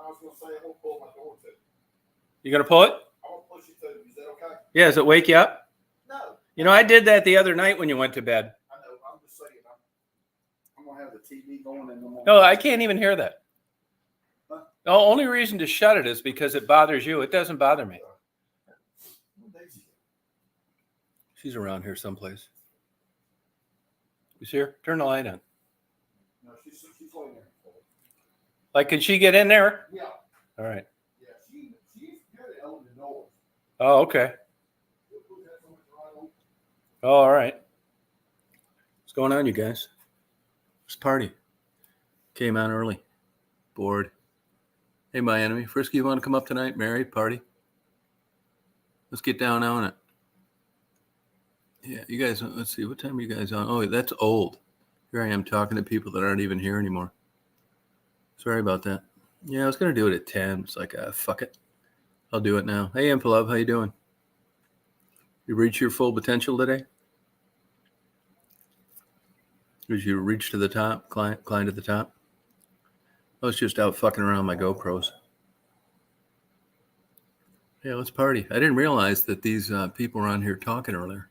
was going to say, I'm going to pull my door too. You going to pull it? I'm going to push it too. Is that okay? Yeah, does it wake you up? No. You know, I did that the other night when you went to bed. I know. I'm just saying. I'm going to have the TV going in the morning. No, I can't even hear that. Huh? The only reason to shut it is because it bothers you. It doesn't bother me. She's around here someplace. You see her? Turn the light on. No, she's laying there. Like, can she get in there? Yeah. All right. Yeah, she's good at opening the doors. Oh, okay. Oh, all right. What's going on, you guys? It's party. Came on early. Bored. Hey, my enemy. Frisky, you want to come up tonight? Married? Party? Let's get down on it. Yeah, you guys, let's see. What time are you guys on? Oh, that's old. Here I am talking to people that aren't even here anymore. Sorry about that. Yeah, I was going to do it at 10. It's like, fuck it. I'll do it now. Hey, Impalov, how you doing? You reach your full potential today? Did you reach to the top, climb to the top? I was just out fucking around my GoPros. Yeah, let's party. I didn't realize that these people were on here talking earlier.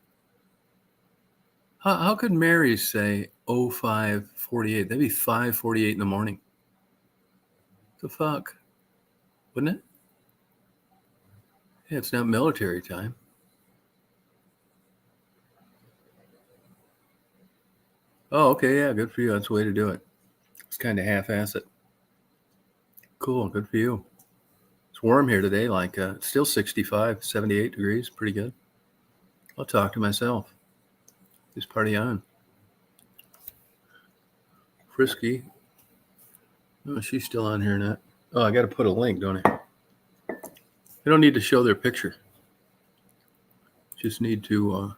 How could Mary say 05:48? That'd be 5:48 in the morning. The fuck? Wouldn't it? Yeah, it's not military time. Oh, okay, yeah, good for you. That's the way to do it. It's kind of half-ass it. Cool, good for you. It's warm here today, like still 65, 78 degrees, pretty good. I'll talk to myself. Just party on. Frisky. Oh, she's still on here, not. Oh, I got to put a link, don't I? I don't need to show their picture. Just need to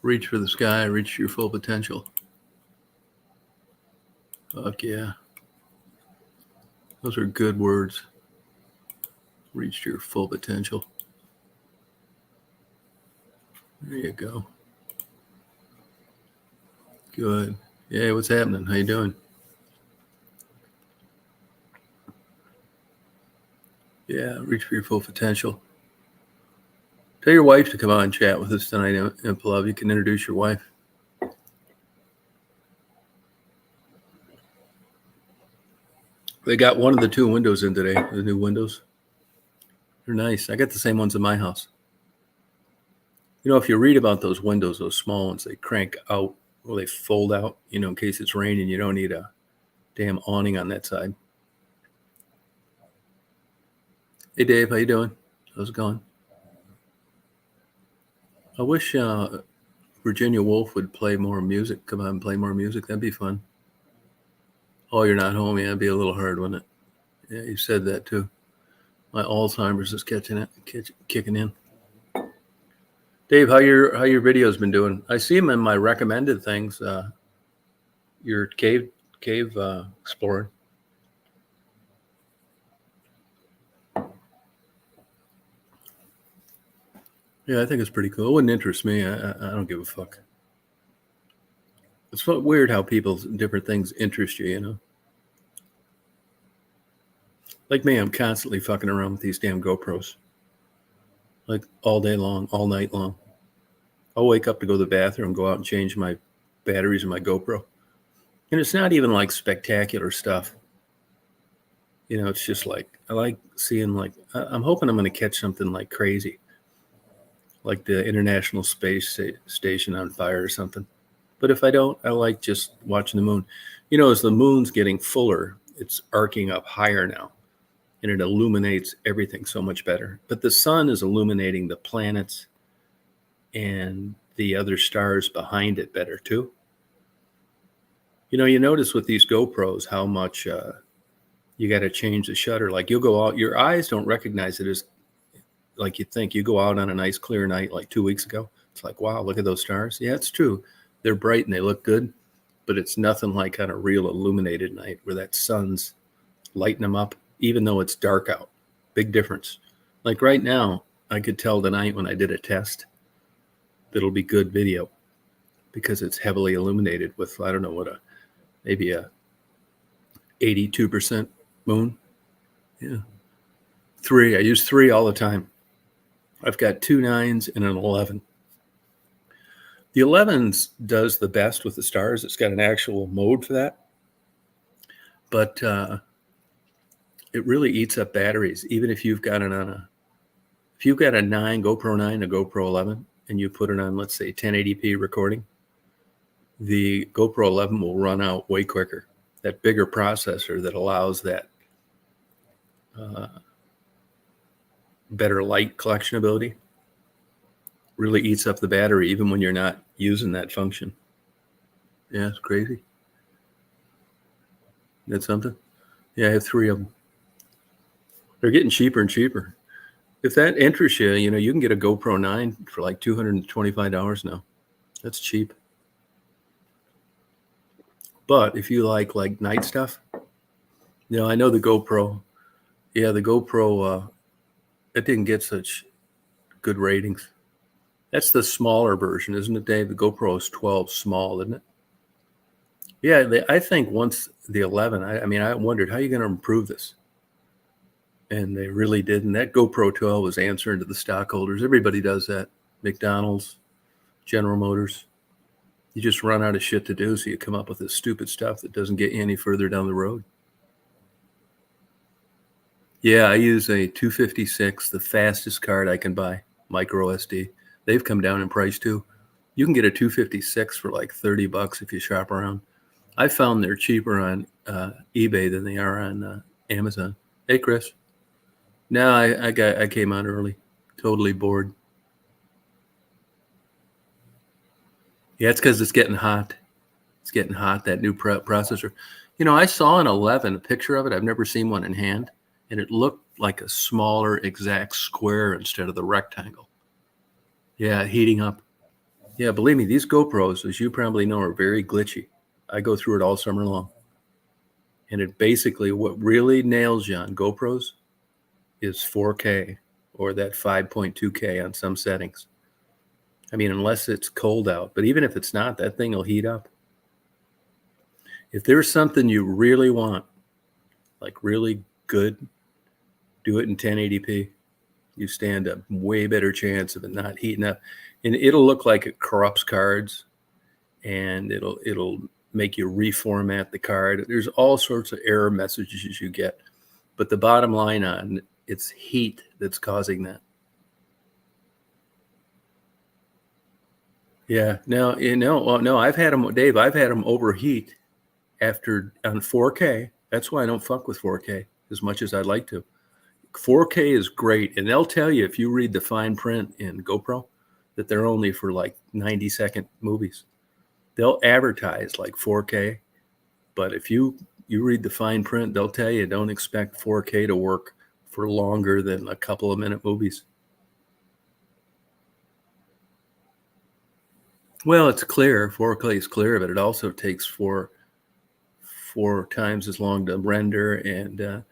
reach for the sky, reach your full potential. Fuck yeah. Those are good words. Reach your full potential. There you go. Good. Yeah, what's happening? How you doing? Yeah, reach for your full potential. Tell your wife to come on and chat with us tonight, Impalov. You can introduce your wife. They got one of the two windows in today, the new windows. They're nice. I got the same ones in my house. You know, if you read about those windows, those small ones, they crank out or they fold out, you know, in case it's raining. You don't need a damn awning on that side. Hey, Dave, how you doing? How's it going? I wish Virginia Woolf would play more music. Come on and play more music. That'd be fun. Oh, you're not home. Yeah, it'd be a little hard, wouldn't it? Yeah, you said that too. My Alzheimer's is kicking in. Dave, how your videos been doing? I see them in my recommended things. Your cave exploring. Yeah, I think it's pretty cool. It wouldn't interest me. I don't give a fuck. It's weird how people's different things interest you, you know? Like me, I'm constantly fucking around with these damn GoPros. Like all day long, all night long. I'll wake up to go to the bathroom, go out and change my batteries in my GoPro. And it's not even like spectacular stuff. You know, it's just like, I like seeing like, I'm hoping I'm going to catch something like crazy. Like the International Space Station on fire or something. But if I don't, I like just watching the moon. You know, as the moon's getting fuller, it's arcing up higher now. And it illuminates everything so much better. But the sun is illuminating the planets and the other stars behind it better too. You know, you notice with these GoPros how much you got to change the shutter. Like you'll go out, your eyes don't recognize it as like you think. You go out on a nice clear night like 2 weeks ago. It's like, wow, look at those stars. Yeah, it's true. They're bright and they look good, but it's nothing like on a real illuminated night where that sun's lighting them up, even though it's dark out. Big difference. Like right now, I could tell tonight when I did a test, that'll be good video. because it's heavily illuminated with, I don't know what, maybe a 82% moon. Yeah. 3. I use 3 all the time. I've got 2 9s and an 11. The 11s does the best with the stars. It's got an actual mode for that. But it really eats up batteries. Even if you've got it on if you've got a GoPro 9, a GoPro 11, and you put it on, let's say, 1080p recording, the GoPro 11 will run out way quicker. That bigger processor that allows that better light collection ability really eats up the battery even when you're not using that function. Yeah, it's crazy. That's something. Yeah, I have 3 of them. They're getting cheaper and cheaper. If that interests you, you can get a GoPro 9 for like $225 now. That's cheap. But if you like night stuff, I know the GoPro. Yeah, the GoPro, it didn't get such good ratings. That's the smaller version, isn't it, Dave? The GoPro is 12 small, isn't it? Yeah, I think once the 11, I wondered, how are you going to improve this? And they really didn't. That GoPro 12 was answering to the stockholders. Everybody does that. McDonald's, General Motors. You just run out of shit to do, so you come up with this stupid stuff that doesn't get you any further down the road. Yeah, I use a 256, the fastest card I can buy, micro SD. They've come down in price too. You can get a 256 for like $30 if you shop around. I found they're cheaper on eBay than they are on Amazon. Hey, Chris. No, I came on early. Totally bored. Yeah, it's because it's getting hot. It's getting hot, that new processor. I saw an 11, a picture of it. I've never seen one in hand. And it looked like a smaller exact square instead of the rectangle. Yeah, heating up. Yeah, believe me, these GoPros, as you probably know, are very glitchy. I go through it all summer long. And it basically, what really nails you on GoPros is 4K or that 5.2K on some settings. Unless it's cold out. But even if it's not, that thing will heat up. If there's something you really want, like really good, do it in 1080p. You stand a way better chance of it not heating up. And it'll look like it corrupts cards, and it'll make you reformat the card. There's all sorts of error messages you get. But the bottom line on it's heat that's causing that. Yeah, no, I've had them, Dave, I've had them overheat on 4K. That's why I don't fuck with 4K as much as I'd like to. 4K is great, and they'll tell you if you read the fine print in GoPro that they're only for like 90-second movies. They'll advertise like 4K, but if you read the fine print, they'll tell you don't expect 4K to work for longer than a couple of minute movies. Well, it's clear. 4K is clear, but it also takes four times as long to render, and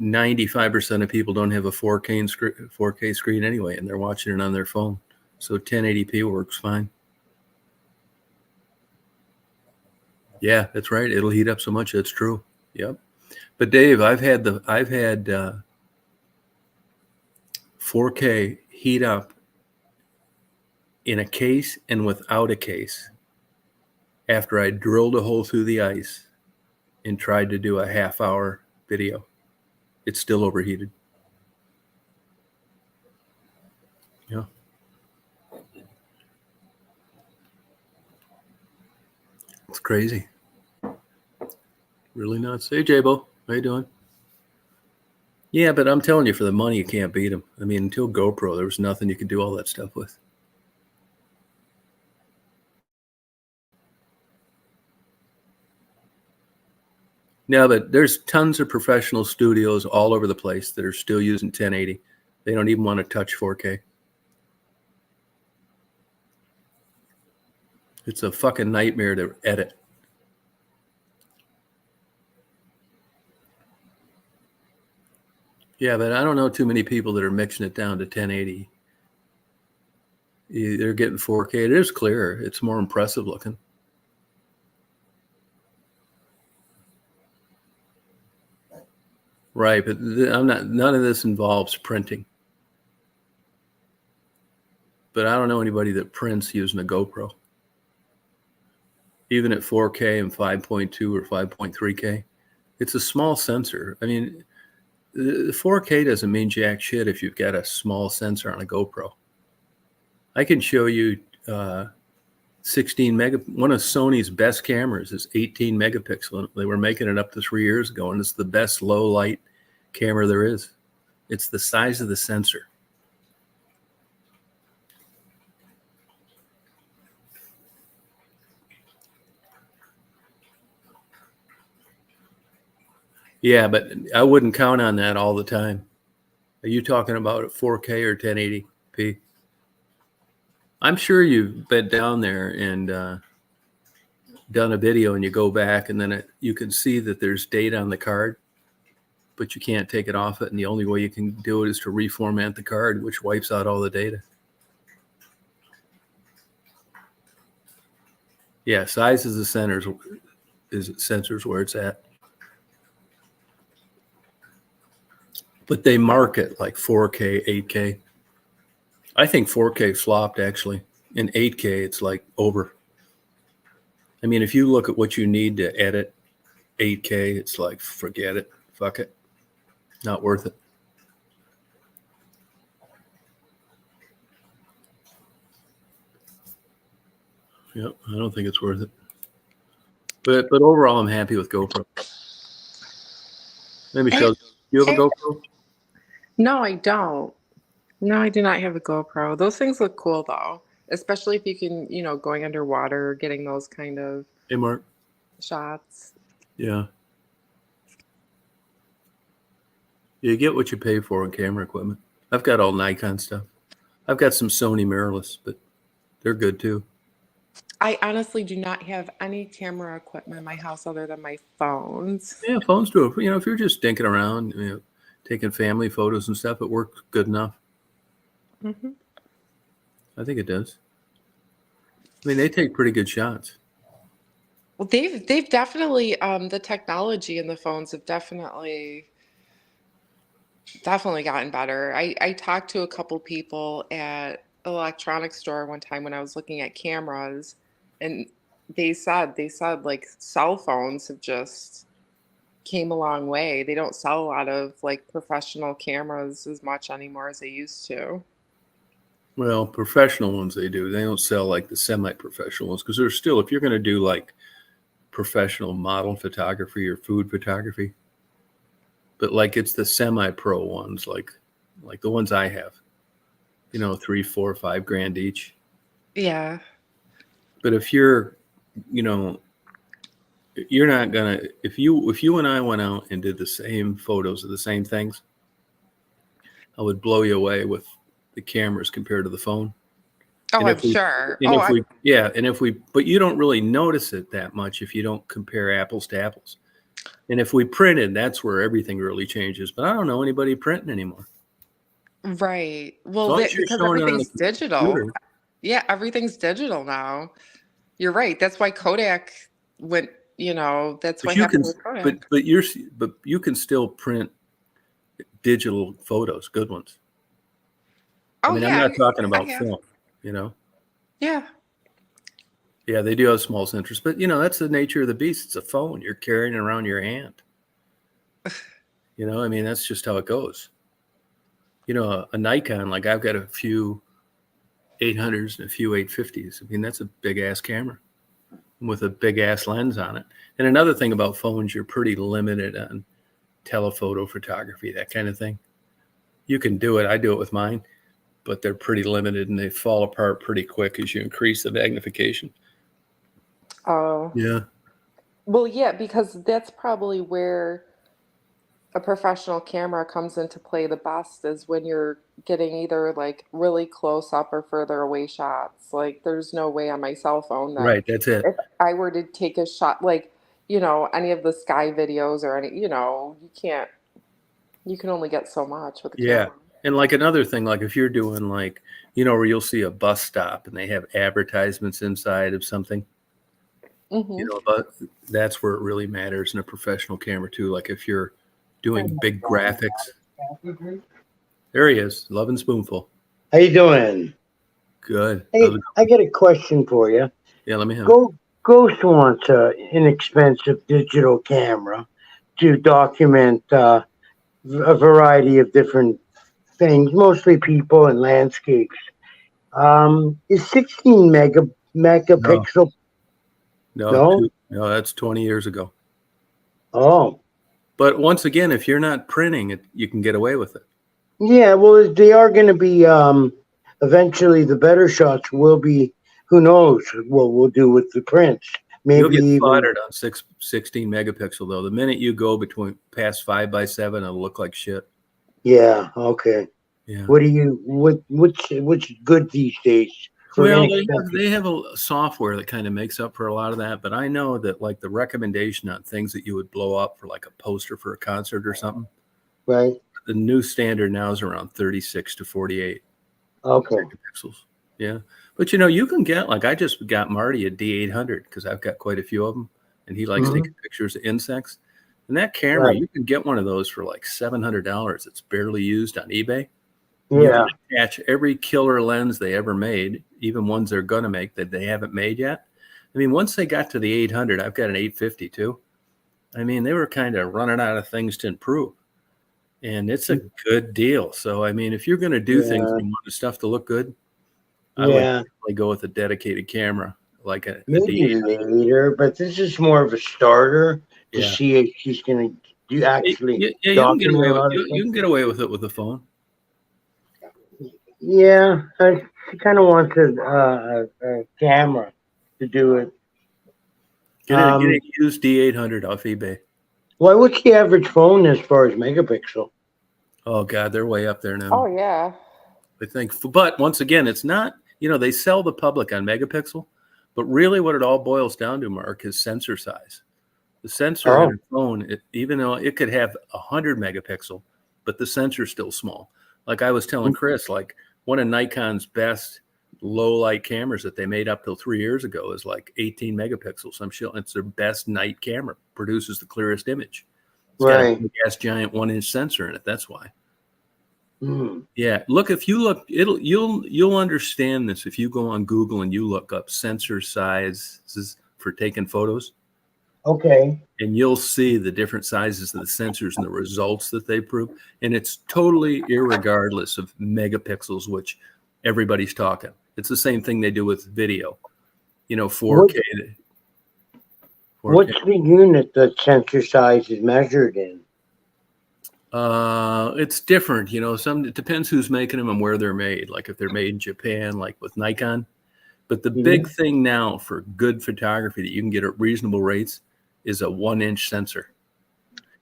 95% of people don't have a 4K screen anyway, and they're watching it on their phone. So 1080p works fine. Yeah, that's right. It'll heat up so much. That's true. Yep. But Dave, I've had 4K heat up in a case and without a case after I drilled a hole through the ice and tried to do a half-hour video. It's still overheated. Yeah. It's crazy. Really nuts. Hey, J-Bo. How you doing? Yeah, but I'm telling you, for the money, you can't beat them. Until GoPro, there was nothing you could do all that stuff with. No, but there's tons of professional studios all over the place that are still using 1080. They don't even want to touch 4K. It's a fucking nightmare to edit. Yeah, but I don't know too many people that are mixing it down to 1080. They're getting 4K. It is clearer. It's more impressive looking. Right, but none of this involves printing. But I don't know anybody that prints using a GoPro. Even at 4K and 5.2 or 5.3K, it's a small sensor. I mean, the 4K doesn't mean jack shit if you've got a small sensor on a GoPro. I can show you 16 mega. One of Sony's best cameras is 18 megapixel. They were making it up to 3 years ago, and it's the best low light camera there is. It's the size of the sensor. Yeah, but I wouldn't count on that all the time. Are you talking about 4K or 1080p? I'm sure you've been down there and done a video and you go back and then you can see that there's data on the card, but you can't take it off it. And the only way you can do it is to reformat the card, which wipes out all the data. Yeah, size is the sensors where it's at. But they market like 4K, 8K. I think 4K flopped actually. In 8K, it's like over. I mean, if you look at what you need to edit 8K, it's like, forget it. Fuck it. Not worth it. Yep, I don't think it's worth it. But overall, I'm happy with GoPro. Let me show you. You have a GoPro? No, I don't. No, I do not have a GoPro. Those things look cool though, especially if you can, going underwater, getting those kind of Hey, Mark. shots. Yeah. You get what you pay for in camera equipment. I've got all Nikon stuff. I've got some Sony mirrorless, but they're good too. I honestly do not have any camera equipment in my house other than my phones. Yeah, phones do it. If you're just dinking around, taking family photos and stuff, it works good enough. Mm-hmm. I think it does. I mean, they take pretty good shots. Well, they've definitely the technology in the phones have definitely gotten better. I talked to a couple people at an electronics store one time when I was looking at cameras, and they said like cell phones have just came a long way. They don't sell a lot of like professional cameras as much anymore as they used to. Well, professional ones they do. They don't sell like the semi-professional ones because they're still, if you're going to do like professional model photography or food photography, but like it's the semi-pro ones, like the ones I have, $3, $4, $5 grand each. Yeah. But if you're not gonna, if you and I went out and did the same photos of the same things, I would blow you away with the cameras compared to the phone. Oh, I'm sure. But you don't really notice it that much if you don't compare apples to apples. And if we printed, that's where everything really changes. But I don't know anybody printing anymore. Right. Well, As long as you're because showing it on everything's the digital. computer. Yeah, everything's digital now. You're right. That's why Kodak went, that's what happened with Kodak. But you can still print digital photos, good ones. Oh, I mean, yeah. I'm not talking about film, Yeah. Yeah, they do have small sensors, but that's the nature of the beast. It's a phone you're carrying around your hand. I mean, that's just how it goes. A Nikon, like I've got a few 800s and a few 850s. I mean, that's a big ass camera with a big ass lens on it. And another thing about phones, you're pretty limited on telephoto photography, that kind of thing. You can do it. I do it with mine, but they're pretty limited and they fall apart pretty quick as you increase the magnification. Oh. Yeah. Well, yeah, because that's probably where a professional camera comes into play the best is when you're getting either like really close up or further away shots. Like there's no way on my cell phone that Right. That's it. if I were to take a shot, like, any of the sky videos or any, you can only get so much with the camera. And like another thing, like if you're doing like, You know, where you'll see a bus stop and they have advertisements inside of something. Mm-hmm. You know, but that's where it really matters in a professional camera too. Like if you're doing big graphics. There he is, Loving Spoonful. How you doing? Good. Hey, I got a question for you. Yeah, let me have it. Ghost wants an inexpensive digital camera to document a variety of different things, mostly people and landscapes. Is 16 megapixel? No. No, that's 20 years ago. Oh, But once again, if you're not printing it, you can get away with it. yeah. Well, they are going to be. Eventually, the better shots will be. Who knows what we'll do with the prints? You'll Maybe get even. slaughtered on 16 megapixel though. The minute you go past 5x7, it'll look like shit. Yeah. Okay. Yeah. What's good these days? Well, they have a software that kind of makes up for a lot of that, but I know that like the recommendation on things that you would blow up for like a poster for a concert or something. Right. The new standard now is around 36 to 48 megapixels. Yeah. But you know, you can get, like I just got Marty a D800 because I've got quite a few of them and he likes taking pictures of insects. And that camera, you can get one of those for like $700. It's barely used on eBay. Yeah. You can attach every killer lens they ever made, even ones they're going to make that they haven't made yet. I mean, once they got to the 800, I've got an 850 too. I mean, they were kind of running out of things to improve. And it's a good deal. So, I mean, if you're going to do things and you want the stuff to look good, I would probably go with a dedicated camera, like a maybe later, but this is more of a starter to see if she's going to do actually. Yeah, you can get away with you can get away with it with the phone. Yeah, she kind of wants a camera to do it. Get a used D800 off eBay. Why? What's the average phone as far as megapixel? Oh God, they're way up there now. Oh yeah. I think, but once again, it's not. You know, they sell the public on megapixel, but really, what it all boils down to, Mark, is sensor size. The sensor in a phone, even though it could have 100 megapixel, but the sensor's still small. Like I was telling Chris, like one of Nikon's best low light cameras that they made up till 3 years ago is like 18 megapixels. It's their best night camera, produces the clearest image. It's got a big ass giant 1-inch sensor in it. That's why. Yeah, look, if you look, you'll understand this if you go on Google and you look up sensor sizes for taking photos. Okay. And you'll see the different sizes of the sensors and the results that they prove. And it's totally irregardless of megapixels, which everybody's talking. It's the same thing they do with video, 4K. What's the unit that sensor size is measured in? It's different, it depends who's making them and where they're made. Like if they're made in Japan, like with Nikon. But the big thing now for good photography that you can get at reasonable rates is a 1-inch sensor.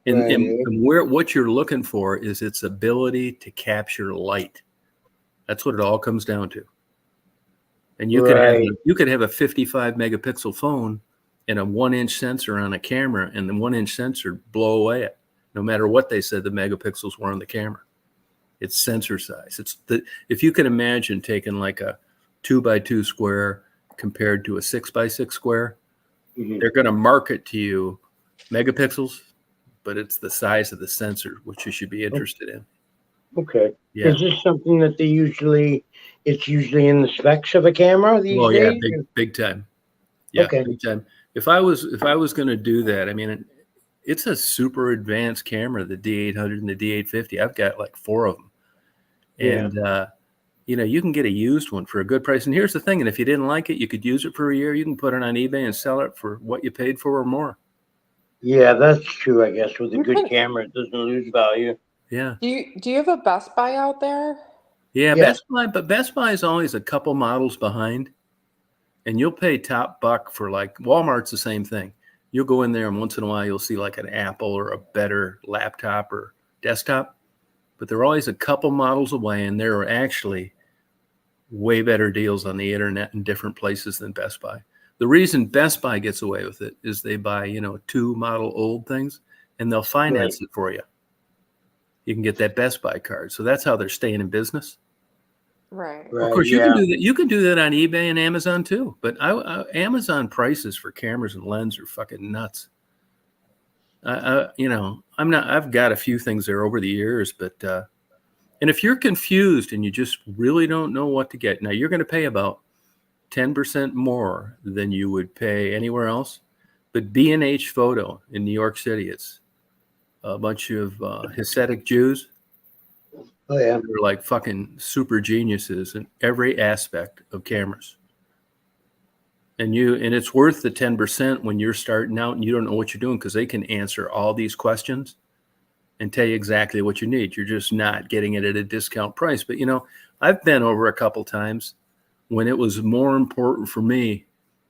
And what you're looking for is its ability to capture light. That's what it all comes down to. And you could have a 55 megapixel phone and a 1-inch sensor on a camera, and the 1-inch sensor blow away it, no matter what they said the megapixels were on the camera. It's sensor size. If you can imagine taking like a 2x2 square compared to a 6x6 square, they're going to market to you megapixels, but it's the size of the sensor, which you should be interested in. Okay. Yeah. Is this something that it's usually in the specs of a camera these days? Yeah, big time. Yeah, big time. If I was going to do that, I mean, it's a super advanced camera, the D800 and the D850. I've got like 4 of them. And, you can get a used one for a good price. And here's the thing. And if you didn't like it, you could use it for a year. You can put it on eBay and sell it for what you paid for or more. Yeah, that's true. I guess with a good camera, it doesn't lose value. Yeah. Do you have a Best Buy out there? Yeah, Best Buy, but Best Buy is always a couple models behind. And you'll pay top buck for, like, Walmart's the same thing. You'll go in there and once in a while you'll see like an Apple or a better laptop or desktop, but they're always a couple models away, and there are actually way better deals on the internet in different places than Best Buy. The reason Best Buy gets away with it is they buy, 2 model old things, and they'll finance it for you. You can get that Best Buy card. So that's how they're staying in business. Right. Of course, you can Yeah. do that. You can do that on eBay and Amazon too. But Amazon prices for cameras and lens are fucking nuts. I'm not. I've got a few things there over the years, but and if you're confused and you just really don't know what to get, now you're going to pay about 10% more than you would pay anywhere else. But B&H Photo in New York City, it's a bunch of Hasidic Jews. Oh yeah. They're like fucking super geniuses in every aspect of cameras. And it's worth the 10% when you're starting out and you don't know what you're doing, because they can answer all these questions and tell you exactly what you need. You're just not getting it at a discount price. But I've been over a couple times when it was more important for me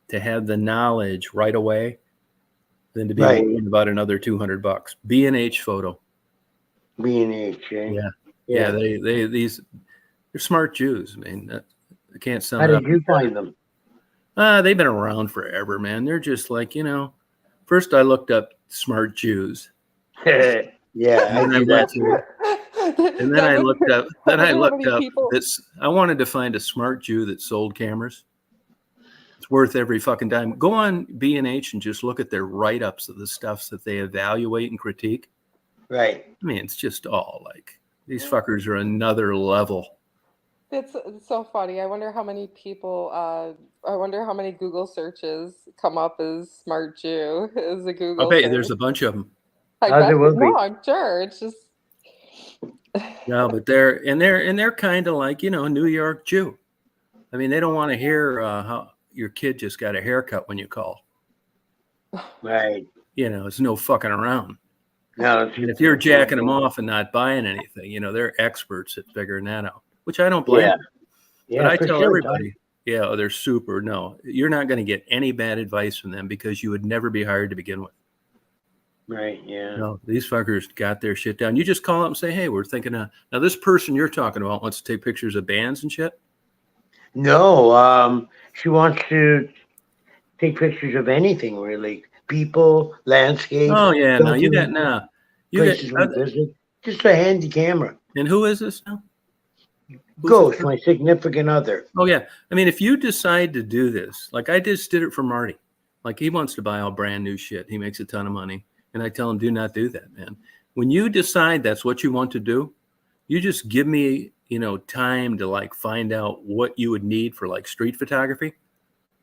to have the knowledge right away than to be Right. worried about another $200. B&H Photo. B&H, eh? Yeah. They're smart Jews. I mean, I can't sum How it up. did you find them? They've been around forever, man. They're just like, first I looked up smart Jews. Yeah, I do that too. And then I looked up people. this. I wanted to find a smart Jew that sold cameras. It's worth every fucking dime. Go on B&H and just look at their write-ups of the stuff that they evaluate and critique. Right. I mean, it's just all like, these fuckers are another level. It's so funny. I wonder how many people. I wonder how many Google searches come up as "smart Jew" as a Google. I'll bet you search. there's a bunch of them. I As bet there will be. no, I'm sure. It's just. Yeah, but they're kind of like, New York Jew. I mean, they don't want to hear how your kid just got a haircut when you call. Right. It's no fucking around. No. And if you're jacking them off and not buying anything, they're experts at figuring that out, which I don't blame. Yeah. them. Yeah. But I for tell sure, everybody, they're super. No, you're not going to get any bad advice from them, because you would never be hired to begin with. Right. Yeah. No, these fuckers got their shit down. You just call up and say, hey, we're thinking of, now this person you're talking about wants to take pictures of bands and shit. No. She wants to take pictures of anything, really. People, landscape. Oh yeah, no, you got buildings, you places we got. visit. Just a handy camera. And who is this now? Who's Ghost, this? my significant other. Oh yeah, I mean, if you decide to do this, like I just did it for Marty, like he wants to buy all brand new shit. He makes a ton of money, and I tell him, do not do that, man. When you decide that's what you want to do, you just give me, time to like find out what you would need for like street photography.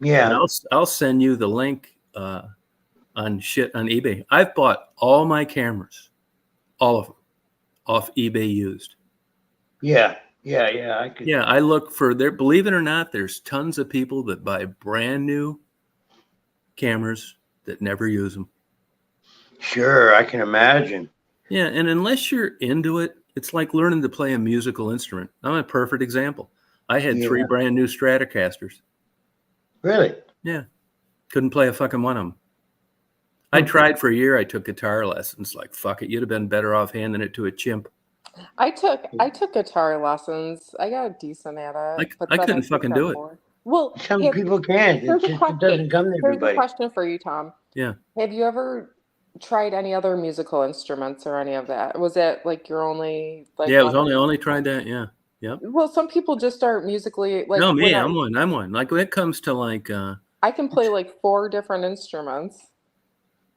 Yeah. And I'll send you the link on shit on eBay. I've bought all my cameras, all of them, off eBay used. Yeah. I could. Yeah, I look for there. Believe it or not, there's tons of people that buy brand new cameras that never use them. Sure, I can imagine. Yeah, and unless you're into it, it's like learning to play a musical instrument. I'm a perfect example. I had 3 brand new Stratocasters. Really? Yeah, couldn't play a fucking one of them. I tried for a year. I took guitar lessons. Like, fuck it, you'd have been better off handing it to a chimp. I took guitar lessons. I got decent at it. I couldn't fucking do it. Well, Some people can't. here's a It question. doesn't come to Here's a everybody. question for you, Tom. Yeah. Have you ever tried any other musical instruments or any of that? Was it like your only like? Yeah, it was only tried that. Yeah. Yep. Well, some people just start musically like. No, me, when I'm one. Like when it comes to like. I can play like 4 different instruments.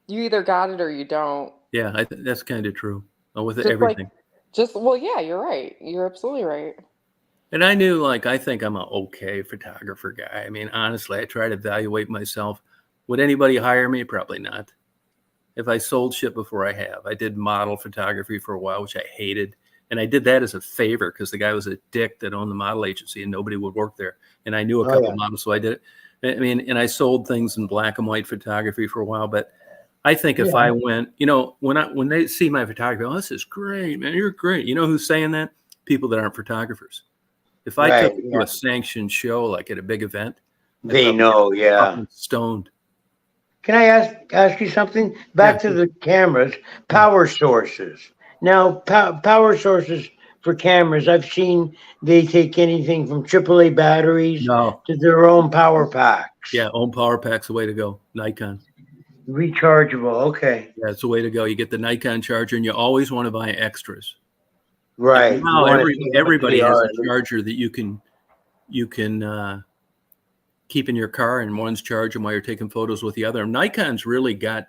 You either got it or you don't. Yeah, that's kind of true. With Just everything. Well, yeah, you're right. You're absolutely right. And I knew, like, I think I'm an okay photographer guy. I mean, honestly, I try to evaluate myself. Would anybody hire me? Probably not. If I sold shit before, I have. I did model photography for a while, which I hated. And I did that as a favor because the guy was a dick that owned the model agency and nobody would work there. And I knew a couple models, so I did it. I mean, and I sold things in black and white photography for a while. But I think if I went, when they see my photography, oh, this is great, man, you're great. You know who's saying that? People that aren't photographers. If I took it to a sanctioned show, like at a big event, they know, stoned. Can I ask you something? Back to the cameras, power sources. Now, power sources for cameras, I've seen they take anything from AAA batteries to their own power packs. Yeah, own power pack's the way to go. Nikon. Rechargeable, okay. Yeah, it's the way to go. You get the Nikon charger, and you always want to buy extras. Right. Now everybody has a charger that you can you can keep in your car, and one's charging while you're taking photos with the other. Nikon's really got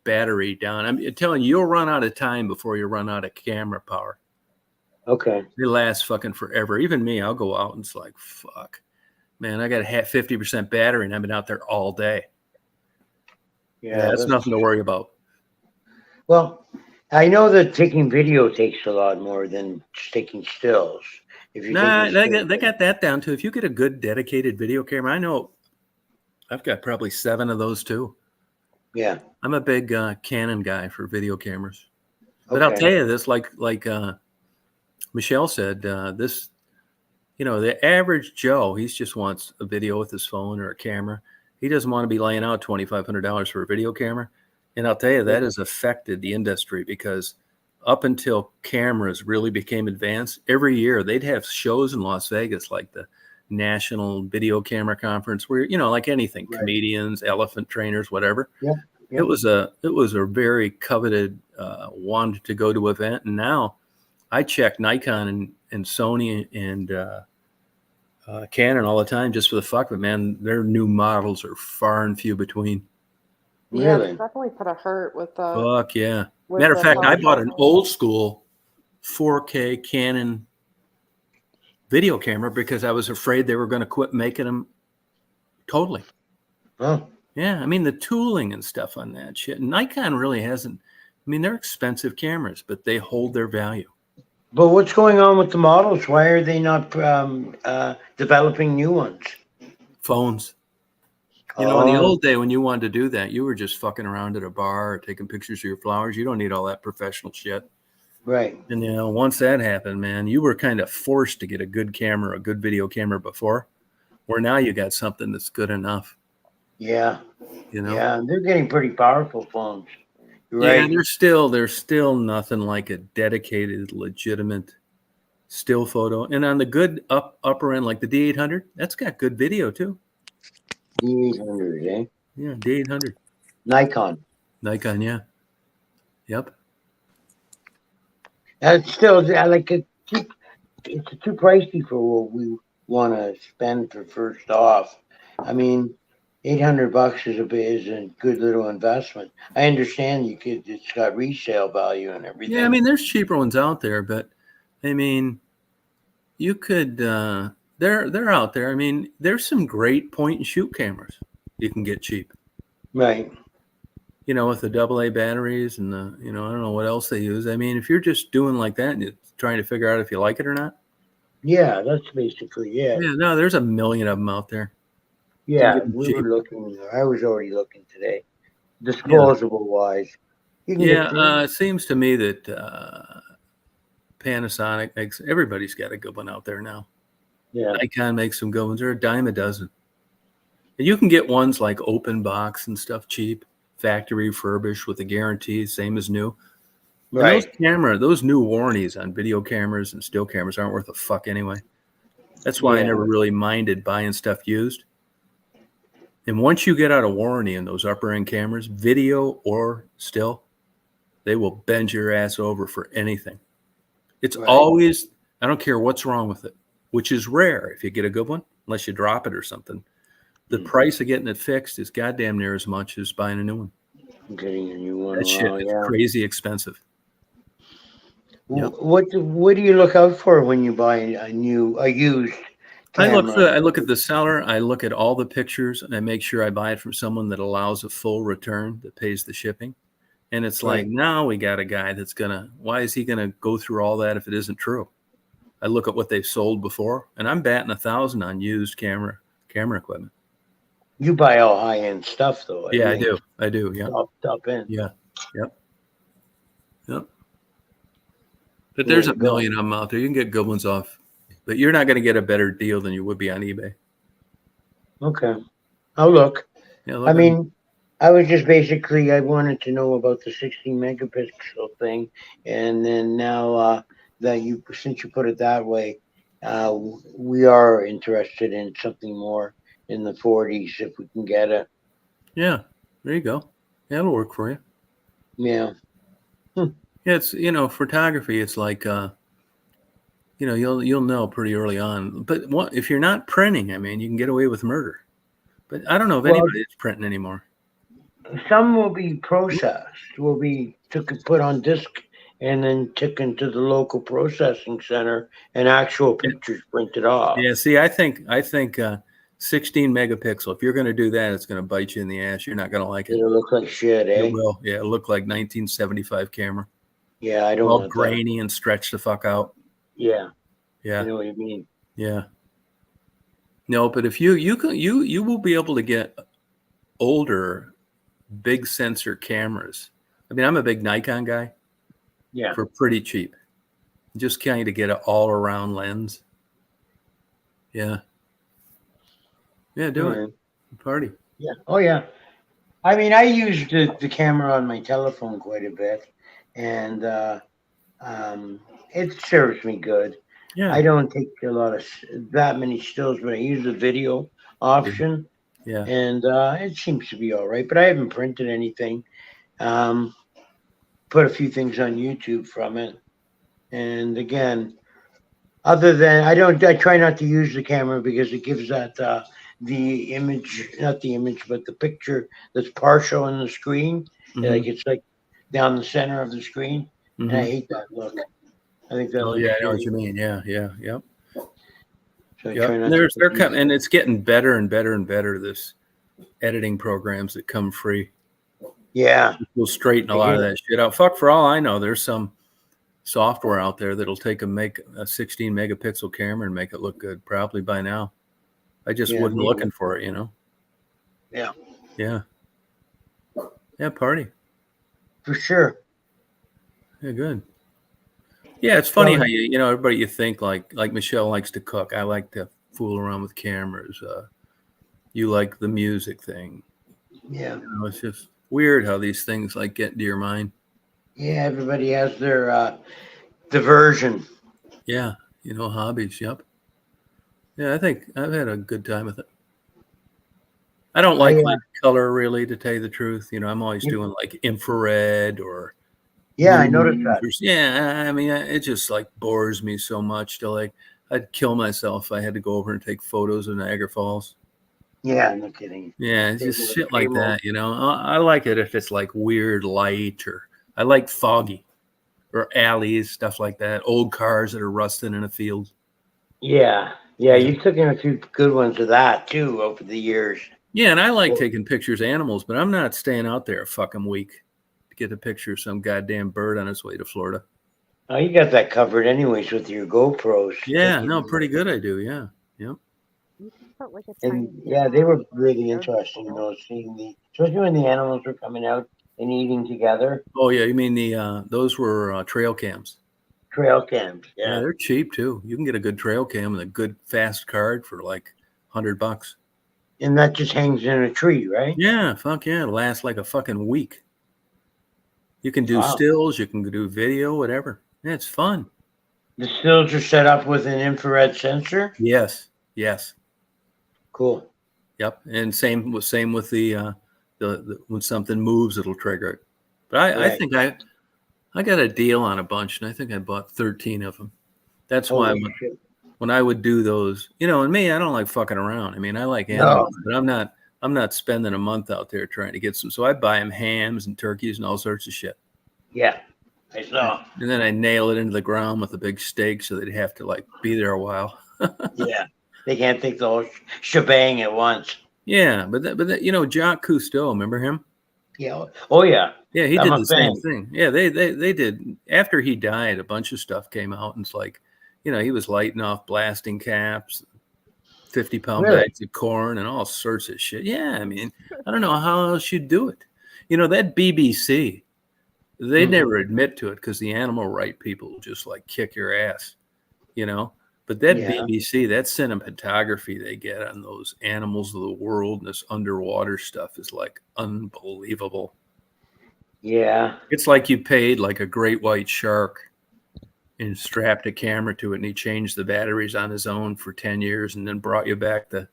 battery down. I'm telling you, you'll run out of time before you run out of camera power. Okay. They last fucking forever. Even me, I'll go out and it's like, fuck, man, I got a 50% battery and I've been out there all day. Yeah, that's nothing to worry about. Well, I know that taking video takes a lot more than just taking stills. If you're Nah, taking they got that down too. If you get a good dedicated video camera, I know I've got probably 7 of those too. Yeah. I'm a big Canon guy for video cameras. But I'll Okay. tell you this, like Michelle said, this, the average Joe, he just wants a video with his phone or a camera. He doesn't want to be laying out $2,500 for a video camera. And I'll tell you, that has affected the industry because up until cameras really became advanced, every year they'd have shows in Las Vegas, like the National Video Camera Conference, where, like anything, Right. comedians, elephant trainers, whatever. Yeah. It was a very coveted, wanted to go to event. And now I check Nikon and Sony and Canon all the time just for the fuck of it, man. Their new models are far and few between. Yeah, Really? they definitely put a hurt with the. Fuck yeah. with Matter of the fact, I bought an PowerShot. old school 4K Canon video camera because I was afraid they were going to quit making them totally. Oh. Yeah, I mean, the tooling and stuff on that shit. Nikon really hasn't. I mean, they're expensive cameras, but they hold their value. But what's going on with the models? Why are they not developing new ones? Phones. In the old day when you wanted to do that, you were just fucking around at a bar or taking pictures of your flowers. You don't need all that professional shit. Right. And, once that happened, man, you were kind of forced to get a good camera, a good video camera before, where now you got something that's good enough. Yeah. Yeah, they're getting pretty powerful phones. Yeah, Right. there's still nothing like a dedicated, legitimate still photo. And on the good upper end, like the D800, that's got good video too. D800, eh? Yeah, D800. Nikon. Yeah. Yep. That's still like it's too pricey for what we want to spend for first off. I mean, $800 is a good little investment. I understand it's got resale value and everything. Yeah, I mean, there's cheaper ones out there, but I mean, you could they're out there. I mean, there's some great point and shoot cameras you can get cheap. Right. With the AA batteries and the, I don't know what else they use. I mean, if you're just doing like that and you're trying to figure out if you like it or not. Yeah, that's basically it. Yeah, no, there's a million of them out there. Yeah, get them we cheap. were looking. I was already looking today, disposable wise. You can get It seems to me that Panasonic makes, everybody's got a good one out there now. Yeah. Nikon makes some good ones. They're a dime a dozen. And you can get ones like open box and stuff cheap, factory refurbished with a guarantee, same as new. Right. And those new warranties on video cameras and still cameras aren't worth a fuck anyway. That's why I Yeah. never really minded buying stuff used. And once you get out of warranty in those upper end cameras, video or still, they will bend your ass over for anything. It's Right. always, I don't care what's wrong with it, which is rare if you get a good one, unless you drop it or something. The price of getting it fixed is goddamn near as much as buying a new one. Getting a new one. That shit Wow, is yeah. crazy expensive. Yep. What do you look out for when you buy a used camera? I look at the seller. I look at all the pictures, and I make sure I buy it from someone that allows a full return that pays the shipping. And it's like, Right. now we got a guy that's why is he gonna go through all that if it isn't true? I look at what they've sold before, and I'm batting 1,000 on used camera equipment. You buy all high end stuff though. Yeah, think. I do. Yeah, Top end. yeah, yep. But there's a million of them out there. You can get good ones off, but you're not going to get a better deal than you would be on eBay. Okay, I'll look. Yeah, look I at mean, I was just basically I wanted to know about the 16 megapixel thing, and then now since you put it that way, we are interested in something more in the 40s if we can get it. yeah, there you go. Yeah, it'll work for you. Yeah. Yeah, it's photography. It's like you'll know pretty early on. But if you're not printing, I mean, you can get away with murder. But I don't know if Well, anybody is printing anymore. some will be processed, will be put on disc and then taken to the local processing center and actual pictures printed off. Yeah, see, I think 16 megapixel. If you're going to do that, it's going to bite you in the ass. You're not going to like it. It'll look like shit, eh? It will. Yeah, it'll look like 1975 camera. Yeah, I don't All want grainy and stretched the fuck out. that. Yeah, Yeah, I know what you mean. yeah. No, but if you will be able to get older big sensor cameras. I mean, I'm a big Nikon guy. Yeah. For pretty cheap. Just kind of get an all-around lens. Yeah. Yeah, do it. Party. Yeah. Oh, yeah. I mean, I use the camera on my telephone quite a bit, and it serves me good. Yeah. I don't take that many stills, but I use the video option, Yeah. and it seems to be all right. But I haven't printed anything. Put a few things on YouTube from it, and again, other than I try not to use the camera because it gives that the image, not the image, but the picture that's partial in the screen. Mhm. Like it's like down the center of the screen, and I hate that look. I think that. Oh looks yeah, I know what shitty. you mean. Yeah, yeah, yep. So I Yep. try not They're to coming, and it's getting better and better and better. This editing programs that come free Yeah, will straighten a lot of that shit out. Fuck, for all I know, there's some software out there that'll make a 16 megapixel camera and make it look good. Probably by now. I just wasn't looking for it, Yeah. Yeah. Yeah, party. For sure. Yeah, good. Yeah, it's funny how everybody you think like Michelle likes to cook. I like to fool around with cameras. You like the music thing. Yeah. It's just weird how these things like get into your mind. Yeah, everybody has their diversion. Yeah, hobbies. Yep. Yeah, I think I've had a good time with it. I don't like color really, to tell you the truth. I'm always doing like infrared or. Yeah, I noticed that. Yeah, I mean, it just like bores me so much to I'd kill myself if I had to go over and take photos of Niagara Falls. Yeah, no kidding. Yeah, it's just shit like that, I like it if it's like weird light, or I like foggy or alleys, stuff like that. Old cars that are rusting in a field. Yeah, you took in a few good ones of that too over the years. Yeah, and I like taking pictures of animals, but I'm not staying out there a fucking week to get a picture of some goddamn bird on its way to Florida. Oh, you got that covered anyways with your GoPros. Yeah, no, pretty good. I do. Yeah, yep. And yeah, they were really interesting, seeing especially when the animals were coming out and eating together. Oh yeah, you mean those were trail cams? Trail cams. Yeah, they're cheap too. You can get a good trail cam and a good fast card for like $100. And that just hangs in a tree, right? Yeah, fuck yeah, it lasts like a fucking week. You can do stills, you can do video, whatever. Yeah, it's fun. The stills are set up with an infrared sensor? Yes. Cool. Yep. And same with the when something moves, it'll trigger it. But I think I got a deal on a bunch, and I think I bought 13 of them. That's why when I would do those, and me, I don't like fucking around. I mean, I like animals, but I'm not spending a month out there trying to get some. So I buy them hams and turkeys and all sorts of shit. Yeah, I saw. And then I nail it into the ground with a big stake so they'd have to be there a while. Yeah, they can't take the whole shebang at once. Yeah, but Jacques Cousteau, remember him? Yeah. Oh yeah. Yeah, he did the same thing. Yeah, they did. After he died, a bunch of stuff came out, and it's like, he was lighting off blasting caps, 50-pound bags of corn, and all sorts of shit. Yeah, I mean, I don't know how else you'd do it. That BBC, they never admit to it because the animal right people just kick your ass, But that BBC, that cinematography they get on those animals of the world and this underwater stuff is unbelievable. Yeah. It's like you paid a great white shark and strapped a camera to it, and he changed the batteries on his own for 10 years and then brought you back the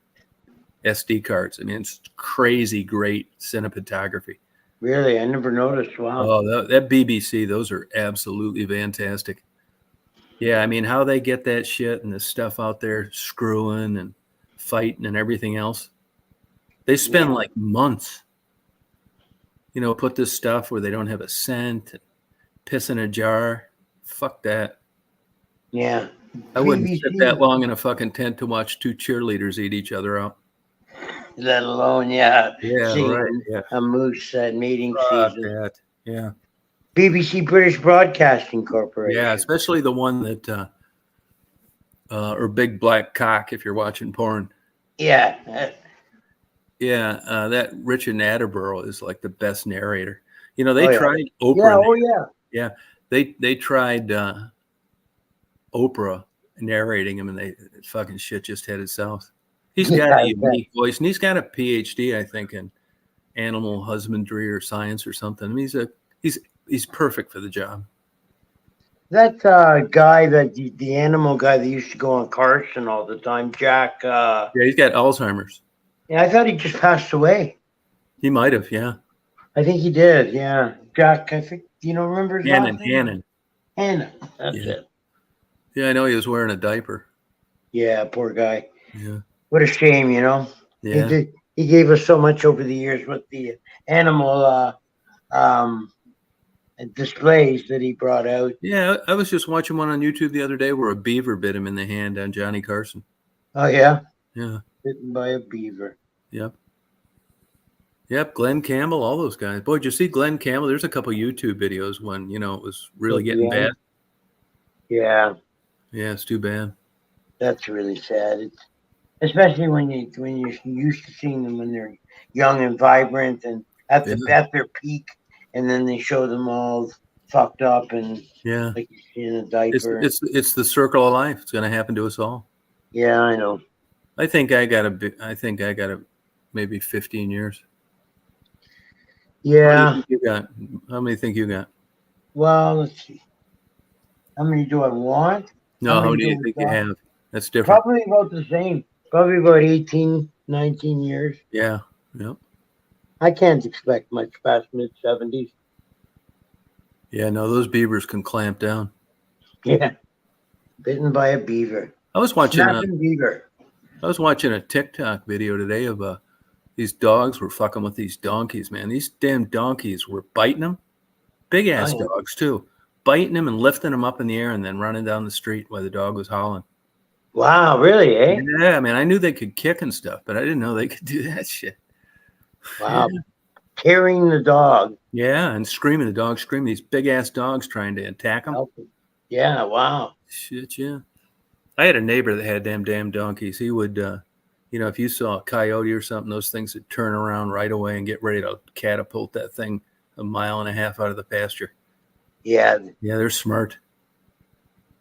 SD cards. I mean, it's crazy great cinematography. Really? I never noticed. Wow. Oh, that BBC, those are absolutely fantastic. Yeah, I mean, how they get that shit and the stuff out there screwing and fighting and everything else. They spend Yeah. like months, put this stuff where they don't have a scent, and piss in a jar. Fuck that. Yeah. I wouldn't sit that PVC, long in a fucking tent to watch two cheerleaders eat each other out. let alone, yeah, Yeah, seeing right. Yeah. a moose at mating Fuck season. that. Yeah. BBC British Broadcasting Yeah, Corporation. especially the one that, or big black cock if you're watching porn. Yeah. Yeah, that Richard Attenborough is like the best narrator. They Oh, yeah. tried Yeah. Oprah. Oh, yeah. Yeah, they tried Oprah narrating him, and they fucking shit just headed south. He's got Yeah, a I unique voice, and he's got a PhD, I think, in animal husbandry or science or something. I mean, he's perfect for the job. That guy, the animal guy that used to go on Carson all the time, Jack. Yeah, he's got Alzheimer's. Yeah, I thought he just passed away. He might have, yeah. I think he did. Yeah, Jack. I think remember his last name? Hannon. Hannon. That's Yeah. it. Yeah, I know he was wearing a diaper. Yeah, poor guy. Yeah, What a shame, yeah. He gave us so much over the years with the animal displays that he brought out. Yeah, I was just watching one on YouTube the other day where a beaver bit him in the hand on Johnny Carson. Oh yeah, Yeah, bitten by a beaver. yep. Yep, Glenn Campbell, all those guys. Boy, did you see Glenn Campbell? There's a couple YouTube videos when, it was really getting bad. Yeah, Yeah, it's too bad. that's really sad. It's especially when you're used to seeing them when they're young and vibrant and at their peak, and then they show them all fucked up and Yeah. like you see in a diaper. It's the circle of life. It's going to happen to us all. Yeah, I know. I think I got a maybe 15 years. Yeah. How many think you got? Well, let's see. How many do I want? No, how many do you think you have? That's different. Probably about the same. Probably about 18, 19 years. Yeah. Yep. I can't expect much past mid-70s. Yeah, no, those beavers can clamp down. Yeah. Bitten by a beaver. I was watching beaver. I was watching a TikTok video today of these dogs were fucking with these donkeys, man. These damn donkeys were biting them. Big ass dogs too. Biting them and lifting them up in the air and then running down the street while the dog was howling. Wow, really, eh? Yeah, man. I knew they could kick and stuff, but I didn't know they could do that shit. Wow. Yeah. Carrying the dog. Yeah, and screaming. The dog screaming. These big ass dogs trying to attack them. Yeah, wow. Shit, yeah. I had a neighbor that had damn donkeys. He would, if you saw a coyote or something, those things would turn around right away and get ready to catapult that thing 1.5 miles out of the pasture. Yeah. Yeah, they're smart.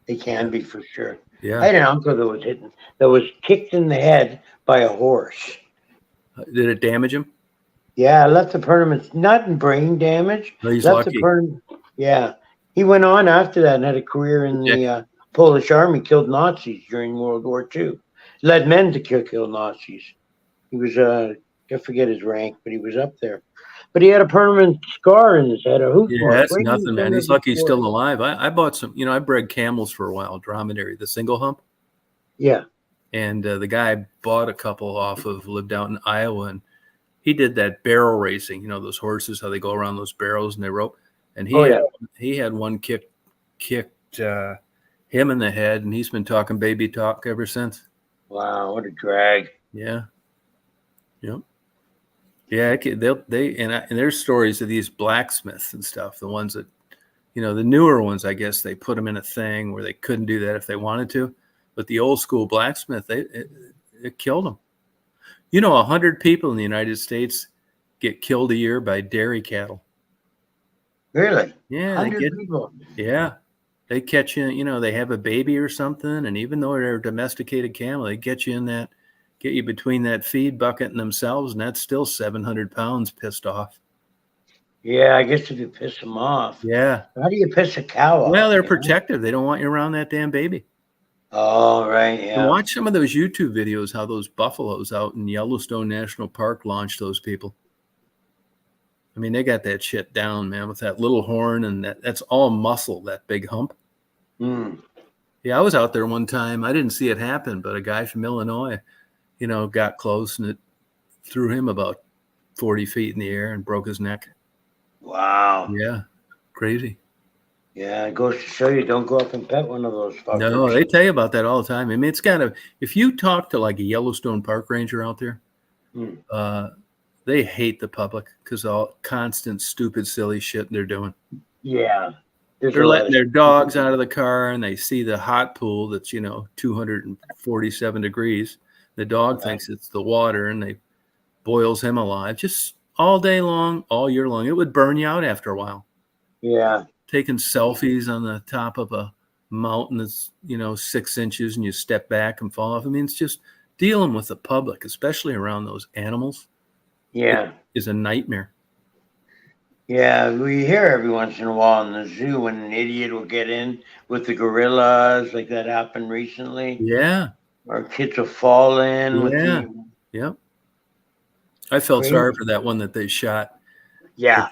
They can be for sure. Yeah. I had an uncle that was kicked in the head by a horse. Did it damage him? Yeah, left the permanent, not in brain damage. No, he's left lucky. Yeah. He went on after that and had a career in the Polish army, killed Nazis during World War II. Led men to kill Nazis. He was, I forget his rank, but he was up there. But he had a permanent scar in his head. Yeah, that's nothing, man. He's lucky he's still alive. I bought some, I bred camels for a while, dromedary, the single hump. Yeah. And the guy bought a couple lived out in Iowa, and he did that barrel racing, those horses, how they go around those barrels and they rope. And he had one kicked him in the head, and he's been talking baby talk ever since. Wow, what a drag. Yeah. Yep. Yeah, and there's stories of these blacksmiths and stuff, the ones that, the newer ones, I guess they put them in a thing where they couldn't do that if they wanted to. But the old school blacksmith, it killed them. 100 people in the United States get killed a year by dairy cattle. Really? Yeah. 100 people. Yeah. They catch you, they have a baby or something. And even though they're a domesticated camel, they get you between that feed bucket and themselves. And that's still 700 pounds pissed off. Yeah, I guess if you piss them off. Yeah. How do you piss a cow off? Well, they're protective. They don't want you around that damn baby. Oh, right. Yeah. And watch some of those YouTube videos, how those buffaloes out in Yellowstone National Park launched those people. I mean, they got that shit down, man, with that little horn, and that's all muscle, that big hump. Mm. Yeah, I was out there one time. I didn't see it happen, but a guy from Illinois, got close and it threw him about 40 feet in the air and broke his neck. Wow. Yeah, crazy. Yeah, it goes to show you, don't go up and pet one of those fuckers. No, they tell you about that all the time. I mean, it's kind of, if you talk to like a Yellowstone park ranger out there, they hate the public because all constant, stupid, silly shit they're doing. Yeah. They're letting their dogs out of the car and they see the hot pool that's, 247 degrees. The dog thinks it's the water and they boils him alive just all day long, all year long. It would burn you out after a while. Yeah. Taking selfies on the top of a mountain that's, 6 inches and you step back and fall off. I mean, it's just dealing with the public, especially around those animals. Yeah. Is a nightmare. Yeah, we hear every once in a while in the zoo when an idiot will get in with the gorillas, like that happened recently. Yeah. Or kids will fall in with Yeah. the... Yep. I felt Crazy. sorry for that one that they shot. Yeah.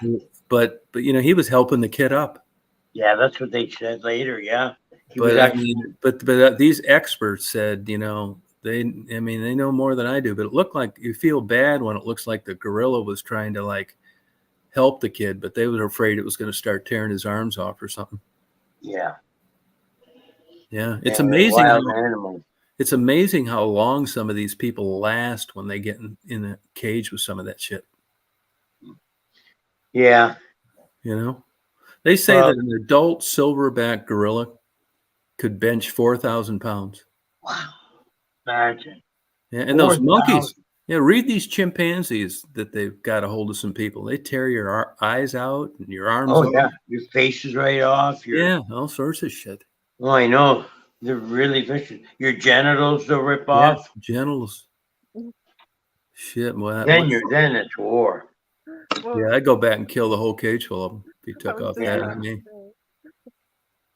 But he was helping the kid up. Yeah, that's what they said later. Yeah. But these experts said, they know more than I do, but it looked like you feel bad when it looks like the gorilla was trying to like help the kid, but they were afraid it was going to start tearing his arms off or something. Yeah. Yeah. It's amazing. It's amazing how long some of these people last when they get in a cage with some of that shit. Yeah. They say that an adult silverback gorilla could bench 4,000 pounds. Wow. Imagine. Yeah, and those monkeys. Yeah, read these chimpanzees that they've got a hold of some people. They tear your eyes out and your arms off. Yeah. Your face is right off. Yeah, all sorts of shit. Oh, I know. They're really vicious. Your genitals they'll rip off. Genitals. Shit, then it's war. Yeah, I'd go back and kill the whole cage full of them if you took off that at me.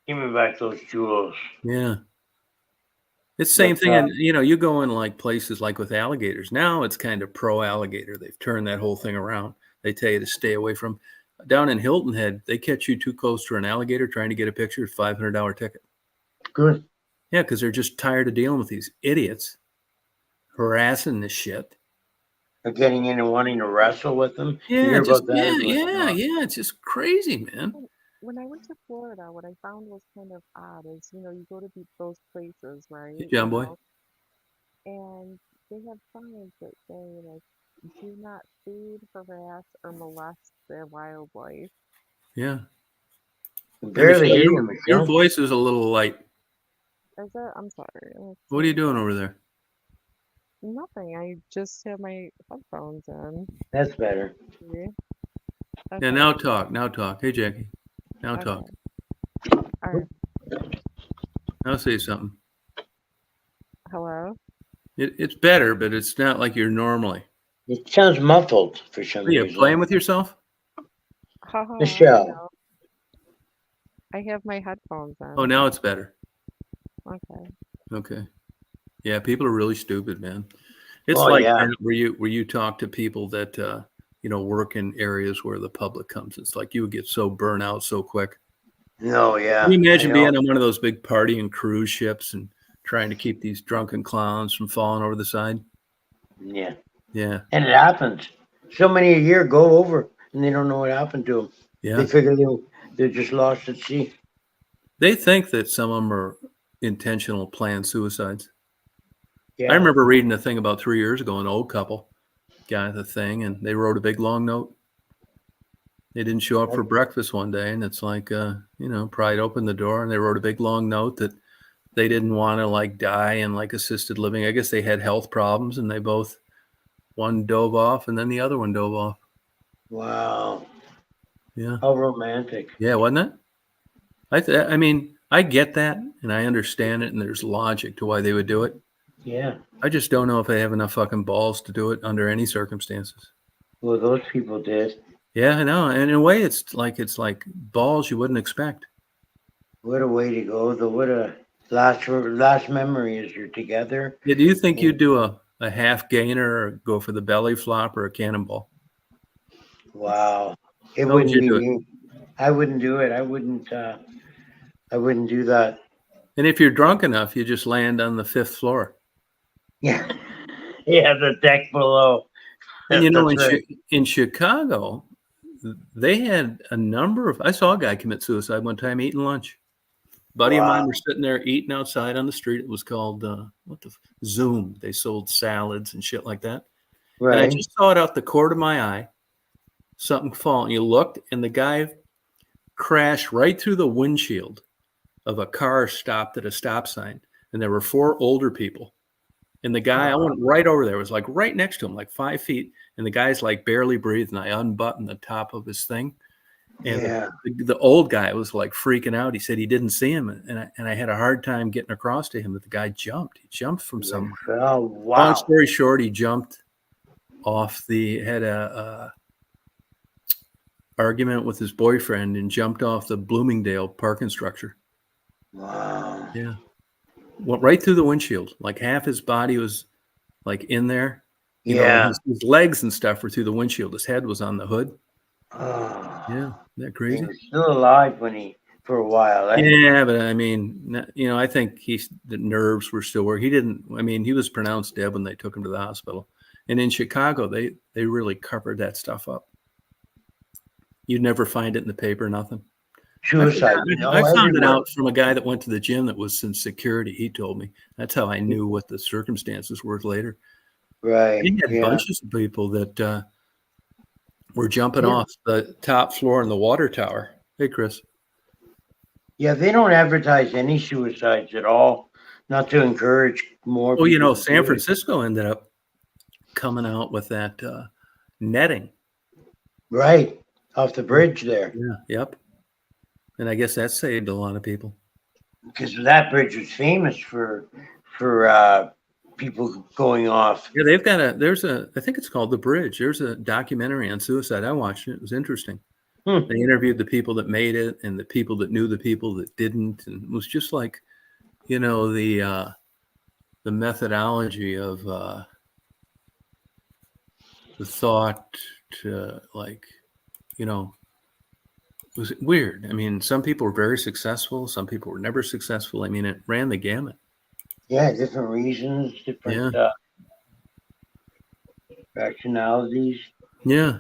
Give me back those jewels. Yeah. It's the same thing. And, you go in like places like with alligators. Now it's kind of pro alligator. They've turned that whole thing around. They tell you to stay away from. Down in Hilton Head, they catch you too close to an alligator trying to get a picture, $500 ticket. Good. Yeah, because they're just tired of dealing with these idiots harassing this shit. Or getting in and wanting to wrestle with them. Yeah, it's just crazy, man. When I went to Florida, what I found was kind of odd is, you go to those places, right? Hey, John Boy. And they have signs that say, like, do not feed, harass, or molest their wildlife. Yeah. Barely hear you, Michelle. Your voice is a little light. Is it? I'm sorry. What are you doing over there? Nothing. I just have my headphones in. That's better. Okay. Yeah, now talk. Hey, Jackie. Now talk. All right. Now say something. Hello? It's better, but it's not like you're normally. It sounds muffled for some reason. Are you playing with yourself? Michelle. I have my headphones on. Oh, now it's better. Okay. Yeah, people are really stupid, man. It's where you talk to people that work in areas where the public comes. It's like you would get so burnt out so quick. No, yeah. Can you imagine being on one of those big partying cruise ships and trying to keep these drunken clowns from falling over the side? Yeah. Yeah. And it happens. So many a year go over and they don't know what happened to them. Yeah. They figure they're just lost at sea. They think that some of them are intentional planned suicides. Yeah. I remember reading a thing about 3 years ago, an old couple got the thing and they wrote a big long note. They didn't show up for breakfast one day and it's like, Pride opened the door and they wrote a big long note that they didn't want to like die in like assisted living. I guess they had health problems and one dove off and then the other one dove off. Wow. Yeah. How romantic. Yeah, wasn't it? I mean, I get that and I understand it and there's logic to why they would do it. Yeah. I just don't know if they have enough fucking balls to do it under any circumstances. Well, those people did. Yeah, I know. And in a way, it's like balls you wouldn't expect. What a way to go, though. What a last memory as you're together. Yeah, do you think you'd do a half gainer or go for the belly flop or a cannonball? Wow. How would you do it? I wouldn't do it. I wouldn't do that. And if you're drunk enough, you just land on the 5th floor. Yeah. Yeah, the deck below. And you know, That's right. in Chicago, they had a number of. I saw a guy commit suicide one time eating lunch. Buddy of mine Wow. were sitting there eating outside on the street. It was called Zoom. They sold salads and shit like that. And I Right. just saw it out the corner of my eye. Something fall, and you looked, and the guy crashed right through the windshield of a car stopped at a stop sign, and there were 4 older people. And the guy, I went right over there, was like right next to him, like 5 feet. And the guy's like barely breathing. I unbuttoned the top of his thing. And Yeah. the old guy was like freaking out. He said he didn't see him. And I had a hard time getting across to him that the guy jumped. He jumped from somewhere. Oh, Long wow. story short, he jumped off had a argument with his boyfriend and jumped off the Bloomingdale parking structure. Wow. Yeah. Went right through the windshield. Like half his body was like in there. You know, Yeah. his legs and stuff were through the windshield. His head was on the hood. Oh. Yeah. Isn't that He crazy? was still alive for a while, eh? Yeah, but I mean, you know, I think the nerves were still working. He was pronounced dead when they took him to the hospital. And in Chicago, they really covered that stuff up. You'd never find it in the paper, nothing. Suicide. I found it everywhere. out from a guy that went to the gym that was in security. He told me. That's how I knew what the circumstances were later. Right. He had Yeah. bunches of people that were jumping Yeah. off the top floor in the water tower. Hey, Chris. Yeah, they don't advertise any suicides at all, not to encourage more. Well, you people know, to San do it. Francisco ended up coming out with that netting. Right off the bridge there, Yeah. Yep. And I guess that saved a lot of people. because that bridge was famous for people going off. Yeah, they've got I think it's called The Bridge. There's a documentary on suicide. I watched it. It was interesting. Hmm. They interviewed the people that made it and the people that knew the people that didn't. And it was just like, you know, the methodology of the thought to, like, you know, it was weird. I mean, some people were very successful. Some people were never successful. I mean, it ran the gamut. Yeah, different reasons, different rationalities. Yeah.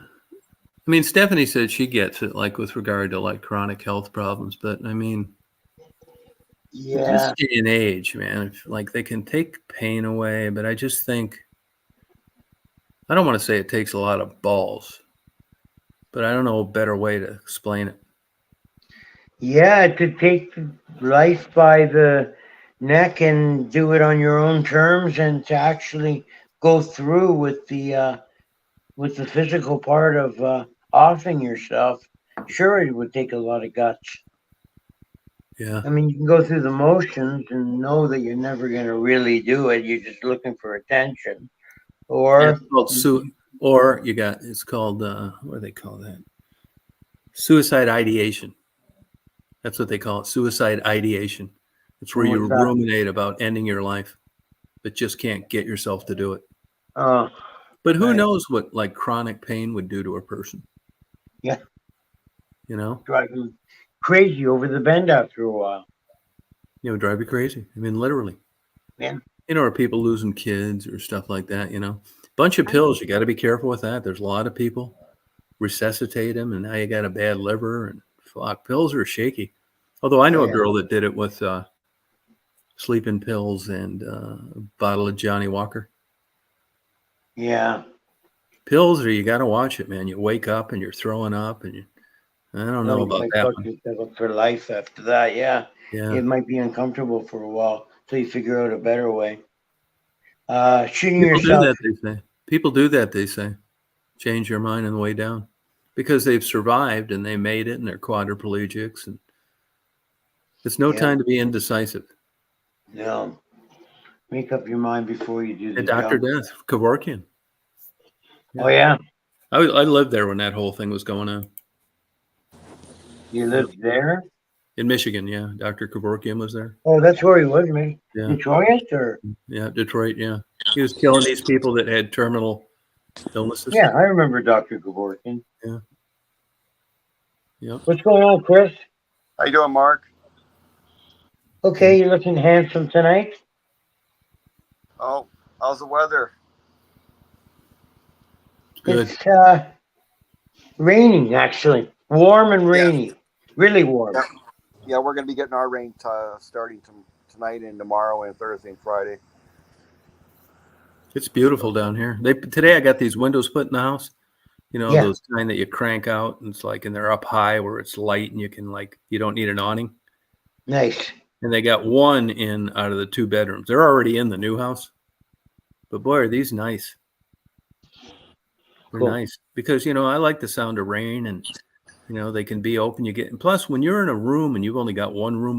I mean, Stephanie said she gets it, like with regard to like chronic health problems. But I mean, Yeah, this day and age, man, like they can take pain away, but I just think, I don't want to say it takes a lot of balls, but I don't know a better way to explain it. yeah, to take life by the neck and do it on your own terms, and to actually go through with the physical part of offing yourself. Sure, it would take a lot of guts. Yeah. I mean, you can go through the motions and know that you're never going to really do it. You're just looking for attention. Or It's called or you got, it's called, what do they call that? Suicide ideation. That's what they call it. Suicide ideation. It's where you What's that? ruminate about ending your life, but just can't get yourself to do it. Oh, But who right. knows what like chronic pain would do to a person? Yeah. You know, drive you crazy over the bend after a while. drive you crazy. I mean, literally. Yeah. You know, or people losing kids or stuff like that, you know. Bunch of pills, you got to be careful with that. There's a lot of people resuscitate them, and now you got a bad liver, and fuck, pills are shaky. Although I know a Yeah. girl that did it with sleeping pills and a bottle of Johnny Walker. Yeah. Pills, or you got to watch it, man. You wake up and you're throwing up, and I don't know You about might that fuck one. yourself up for life after that. Yeah. Yeah. It might be uncomfortable for a while till you figure out a better way. Shooting People do yourself. that, they say. People do that, they say. Change your mind on the way down because they've survived and they made it and they're quadriplegics. And it's no Yeah. time to be indecisive. No. Make up your mind before you do the And Dr. jump. Death, Kevorkian. Oh, yeah. I lived there when that whole thing was going on. You lived there? In Michigan, yeah. Dr. Kevorkian was there. Oh, that's where he was, man. Yeah. Detroit or? Yeah, Detroit, yeah. He was killing these people that had terminal illnesses. Yeah, I remember Dr. Gavorkin. Yeah. Yep. What's going on, Chris? How you doing, Mark? Okay, you're looking handsome tonight. Oh, how's the weather? Good. It's raining, actually. Warm and Yeah. rainy. Really warm. Yeah, yeah, we're gonna be getting our rain starting tonight and tomorrow and Thursday and Friday. It's beautiful down here. Today I got these windows put in the house. You know, Yeah. those kind that you crank out and it's like, and they're up high where it's light and you can like, you don't need an awning. Nice. And they got one in out of the 2 bedrooms. They're already in the new house. But boy, are these nice. They're Cool. nice because, you know, I like the sound of rain and, you know, they can be open. And plus when you're in a room and you've only got one room,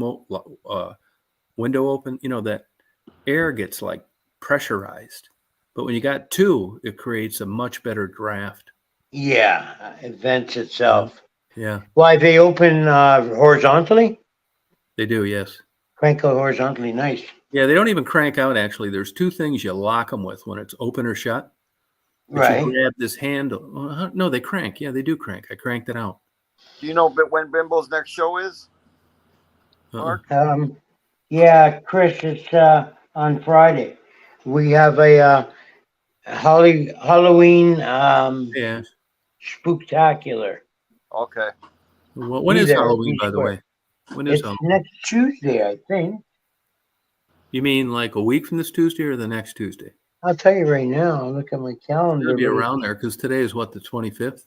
window open, you know, that air gets like pressurized. But when you got 2, it creates a much better draft. Yeah, it vents itself. Yeah, Why, they open horizontally? they do. Yes. Crank out horizontally. Nice. Yeah, they don't even crank out. Actually, there's 2 things you lock them with when it's open or shut. But Right. you grab this handle. No, they crank. Yeah, they do crank. I cranked it out. Do you know when Bimbo's next show is? Mark? Yeah, Chris, it's on Friday. We have a Halloween Yeah. spooktacular. Okay. Well, when Be is there, Halloween, be by the square. way? When is It's Halloween? next Tuesday, I think. You mean like a week from this Tuesday or the next Tuesday? I'll tell you right now. I'll look at my It's calendar. going to be but around there because today is what, the 25th?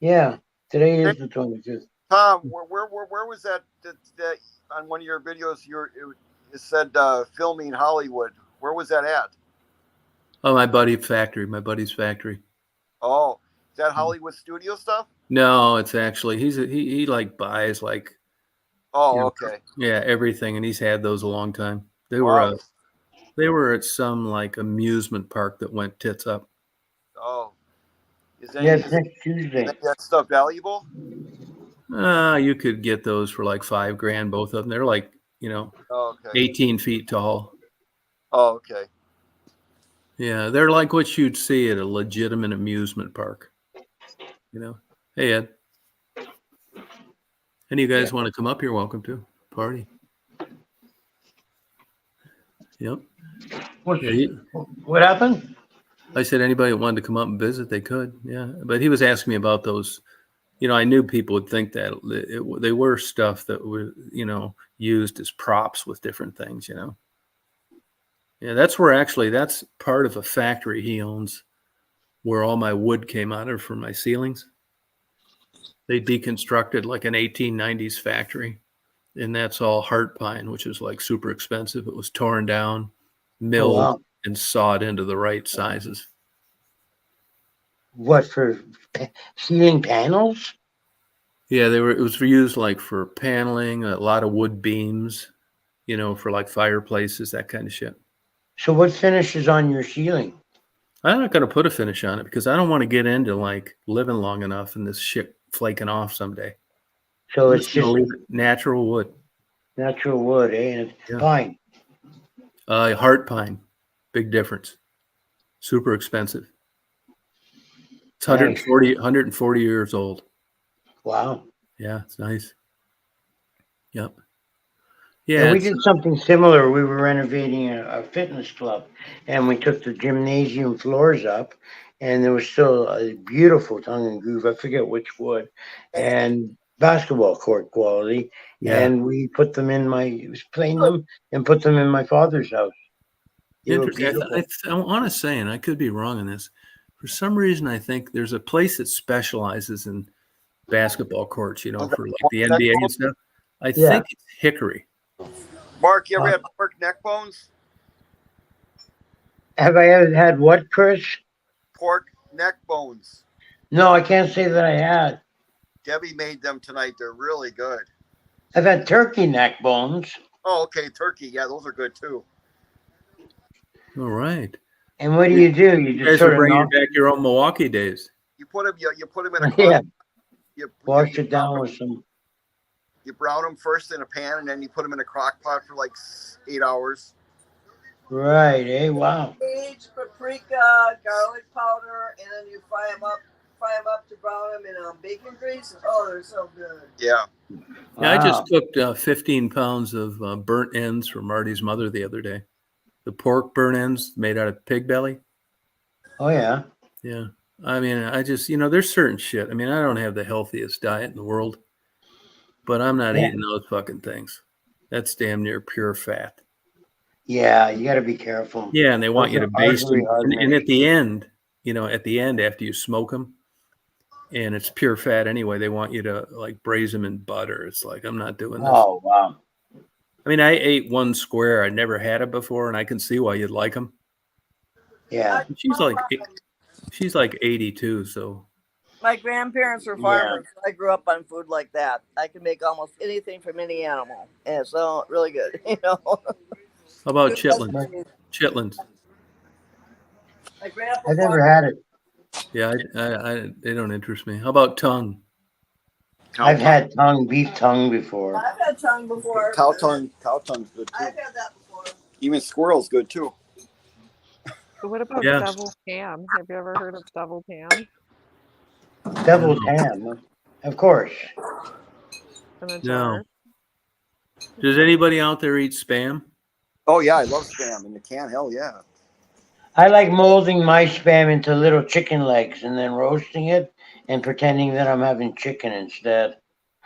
Yeah, today is the 25th. Tom, where was that on one of your videos? It said filming Hollywood. Where was that at? Oh, my buddy's factory. Oh, is that Hollywood studio stuff? No, it's actually he like buys like Oh, you know, okay. yeah, everything, and he's had those a long time. They Wow. were at some like amusement park that went tits up. Oh, is Yeah, it's any next Tuesday. of that stuff valuable? You could get those for like $5,000, both of them. They're like, you know, Oh, okay. 18 feet tall. Oh, okay. Yeah, they're like what you'd see at a legitimate amusement park. You know, hey Ed, any of you guys want to come up here? Welcome to party. Yep. What happened? I said anybody that wanted to come up and visit, they could. Yeah, but he was asking me about those. You know, I knew people would think that they were stuff that were, you know, used as props with different things. You know. Yeah, that's part of a factory he owns, where all my wood came out of for my ceilings. They deconstructed like an 1890s factory, and that's all heart pine, which is like super expensive. It was torn down, milled, wow. and sawed into the right sizes. What, for ceiling panels? Yeah, it was used like for paneling, a lot of wood beams, you know, for like fireplaces, that kind of shit. So what finish is on your ceiling? I'm not going to put a finish on it because I don't want to get into like living long enough and this shit flaking off someday. So I'm it's just gonna just leave it natural wood. natural wood, eh? And it's Yeah. pine. Heart pine, big difference. Super expensive. It's Nice. 140 years old. Wow. Yeah, it's nice. Yep. Yeah, Yeah, we did something similar. We were renovating a fitness club, and we took the gymnasium floors up, and there was still a beautiful tongue and groove. I forget which wood, and basketball court quality. yeah. And we put them in playing them and put them in my father's house. They were Interesting. beautiful. I want to say, and I could be wrong on this. For some reason, I think there's a place that specializes in basketball courts. You know, for like the NBA and stuff. I Yeah. think it's Hickory. Mark, you ever had pork neck bones? Have I ever had what, Chris? Pork neck bones. No, I can't say that I had. Debbie made them tonight. They're really good. I've had turkey neck bones. Oh, okay. Turkey. Yeah, those are good too. All right. And what do? You You just guys sort are of bringing knock. back your own Milwaukee days. You put them. You put them in a Yeah, wash you it down with some. You brown them first in a pan, and then you put them in a crock pot for like 8 hours. Right, eh? Wow. Sage, paprika, garlic powder, and then you fry them up fry them up to brown them in bacon grease. Oh, they're so good. Yeah. Yeah, I just Wow. cooked 15 pounds of burnt ends for Marty's mother the other day. The pork burnt ends made out of pig belly. Oh yeah. Yeah. I mean, I just, there's certain shit. I mean, I don't have the healthiest diet in the world, but I'm not Yeah. eating those fucking things. That's damn near pure fat. Yeah, you got to be careful. Yeah, and they want Those you to are baste artery them. And hardeners. at the end, after you smoke them, and it's pure fat anyway, they want you to like braise them in butter. It's like, I'm not doing this. Oh wow. I mean, I ate one square. I never had it before, and I can see why you'd like them. Yeah. She's like 82, so My grandparents were Yeah. farmers. So I grew up on food like that. I can make almost anything from any animal, and it's all really good. how about Good chitlins? recipes. Chitlins. My grandpa I've never farmed. had it. Yeah, they don't interest me. How about tongue? Cow I've tongue. had beef tongue before. I've had tongue before. Cow tongue. Cow tongue's good too. I've had that before. Even squirrel's good too. But what about Yeah. deviled ham? Have you ever heard of deviled ham? Deviled ham, of course. In a No. jar? Does anybody out there eat Spam? Oh yeah, I love spam in the can. Hell yeah. I like molding my spam into little chicken legs and then roasting it and pretending that I'm having chicken instead.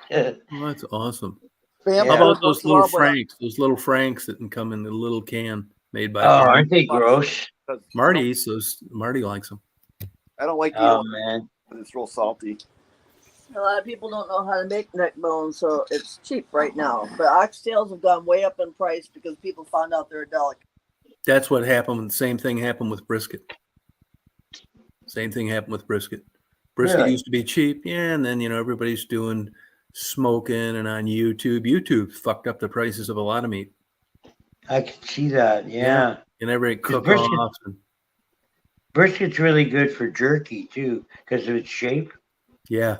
Well, that's awesome. Spam. Yeah. How about goes those well little with- Franks? Those little Franks that can come in the little can made by Oh, aren't they gross? 'cause Marty eats those. Marty likes them. I don't like Oh eating man. it. It's real salty. A lot of people don't know how to make neck bones, so it's cheap right now. But oxtails have gone way up in price because people found out they're delicate. That's what happened. The same thing happened with brisket. Same thing happened with brisket. Brisket Really? used to be cheap, yeah, and then everybody's doing smoking and on YouTube. YouTube fucked up the prices of a lot of meat. I can see that. Yeah. And everybody cook brisket- off. And, Brisket's really good for jerky too because of its shape. yeah,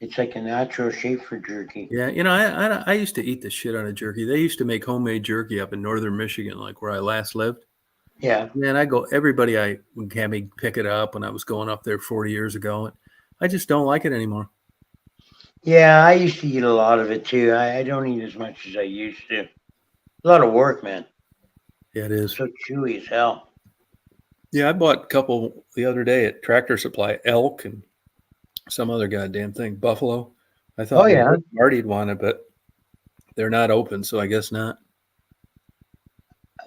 It's like a natural shape for jerky. yeah. I used to eat the shit out of jerky. They used to make homemade jerky up in northern Michigan, like where I last lived. Yeah. Man, everybody I would have me pick it up when I was going up there 40 years ago. I just don't like it anymore. Yeah, I used to eat a lot of it too. I don't eat as much as I used to. A lot of work, man. Yeah, it is. So chewy as hell. Yeah, I bought a couple the other day at Tractor Supply, elk and some other goddamn thing, buffalo. I thought Oh, yeah. Marty'd want it, but they're not open, so I guess not.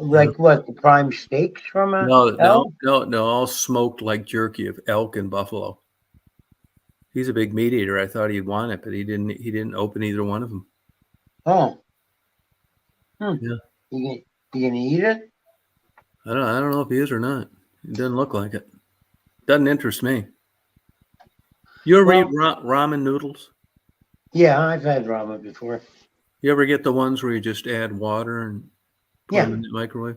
Like what? The prime steaks from a No, elk? all smoked like jerky of elk and buffalo. He's a big meat eater. I thought he'd want it, but he didn't. He didn't open either one of them. Oh. Yeah. You gonna eat it? I don't know if he is or not. It doesn't look like it. Doesn't interest me. You ever eat ramen noodles? Yeah, I've had ramen before. You ever get the ones where you just add water and put Yeah. them in the microwave?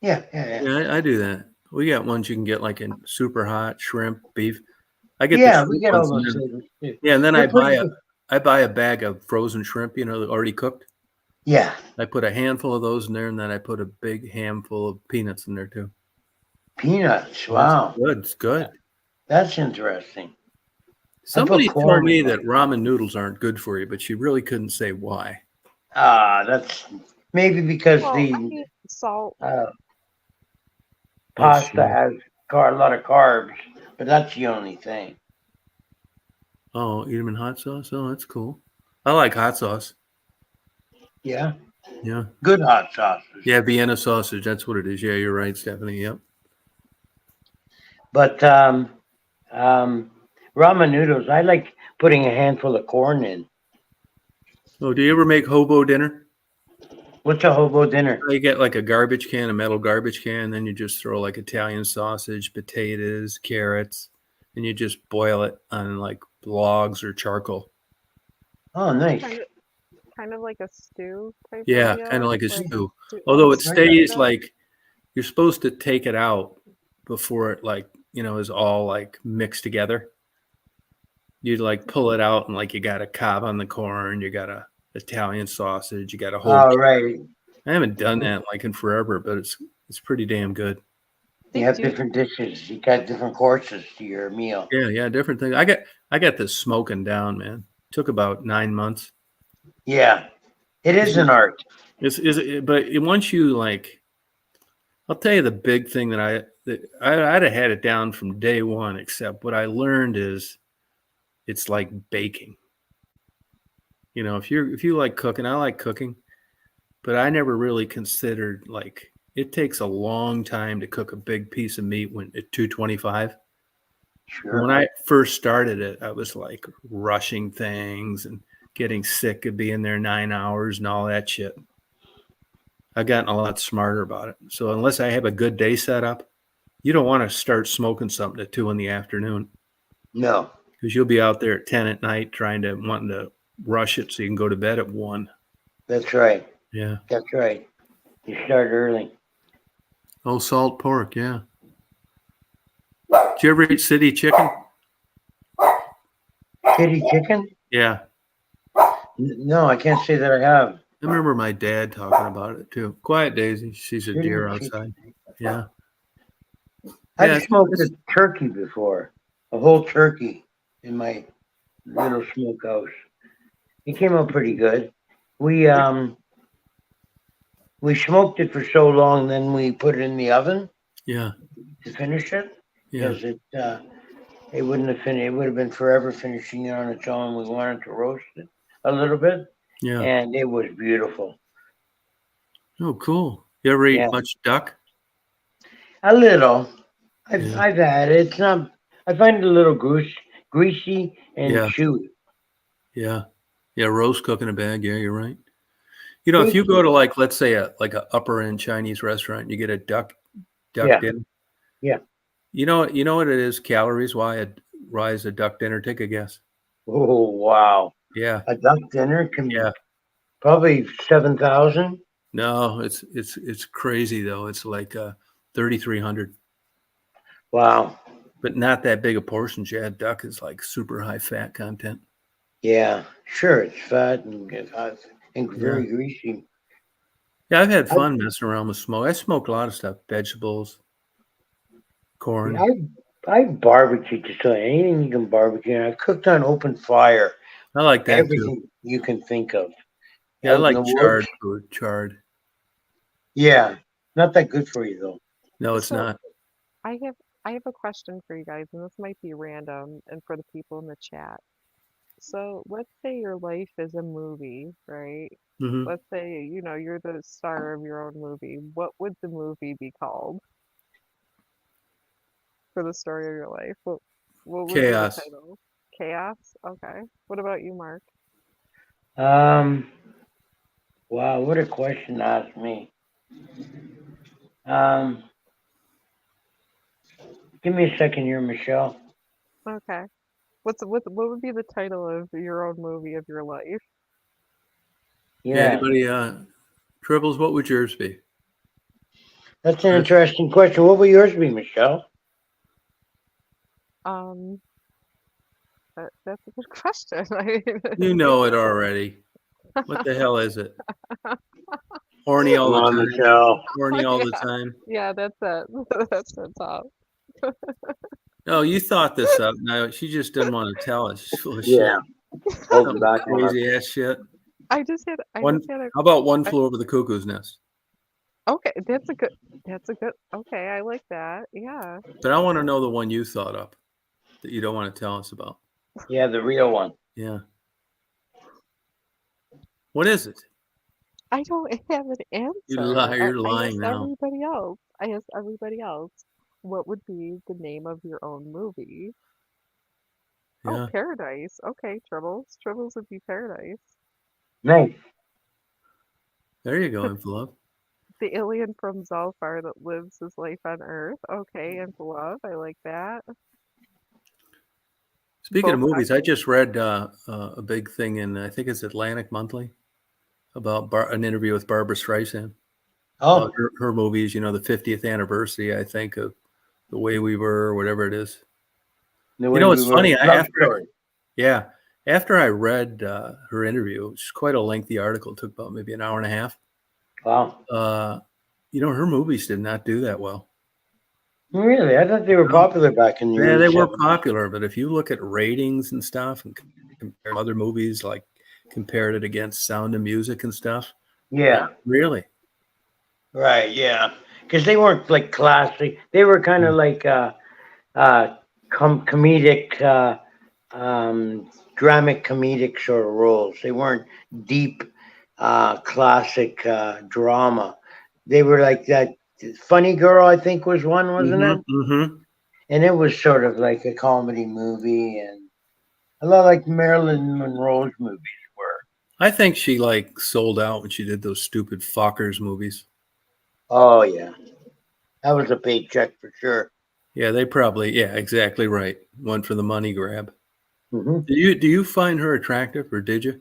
Yeah. Yeah, I do that. We got ones you can get like in super hot shrimp, beef. I get Yeah, the we shrimp get all ones those and then- flavors too. yeah, and then They're I buy pretty a bag of frozen shrimp, already cooked. Yeah, I put a handful of those in there, and then I put a big handful of peanuts in there too. peanuts. Wow, It's good. It's good. that's interesting. Somebody corn told me in that ramen noodles aren't good for you, but she really couldn't say why. That's maybe because Well, the I mean, salt. pasta has a lot of carbs, but that's the only thing. Oh, eat them in hot sauce? Oh, that's cool. I like hot sauce. Yeah, Yeah. good hot sauces. Yeah, Vienna sausage. That's what it is. Yeah, you're right, Stephanie. Yep. But ramen noodles, I like putting a handful of corn in. Oh, do you ever make hobo dinner? What's a hobo dinner? You get like a garbage can, a metal garbage can, then you just throw like Italian sausage, potatoes, carrots, and you just boil it on like logs or charcoal. Oh, nice. Kind of like a stew type. Yeah, deal, kind of like a stew. stew- Although it stew stays kind of. like you're supposed to take it out before it is all like mixed together. You'd like pull it out and like you got a cob on the corn, you got a Italian sausage, you got a whole. All right. I haven't done that like in forever, but it's pretty damn good. They You have do. different dishes. You got different courses to your meal. Yeah, different thing. I got this smoking down, man. Took about 9 months. Yeah, it is an art. But once you like, I'll tell you the big thing that I'd have had it down from day one, except what I learned is it's like baking. You know, if you like cooking, I like cooking, but I never really considered like it takes a long time to cook a big piece of meat when at 225. And when Sure. I first started it, I was like rushing things and getting sick of being there 9 hours and all that shit. I've gotten a lot smarter about it. So unless I have a good day set up, you don't want to start smoking something at 2 in the afternoon No, because you'll be out there at 10 at night wanting to rush it so you can go to bed at 1. that's right. Yeah. That's right. You start early. Oh, salt pork. Yeah. Did you ever eat city chicken? Kitty chicken? Yeah. No, I can't say that I have. I remember my dad talking about it too. Quiet Daisy. She's a Kitty deer chicken. outside. Yeah. I've Yeah, smoked a turkey before, a whole turkey in my little smokehouse. It came out pretty good. We smoked it for so long, then we put it in the oven yeah. to finish it Yeah. because it wouldn't have finished. It would have been forever finishing it on its own. We wanted to roast it a little bit, Yeah. and it was beautiful. Oh, cool. You ever eat Yeah. much duck? A little. Yeah. I've had it. It's not. I find it a little greasy and Yeah. chewy. Yeah. Yeah. Roast cook in a bag. Yeah, you're right. You know, if you go to like, let's say a upper end Chinese restaurant, you get a duck Yeah. dinner. Yeah. You know what it is calories? Why a duck dinner? Take a guess. Oh wow! Yeah. A duck dinner can Yeah. probably 7,000. No, it's crazy though. It's like 3,300, Wow. but not that big a portion. Yeah, duck is like super high fat content. Yeah. Sure, it's fat and very Yeah. greasy. Yeah, I've had I, fun messing around with smoke. I smoked a lot of stuff, vegetables, corn. I barbecued just about anything you can barbecue. And I cooked on open fire. I like that too. Everything you can think of. Yeah, I Out in like the charred woods. food. Charred. Yeah. Not that good for you though. No, it's So not. I have a question for you guys, and this might be random and for the people in the chat. So let's say your life is a movie, right? Hmm. Let's say, you're the star of your own movie. What would the movie be called for the story of your life? What would be the Chaos. title? Chaos? Okay. What about you, Mark? Wow, what a question to ask me. Um, Give me a second here, Michelle. Okay. What would be the title of your own movie of your life? Yeah. Yeah, Anybody? Tribbles. What would yours be? that's an interesting question. What would yours be, Michelle? Um, that's a good question. I mean, You know it already. What the hell is it? Horny all Come the on, time. Michelle. Horny all the yeah, time. yeah, that's it. That's the top. No, you thought this up. No, she just didn't want to tell us. She's full of Yeah, shit. holding Some back on us. crazy ass shit. I just had One. a How about One I, Flew Over the Cuckoo's Nest? okay, that's a good okay, I like that. Yeah. But I want to know the one you thought up that you don't want to tell us about. Yeah, the real one. Yeah. What is it? I don't have an answer. You're I lying asked now. everybody else. I asked everybody else what would be the name of your own movie. Oh, Yeah. Paradise. Okay, Tribbles. Tribbles would be Paradise. Nice. There you go, Inflove. The alien from Zalfar that lives his life on Earth. Okay, and love. I like that. Speaking of Both movies, I just read a big thing in, I think it's Atlantic Monthly, about an interview with Barbara Streisand. Oh, Her movies, the 50th anniversary, I think, of The Way We Were, or whatever it is. the way It's we were. funny. Love story. After I read her interview, which is quite a lengthy article, it took about maybe an hour and a half. Wow. Her movies did not do that well. Really? I thought they were popular back in the Yeah, early they were 70s. popular, but if you look at ratings and stuff and compare other movies, like compared it against Sound of Music and stuff, Yeah. really, Right. Yeah. Because they weren't like classic. They were kind of like comedic, dramatic comedic sort of roles. They weren't deep, classic drama. They were like that. Funny Girl, I think, was one, wasn't it? Mm-hmm. And it was sort of like a comedy movie, and a lot like Marilyn Monroe's movies were. I think she like sold out when she did those stupid Fockers movies. Oh yeah, that was a paycheck for sure. Yeah, they probably, yeah, exactly right. One for the money grab. Hmm. Do you find her attractive, or did you?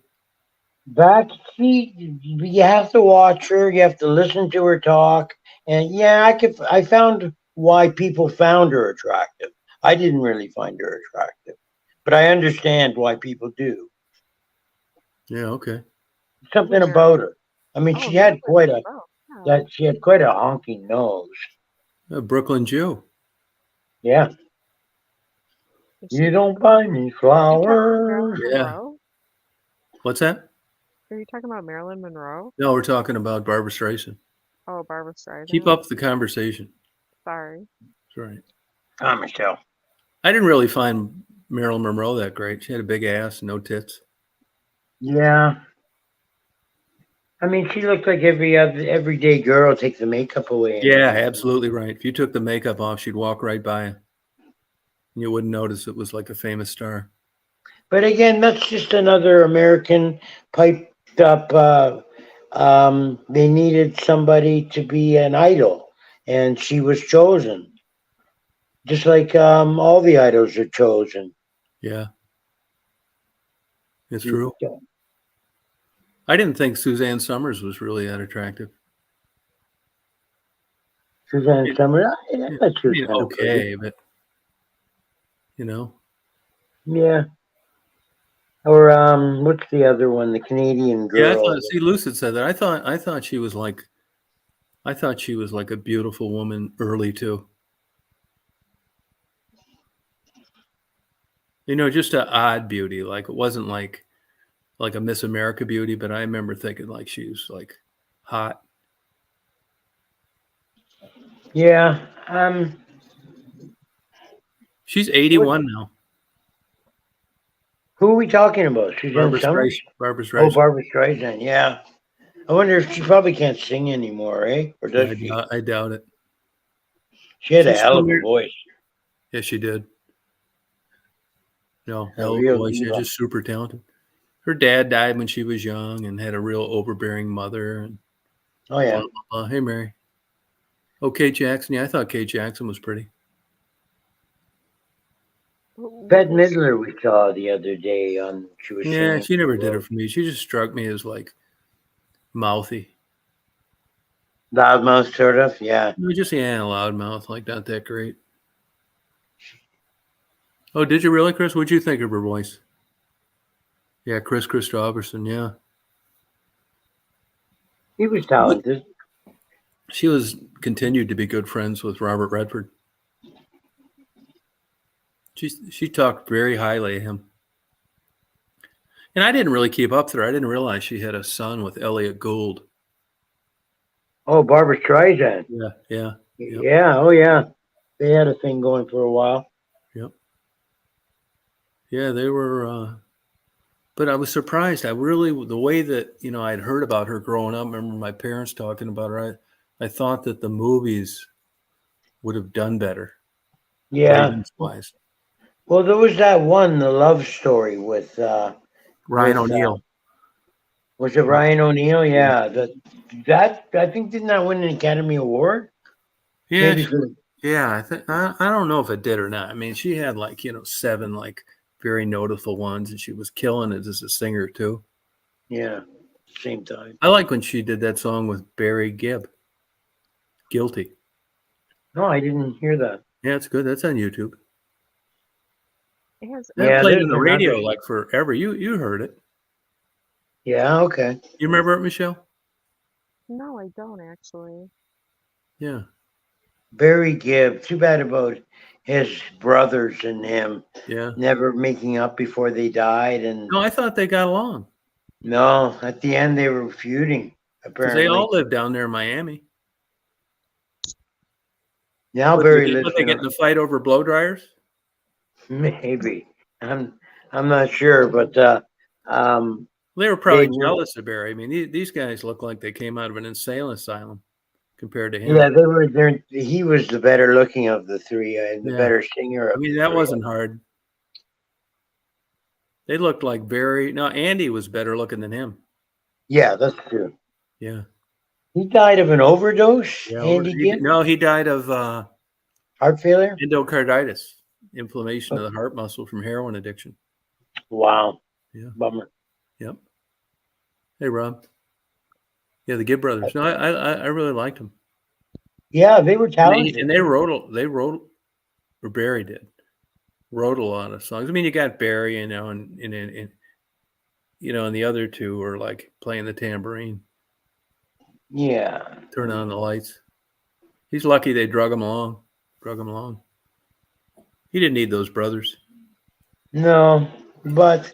Backseat, you have to watch her. You have to listen to her talk, and yeah, I found why people found her attractive. I didn't really find her attractive, but I understand why people do. Yeah, okay. Something Yeah. about her. I mean, Oh, she had quite a yeah. she had quite a honking nose. A Brooklyn Jew. Yeah, Is you she- don't buy me Are you talking about flowers. Marilyn Yeah. Monroe? What's that? Are you talking about Marilyn Monroe? No, we're talking about Barbara Streisand. Oh, Barbara Streisand. Keep up the conversation. Sorry. That's right. Ah, Michelle. I didn't really find Marilyn Monroe that great. She had a big ass, no tits. Yeah. I mean, she looked like every other everyday girl. Take the makeup away. And Yeah, absolutely right. If you took the makeup off, she'd walk right by you. You wouldn't notice it was like a famous star. But again, that's just another American piped up. They needed somebody to be an idol, and she was chosen. Just like all the idols are chosen. Yeah, it's true. I didn't think Suzanne Summers was really that attractive. Suzanne Summers. I Yeah, thought she I was mean, kind of pretty. okay, but you know, Yeah. Or what's the other one? The Canadian yeah. I girl. thought. See, Lucid said that. I thought she was like, I thought she was like a beautiful woman early too. You know, just an odd beauty. Like it wasn't like a Miss America beauty, but I remember thinking like she was like hot. Yeah. She's 81 now. Who are we talking about? Suzanne Barbara Summers? Streisand. Barbara Oh, Streisand. Barbara Streisand. Yeah. I wonder if she probably can't sing anymore, eh? Or does she? I doubt it. She had a She's hell of still a there. voice. Yeah, she did. No, A hell of a real voice. Yeah, diva. just super talented. Her dad died when she was young and had a real overbearing mother. And Oh yeah. blah, blah, blah. Hey, Mary. Oh, Kate Jackson. Yeah, I thought Kate Jackson was pretty. Bette Midler we saw the other day on she was Yeah, singing. she never did it for me. She just struck me as like mouthy. Loudmouth sort of, yeah. No, just yeah, loudmouth, like not that great. Oh, did you really, Chris? What'd you think of her voice? Yeah, Chris Christopherson. Yeah, He was talented. she was continued to be good friends with Robert Redford. She talked very highly of him, and I didn't really keep up with her. I didn't realize she had a son with Elliot Gould. Oh, Barbara Streisand. Yeah, yeah, yep, Yeah, oh yeah. They had a thing going for a while. yep. Yeah, they were. But I was surprised. I really, the way that I'd heard about her growing up. I remember my parents talking about her. I thought that the movies would have done better, Yeah. ratings-wise. Well, there was that one, the love story with Ryan with, O'Neal. was it Ryan O'Neal? Yeah. That I think didn't that win an Academy Award? Yeah, Maybe for yeah. I don't know if it did or not. I mean, she had like 7 like very noticeable ones, and she was killing it as a singer too. yeah, same time. I like when she did that song with Barry Gibb, "Guilty." No, I didn't hear that. Yeah, it's good. That's on YouTube. It has, That Yeah, played there's on the another- radio like forever. You heard it. Yeah, okay. You remember it, Michelle? no, I don't actually. Yeah. Barry Gibb. Too bad about his brothers and him Yeah. never making up before they died. And No, I thought they got along no, at the end they were feuding. because they Apparently, all live down there in Miami. now What Barry lives they in get in a fight over blow dryers? maybe. I'm not sure, but They were probably were- jealous of Barry. I mean, these guys look like they came out of an insane asylum compared to him. yeah, they were there. He was the better looking of the three and the Yeah. better singer of I mean, the that three. wasn't hard. They looked like Barry. No, Andy was better looking than him. Yeah, that's true. Yeah. He died of an overdose. Yeah. Andy Gibb, No, he died of heart failure. endocarditis, inflammation of the heart muscle from heroin addiction. Wow. Yeah. Bummer. Yep. Hey, Rob. Yeah, the Gibb brothers. No, I really liked them. Yeah, they were talented. And they wrote, or Barry did, wrote a lot of songs. I mean, you got Barry, and the other two were like playing the tambourine, Yeah. turn on the lights. He's lucky they drug him along. He didn't need those brothers. No, but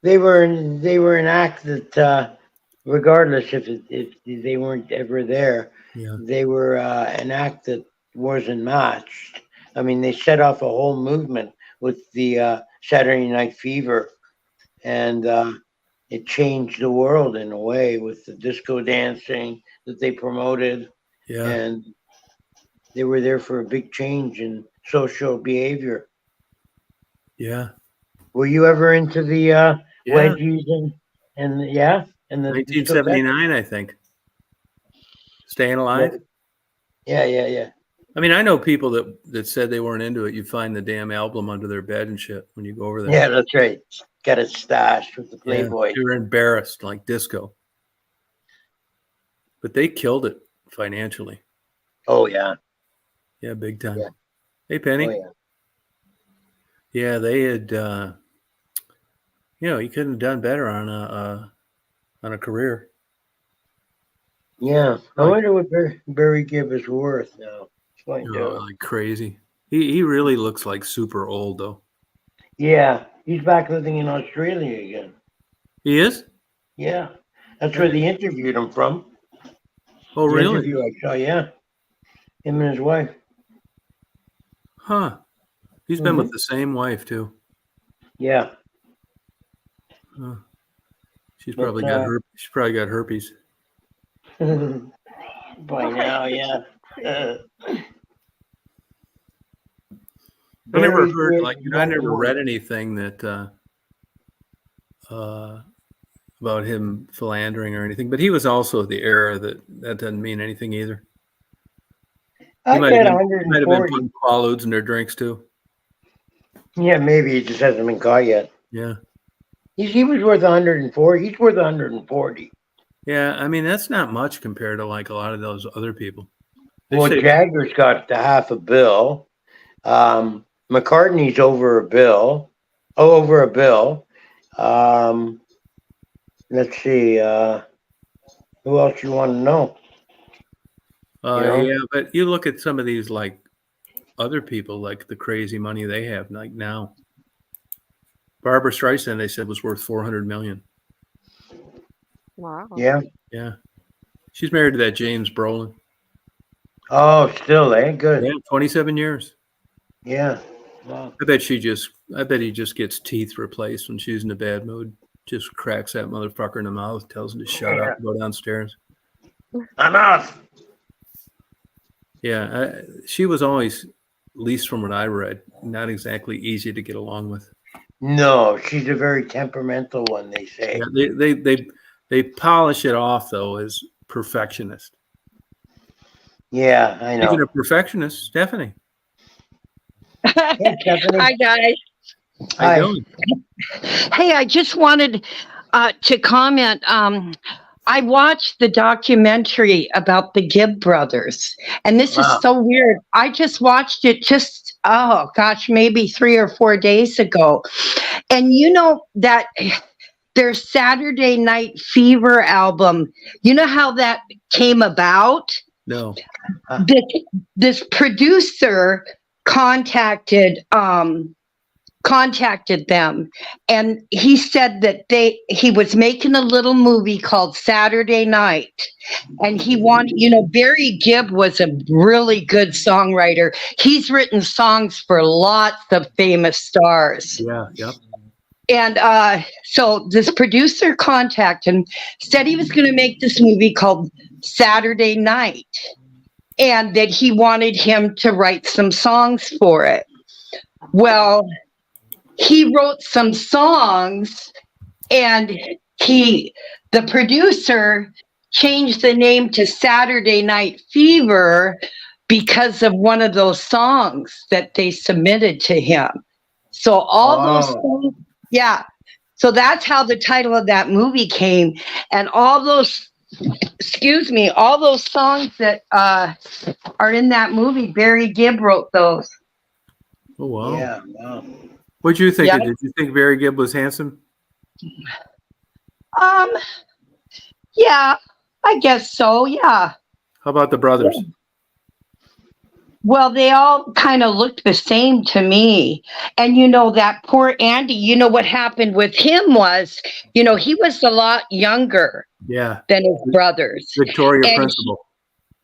they were an act that regardless if they weren't ever there, Yeah. they were an act that wasn't matched. I mean, they set off a whole movement with the Saturday Night Fever, and it changed the world in a way with the disco dancing that they promoted, Yeah. and they were there for a big change in social behavior. Yeah. Were you ever into the Yeah. wedgies and the disco 1979, I think. Staying Alive. tech? Yeah. I mean, I know people that said they weren't into it. You find the damn album under their bed and shit when you go over there. Yeah, that's right. Got it stashed with the Yeah, Playboy. they were embarrassed, like disco. But they killed it financially. Oh yeah. Yeah, big time. Yeah. Hey, Penny. Oh yeah. Yeah, they had. You couldn't have done better on a career. Yeah. I Like- wonder what Barry Gibb is worth now. Find out. Like crazy. He really looks like super old though. Yeah, he's back living in Australia again. He is? Yeah, that's where they interviewed him from. Oh, The really? interview I saw, yeah. Him and his wife. Huh. He's been with the same wife too. Yeah. Huh. She's But, probably got She's probably got herpes. By now, yeah. I never Barry heard Gibb, I never read anything that about him philandering or anything. But he was also the era that doesn't mean anything either. I He might bet have been 140. putting quaaludes in their drinks too. Yeah, maybe he just hasn't been caught yet. Yeah. He was worth 140. He's worth 140. Yeah, I mean that's not much compared to like a lot of those other people. They Well, say- Jagger's got the half a bill. McCartney's over a bill. Oh, over a bill. Let's see. Who else you want to know? you know? Yeah, but you look at some of these like other people, like the crazy money they have, like now. Barbara Streisand, they said, was worth $400 million. Wow. Yeah. Yeah, she's married to that James Brolin. Oh, still, good. Yeah, 27 years. Yeah. Wow. I bet he just gets teeth replaced when she's in a bad mood. Just cracks that motherfucker in the mouth, tells him to shut up, go downstairs. Enough. Yeah, she was always, at least from what I read, not exactly easy to get along with. No, she's a very temperamental one, they say. Yeah, they polish it off though as perfectionist. Yeah, I know. Speaking of perfectionist, Stephanie. Hey, Stephanie. Hi, guys. How you Hi. doing? Hey, I just wanted to comment. I watched the documentary about the Gibb brothers, and this Wow. is so weird. I just watched it maybe 3 or 4 days ago. And you know that their Saturday Night Fever album, you know how that came about? No. This producer contacted them, and he said that he was making a little movie called Saturday Night, and he wanted, Barry Gibb was a really good songwriter. He's written songs for lots of famous stars. Yeah. Yep. And so this producer contacted him, said he was going to make this movie called Saturday Night, and that he wanted him to write some songs for it. Well, he wrote some songs, and the producer changed the name to Saturday Night Fever because of one of those songs that they submitted to him. So all those songs, yeah. So that's how the title of that movie came. And all those songs that are in that movie, Barry Gibb wrote those. Oh, wow. Yeah. Wow. What'd you think? Yeah. Did you think Barry Gibb was handsome? Yeah, I guess so. Yeah. How about the brothers? Well, they all kind of looked the same to me. And, that poor Andy, what happened with him was, he was a lot younger Yeah. than his brothers. Victoria And Principal.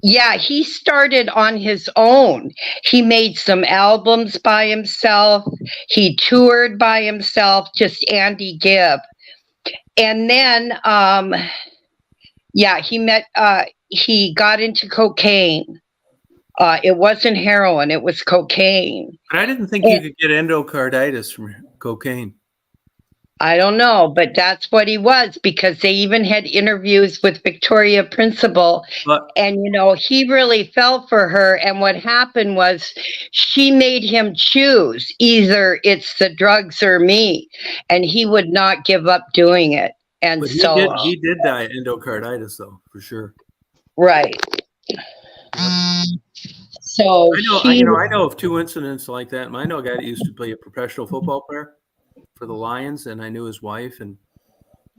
Yeah, he started on his own. He made some albums by himself. He toured by himself, just Andy Gibb. And then, he got into cocaine. It wasn't heroin, it was cocaine. But I didn't think you could get endocarditis from cocaine. I don't know, but that's what he was, because they even had interviews with Victoria Principal, and he really fell for her. And what happened was she made him choose, either it's the drugs or me, and he would not give up doing it. And But so he did die of endocarditis, though, for sure. right. So I know of two incidents like that. I know a guy that used to play a professional football player for the Lions, and I knew his wife. And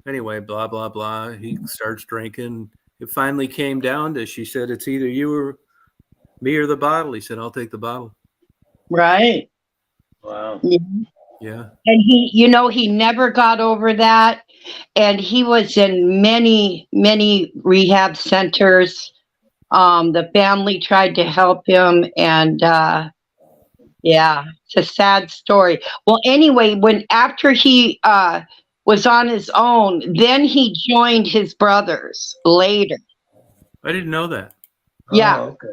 anyway, blah blah blah. He starts drinking. It finally came down to, she said, "It's either you or me or the bottle." He said, "I'll take the bottle." Right. Wow. Yeah. And he never got over that. And he was in many, many rehab centers. The family tried to help him, and it's a sad story. Well, anyway, after he was on his own, then he joined his brothers later. I didn't know that. Yeah. Oh, okay.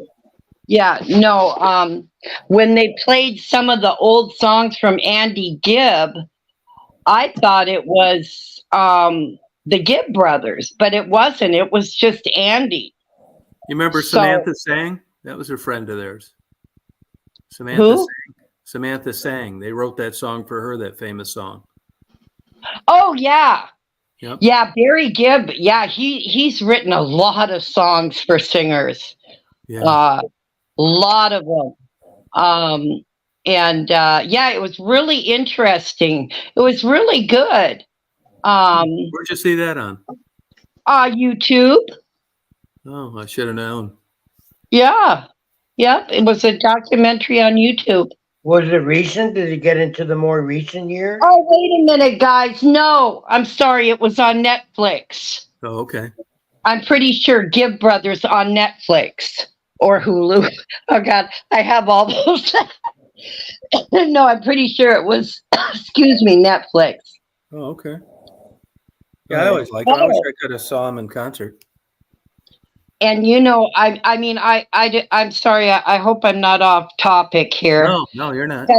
Yeah, no. When they played some of the old songs from Andy Gibb, I thought it was the Gibb brothers, but it wasn't. It was just Andy. You remember Samantha Sang? That was a friend of theirs. Who? Samantha Sang. They wrote that song for her, that famous song. Oh, yeah. Yep. Yeah, Barry Gibb. Yeah, he's written a lot of songs for singers. Yeah. A lot of them. It was really interesting. It was really good. Where'd you see that on? YouTube. Oh, I should have known. Yeah. Yep. It was a documentary on YouTube. Was it recent? Did it get into the more recent years? Oh, wait a minute, guys. No, I'm sorry. It was on Netflix. Oh, okay. I'm pretty sure Gibb Brothers on Netflix or Hulu. Oh, God. I have all those. No, I'm pretty sure it was, Netflix. Oh, okay. Yeah, I always liked it. I wish I could have saw him in concert. And I'm sorry. I hope I'm not off topic here. No, you're not. But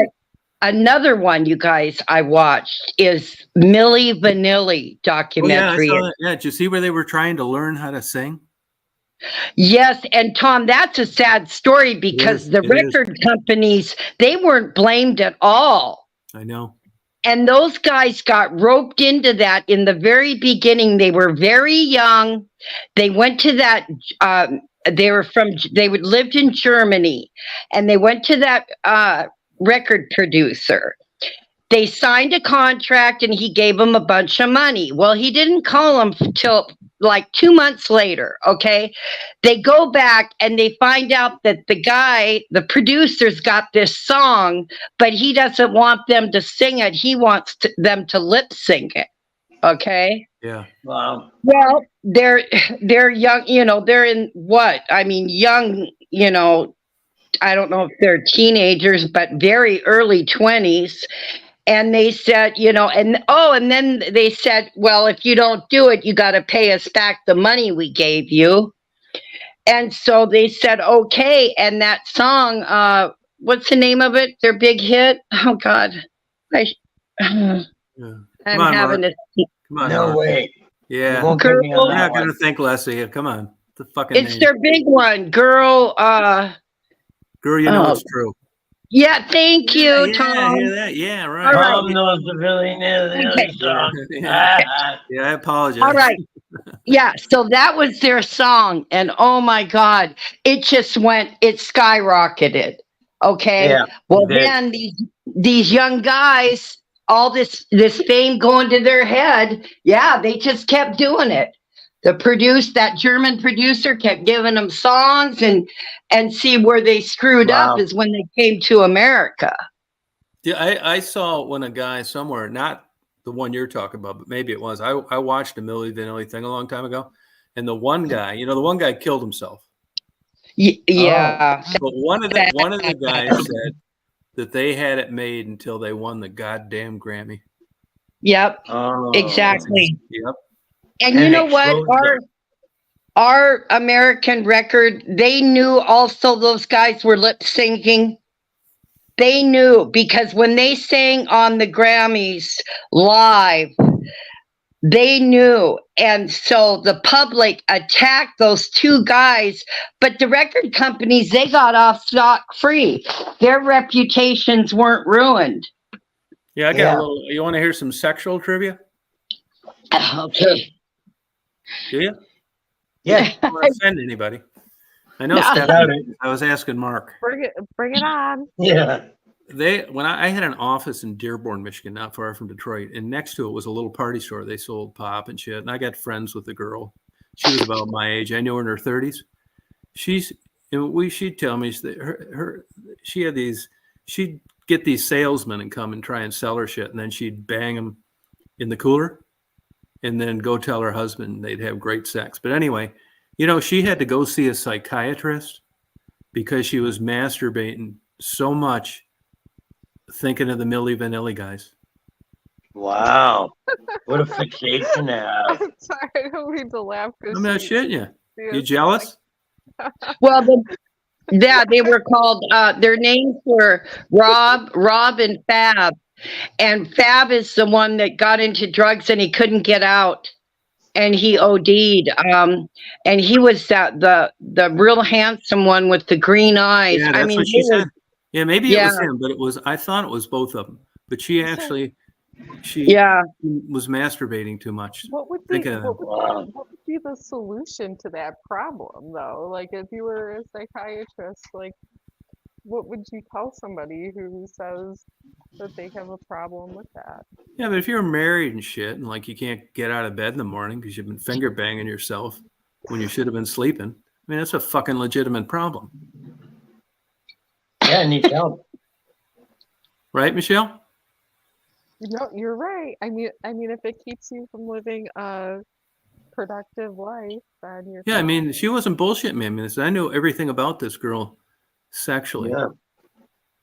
another one, you guys, I watched is Milli Vanilli documentary. Oh, yeah, I saw that. Yeah, did you see where they were trying to learn how to sing? Yes, and Tom, that's a sad story because the record companies, they weren't blamed at all. I know. And those guys got roped into that in the very beginning. They were very young. They went to that, they lived in Germany, and they went to that record producer. They signed a contract and he gave them a bunch of money. Well, he didn't call them till like 2 months later, okay, they go back and they find out that the producer's got this song, but he doesn't want them to sing it. He wants them to lip sync it. Okay. Yeah. Wow. Well, they're young, they're in what? I mean, young, I don't know if they're teenagers, but very early 20s. And they said, and then they said, well, if you don't do it, you got to pay us back the money we gave you. And so they said, okay. And that song, what's the name of it? Their big hit? Oh, God. Yeah. I'm on, having Mark. a. Come on. No Mark. way. You Yeah. won't get me on Girl, We're that not going one. to think less of you. Come on. The fucking it's name. their big one. Girl, Girl, you know it's true. yeah, thank you, Yeah, Tom. hear that? Yeah, right. All right. Tom knows the really nail the other Okay. song. Yeah, I apologize. All right. Yeah, so that was their song. And oh my God, it skyrocketed. Okay. Yeah, Well, it did. then these young guys, all this fame going to their head, yeah, they just kept doing it. That German producer kept giving them songs and see where they screwed up is when they came to America. Yeah, I saw when a guy somewhere, not the one you're talking about, but maybe it was. I watched a Milli Vanilli thing a long time ago, and the one guy killed himself. Yeah. But one of the guys said that they had it made until they won the goddamn Grammy. Yep. Oh, Exactly. Yep. And you know what? Our American record, they knew also those guys were lip syncing. They knew because when they sang on the Grammys live, they knew. And so the public attacked those two guys, but the record companies, they got off scot-free. Their reputations weren't ruined. Yeah, I got a little. You want to hear some sexual trivia? Okay. Do you? Yeah. I don't want to offend anybody. I know, No. Stephanie. I was asking Mark. Bring it on. Yeah. When I had an office in Dearborn, Michigan, not far from Detroit, and next to it was a little party store. They sold pop and shit. And I got friends with the girl. She was about my age. I knew her in her 30s. She'd tell me she had these. She'd get these salesmen and come and try and sell her shit, and then she'd bang them in the cooler, and then go tell her husband they'd have great sex. But anyway, she had to go see a psychiatrist because she was masturbating so much, thinking of the Milli Vanilli guys. Wow. What a fixation to have. I'm sorry, I don't mean to laugh. I'm not shitting you. You jealous? Well, they were called, their names were Rob, and Fab. And Fab is the one that got into drugs and he couldn't get out. And he OD'd. And he was the real handsome one with the green eyes. Yeah, that's what she said. Yeah, maybe it was him, but I thought it was both of them. But she was masturbating too much. What would be the solution to that problem, though? Like, if you were a psychiatrist, like, what would you tell somebody who says that they have a problem with that? Yeah, but if you're married and shit, and like you can't get out of bed in the morning because you've been finger banging yourself when you should have been sleeping, I mean, that's a fucking legitimate problem. Yeah, needs help. Right, Michelle? No, you're right. I mean, if it keeps you from living a productive life, then you're. Yeah, I mean, she wasn't bullshitting me. I mean, I knew everything about this girl sexually. Yeah.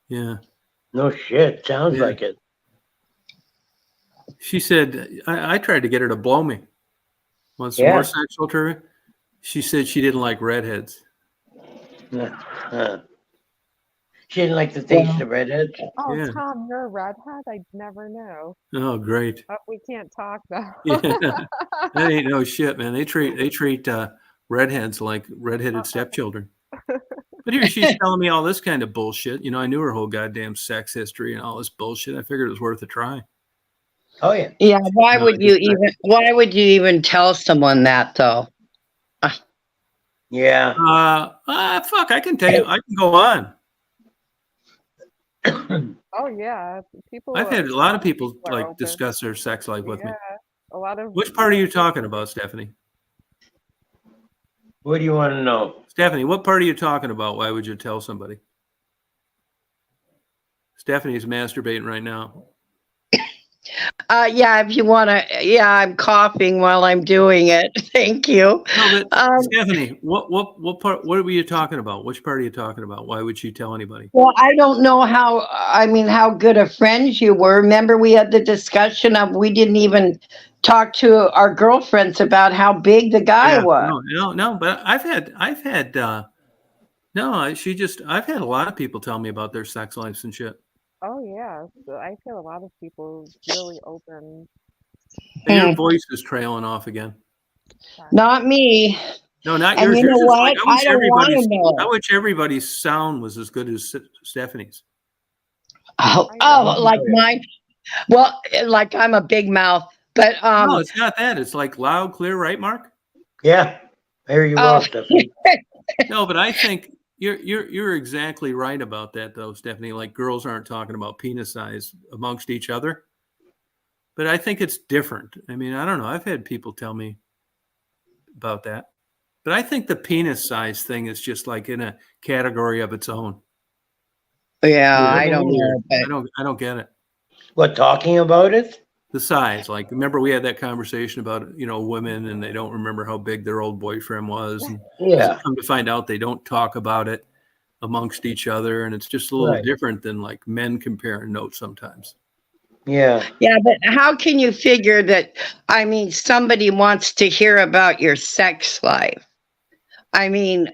Yeah. No shit. Sounds like it. She said, I tried to get her to blow me. Want some more sexual trivia? She said she didn't like redheads. She didn't like the taste of redheads. Oh, yeah. Tom, you're a redhead? I never knew. Oh, great. Oh, we can't talk now. Yeah. That ain't no shit, man. They treat redheads like redheaded stepchildren. But here she's telling me all this kind of bullshit. I knew her whole goddamn sex history and all this bullshit. I figured it was worth a try. Oh yeah. Yeah. Why would you even tell someone that though? Yeah. Fuck. I can tell you. I can go on. Oh yeah, people. I've had a lot of people like discuss their sex life with me. A lot of. Which part are you talking about, Stephanie? What do you want to know? Stephanie, what part are you talking about? Why would you tell somebody? Stephanie's masturbating right now. Yeah, if you want to, yeah, I'm coughing while I'm doing it. Thank you. No, but Stephanie, what part? What were you talking about? Which part are you talking about? Why would she tell anybody? Well, I don't know how good of friends you were. Remember, we had the discussion of we didn't even talk to our girlfriends about how big the guy was. No. But I've had I've had a lot of people tell me about their sex lives and shit. Oh yeah, so I feel a lot of people really open. Hey, your voice is trailing off again. Not me. No, not And yours. you know Yours is what? like, I don't want to know. I wish everybody's sound was as good as Stephanie's. Oh, like mine. Well, like I'm a big mouth, but No, it's not that. It's like loud, clear, right, Mark? Yeah, very well, Stephanie. No, but I think you're exactly right about that, though, Stephanie. Like girls aren't talking about penis size amongst each other, but I think it's different. I mean, I don't know. I've had people tell me about that, but I think the penis size thing is just like in a category of its own. Yeah, I don't know. But I don't get it. What, talking about it? The size, like, remember we had that conversation about, women and they don't remember how big their old boyfriend was. And Yeah. come to find out they don't talk about it amongst each other. And it's just a little different than like men comparing notes sometimes. Yeah. Yeah, but how can you figure that? I mean, somebody wants to hear about your sex life. I mean,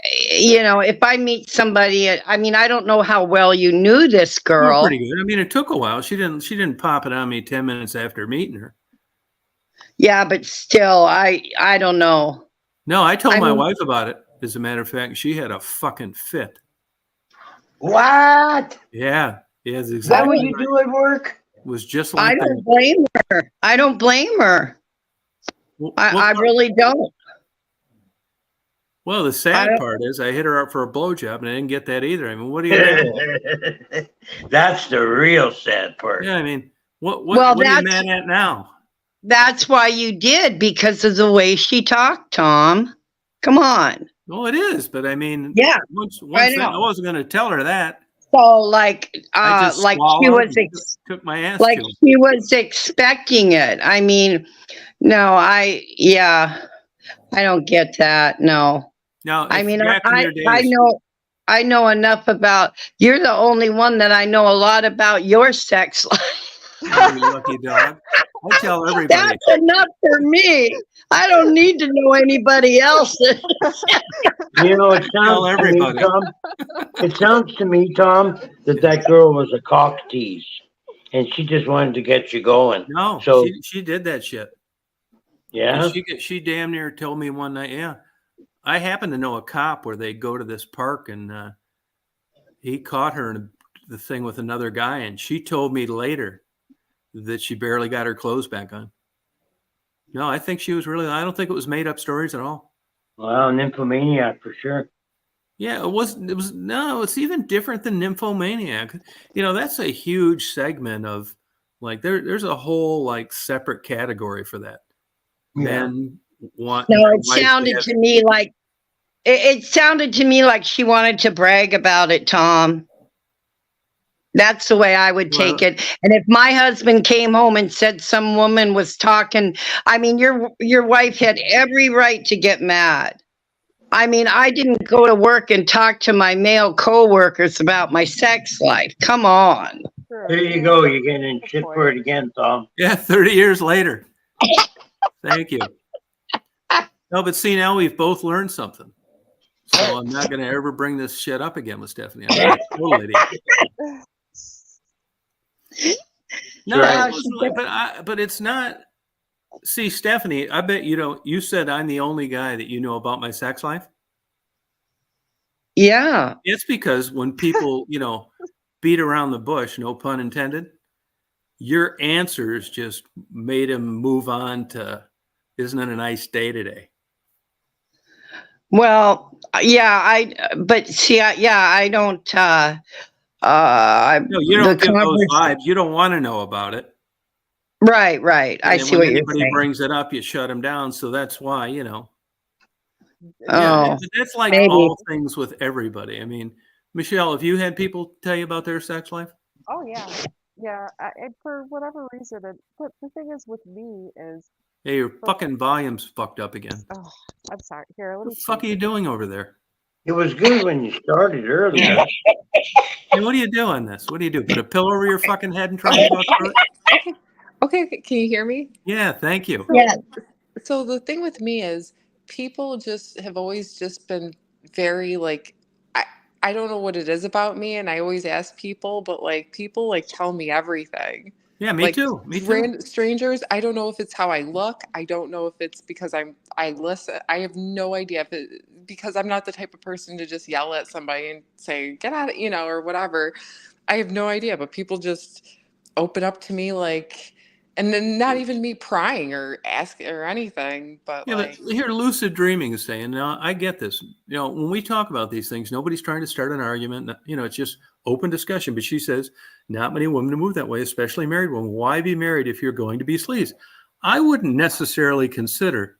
if I meet somebody, I mean, I don't know how well you knew this girl. Pretty good. I mean, it took a while. She didn't pop it on me 10 minutes after meeting her. Yeah, but still, I don't know. No, I told my wife about it. As a matter of fact, she had a fucking fit. What? Yeah. Yeah, Is that what you do at work? It was just like I don't blame her. I don't blame her. I really don't. Well, the sad part is I hit her up for a blowjob and I didn't get that either. I mean, what do you do? That's the real sad part. Yeah, I mean, what are you mad at now? That's why you did, because of the way she talked, Tom. Come on. Well, it is, but I mean, yeah, once I wasn't going to tell her that. So like she took my ass. Like she was expecting it. I mean, no, I don't get that. No. Now, I mean, I know enough about. You're the only one that I know a lot about your sex life. You lucky dog. I tell everybody. That's enough for me. I don't need to know anybody else. It sounds to me, Tom, that girl was a cock tease, and she just wanted to get you going. No, so she did that shit. Yeah, she damn near told me one night. Yeah, I happen to know a cop where they go to this park, and he caught her in the thing with another guy, and she told me later that she barely got her clothes back on. No, I think she was really. I don't think it was made up stories at all. Well, nymphomaniac for sure. Yeah, it's even different than nymphomaniac. That's a huge segment of like there's a whole like separate category for that. Yeah. Men want. No, it sounded to me like it sounded to me like she wanted to brag about it, Tom. That's the way I would take it. And if my husband came home and said some woman was talking, I mean, your wife had every right to get mad. I mean, I didn't go to work and talk to my male coworkers about my sex life. Come on. There you go. You're getting shit for it again, Tom. Yeah, 30 years later. Thank you. No, but see, now we've both learned something. So I'm not going to ever bring this shit up again with Stephanie. I'm not a total idiot. No, but it's not. See, Stephanie, I bet you said I'm the only guy that you know about my sex life. Yeah. It's because when people, beat around the bush, no pun intended, your answers just made him move on to, isn't it a nice day today? Well, yeah, I don't. No, you don't give those vibes. You don't want to know about it. Right. I see what you're saying. When anybody brings it up, you shut them down. So that's why, Yeah, Oh, but that's like maybe. all things with everybody. I mean, Michelle, have you had people tell you about their sex life? Oh yeah, yeah. And for whatever reason, but the thing is with me is, Hey, your fucking volume's fucked up again. oh, I'm sorry. Here, let What me the fuck are you doing over there? It was good when you started earlier. Yeah. Hey, what do you do on this? What do you do? Put a pillow over your fucking head and try and talk through it? Okay. Can you hear me? Yeah, thank you. Yeah. So the thing with me is people just have always just been very like I don't know what it is about me, and I always ask people, but like people like tell me everything. Yeah, me Like too. Me too. strangers, I don't know if it's how I look. I don't know if it's because I listen. I have no idea if it because I'm not the type of person to just yell at somebody and say, get out of, or whatever. I have no idea, but people just open up to me like, and then not even me prying or ask or anything, but Yeah, but like, here, lucid dreaming is saying, now I get this. When we talk about these things, nobody's trying to start an argument. It's just open discussion. But she says, not many women move that way, especially married women. Why be married if you're going to be sleaze? I wouldn't necessarily consider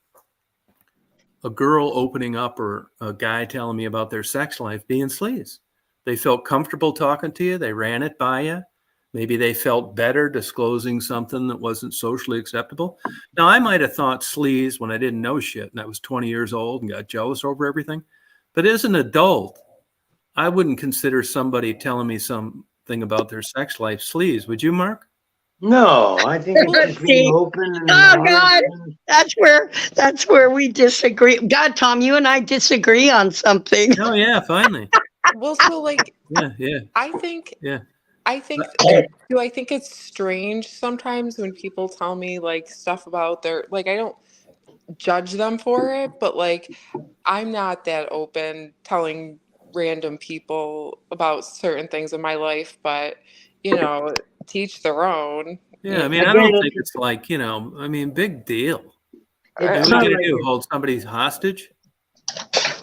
a girl opening up or a guy telling me about their sex life being sleaze. They felt comfortable talking to you. They ran it by you. Maybe they felt better disclosing something that wasn't socially acceptable. Now, I might have thought sleaze when I didn't know shit and I was 20 years old and got jealous over everything. But as an adult, I wouldn't consider somebody telling me something about their sex life sleaze. Would you, Mark? No, I think it's just being See, open and oh God, honest. that's where we disagree. God, Tom, you and I disagree on something. Oh, yeah, finally. well, so like, Yeah. I think, Yeah. I think, do I think it's strange sometimes when people tell me like stuff about their, like, I don't judge them for it, but like, I'm not that open telling random people about certain things in my life, but teach their own. Yeah, I mean, I Again, don't think it's like, big deal. it's What are not you like going to do? it, Hold somebody's hostage?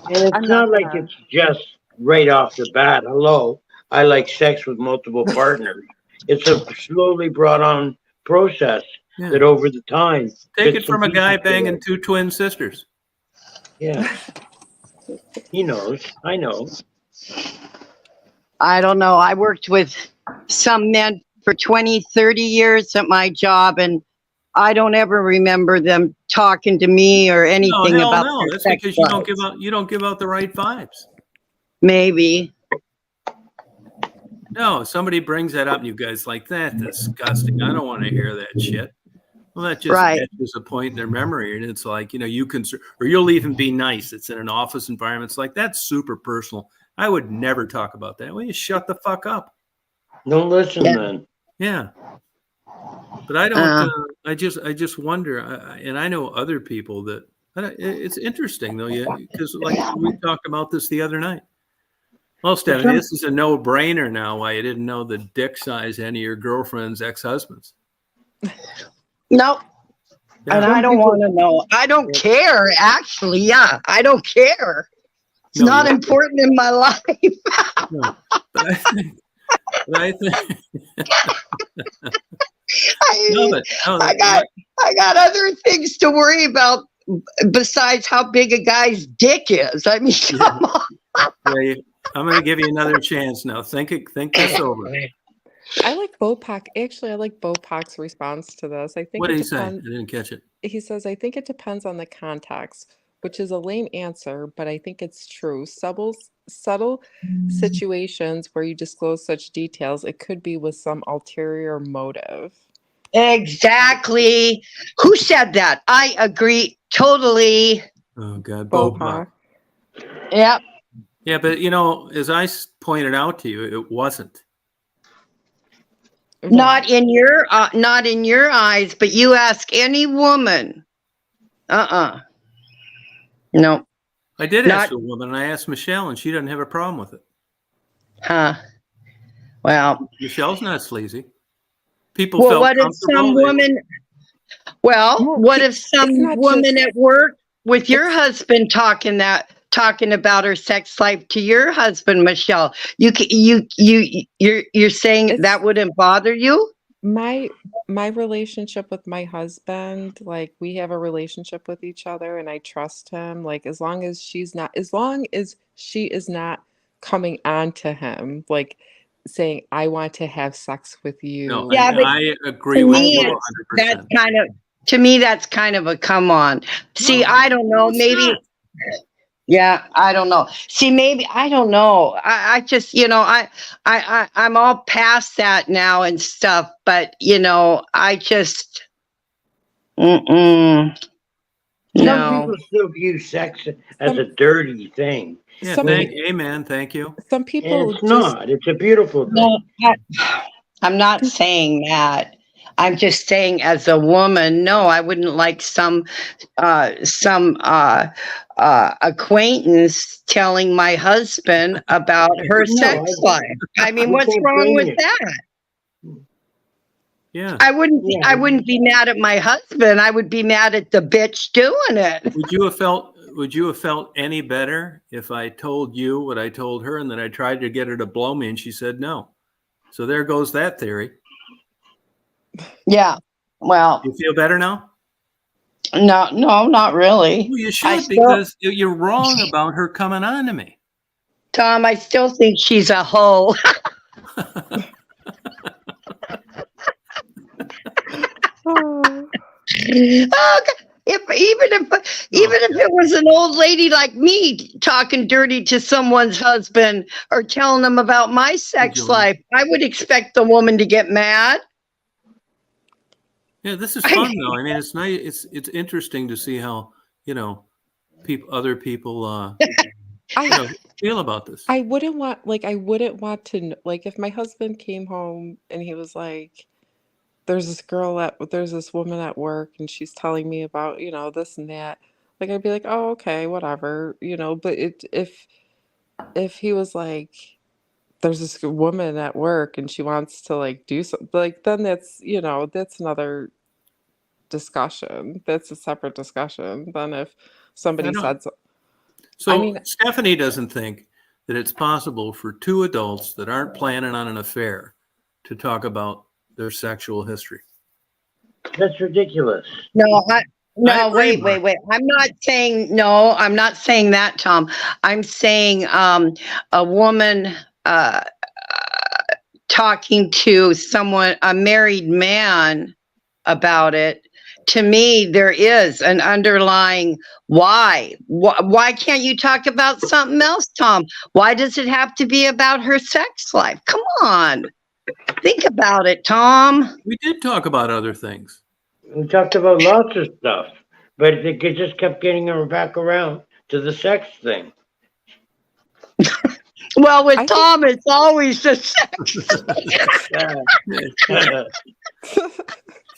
and it's I'm not not like gonna. it's just right off the bat. Hello, I like sex with multiple partners. It's a slowly brought on process Yeah. that over the time. Take it bits from and a guy pieces banging get- two twin sisters. Yeah, he knows. I know. I don't know. I worked with some men for 20, 30 years at my job, and I don't ever remember them talking to me or No, anything hell about no. their That's sex because lives. you don't give out the right vibes. Maybe. No, somebody brings that up and you guys like, that's disgusting. I don't want to hear that shit. Well, that just Right. etches a point in their memory. And it's like, you can, or you'll even be nice. It's in an office environment. It's like, that's super personal. I would never talk about that. Well, you shut the fuck up. Don't listen Yeah. then. Yeah. But I don't, I just wonder, and I know other people that, it's interesting though, because like we talked about this the other night. Well, Stephanie, this is a no-brainer now why you didn't know the dick size of any of your girlfriend's ex-husbands. No. Yeah. And I don't want to know. I don't care, actually. Yeah, I don't care. It's No, not you don't. important in my life. No. But I think I got other things to worry about besides how big a guy's dick is. I mean, come on. Yeah, I'm going to give you another chance now. Think this over. I like Bopak. Actually, I like Bopak's response to this. I think What it did he say? I depends. didn't catch it. He says, I think it depends on the context, which is a lame answer, but I think it's true. Subtle situations where you disclose such details, it could be with some ulterior motive. Exactly. Who said that? I agree totally. Oh God, Bopak. Yep. Yeah, but as I pointed out to you, it wasn't. Not in your eyes, but you ask any woman. No. I did ask a woman, and I asked Michelle, and she doesn't have a problem with it. Huh. Well. Michelle's not sleazy. People Well, felt what if some woman? Well, what if some woman at work with your husband talking about her sex life to your husband, Michelle? You're saying that wouldn't bother you? My relationship with my husband, like we have a relationship with each other and I trust him. Like as long as she is not coming on to him, like saying, I want to have sex with No, you. Yeah, and but I agree to with me, you it's that's 100%. kind of to me that's kind of a come on. See, No, I don't no, know. it's Maybe not. yeah, I don't know. See, maybe I don't know. I just, I'm all past that now and stuff. But I just, mm-mm, Some no. people still view sex as Some a dirty thing, Yeah, some when, people amen, thank you. some and people it's just not. It's a beautiful No, thing. I'm not saying that. I'm just saying, as a woman, no, I wouldn't like some acquaintance telling my husband about her No, sex life. I mean, I what's can't wrong blame with you. that? Yeah. I wouldn't be, I Yeah, wouldn't be mad at my husband. I would be mad at the bitch doing it. Would you have felt any better if I told you what I told her and then I tried to get her to blow me and she said no? So there goes that theory. Yeah. Well, You feel better now? no, not really. Well, you I should still, because you're wrong about her coming on to me. Tom, I still think she's a hoe. oh, Oh, even if it was an old lady like me talking dirty to someone's husband or telling them about my sex Joey. life, I would expect the woman to get mad. Yeah, this is fun though. I mean, it's nice. It's interesting to see how other people I feel about this. I wouldn't want to like if my husband came home and he was like, there's this woman at work and she's telling me about, this and that. Like I'd be like, oh, okay, whatever, but if he was like, there's this woman at work and she wants to like do something, like then that's another discussion. That's a separate discussion than if I somebody know. said so. I So mean, Stephanie doesn't think that it's possible for two adults that aren't planning on an affair to talk about their sexual history. that's ridiculous. No, I agree, wait. Mark. I'm not saying that, Tom. I'm saying a woman talking to a married man about it. To me, there is an underlying why. Why can't you talk about something else, Tom? Why does it have to be about her sex life? Come on. Think about it, Tom. We did talk about other things. We talked about lots of stuff, but it just kept getting her back around to the sex thing. Well, with I think Tom, it's always the sex.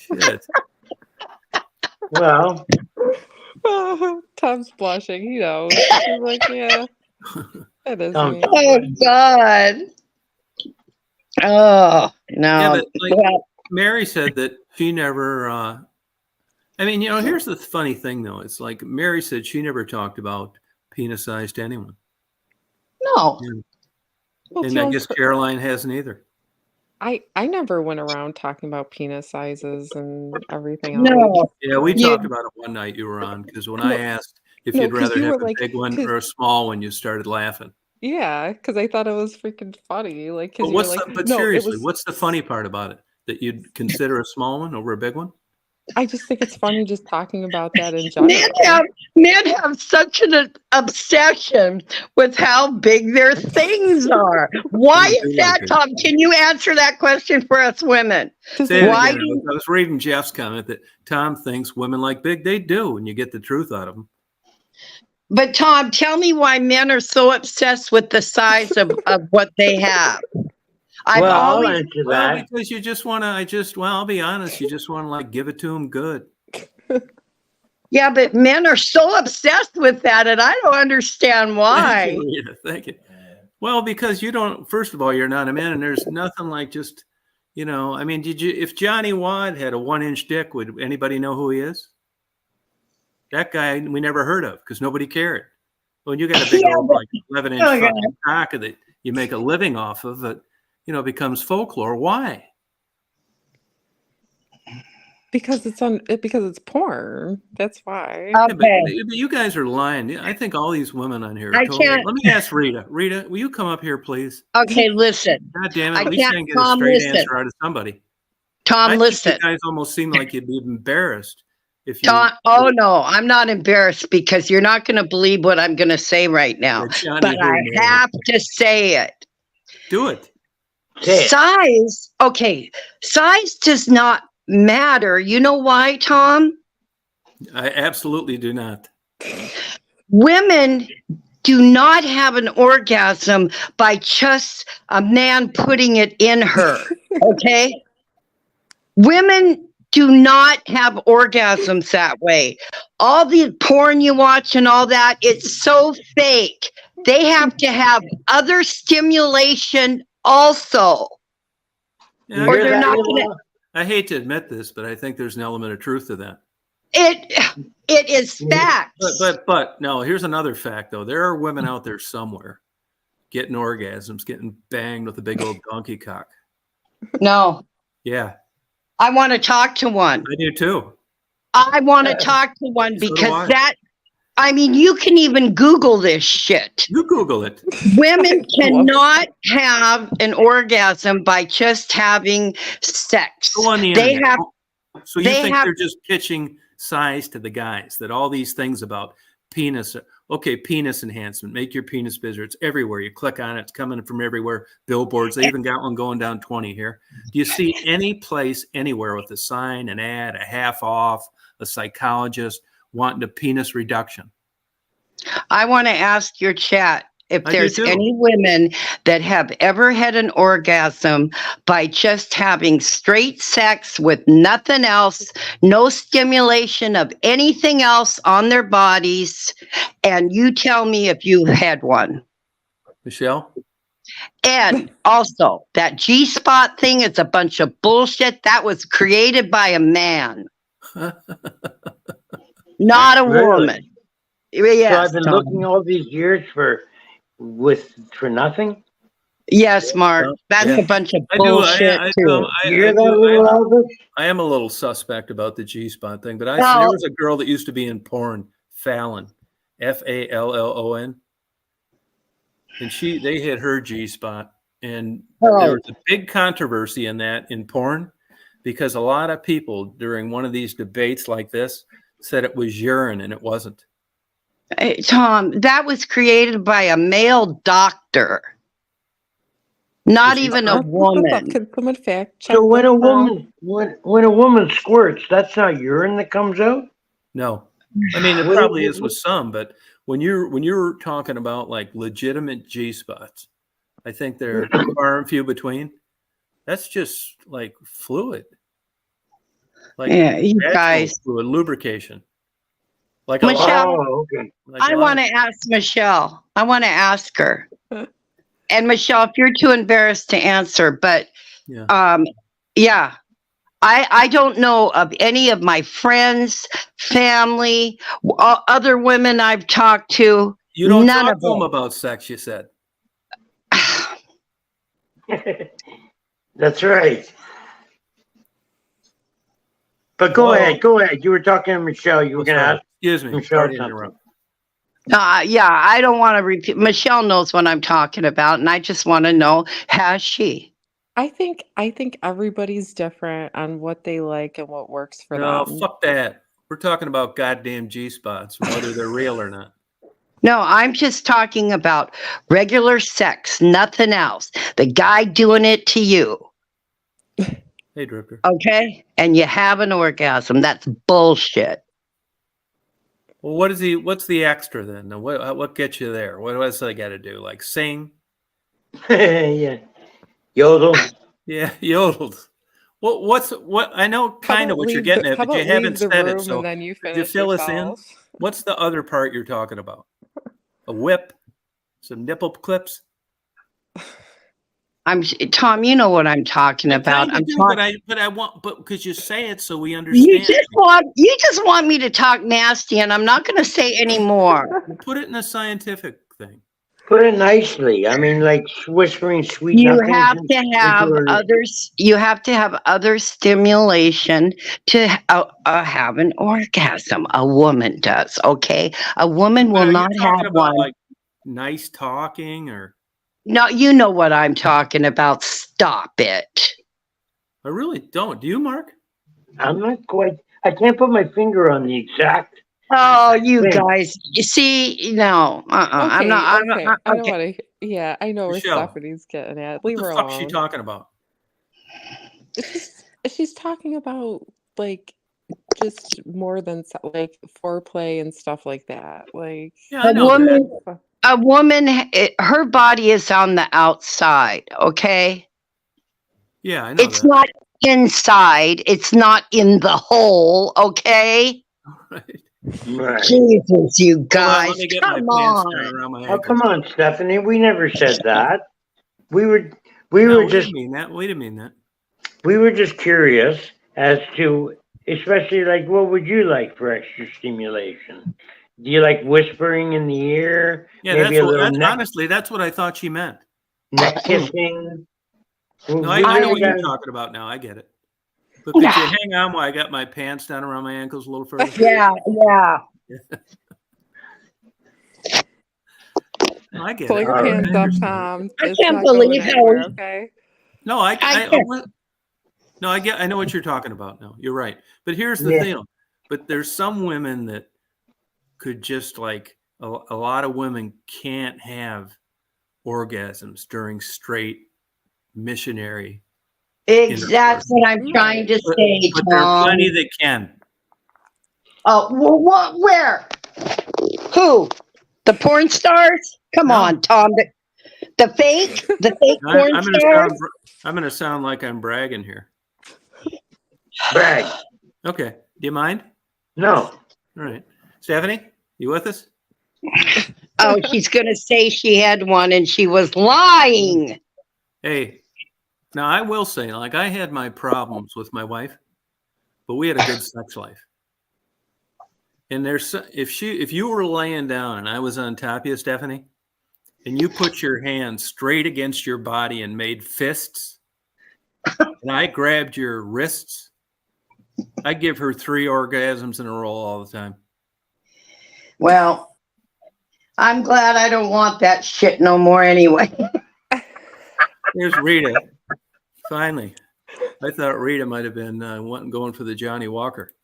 Shit. Well, Tom's blushing, he knows. He's like, yeah, that is Tom, me. Oh, God. Oh, no. Yeah, but like Well, Mary said that she never. I mean, here's the funny thing though. It's like Mary said she never talked about penis size to anyone, no. Well, and I guess Caroline hasn't either. I never went around talking about penis sizes and everything else. No. Yeah, we You- talked about it one night you were on because when I asked if No, you'd 'cause rather you have were a like, big one 'cause- or a small one, you started laughing. Yeah, because I thought it was freaking funny. Like, because But you were like, but no, it seriously, was. what's the funny part about it? That you'd consider a small one over a big one? I just think it's funny just talking about that in Men general. have such an obsession with how big their things are. Why Women do is like that, it. Tom? Can you answer that question for us women? Say it Why again. I was reading Jeff's comment that Tom thinks women like big. They do, and you get the truth out of them. But Tom, tell me why men are so obsessed with the size of what they have. I've well, I'll always answer Well, that. because you just want to. I'll be honest. You just want to like give it to them good. yeah, but men are so obsessed with that, and I don't understand why. Thank you, Rita. Thank you. Well, because you don't. First of all, you're not a man, and there's nothing like just. I mean, if Johnny Wad had a 1-inch dick, would anybody know who he is? That guy we never heard of because nobody cared. When you got a big old like 11-inch Oh, God. fucking cock that you make a living off of, it becomes folklore. Why? Because it's porn. That's why. Yeah, but Okay. you guys are lying. I think all these women on here are I totally. can't- Let me ask Rita. Rita, will you come up here, please? Okay, listen. God damn it! I At least can't- I can get a Tom, straight listen. answer out of somebody. Tom, I listen. think you guys almost seem like you'd be embarrassed if you. Tom, oh no, I'm not embarrassed because you're not going to believe what I'm going to say right now. Johnny But I Who Man. have to say it. Do it. Say it. Size, okay, size does not matter. You know why, Tom? I absolutely do not. Women do not have an orgasm by just a man putting it in her, okay? Women do not have orgasms that way. All the porn you watch and all that, it's so fake. They have to have other stimulation also. Yeah, Or Hear they're that, not Lila? gonna- I hate to admit this, but I think there's an element of truth to that. It is facts. But no, here's another fact though. There are women out there somewhere getting orgasms, getting banged with a big old donkey cock. No, Yeah, I want to talk to one. I do too. I want to talk to one So do because I. I mean, you can even Google this shit. You Google it. Women cannot have an orgasm by just having sex. Go on the They internet. have, So you they think have- they're just pitching size to the guys? That all these things about penis, okay, penis enhancement, make your penis bigger. It's everywhere. You click on it, it's coming from everywhere. Billboards. They even got one going down 20 here. Do you see any place anywhere with a sign, an ad, a half off, a psychologist wanting a penis reduction? I want to ask your chat if I do there's too. any women that have ever had an orgasm by just having straight sex with nothing else, no stimulation of anything else on their bodies. And you tell me if you had one. Michelle? And also, that G spot thing is a bunch of bullshit. That was created by a man, not a Really? woman. So Yes, I've been Tom. looking all these years for nothing. Yes, Mark. That's Yeah. a bunch of I do. bullshit too. You hear that, little Albert? I am a little suspect about the G-spot thing, but there Well- was a girl that used to be in porn, Fallon, Fallon, and they hit her G-spot, and there was a big controversy in that in porn because a lot of people during one of these debates like this said it was urine and it wasn't. Hey, Tom, that was created by a male doctor, not Is she even a Look up, woman. Can someone fact check? So when this a out? woman when a woman squirts, that's not urine that comes out. No, I mean it What- probably what- is with some, but when you're talking about like legitimate G-spots, I think they're far and few between. That's just like fluid, like Yeah, you vaginal guys. fluid, lubrication. Like Michelle- Oh, okay. I want to ask Michelle. I want to ask her. And Michelle, if you're too embarrassed to answer, but Yeah. yeah. I don't know of any of my friends, family, other women I've talked to. You don't none talk of to them them. about sex, you said. That's right. But go ahead. You were talking to Michelle. You were I'm going to sorry. ask Excuse me. Michelle Sorry to something. interrupt. Yeah, I don't want to repeat. Michelle knows what I'm talking about, and I just want to know, has she? I think everybody's different on what they like and what works for No, them. fuck that. We're talking about goddamn G-spots, whether they're real or not. No, I'm just talking about regular sex, nothing else. The guy doing it to you, Hey, Drifter. okay? And you have an orgasm. That's bullshit. Well, what's the extra then? Now, what gets you there? What else I got to do? Like sing? Yeah. Yodel. Yeah, yodeled. What? I know kind of what you're getting at, but you haven't said it. So and then you could you finish fill us in? yourself. What's the other part you're talking about? A whip? Some nipple clips? Tom, you know what I'm talking about. I I'm do, talking. but I want, because you say it so we understand. You just want me to talk nasty, and I'm not going to say any more. Put it in a scientific thing. Put it nicely. I mean, like whispering sweet You nothings have to have into her- others. You have to have other stimulation to have an orgasm. A woman does. Okay, a woman will Are you not talking have about one. like nice talking, or No, you know what I'm talking about. Stop it. I really don't. Do you, Mark? I'm not quite. I can't put my finger on the exact. Oh, you thing. guys. You see, no. I'm not. Okay. I'm, I don't okay. want to. Yeah, I know where Michelle, Stephanie's getting at. What Leave the her fuck's she alone. talking about? She's talking about like just more than like foreplay and stuff like that. Like Yeah, I A know that. woman. A woman. Her body is on the outside. Okay. Yeah, I know It's that. not inside. It's not in the hole. Okay. Right. Right. Jesus, you Hold on, guys. let me get my Come pants on. down around my Oh, ankles. come on, Stephanie. We never said that. We were No, we we just didn't mean that. We didn't mean that. we were just curious as to, especially like, what would you like for extra stimulation? Do you like whispering in the ear? Yeah, Maybe a little neck, honestly, that's what I thought she meant. neck kissing. No, I know what you're talking about now. I get it. But could you hang on while I got my pants down around my ankles a little further? Yeah, yeah. No, I get pull it. your All pants right. up, Tom. I It's can't not going believe how anywhere, we- okay? No, I can't. no, I know what you're talking about now. You're right. But here's the Yeah. thing. But there's some women that could just like a lot of women can't have orgasms during straight missionary. That's what I'm trying to say, But there are Tom. plenty that can. Oh, well, what? Where? Who? The porn stars? Come No. on, Tom. The fake porn stars? I'm gonna sound like I'm bragging here. Brag. Okay. Do you mind? No. All right. Stephanie, you with us? Oh, she's gonna say she had one and she was lying. Hey, now I will say, like, I had my problems with my wife, but we had a good sex life. And if you were laying down and I was on top of you, Stephanie, and you put your hand straight against your body and made fists, and I grabbed your wrists, I'd give her 3 orgasms in a row all the time. Well, I'm glad I don't want that shit no more anyway. There's Rita. Finally. I thought Rita might have been going for the Johnny Walker.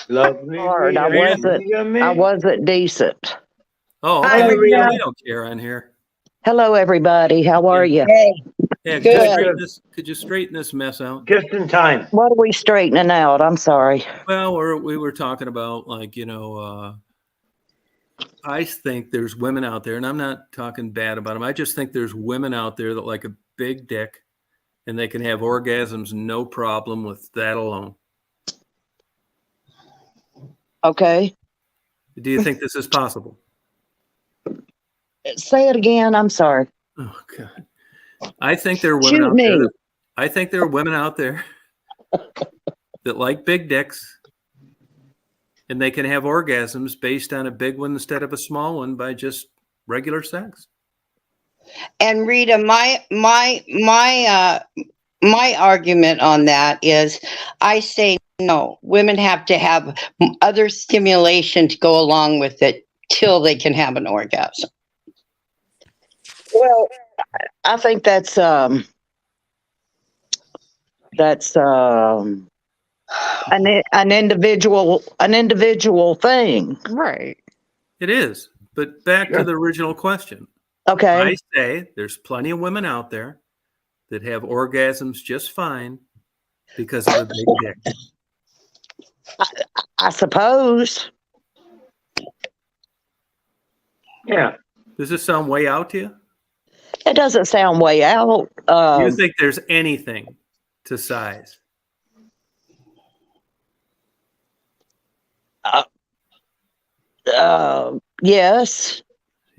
Lovely. Lord, I Rita, wasn't decent. Oh, Hi, okay. Rita. We don't care on here. Hello, everybody. How are you? Hey, Yeah, Good. could you straighten this mess out? just in time. What are we straightening out? I'm sorry. Well, we were talking about, like, I think there's women out there, and I'm not talking bad about them. I just think there's women out there that like a big dick, and they can have orgasms no problem with that alone. Okay. Do you think this is possible? Say it again. I'm sorry. Oh God, I think there are women Shoot out there. me. I think there are women out there that like big dicks, and they can have orgasms based on a big one instead of a small one by just regular sex. and Rita, my argument on that is I say no. Women have to have other stimulation to go along with it till they can have an orgasm. Well, I think that's an individual thing. Right. It is, but back to the original question. Okay. I say there's plenty of women out there that have orgasms just fine because of a big dick. I suppose. Yeah. Does this sound way out to you? It doesn't sound way out. Do you think there's anything to size? Yes.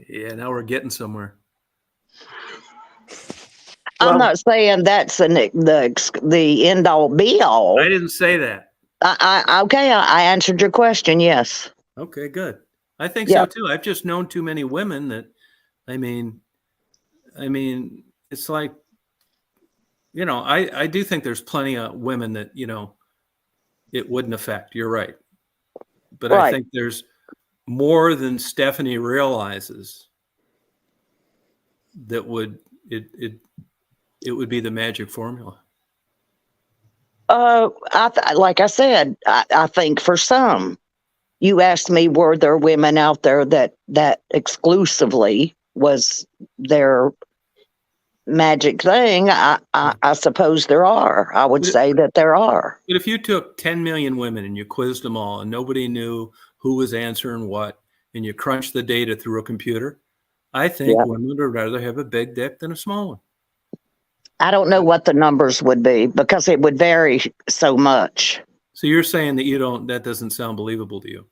Yeah, now we're getting somewhere. I'm Well- not saying that's the end all be all. I didn't say that. Okay, I answered your question. Yes. Okay, good. I think Yeah. so too. I've just known too many women that I mean, it's like, you know, I do think there's plenty of women that, you know, it wouldn't affect. You're right. But I Right. think there's more than Stephanie realizes that would it would be the magic formula. Like I said, I think for some, you asked me, were there women out there that exclusively was their magic thing? I suppose there are. I would say that there are. But if you took 10 million women and you quizzed them all and nobody knew who was answering what, and you crunched the data through a computer, I think women would rather have a big dick than a small one. I don't know what the numbers would be because it would vary so much. So you're saying that that doesn't sound believable to you?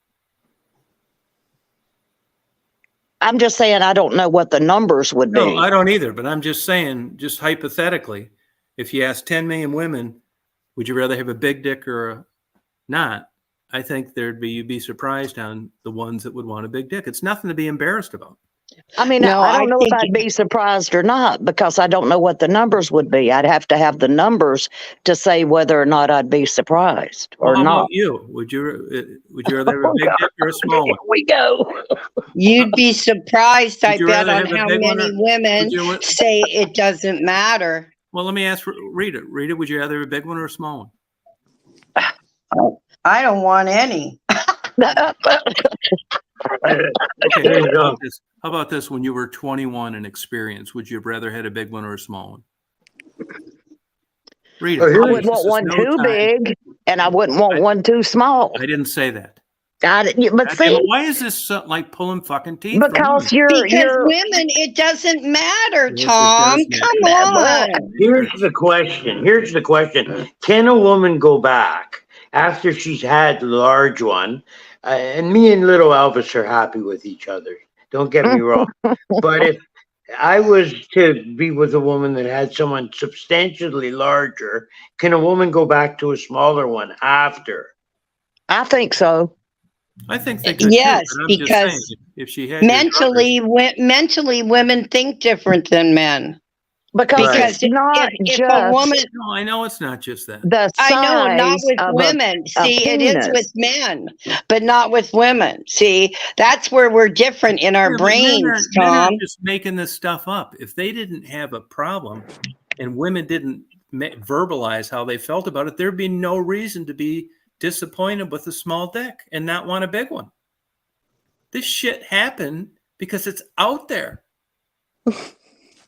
I'm just saying I don't know what the numbers would be. No, I don't either. But I'm just saying, just hypothetically, if you ask 10 million women, would you rather have a big dick or not? I think you'd be surprised on the ones that would want a big dick. It's nothing to be embarrassed about. I mean, No, I don't know if think I'd be surprised or not because I don't know what the numbers would be. I'd have to have the numbers to say whether or not I'd be surprised or How not. about you? Would you rather have a big dick or a small one? Here we go. you'd be surprised, I Would you bet, rather on have a how big one many or- women would you- say it doesn't matter. Well, let me ask Rita. Rita, would you rather have a big one or a small one? I don't want any. Okay, There you go. how about this? When you were 21 and experienced, would you have rather had a big one or a small one? Rita, Oh, I here- please, wouldn't this want is one no too time. big, and I wouldn't want one too small. I didn't say that. But God damn see, it, why is this like pulling fucking teeth? from because women? Because women, it doesn't matter, Yes, it Tom. does matter. Come on. Here's the question. Can a woman go back after she's had the large one? And me and little Elvis are happy with each other. Don't get me wrong. But if I was to be with a woman that had someone substantially larger, can a woman go back to a smaller one after? I think so. I think they could. Yes, too, but I'm just because saying, if she had your mentally, women think different than men. Because Right. it's not if just a woman, No, I know it's not just that. the size I know, not with of women. See, it is penis. with men, but not with women. See, that's where we're different in our Yeah, but men brains, men Tom. are just making this stuff up. If they didn't have a problem and women didn't verbalize how they felt about it, there'd be no reason to be disappointed with a small dick and not want a big one. This shit happened because it's out there.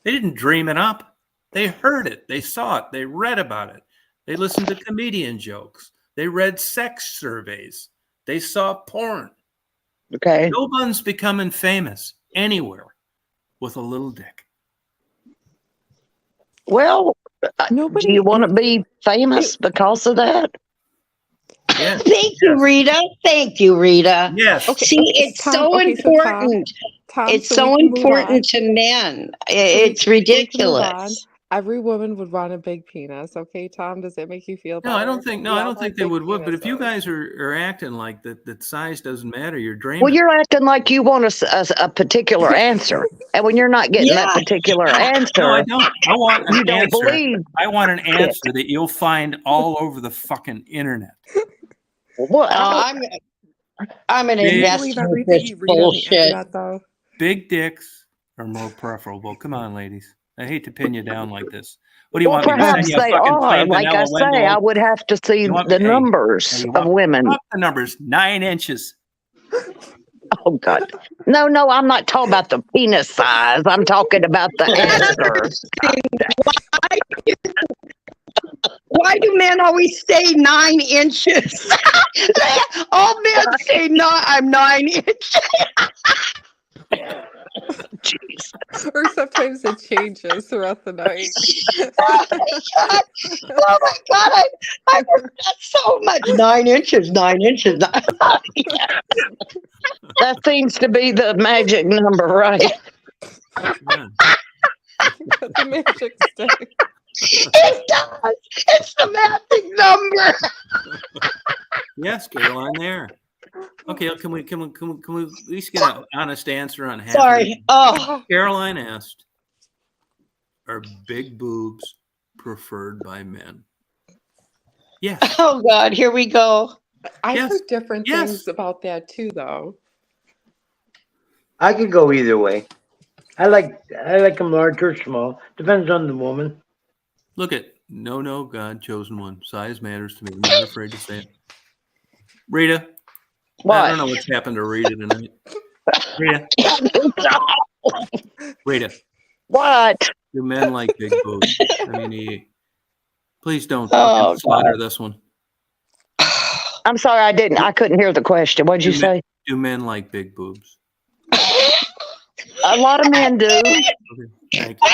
They didn't dream it up. They heard it. They saw it. They read about it. They listened to comedian jokes. They read sex surveys. They saw porn. Okay. No one's becoming famous anywhere with a little dick. Well, Nobody do you want to is- be famous because of that? Yes. Thank you, Rita. Thank you, Rita. Yes. Okay, See, okay, it's Tom, so okay, so Tom, important. Tom, It's so so we can move on. important to men. So It's we can move on. ridiculous. Every woman would want a big penis. Okay, Tom, does that make you feel better? No, I don't think. No, We I all don't want think they big would. But if you penises. guys are acting like that size doesn't matter, you're dreaming. Well, you're acting like you want a particular answer, and when you're not getting that Yeah. particular answer, No, I don't. I want you an don't answer. believe. I want an answer that you'll find all over the fucking internet. Well, I I'm an Big- Do you investor believe with everything this you read on the bullshit. internet, though? Big dicks are more preferable. Come on, ladies. I hate to pin you down like this. What do you well, want me to send perhaps you a they fucking are. plain Like I vanilla say, window? I would have to see You want the me- hey, numbers Hey, you of want- women. Up the numbers, 9 inches. Oh God, no, I'm not talking about the penis size. I'm talking about the answers. Why do men always say 9 inches? All men say I'm 9 inches. Jeez. Or sometimes it changes throughout the night. Oh my God, I heard that so much. 9 inches, 9 inches. That seems to be the magic number, right? Yeah. The magic stick. It does. It's the magic number. Yes, Caroline, there. Okay, can we at least get an honest answer on half? Sorry. Oh, Caroline asked, "Are big boobs preferred by men?" Yes. oh God, here we go. I've Yes. heard different Yes. things about that too, though. I could go either way. I like them large or small. Depends on the woman. Look at no, God chosen one. Size matters to me. I'm not afraid to say it. Rita, I What? don't know what's happened to Rita tonight. Rita, What? do men like big boobs? I mean, please don't Oh, fucking slaughter this one. I'm sorry, I couldn't hear the question. What'd you say? Do men like big boobs? A lot of men do. Okay, thank you.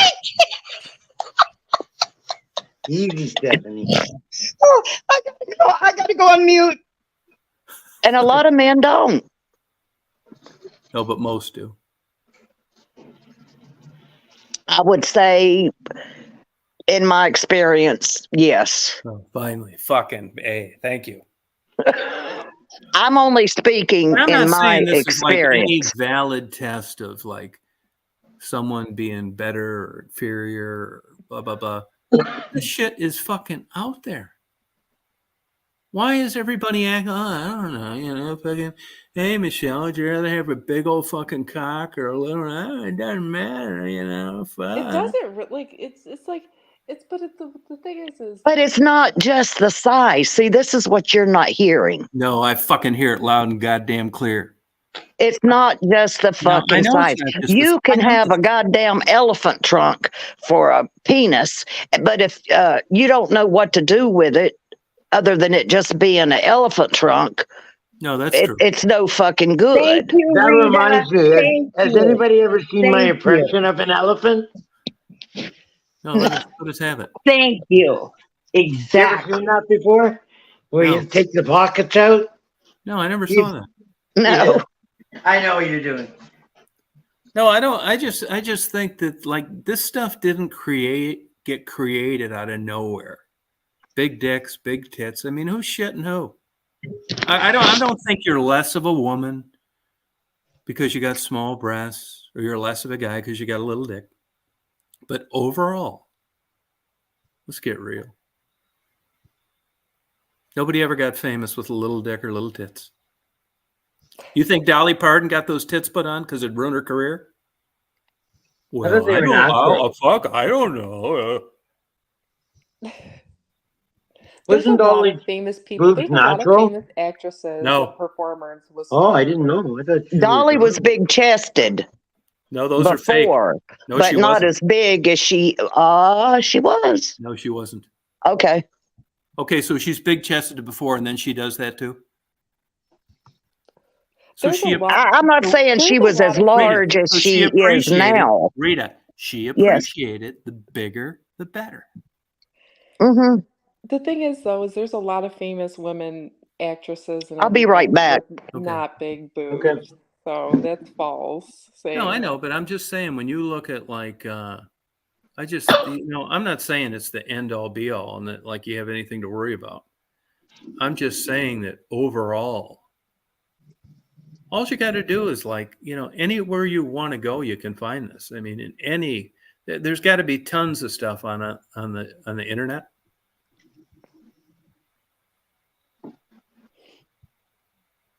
Easy, Stephanie. Oh, I gotta go on mute. And a lot of men don't. No, but most do. I would say, in my experience, yes. Oh, finally, fucking A. Thank you. I'm only speaking I'm in not my saying this is like any experience. valid test of like someone being better or inferior or blah blah blah. This shit is fucking out there. Why is everybody acting? Oh, I don't know, fucking. Hey, Michelle, would you rather have a big old fucking cock or a little? Oh, it doesn't matter, fuck. It doesn't like it's like it's but the thing is But it's not just the size. See, this is what you're not hearing. No, I fucking hear it loud and goddamn clear. It's not just the No, I fucking know size. it's not just You I can know have this. a goddamn elephant trunk for a penis, but if you don't know what to do with it, other than it just being an elephant trunk, No, that's true. it's no fucking Thank good. you, That Rita. reminds me. Thank Has you. anybody ever seen my Thank you. impression of an elephant? No, let us have it. Thank you. You ever Exactly. seen that before? Where No. you take the pockets out? No, I never saw that. No. Yeah. I know what you're doing. No, I don't. I just think that like this stuff didn't get created out of nowhere. Big dicks, big tits. I mean, who's shitting who? I don't think you're less of a woman because you got small breasts, or you're less of a guy because you got a little dick. But overall, let's get real. Nobody ever got famous with a little dick or little tits. You think Dolly Parton got those tits put on because it ruined her career? Well, they I were don't natural. know. Fuck, I don't know. there's a Wasn't lot Dolly of famous people. boobs There's a lot of natural? famous actresses No. and performers with Oh, I small didn't know. I thought she Dolly was Dolly. big chested No, those are fake. before, No, but she not wasn't. as big as she was. No, she wasn't. Okay. Okay, so she's big chested before, and then she does that too. So There's she a lot. I'm not saying There's she a was lot as of- large as so she is appreciated- now. Rita, she Yes. appreciated the bigger, the better. Hmm. The thing is, though, is there's a lot of famous women actresses and I'll be right everything back. with Okay. not big boobs. Okay. So that's false. No, I saying know, that. but I'm just saying when you look at like, I just, I'm not saying it's the end all be all and that like you have anything to worry about. I'm just saying that overall, all you got to do is like, anywhere you want to go, you can find this. I mean, there's got to be tons of stuff on the internet.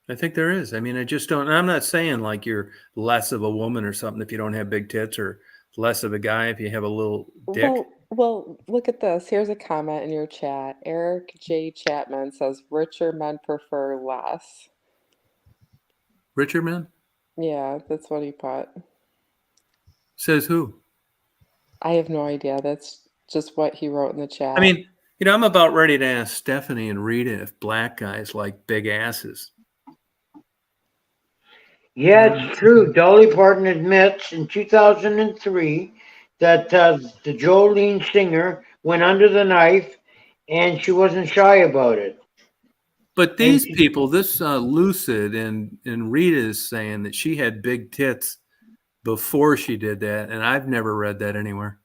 I think there is. I mean, I just don't. I'm not saying like you're less of a woman or something if you don't have big tits, or less of a guy if you have a little dick. Well, look at this. Here's a comment in your chat. Eric J. Chapman says richer men prefer less. Richer men? Yeah, that's what he put. Says who? I have no idea. That's just what he wrote in the chat. I mean, I'm about ready to ask Stephanie and Rita if black guys like big asses. Yeah, it's true. Dolly Parton admits in 2003 that the Jolene singer went under the knife, and she wasn't shy about it. But these people, this Lucid and Rita is saying that she had big tits before she did that, and I've never read that anywhere.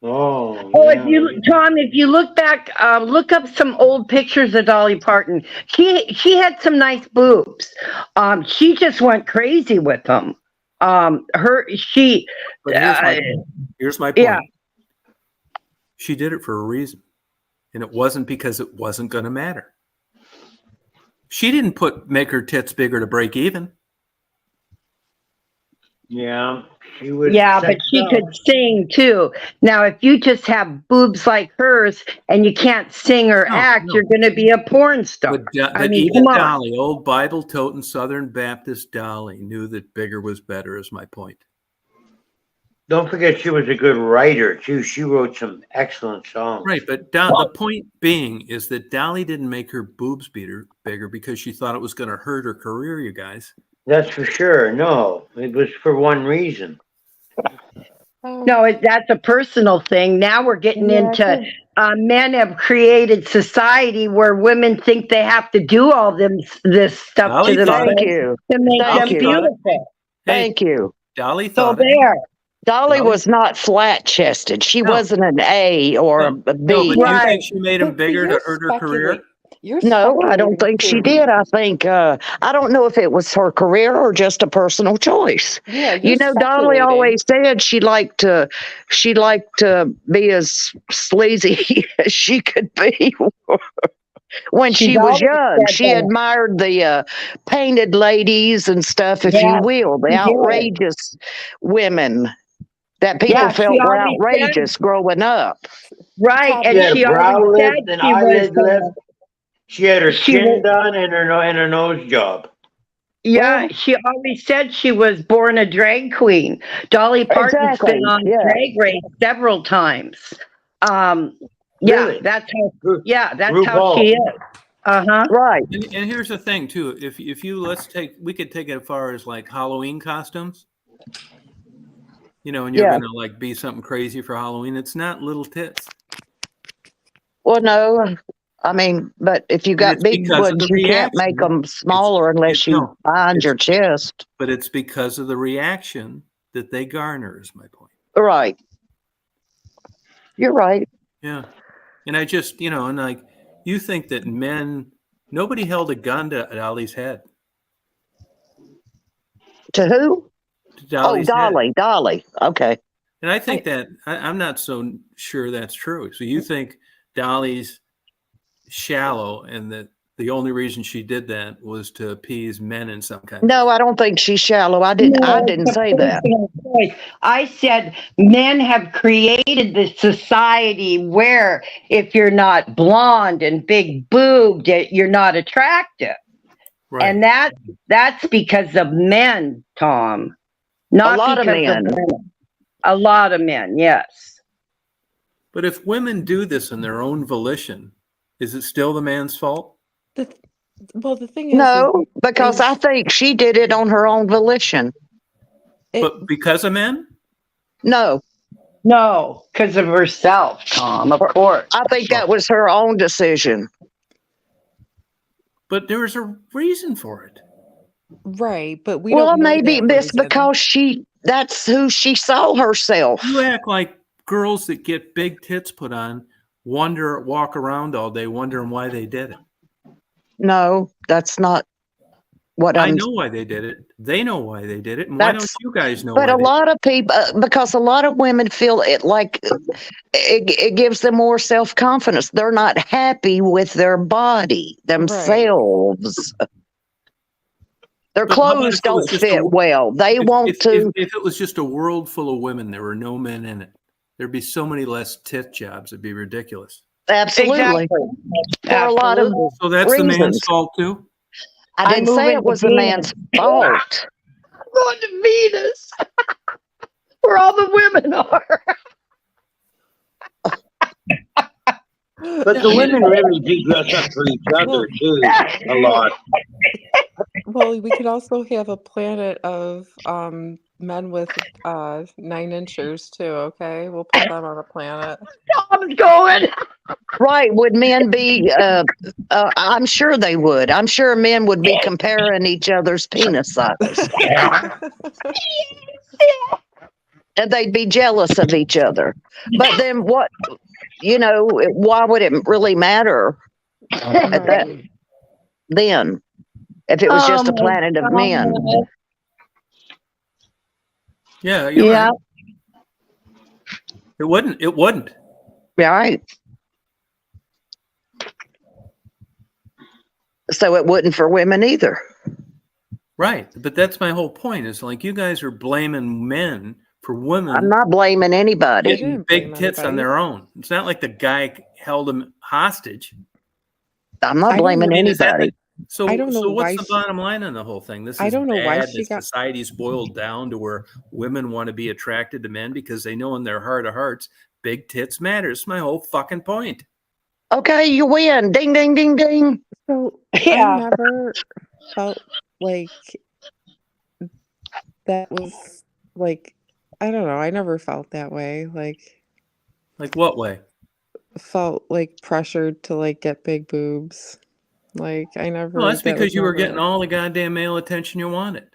Oh, Oh, yeah. Tom, if you look back, look up some old pictures of Dolly Parton. She had some nice boobs. She just went crazy with them. But here's my point. yeah. She did it for a reason, and it wasn't because it wasn't going to matter. She didn't make her tits bigger to break even. Yeah, she was. Yeah, but she could sing too. Now, if you just have boobs like hers and you can't sing or act, you're going to be a porn star. But even Dolly, old Bible-toting Southern Baptist Dolly, knew that bigger was better, is my point. Don't forget, she was a good writer too. She wrote some excellent songs. Right, but the point being is that Dolly didn't make her boobs bigger because she thought it was going to hurt her career, you guys. That's for sure. No, it was for one reason. No, that's a personal thing. Now we're getting into men have created society where women think they have to do all this stuff Dolly to thought themselves to make them beautiful. Thank you. Dolly thought Dolly was not flat chested. She wasn't an A or a B. No, but you think she made them bigger to hurt her career? No, I don't think she did. I think I don't know if it was her career or just a personal choice. Yeah, you know, Dolly always said she liked to be as sleazy as she could be when she was young. She admired the painted ladies and stuff, if you will, the outrageous women that people felt were outrageous growing up. Right, and she always said she had her chin done and her nose job. Yeah, she always said she was born a drag queen. Dolly Parton's been on Drag Race several times. Really? That's how she is. Right. And here's the thing too. If you we could take it as far as like Halloween costumes. You know, and you're gonna like be something crazy for Halloween. It's not little tits. Well, no. I mean, but if you got big ones, you can't make them smaller unless you bind your chest. But it's because of the reaction that they garner, is my point. Right. You're right. Yeah. And I just, and like, you think that nobody held a gun to Dolly's head. To who? To Dolly's Dolly. head. Dolly. Okay. And I think that, I'm not so sure that's true. So you think Dolly's shallow and that the only reason she did that was to appease men in some kind No, I don't think she's shallow. I didn't say that. I said men have created this society where if you're not blonde and big boobed, you're not attractive. Right. And that's because of men, Tom. Not a lot because of men. Of women. A lot of men, yes. But if women do this in their own volition, is it still the man's fault? The thing is... No, because I think she did it on her own volition. But because of men? No. No, because of herself, Tom, of course. I think that was her own decision. But there was a reason for it. Right, but we don't know maybe it's because that's who she saw herself. You act like girls that get big tits put on walk around all day wondering why they did it. No, that's not what I know why they did it. They know why they did it. And why don't you guys know? But a lot of people, because a lot of women feel it like it gives them more self-confidence. They're not happy with their body themselves. Right. Their clothes don't fit well. They want to. If it was just a world full of women, there were no men in it. There'd be so many less tit jobs. It'd be ridiculous. Absolutely. For a lot of so that's reasons. The man's fault too? I didn't say it was the man's fault. I'm going to Venus, where all the women are. But the women really do dress up for each other too, a lot. Well, we could also have a planet of men with 9 inches too. Okay, we'll put them on a planet. Tom's going. Right? Would men be? I'm sure they would. I'm sure men would be comparing each other's penis size. and they'd be jealous of each other. But then what? Why would it really matter at that then? If it was just a planet of men. Yeah, you're right. It wouldn't. It wouldn't. Right. So it wouldn't for women either. Right. But that's my whole point. Is like you guys are blaming men for women. I'm not blaming anybody. Getting big tits on their own. It's not like the guy held them hostage. I'm not blaming anybody. So, I don't know what's why the bottom line on the whole thing? This is I don't know why bad. she This got- society's boiled down to where women want to be attracted to men because they know in their heart of hearts, big tits matters. It's my whole fucking point. Okay, you win. Ding, ding, ding, ding. So Yeah. I never felt like that was like, I don't know. I never felt that way. Like what way? Felt like pressured to like get big boobs. Like I never. Well, that's that because was you were never- getting all the goddamn male attention you wanted.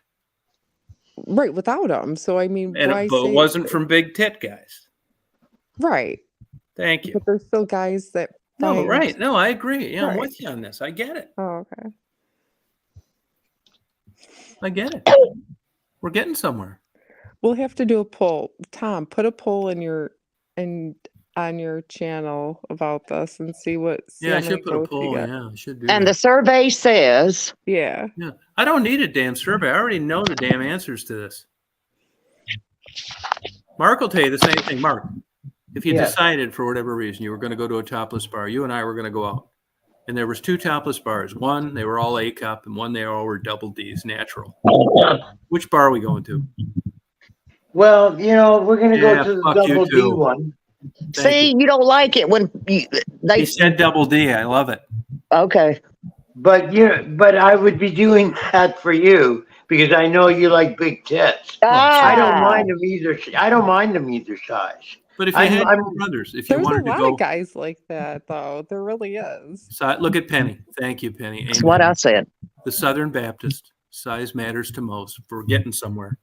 right without them. So I mean, And why but say it wasn't from big tit guys. right? Thank you. But there's still guys that. No, find- right. No, I agree. Yeah, I'm Right. with you on this. I get it. Oh, okay. I get it. We're getting somewhere. We'll have to do a poll. Tom, put a poll in your on your channel about this and see what. Yeah, I how many should put a votes you poll. get. Yeah, I should do And that. the survey says, Yeah. Yeah, I don't need a damn survey. I already know the damn answers to this. Mark will tell you the same thing. Mark, if you Yeah. decided for whatever reason you were going to go to a topless bar, you and I were going to go out, and there was 2 topless bars. One, they were all A cup, and one they all were double D's natural. Which bar are we going to? Well, we're going to Yeah, go to the fuck you double D too. one. see, you don't like it when He they said double D. I love it. okay. But I would be doing that for you because I know you like big tits. I don't Ah. mind them either. I don't mind them either size. But if you I'm- had I'm- two brothers, if you There's a wanted to lot go, of guys like that, though. There really is. so, look at Penny. Thank you, Penny. That's Amen. what I said. The Southern Baptist, size matters to most. We're getting somewhere.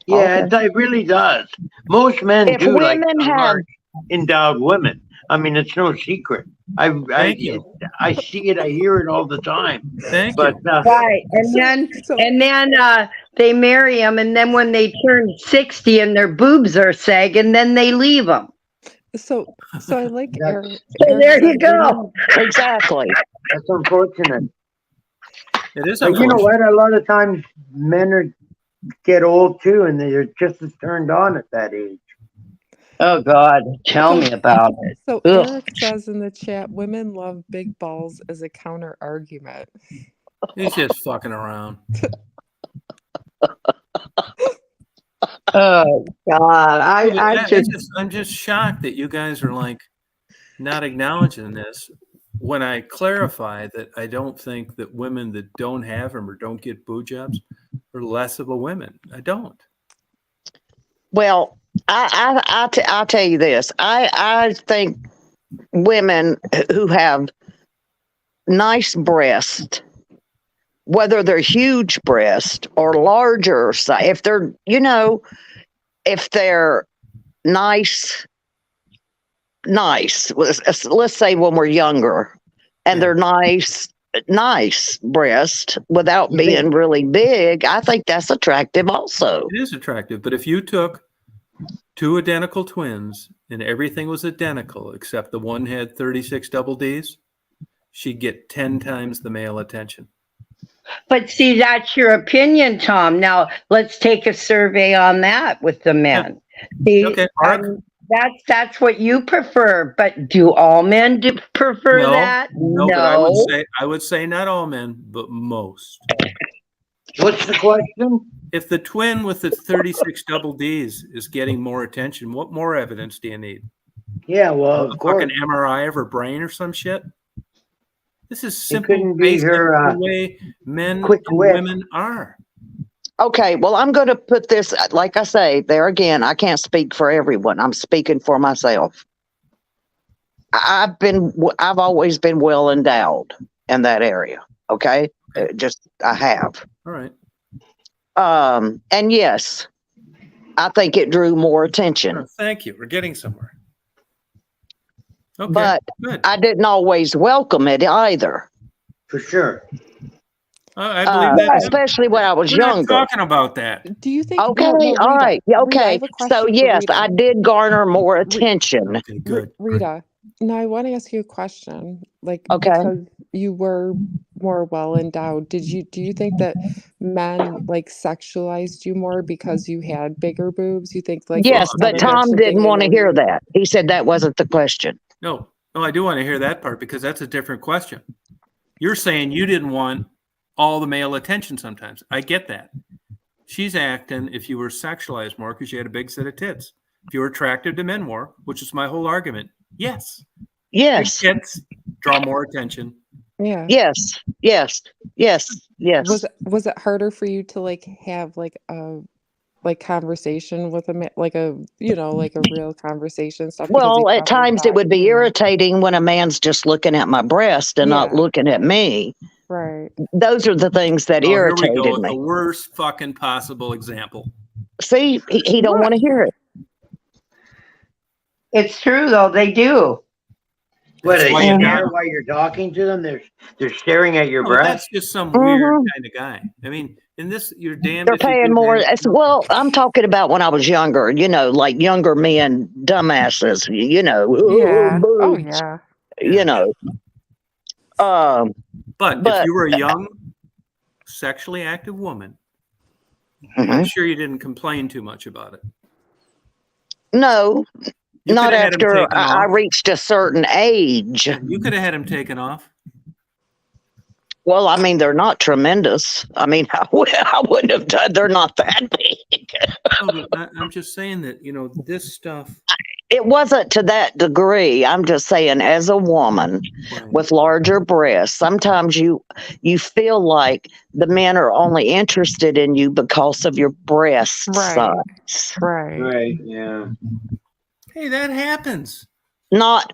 Yeah, Okay. it really does. Most men If do like women have- large, endowed women. I mean, it's no secret. Thank you. I see it. I hear it all the time. Thank But you. Right. And then they marry them, and then when they turn 60 and their boobs are sagging, then they leave them. So I like That's- Eric. So Eric there you said go. Exactly. that's unfortunate. It is But you know unfortunate. what? A lot of times men get old too, and they're just as turned on at that age. Oh, God. Tell me about it. So Ugh. Eric says in the chat, women love big balls as a counter argument. He's just fucking around. Oh, God. I'm just shocked that you guys are like not acknowledging this when I clarify that I don't think that women that don't have them or don't get boob jobs are less of a women. I don't. Well, I'll tell you this. I think women who have nice breasts, whether they're huge breast or larger, if they're, if they're nice, let's say when we're younger, and they're nice breast without being really big, I think that's attractive also. It is attractive, but if you took 2 identical twins and everything was identical except the one had 36 double Ds, she'd get 10 times the male attention. But see, that's your opinion, Tom. Now let's take a survey on that with the men. See, Okay, Mark. That's what you prefer. But do all men prefer that? No, but I would say not all men, but most. What's the question? If the twin with the 36 double Ds is getting more attention, what more evidence do you need? Yeah, well, A of course. fucking MRI of her brain or some shit? This is couldn't simple, be basic her, the way men quick and wit. women are. Okay, well, I'm going to put this, like I say, there again, I can't speak for everyone. I'm speaking for myself. I've always been well endowed in that area. Okay. I have. All right. And yes, I think it drew more attention. Oh, thank you. We're getting somewhere. Okay, But good. I didn't always welcome it either. For sure. I believe that. too. Especially when I was We're not younger. talking about that. Do you think? Okay, no, all Rita, right. Yeah, Rita, I okay. have a So question for yes, Rita. I did garner more attention. Okay, good. Rita, now I want to ask you a question. Like, Okay. because you were more well endowed, do you think that men like sexualized you more because you had bigger boobs? You think like Yes, instead but of Tom actually didn't being want to able hear that. He said that wasn't the question. No, I do want to hear that part because that's a different question. You're saying you didn't want all the male attention sometimes. I get that. She's acting if you were sexualized more because you had a big set of tits. If you were attractive to men more, which is my whole argument, yes. Yes. Big tits draw more attention. Yeah. Yes. Yes. Yes. Yes. Was it harder for you to like have like a conversation with a man, like a like a real conversation stuff? Because Well, he at probably times it thought, would be irritating when a man's just looking at my breast and not Yeah. looking at me. Right. Those are the things that Oh, here we irritated go. The me. worst fucking possible example. See, he don't What? want to hear it. It's true though. They do. What, That's they why you stare got- while you're talking to them? They're staring at your No, breast? that's just some weird Mhm. kind of guy. I mean, in this, you're damned. They're if you paying do, more. damned if you don't. Well, I'm talking about when I was younger, like younger men, dumbasses, Yeah. Oh boobs, yeah. you know. But if But- you were a young, sexually active woman, I'm Mhm. sure you didn't complain too much about it. No, You not could have had him after taken I off. reached a certain age. You could have had him taken off. Well, I mean, they're not tremendous. I mean, I wouldn't have done. They're not that big. No, but I'm just saying that this stuff. It wasn't to that degree. I'm just saying, as a woman Right. with larger breasts, sometimes you feel like the men are only interested in you because of your breast Right. size. Right. Right, yeah. Hey, that happens. Not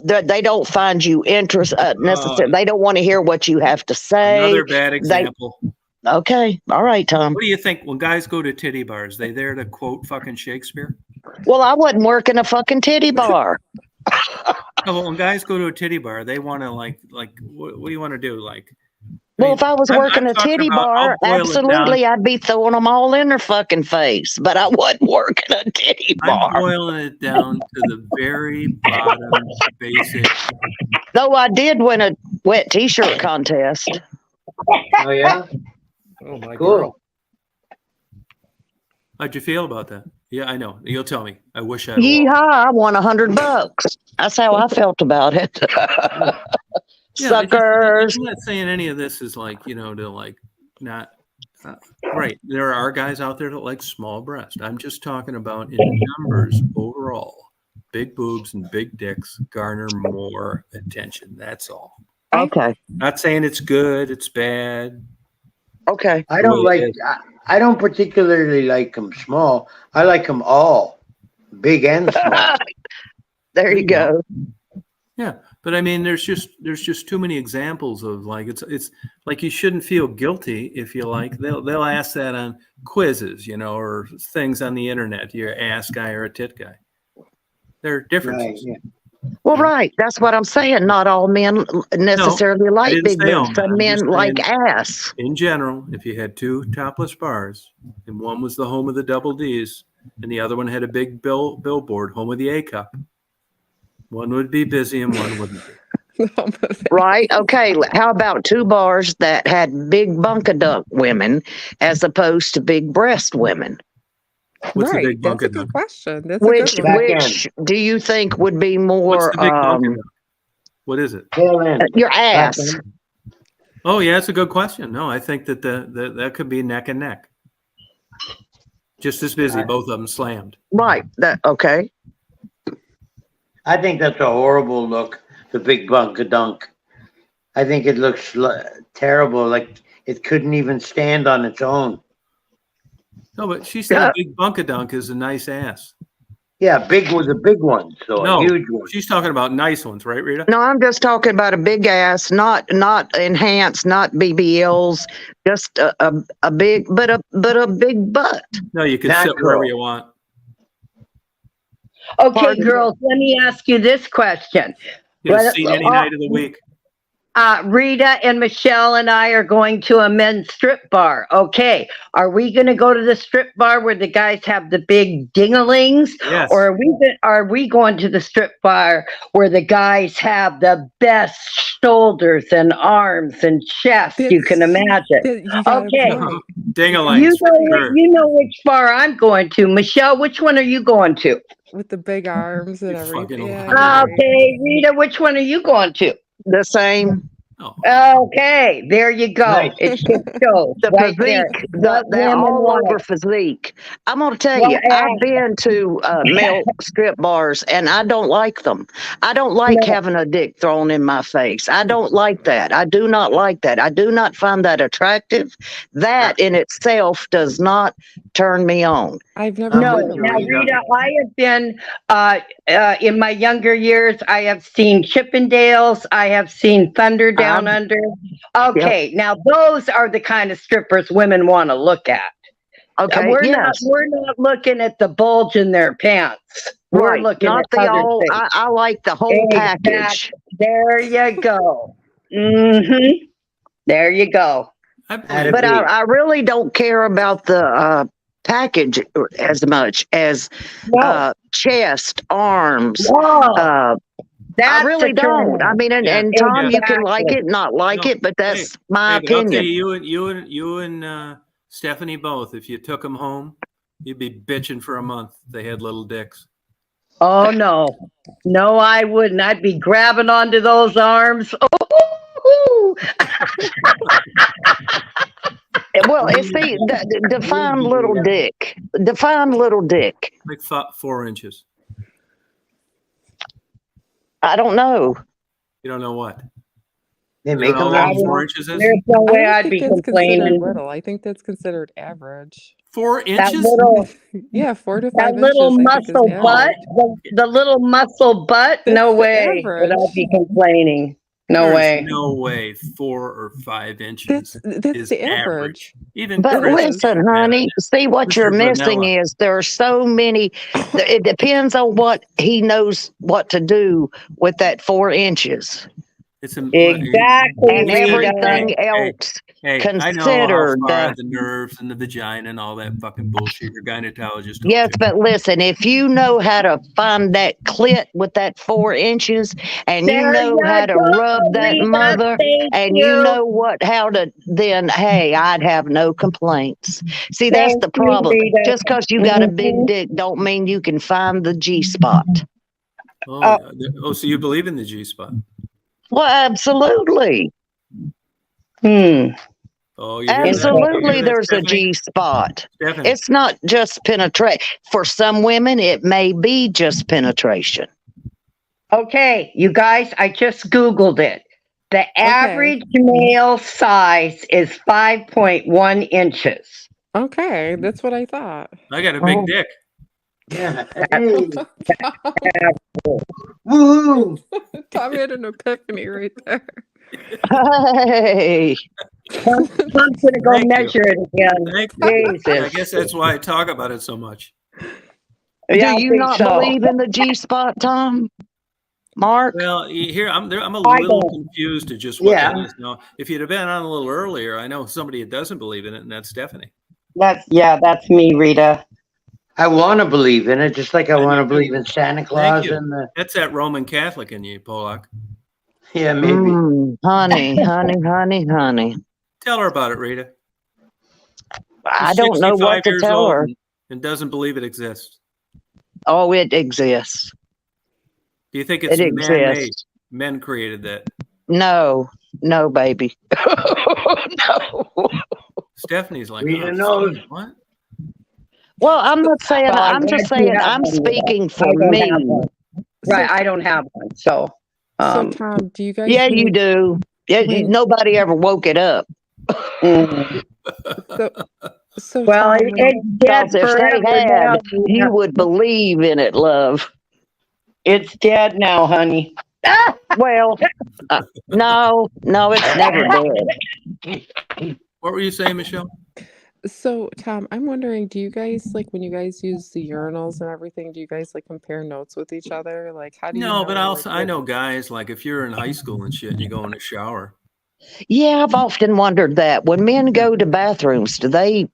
they don't find you necessary. They don't want to hear what you have to say. Another bad example. Okay, all right, Tom. What do you think when guys go to titty bars? They there to quote fucking Shakespeare? Well, I wasn't working a fucking titty bar. No, well, when guys go to a titty bar, they want to like what do you want to do? Like, Well, if I was working a talking titty about- bar, I'll boil it absolutely, I'd be throwing them all in their fucking face. But I wasn't working a titty I'm bar. boiling it down to the very bottom basic. Though I did win a wet T-shirt contest. Oh, yeah? Oh my Cool. How'd you feel about that? Yeah, I know. You'll tell me. I wish I. Yeehaw! I won $100. That's how I felt about it. Suckers. I'm not saying any of this is like to like not. Right. There are guys out there that like small breasts. I'm just talking about in numbers overall. Big boobs and big dicks garner more attention. That's all. Okay. Not saying it's good, it's bad. Okay. I don't Well, like, I don't particularly like them small. I like them all, big and small. There you go. Yeah, but I mean, there's just too many examples of like it's like you shouldn't feel guilty if you like they'll ask that on quizzes, or things on the internet. You're an ass guy or a tit guy. There are differences. Right, yeah. Well, right. That's what I'm saying. Not all men necessarily like didn't big say all boobs. men. Some I'm men just like saying- ass. In general, if you had two topless bars and one was the home of the double D's and the other one had a big billboard, home of the A cup, one would be busy and one wouldn't be. Right. Okay. How about two bars that had big bunkadunk women as opposed to big breast women? What's Right. the big That's a bunkadunk? good question. That's Which a good one. which do you think would be more What's the big bunkadunk? What is it? Tail end. your ass? Back end. Oh yeah, that's a good question. No, I think that that could be neck and neck. Just as busy, both of them slammed. Right. That okay. I think that's a horrible look, the big bunkadunk. I think it looks terrible, like it couldn't even stand on its own. No, but she said a big bunkadunk is a nice ass. Yeah, big was a big one, so No, a huge one. she's talking about nice ones, right, Rita? No, I'm just talking about a big ass, not enhanced, not BBLs, just a big, but a big butt. No, you can sit Natural. wherever you want. Okay, Pardon? girls, let me ask you this question. Get a Well, seat any night of the week. Rita and Michelle and I are going to a men's strip bar. Okay, are we going to go to the strip bar where the guys have the big dingalings, Yes. or are we going to the strip bar where the guys have the best shoulders and arms and chest you can imagine? You got it Okay. right. Ding-a-lings, for sure. You know which bar I'm going to. Michelle, which one are you going to? With the big arms and You everything. fucking Yeah, liar. you're right. Okay, Rita, which one are you going to? The same. Oh, Okay, there you go. Nice. It just shows The right there. physique, What that women all like. over physique. I'm gonna tell Well, you, I've been to male strip bars and I don't like them. I don't like No. having a dick thrown in my face. I don't like that. I do not like that. I do not find that attractive. That in itself does not turn me on. I've never I'm No, heard with of you, now one. Rita. Rita, I have been in my younger years. I have seen Chippendales. I have seen Thunder Down Under. Okay, now those are the kind of strippers women want to look at. Okay, We're yes. not looking at the bulge in their pants. We're Right. looking Not at the other all. things. I like the whole Exactly. package. There you go. Mm-hmm. There you go. I That'd believe But it. I really don't care about the package as much as No. chest, arms. No. I really don't. I mean, Yeah. and Tom, you can like Exactly. it, not like No. it, but that's my Hey, but I'll tell opinion. you and Stephanie both, if you took them home, you'd be bitching for a month. They had little dicks. Oh no. No, I wouldn't. I'd be grabbing onto those arms. Oh, Well, see, define little dick. Define little dick. Like 4 inches. I don't know. You don't know what? They You make don't know them how long that 4 inches is? there's no I way don't I'd think be that's considered complaining. little. I think that's considered average. 4 That inches? little Yeah, 4 to that 5 little inches. I think is muscle butt, average. the little muscle butt, no That's way would I be average. complaining. No There's way. no way 4 or 5 inches That's is the average. average. Even But Chris, listen, honey, see what you're Mr. missing Vanilla. is there are so many. It depends on what he knows what to do with that 4 inches it's Exactly, and Rita. everything else Hey, I know how considered. far the nerves and the vagina and all that fucking bullshit your gynecologist told Yes, you. but listen, if you know how to find that clit with that 4 inches and you There know you how to go, rub that Rita. mother Thank and you. you know how to, then hey, I'd have no complaints. See, that's Thank the you, problem. Rita. Just because you got a big Mhm. dick don't mean you can find the G spot. So you believe in the G spot? Well, absolutely. Oh, you hear that? You Absolutely, hear that, there's a Stephanie? G spot. Stephanie, It's not just penetration. For some women, it may be just penetration. Okay, you guys, I just Googled it. The average male size is 5.1 inches. Okay, that's what I thought. I got a big dick. Yeah. Hey. Woohoo! Tommy had an epiphany right there. Hey, I'm going to go Thank you. measure it again. Thank you. Jesus. I guess that's why I talk about it so much. Yeah, I do you think not so. believe in the G spot, Tom? Mark? Well, here I'm a I little don't. confused to just what Yeah. that is now. If you'd have been on a little earlier, I know somebody that doesn't believe in it, and that's Stephanie. That's me, Rita. I want to believe in it, just like I I want to do. believe in Santa Thank Claus you. and the That's that Roman Catholic in you, Polak. yeah, maybe. Honey. Tell her about it, Rita. I She's don't know 65 what to years tell old her. and doesn't believe it exists. Oh, it exists. Do you think it's It man-made? exists. Men created that. No, baby. No. Stephanie's like, Rita oh, knows. what? Well, I'm not saying, Well, I'm just saying, I'm speaking for me. Right, I don't have one. So, So Tom, do you guys Yeah, you think- do. Yeah, Wait. nobody ever woke it up. mm, So Well, Tom, it's dead Because if they forever now. had, you would believe in it, love. It's dead now, honey. Ah! Well, no, it's never dead. What were you saying, Michelle? so Tom, I'm wondering, do you guys like when you guys use the urinals and everything, do you guys like compare notes with each other? Like how do you No, know but like, I know guys, like if you're in high school and shit and you go in the shower. Yeah, I've often wondered that. When men go to bathrooms, do they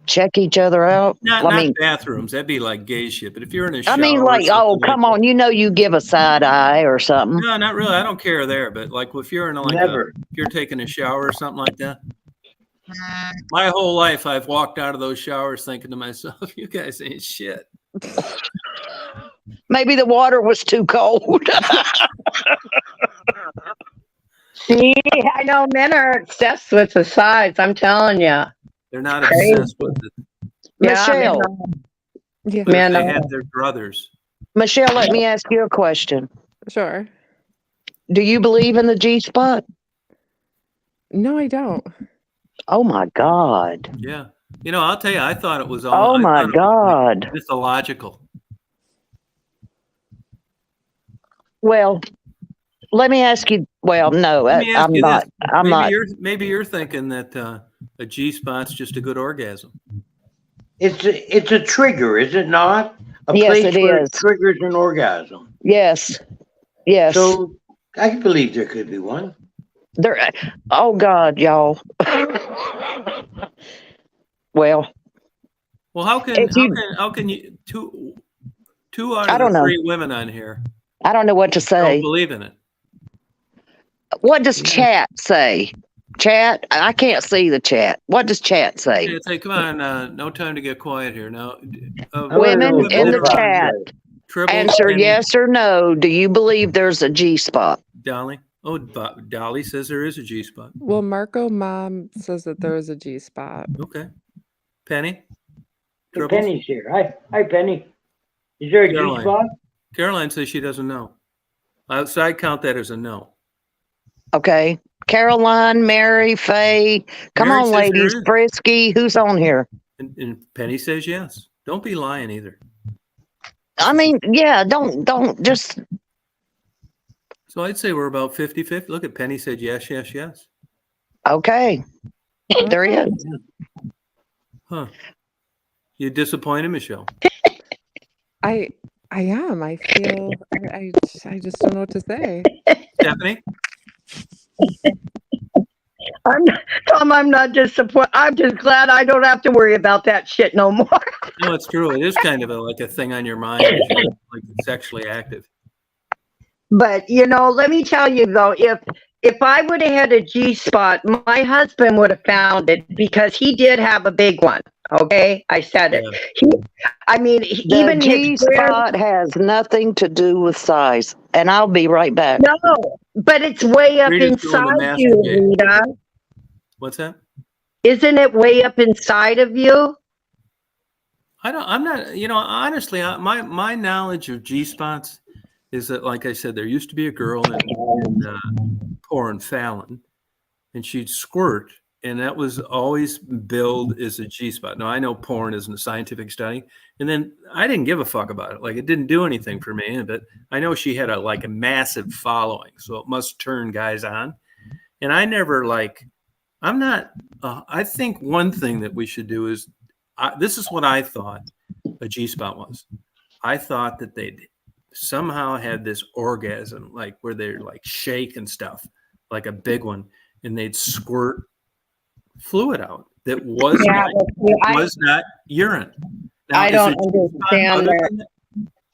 check each other out? Not bathrooms. That'd be like gay shit. But if you're in a shower, I mean, like, or oh, something come like on, you give a side eye or something. no, not really. I don't care there. But like if you're in like Never. if you're taking a shower or something like that. My whole life, I've walked out of those showers thinking to myself, "You guys ain't shit." Maybe the water was too cold. See, I know men are obsessed with the size. I'm telling you. They're not obsessed with it. Michelle, yeah, But if Man, they had their brothers, Michelle, let me ask you a question. sure. Do you believe in the G spot? No, I don't. Oh my God. yeah. I'll tell you, I thought it was all. Oh I my thought it was God. mythological. Well, let me ask you. Well, no, Let me ask I'm you not. this. I'm not. Maybe you're thinking that a G spot's just a good orgasm. It's a trigger, is it not? A Yes, place it where is. it triggers an orgasm. Yes. Yes. So I believe there could be one. There. Oh God, y'all. Well, Well, how can you two out I of the don't know. three women on here I don't know what to don't say. believe in it? What does chat say? Chat? I can't see the chat. What does chat say? It's like, come on, no time to get quiet here now. I wanna know Women what in the both sides chat, say. Tribbles, answer Penny, yes or no. Do you believe there's a G spot? Dolly. Oh, Dolly says there is a G spot. Well, Marco mom says that there is a G spot. Okay. Penny. Hey, Tribbles. Penny's here. Hi, Penny. Is there a G Caroline. spot? Caroline says she doesn't know. So I count that as a no. Okay. Caroline, Mary, Faye. Come Mary on, says there ladies. is. Frisky. Who's on here? And Penny says yes. Don't be lying either. I mean, yeah, don't just. So I'd say we're about 50-50. Look at Penny said yes, yes, yes. Okay. There he is. Huh. You disappointed, Michelle? I am. I feel I just don't know what to say. Stephanie? I'm not disappointed. I'm just glad I don't have to worry about that shit no more. No, it's true. It is kind of like a thing on your mind as you're like sexually active. But let me tell you though, if I would have had a G spot, my husband would have found it because he did have a big one. Okay, I said it. The Even G his grand- spot has nothing to do with size. And I'll be right back. No, but it's way up Rita's doing the inside you, masturbate. Rita. What's that? Isn't it way up inside of you? I'm not, honestly, my knowledge of G spots is that, like I said, there used to be a girl in porn, Fallon, and she'd squirt, and that was always billed as a G spot. Now, I know porn isn't a scientific study, and then I didn't give a fuck about it. Like, it didn't do anything for me, but I know she had a massive following, so it must turn guys on. And I never I'm not, I think one thing that we should do is, this is what I thought a G spot was. I thought that they'd somehow had this orgasm, like where they're like shake and stuff, like a big one, and they'd squirt fluid out that was not urine. Now, I don't understand that.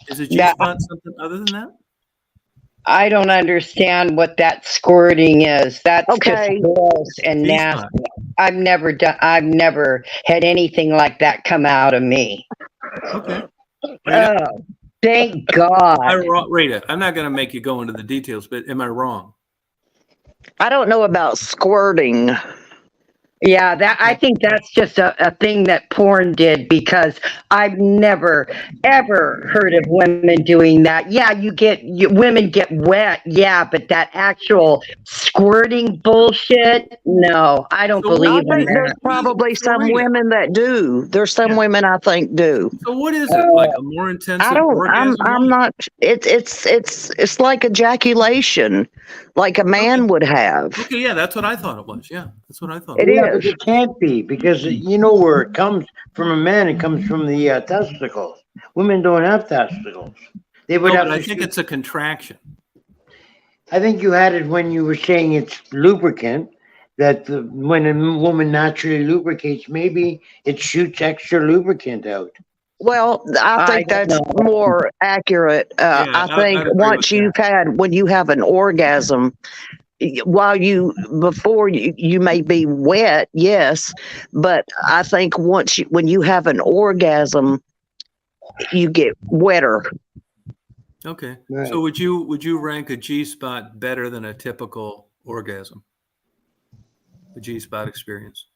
Is a G spot something other than that? I don't understand what that squirting is. That's Okay. just gross and G-spot. nasty. I've never had anything like that come out of me. Okay. Oh, thank God. Rita, I'm not going to make you go into the details, but am I wrong? I don't know about squirting. Yeah, that I think that's just a thing that porn did, because I've never ever heard of women doing that. Yeah, women get wet, yeah, but that actual squirting bullshit, no, I don't So what- believe I in think there's that. probably some Serena. women that do. There's some Yeah. women I think do. So what is it? Like a more intensive I don't. orgasm? I'm What? not. It's like ejaculation, like a man would have. Okay, yeah, that's what I thought it was. Yeah, that's what I thought. It Yeah, but is. it can't be, because you know where it comes from. A man, it comes from the testicles. Women don't have testicles. They would No, have but to I think shoot- it's a contraction. I think you had it when you were saying it's lubricant. That when a woman naturally lubricates, maybe it shoots extra lubricant out. Well, I I think don't that's know. more accurate. Yeah, I think I'd agree once with that. when you have an orgasm, before you may be wet, yes, but I think when you have an orgasm, you get wetter. Okay. Right. So would you rank a G spot better than a typical orgasm? The G spot experience.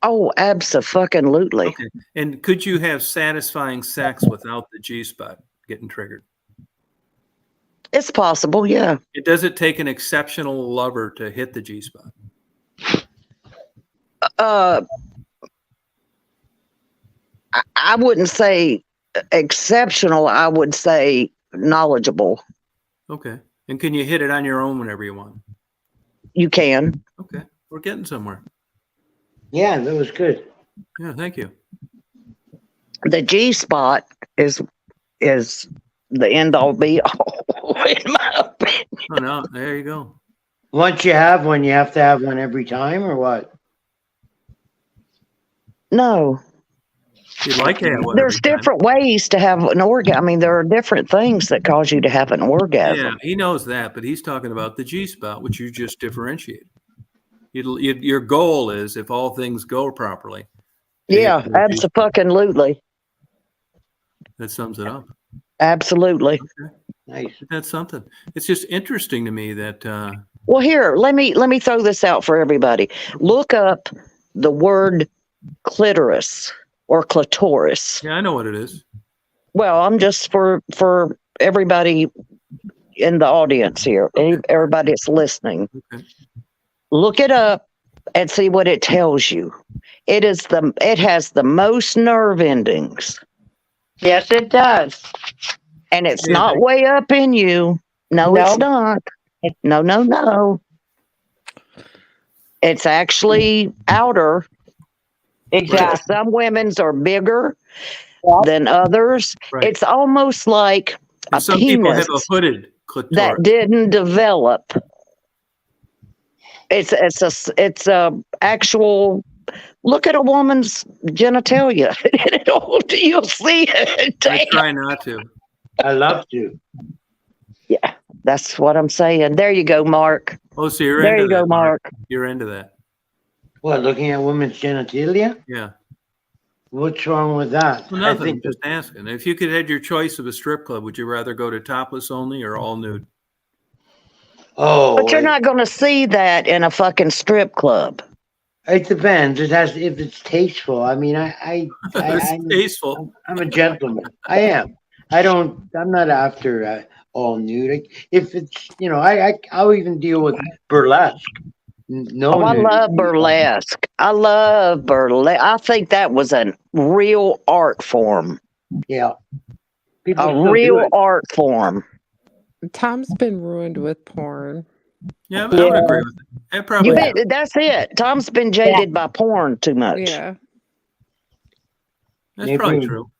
Oh, abso-fucking-lutely. Okay. And could you have satisfying sex without the G spot getting triggered? It's possible, yeah. Does it take an exceptional lover to hit the G spot? I wouldn't say exceptional. I would say knowledgeable. Okay. And can you hit it on your own whenever you want? You can. Okay. We're getting somewhere. Yeah, that was good. Yeah, thank you. The G spot is the end all be all in my opinion. Oh no, there you go. Once you have one, you have to have one every time, or what? No, You'd like to have one there's every time. different ways to have an orgasm. I mean, there are different things that cause you to have an Yeah, orgasm. he knows that, but he's talking about the G spot, which you just differentiate. Your goal is, if all things go properly. Yeah, to hit the G-spot. abso-fucking-lutely. That sums it up. Absolutely. Nice. That's something. It's just interesting to me that Well, here, let me throw this out for everybody. Look up the word clitoris or clitoris. yeah, I know what it is. Well, I'm just for everybody in the audience here, everybody that's listening. Okay. Look it up and see what it tells you. It has the most nerve endings, Yes, it does. and it's Yeah. not way up in you. No, it's not. No. It's actually outer. Exactly. Some women's are bigger Yep. than others. Right. It's almost like And a some people have penis a hooded clitoris. that didn't develop. It's a actual. Look at a woman's genitalia. You'll see it. I try not to. I love to. Yeah, that's what I'm saying. There you go, Mark. Oh, so you're There into you go, that, Mark. You're into that. What, looking at women's genitalia? Yeah. What's wrong with that? Well, nothing. I'm just asking. If you could have your choice of a strip club, would you rather go to topless only or all nude? Oh, But you're not going to see that in a fucking strip club. It depends. It has if it's tasteful. I mean, It's tasteful. I'm a gentleman. I am. I'm not after all nude. If it's I'll even deal with burlesque. No, Oh, I nude. love burlesque. I love burlesque. I think that was a real art form. Yeah, people A still do real it. art form. Tom's been ruined with porn. Yeah, I would agree with it. That probably. That's it. Tom's been jaded by porn too much. Yeah. That's Maybe. probably true.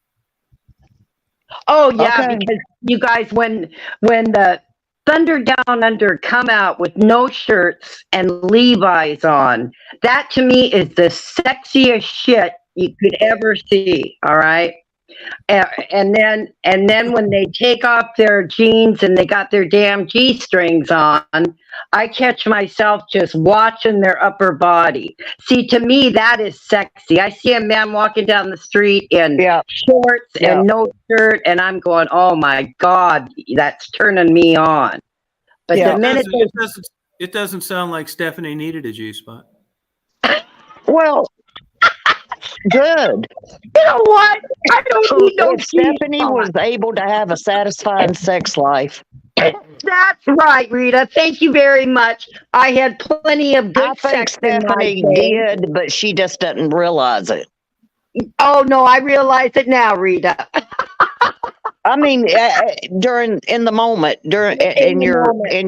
Oh yeah, Okay. because you guys, when the Thunder Down Under come out with no shirts and Levi's on, that to me is the sexiest shit you could ever see. All right. And then when they take off their jeans and they got their damn G-strings on, I catch myself just watching their upper body. See, to me, that is sexy. I see a man walking down the street in Yeah. shorts Yeah. and no shirt, and I'm going, oh my God, that's turning me on. But Yeah. the minute It doesn't sound like Stephanie needed a G spot. they Well, good. You know what? I don't need no If Stephanie cheese was able to have a satisfying sex life, That's right, Rita. Thank you very much. I had plenty of I good think sex in my Stephanie day. did, but she just doesn't realize it. Oh no, I realize it now, Rita. I mean, in the moment, in the moment.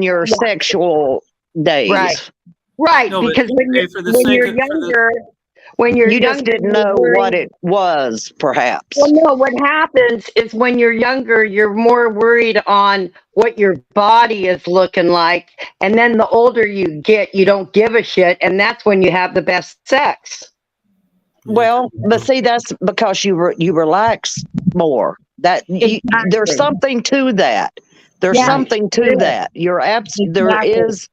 your Yeah. sexual days, Right. Right, No, but because when hey, you for the when sake you're of- for the- younger, when you're you just younger, didn't you're know what worried. it was, perhaps. Well, no, what happens is when you're younger, you're more worried on what your body is looking like. And then the older you get, you don't give a shit. And that's when you have the best sex. Well, but see, that's because you relax more. There's Exactly. something to that. There's Yeah, something to there is. that. There Exactly. is.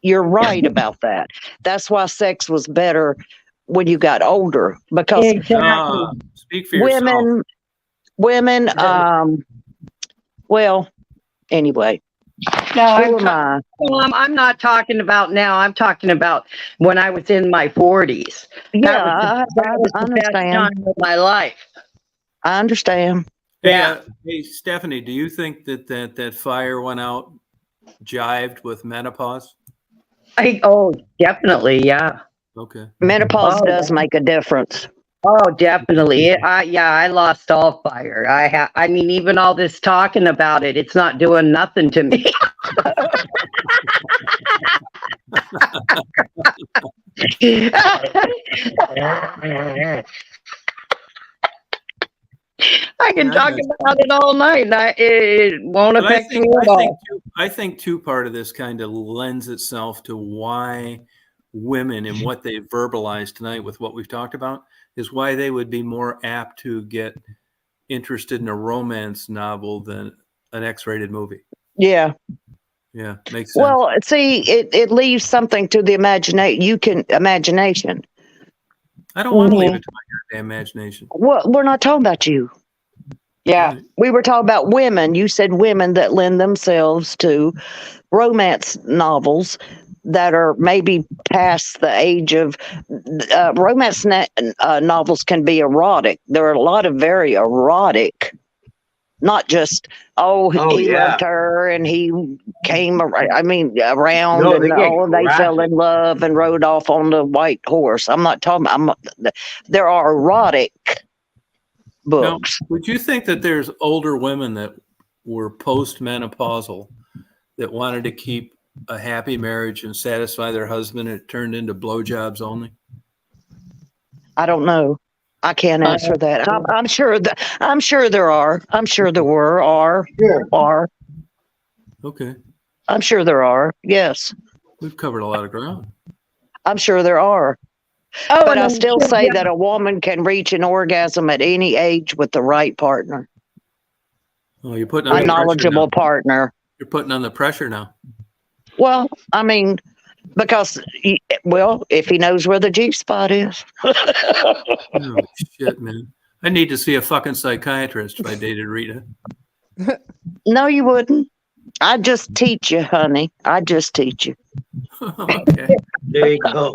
You're right about that. That's why sex was better when you got older, because Exactly. Speak for yourself. women. Well, anyway, No, who am I? I'm not talking about now. I'm talking about when I was in my 40s. Yeah, That was I the best understand. time of my life. I understand. Hey, Yeah. hey, Stephanie, do you think that fire went out jived with menopause? Definitely, yeah. Okay. Menopause Oh, does make a difference. Oh, definitely. I lost all fire. I mean, even all this talking about it, it's not doing nothing to me. I can talk about it all night. And it won't But affect me at all. I think too, part of this kind of lends itself to why women and what they verbalized tonight with what we've talked about is why they would be more apt to get interested in a romance novel than an X-rated movie. Yeah. Yeah, makes sense. Well, see, it leaves something to the imagination. I don't want to leave it to my goddamn imagination. Well, we're not talking about you. Yeah. We were talking about women. You said women that lend themselves to romance novels that are maybe past the age of romance novels can be erotic. There are a lot of very erotic, not just he loved her and he came around No, and they get they fell graphic. in love and rode off on the white horse. I'm not talking. There are erotic books. Now, would you think that there's older women that were postmenopausal that wanted to keep a happy marriage and satisfy their husband and it turned into blowjobs only? I don't know. I can't answer that. I'm sure there are. I'm sure there are. Okay. I'm sure there are. Yes. We've covered a lot of ground. I'm sure there are. Oh, But and I still say yeah. that a woman can reach an orgasm at any age with the right partner, Oh, you're putting a on the pressure knowledgeable now. partner. You're putting on the pressure now. Well, I mean, because, if he knows where the G spot is. Oh, shit, man. I need to see a fucking psychiatrist if I dated Rita. No, you wouldn't. I just teach you, honey. I just teach you. Okay. There you go.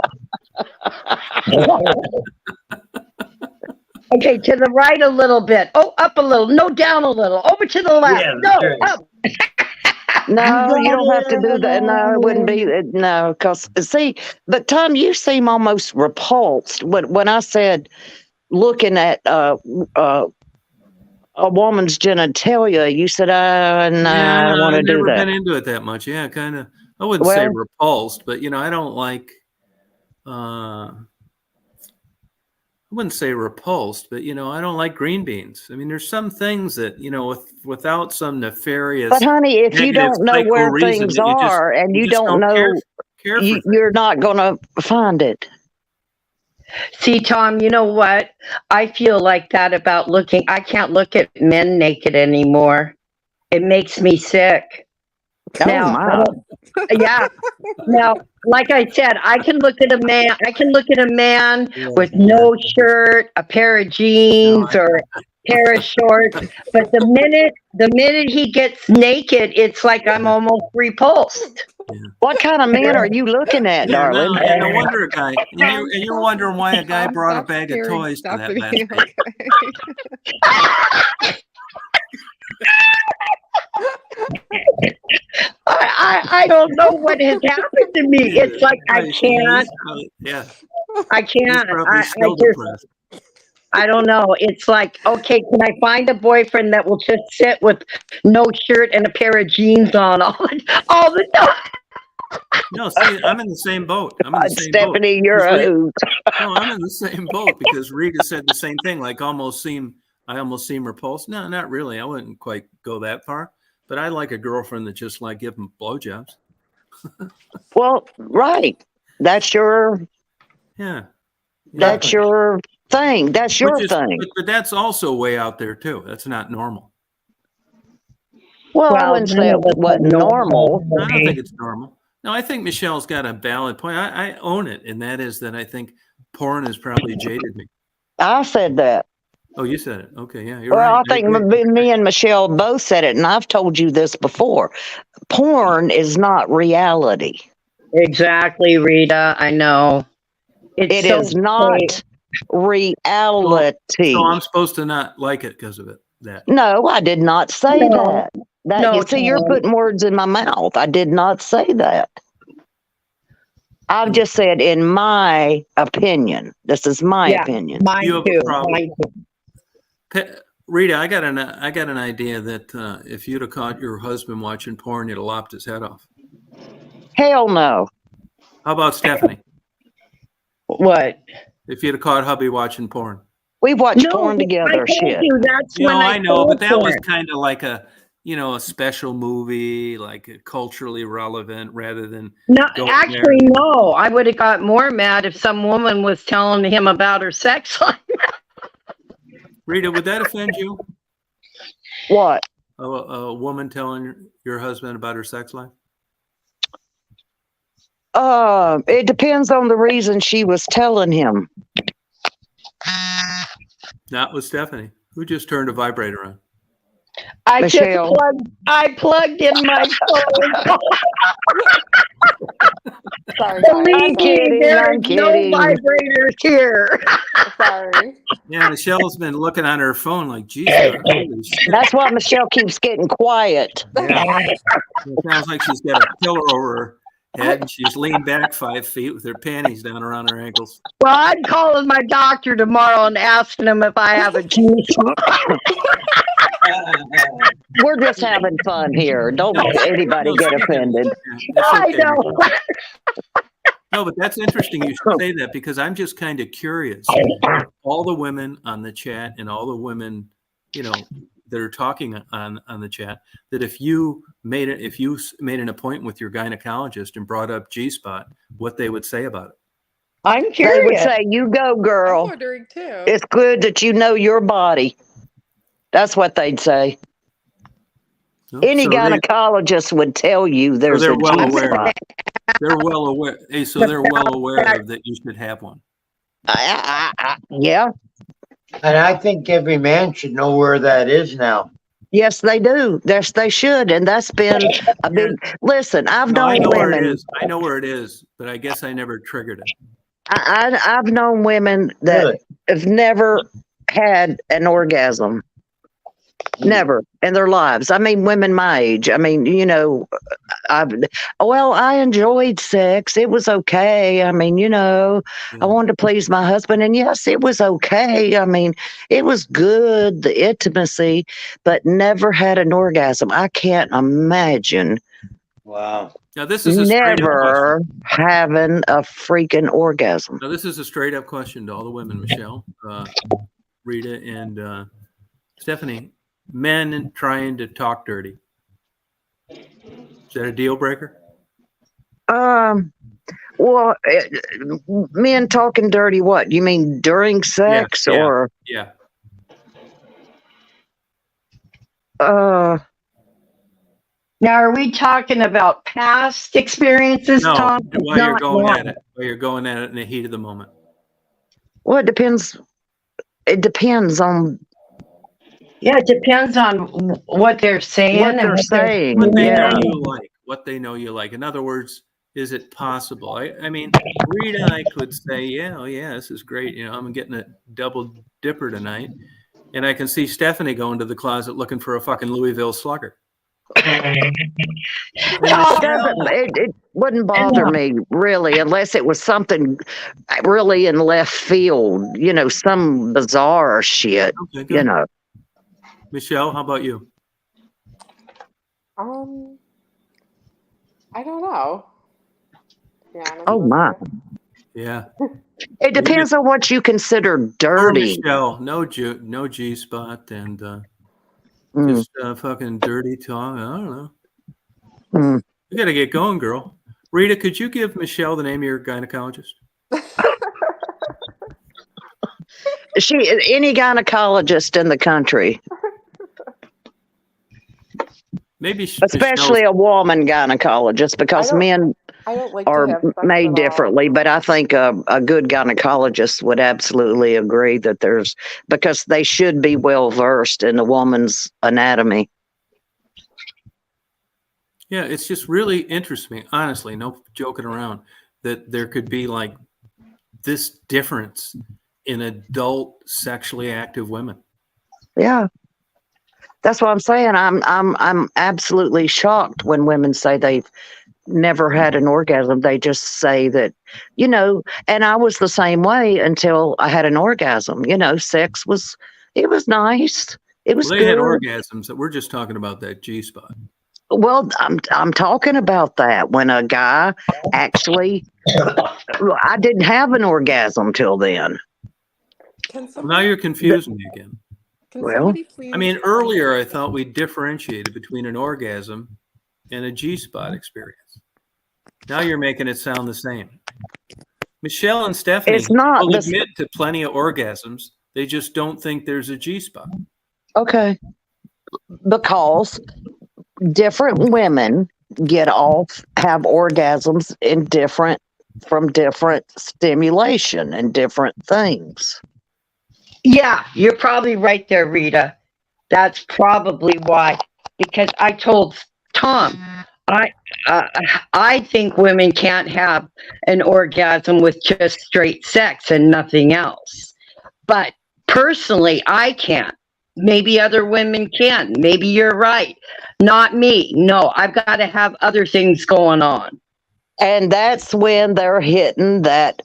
Okay, to the right a little bit. Oh, up a little. No, down a little. Over to the left. Yeah, No, right. up. No, you don't have to do that. No, it wouldn't be. No, because see, but Tom, you seem almost repulsed when I said looking at a woman's genitalia. You said, no, I don't want to I've do never that. been into it that much. Yeah, kind of. I wouldn't say Well- repulsed, but I don't like. I wouldn't say repulsed, but I don't like green beans. I mean, there's some things that without some nefarious. But honey, if you negative don't know psycho where reason things that you just- are and you just don't know, care for things. you're not going to find it. See, Tom, you know what? I feel like that about looking. I can't look at men naked anymore. It makes me sick. Oh Now, my! Yeah. Now, like I said, I can look at a man Yeah. with no shirt, a pair of jeans, or pair of shorts. But the minute he gets naked, it's like I'm almost repulsed. What kind of man are you looking at, darling? No wonder a guy. And you're wondering why a guy brought a bag of toys to that last date. I don't know what has happened to me. It's like I can't. Yeah. I can't. He's probably still just, depressed. I don't know. It's like, okay, can I find a boyfriend that will just sit with no shirt and a pair of jeans on all the time? No, see, I'm in the same boat. I'm in the same Stephanie, boat. you're a hoot. No, I'm in the same boat because Rita said the same thing. Like, I almost seem repulsed. No, not really. I wouldn't quite go that far. But I like a girlfriend that just like give them blowjobs. Well, right. That's your That's your thing. That's your thing. But that's also way out there too. That's not normal. Well, I wouldn't say it wasn't normal. I don't think it's normal. No, I think Michelle's got a valid point. I own it, and that is that I think porn has probably jaded me. I said that. Oh, you said it. Okay, yeah, you're Well, right. I think me and Michelle both said it, and I've told you this before. Porn is not reality. Exactly, Rita. I know. It is not reality. So I'm supposed to not like it because of it. No, I did not say that. No, you see, you're putting words in my mouth. I did not say that. I've just said, in my opinion. This is my opinion. Mine You have too. a problem. Mine too. Rita, I got an idea that if you'd have caught your husband watching porn, you'd have lopped his head off. Hell no. How about Stephanie? What? If you'd have caught hubby watching porn. We watched porn together. That's when I know, but that told was her. kind of like a special movie, like culturally relevant rather than. No, actually, no. I would have got more mad if some woman was telling him about her sex life. Rita, would that offend you? What? A woman telling your husband about her sex life? It depends on the reason she was telling him. Not with Stephanie, who just turned a vibrator on. Michelle. I plugged in my phone. Sorry, Believe me, there is no kidding. vibrators here. sorry. Yeah, Michelle's been looking on her phone like, Jesus, holy shit. That's why Michelle keeps getting quiet. Yeah. It sounds like she's got a pillow over her head and she's leaned back 5 feet with her panties down around her ankles. Well, I'm calling my doctor tomorrow and asking him if I have a juice. We're just having fun here. Don't anybody get offended. I know. No, but that's interesting you should say that because I'm just kind of curious. All the women on the chat and all the women, that are talking on the chat, that if you made an appointment with your gynecologist and brought up G-spot, what they would say about it. I'm curious. They would say, "You go, I'm girl. wondering too. It's good that you know your body." That's what they'd say. Any gynecologist would tell you there's they're a well G aware. spot. They're well aware. Hey, so they're well aware of that you should have one. Yeah. And I think every man should know where that is now. Yes, they do. Yes, they should. And that's been a big. Listen, I've known I know women. where it is. I know where it is, but I guess I never triggered it. I've known women that have never had an orgasm. Never in their lives. I mean, women my age. I mean, I enjoyed sex. It was okay. I mean, I wanted to please my husband. And yes, it was okay. I mean, it was good, the intimacy, but never had an orgasm. I can't imagine. Wow. Now, this is a straight up Never question. having a freaking orgasm. Now, this is a straight up question to all the women, Michelle, Rita, and Stephanie. Men trying to talk dirty. Is that a deal breaker? Well, men talking dirty. What you mean during sex or? Yeah. Now, are we talking about past experiences, No, Tom? while you're going at it. While you're going at it in the heat of the moment. Well, it depends. It depends on Yeah, it depends on what they're saying what and they're what they're saying. What they know Yeah. you like. What they know you like. In other words, is it possible? I mean, Rita and I could say, yeah, oh yeah, this is great. You know, I'm getting a double dipper tonight. And I can see Stephanie going to the closet looking for a fucking Louisville Slugger. And It wouldn't bother me really unless it was something really in left field, some bizarre shit, okay, good. you know. Michelle, how about you? I don't know. Yeah. Oh my. Yeah. It depends on what you consider Oh, dirty. Michelle, no G spot and Mm, just fucking dirty talk. I don't know. mm. You got to get going, girl. Rita, could you give Michelle the name of your gynecologist? Any gynecologist in the country, Maybe especially a woman gynecologist, because men I don't like are to have sex made at all. differently. But I think a good gynecologist would absolutely agree that because they should be well versed in the woman's anatomy. Yeah, it's just really interests me, honestly, no joking around, that there could be like this difference in adult sexually active women. Yeah. That's what I'm saying. I'm absolutely shocked when women say they've never had an orgasm. They just say that, and I was the same way until I had an orgasm. Sex was nice. It was Well, they had good. orgasms. We're just talking about that G spot. Well, I'm talking about that when a guy actually, I didn't have an orgasm till then. Now you're confusing me again. Can Well, somebody please? I mean, earlier I thought we differentiated between an orgasm and a G spot experience. Now you're making it sound the same. Michelle and Stephanie It's not will the- admit to plenty of orgasms. They just don't think there's a G spot. Okay. Because different women have orgasms from different stimulation and different things. Yeah, you're probably right there, Rita. That's probably why. Because I told Tom, I think women can't have an orgasm with just straight sex and nothing else. But personally, I can't. Maybe other women can. Maybe you're right. Not me. No, I've got to have other things going on. And that's when they're hitting that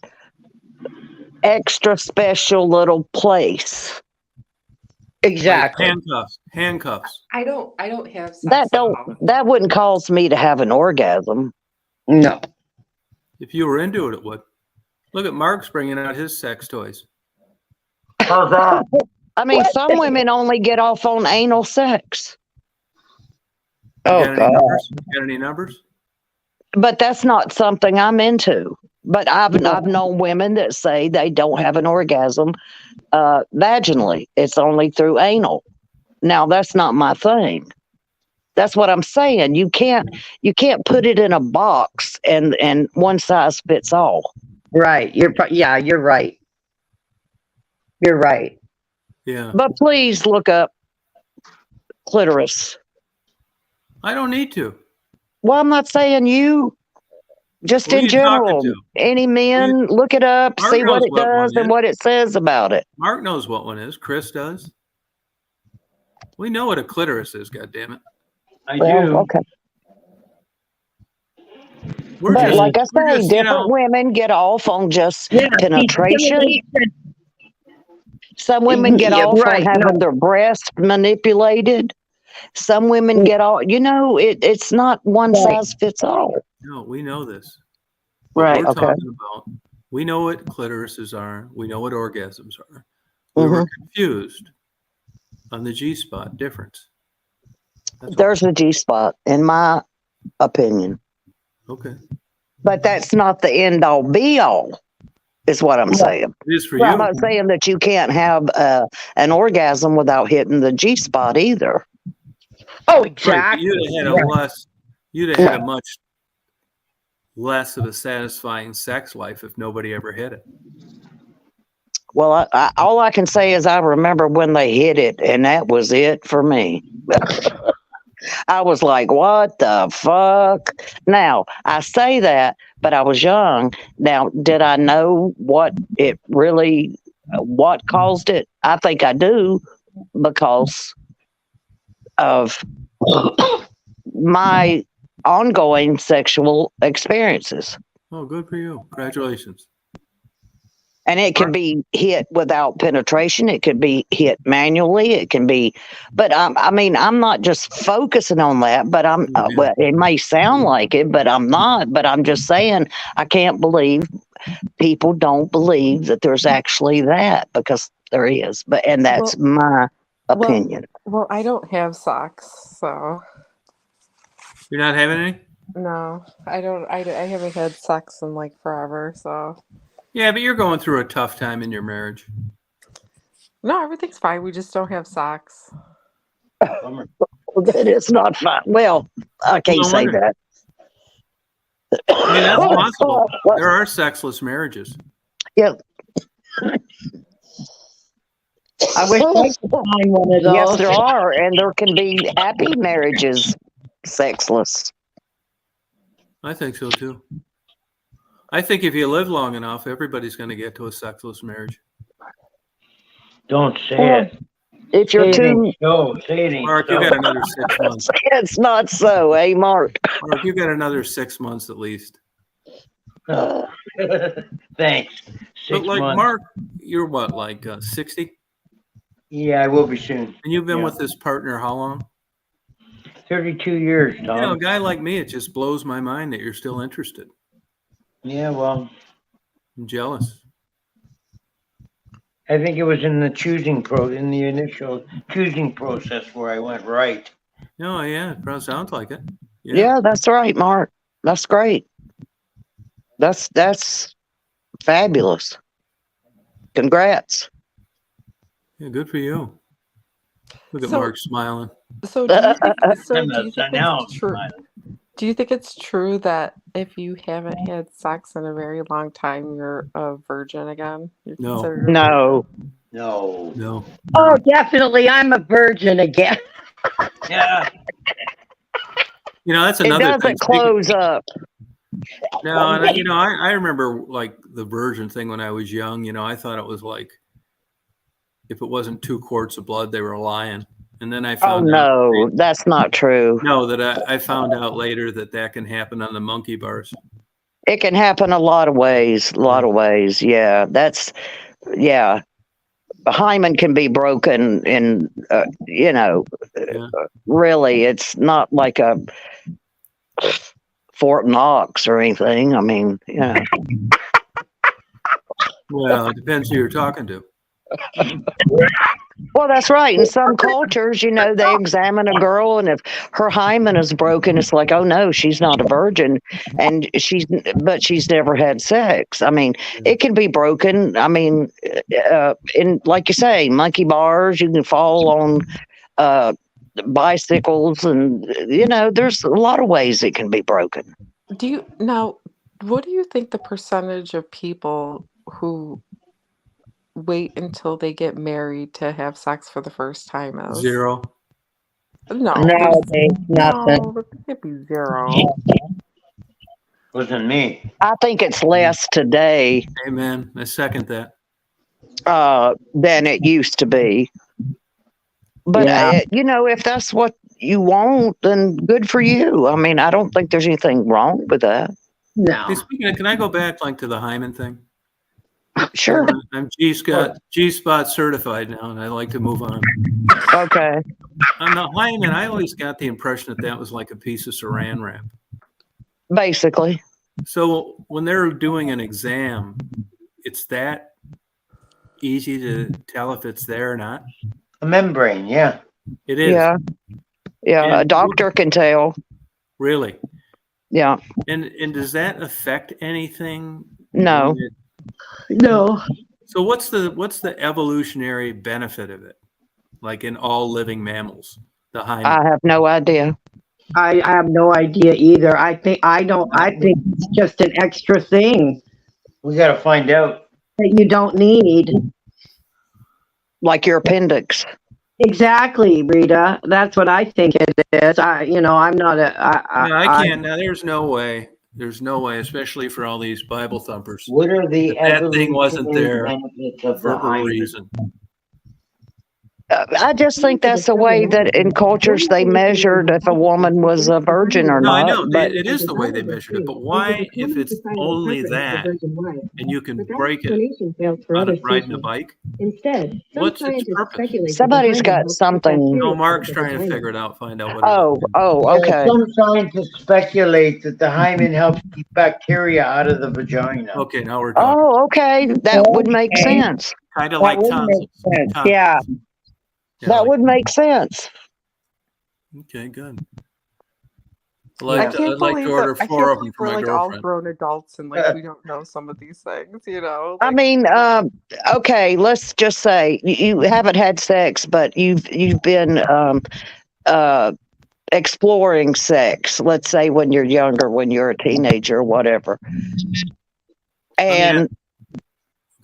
extra special little place. Exactly. Like handcuffs. I don't have sex. That wouldn't cause me to have an orgasm. No. If you were into it, it would. Look at Mark's bringing out his sex toys. How's that? I mean, some women only get off on anal sex. Oh, God. Got any numbers? But that's not something I'm into. But I've known women that say they don't have an orgasm vaginally. It's only through anal. Now that's not my thing. That's what I'm saying. You can't put it in a box and one size fits all. Right. You're right. You're right. Yeah. But please look up clitoris. I don't need to. Well, I'm not saying you. Just Who are in you talking general, to? any men, look it up, Mark see what knows it what does one and is. what it says about it. Mark knows what one is. Chris does. We know what a clitoris is, goddammit. I do. Okay. We're But just, like I we're say, just, different women get off on just penetration. Some women get off on having their breast manipulated. Some women get off, it's not one size fits all. No, we know this. What Right, we're okay. talking about, we know what clitorises are. We know what orgasms are. We were confused on the G-spot difference. There's a G-spot, in my opinion. Okay. But that's not the end all be all, is what I'm saying. It is for Well, you. I'm not saying that you can't have an orgasm without hitting the G-spot either. Oh, Right, but you'd have had a much less of a satisfying sex life if nobody ever hit it. Well, all I can say is I remember when they hit it, and that was it for me. I was like, what the fuck? Now, I say that, but I was young. Now, did I know what caused it? I think I do because of my ongoing sexual experiences. Oh, good for you. Congratulations. And it can be hit without penetration. It could be hit manually. It can be, but I mean, I'm not just focusing on that, but well, it may sound like it, but I'm not. But I'm just saying, I can't believe people don't believe that there's actually that, because there is. And that's my opinion. Well, I don't have sex, so You're not having any? no, I don't. I haven't had sex in like forever, so. Yeah, but you're going through a tough time in your marriage. No, everything's fine. We just don't have sex. That is not fine. Well, I can't say that. I mean, that's possible. There are sexless marriages. Yeah. I wish I could find one of those. Yes, there are, and there can be happy marriages, sexless. I think so too. I think if you live long enough, everybody's going to get to a sexless marriage. Don't say it. If you're Say it too, ain't so. Say it ain't Mark, you so. got another 6 months. it's not so, eh, Mark? Mark, you got another 6 months at least. Thanks. But like 6 months. Mark, you're what, like 60? Yeah, I will be soon. And you've been Yeah. with this partner how long? 32 years, Tom. You know, a guy like me, it just blows my mind that you're still interested. Yeah, well, I'm jealous. I think it was in the initial choosing process where I went right. Oh, yeah, it probably sounds like it. Yeah, that's right, Mark. That's great. That's fabulous. Congrats. Yeah, good for you. Look at So- Mark smiling. So do you think, Now it's true? Do you think it's true that if you haven't had sex in a very long time, you're a virgin again? You're No. considered a virgin? No. No. No. Oh, definitely. I'm a virgin again. Yeah. You know, that's It another thing. doesn't close up. No, and you know, I remember like the virgin thing when I was young. You know, I thought it was like if it wasn't 2 quarts of blood, they were lying. And then I Oh, found out. no, that's not true. No, that I found out later that can happen on the monkey bars. It can happen a lot of ways. Yeah, yeah. The hymen can be broken in, Yeah. really, it's not like a Fort Knox or anything. I mean, yeah. Well, it depends who you're talking to. Well, that's right. In some cultures, they examine a girl, and if her hymen is broken, it's like, oh no, she's not a virgin, and but she's never had sex. I mean, it can be broken. I mean, in like you say, monkey bars. You can fall on bicycles, and there's a lot of ways it can be broken. What do you think the percentage of people who wait until they get married to have sex for the first time is? 0. No, Nowadays, nothing. no, it can't be 0. Wasn't me. I think it's less today Amen. I second that. than it used to be. But Yeah. if that's what you want, then good for you. I mean, I don't think there's anything wrong with that. No. Hey, speaking of, can I go back like to the hymen thing? Sure. I'm G-spot certified now, and I like to move on. Okay. On the hymen, I always got the impression that was like a piece of saran wrap. Basically. So when they're doing an exam, it's that easy to tell if it's there or not? A membrane, yeah. It is. Yeah. Yeah. And- A doctor can tell. Really? Yeah. And does that affect anything? No. No. So what's the evolutionary benefit of it? Like in all living mammals, the hymen. I have no idea. I have no idea either. I think it's just an extra thing We got to find out. that you don't need. like your appendix. Exactly, Rita. That's what I think it is. I'm not a. No, I can't. Now, there's no way. There's no way, especially for all these Bible thumpers. What are the That thing wasn't there benefits of for the a hymen? reason. I just think that's the way that in cultures they measured if a woman was a virgin or No, I not. know But it is the way they measured it, but why, if it's only that, and you can break it on riding a bike? Instead, What's its purpose? somebody's got something. No, Mark's trying to figure it out, find out what it is. Okay. Some scientists speculate that the hymen helps keep bacteria out of the vagina. Okay, now we're talking. Oh, okay. That would make sense. Kind of That like would tonsils. make sense. Tonsils. Yeah. That would make sense. Okay, good. I I'd can't like believe to order that, I 4 can't of them believe for we're my like all girlfriend. grown adults and like we don't know some of these things, you know? I Like, mean, okay, let's just say you haven't had sex, but you've been exploring sex. Let's say when you're younger, when you're a teenager or whatever. And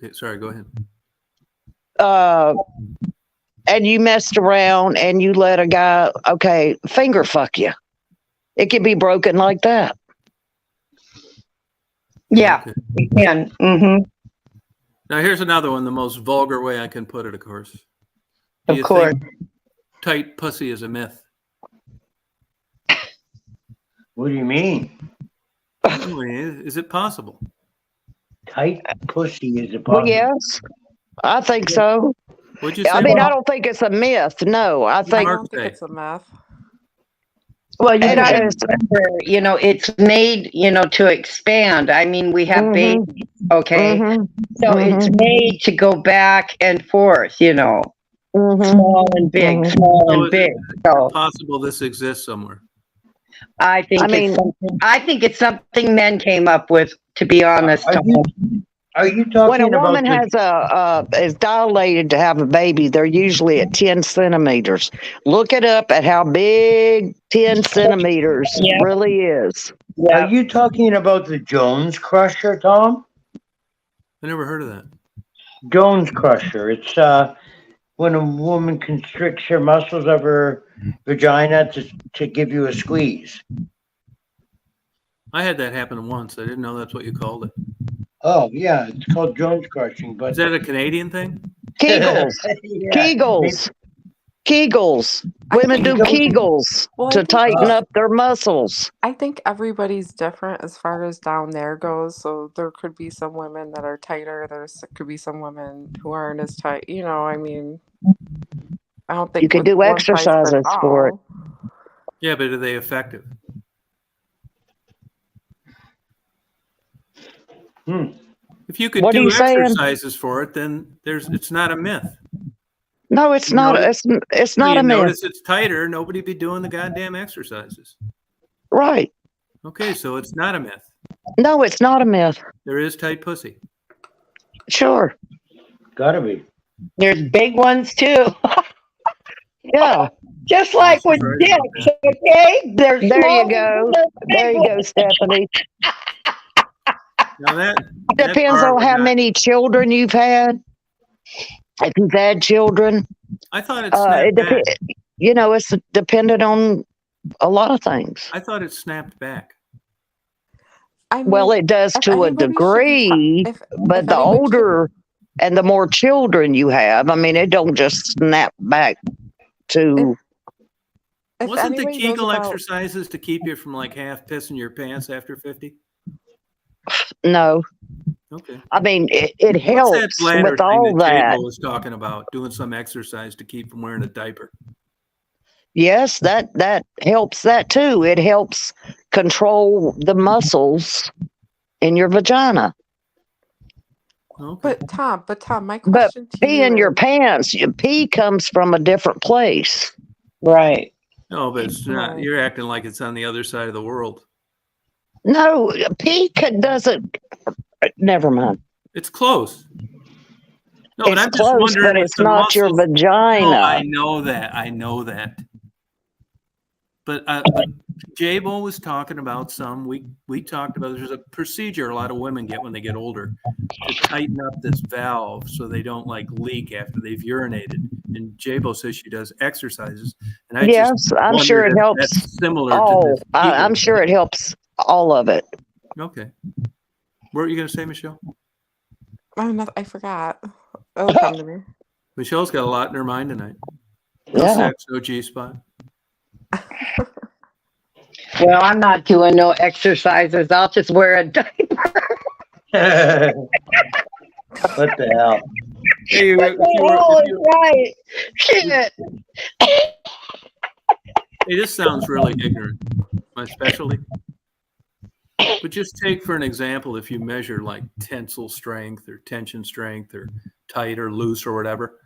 Okay, sorry, go ahead. and you messed around and you let a guy, finger fuck you. It can be broken like that. Yeah. Okay. You can. Mm-hmm. Now here's another one, the most vulgar way I can put it, of course. Do Of you course. think tight pussy is a myth? What do you mean? I mean, is it possible? Tight pussy is a Well, possible. yes, I think so. What'd you say? I mean, I Mark? don't think it's a myth. No, I I think don't think Mark, it's a myth. Well, you And got to as- remember, it's made, to expand. I mean, we have Mhm. babies, okay? Mhm, So it's made to go back and forth, mhm. small and big, Mhm. small So and is big. it So possible this exists somewhere? I think I mean- I think it's something men came up with, to be honest. Are you When talking a about woman has is dilated to have a baby, they're usually at 10 centimeters. Look it up at how big 10 centimeters Yeah. really is. Are you talking about the Jones Crusher, Tom? I never heard of that. Jones Crusher. It's when a woman constricts her muscles of her vagina to give you a squeeze. I had that happen once. I didn't know that's what you called it. Oh yeah, it's called Jones crushing. But Is that a Canadian thing? Kegels. Yeah. Kegels. Kegels. I Women do think- Kegels Well, I to think- tighten up their muscles. I think everybody's different as far as down there goes. So there could be some women that are tighter. Could be some women who aren't as tight. I mean, I don't think You could with do one size fits exercises for it. all. Yeah, but are they effective? If you could What are do you saying? exercises for it, then it's not a myth. No, it's You not. notice- It's not you a myth. notice it's tighter, nobody'd be doing the goddamn exercises. Right. Okay, so it's not a myth. No, it's not a myth. There is tight pussy. Sure. Gotta be. There's big ones too. Yeah. Just like with Right. dicks, okay? There's There small you go. ones, there's There big you go, ones. Stephanie. Now that Depends bar on would how not- many children you've had. If you've had children, I thought it snapped it back. it's dependent on a lot of things. I thought it snapped back. I mean, Well, it does if to a anybody should be degree, if but the anybody should- older and the more children you have, I mean, it don't just snap back to. if Wasn't the anybody knows Kegel about- exercises to keep you from like half pissing your pants after 50? No. Okay. I mean, it What's that helps bladder with thing all that that. J-Lo was talking about, doing some exercise to keep from wearing a diaper? Yes, that helps that too. It helps control the muscles in your vagina. Okay. But Tom, my But question to pee you in your is- pants. Pee comes from a different place. Right. No, but it's not. Right. You're acting like it's on the other side of the world. No, pee doesn't. Never mind. It's close. No, but It's I'm just close, wondering but if it's the not your muscles- vagina. No, I know that. But Jabo was talking about some. We talked about there's a procedure a lot of women get when they get older to tighten up this valve so they don't like leak after they've urinated. And Jabo says she does exercises, and I Yes, just I'm sure wondered it if helps. that's similar to Oh, this. I'm sure it helps all of it. Okay. What were you going to say, Michelle? Oh, no, I forgot. It'll come to me. Michelle's got a lot in her mind tonight. No Yeah. sex, no G-spot. Well, I'm not doing no exercises. I'll just wear a diaper. What the hell? Hey, Right. Shit. Hey, this sounds really ignorant. My specialty. But just take for an example, if you measure like tensile strength or tension strength or tight or loose or whatever.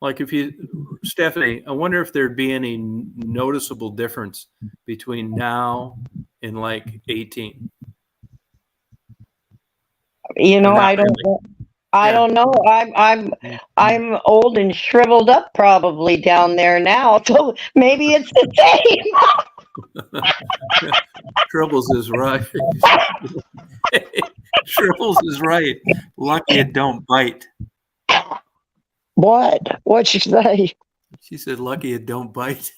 Like if you, Stephanie, I wonder if there'd be any noticeable difference between now and like 18. You know, not I don't really. know. I Yeah. don't know. I'm old and shriveled up probably down there now. So maybe it's the same. Shribbles is right. Shribbles is right. Lucky it don't bite. What? What'd you say? She said, lucky it don't bite.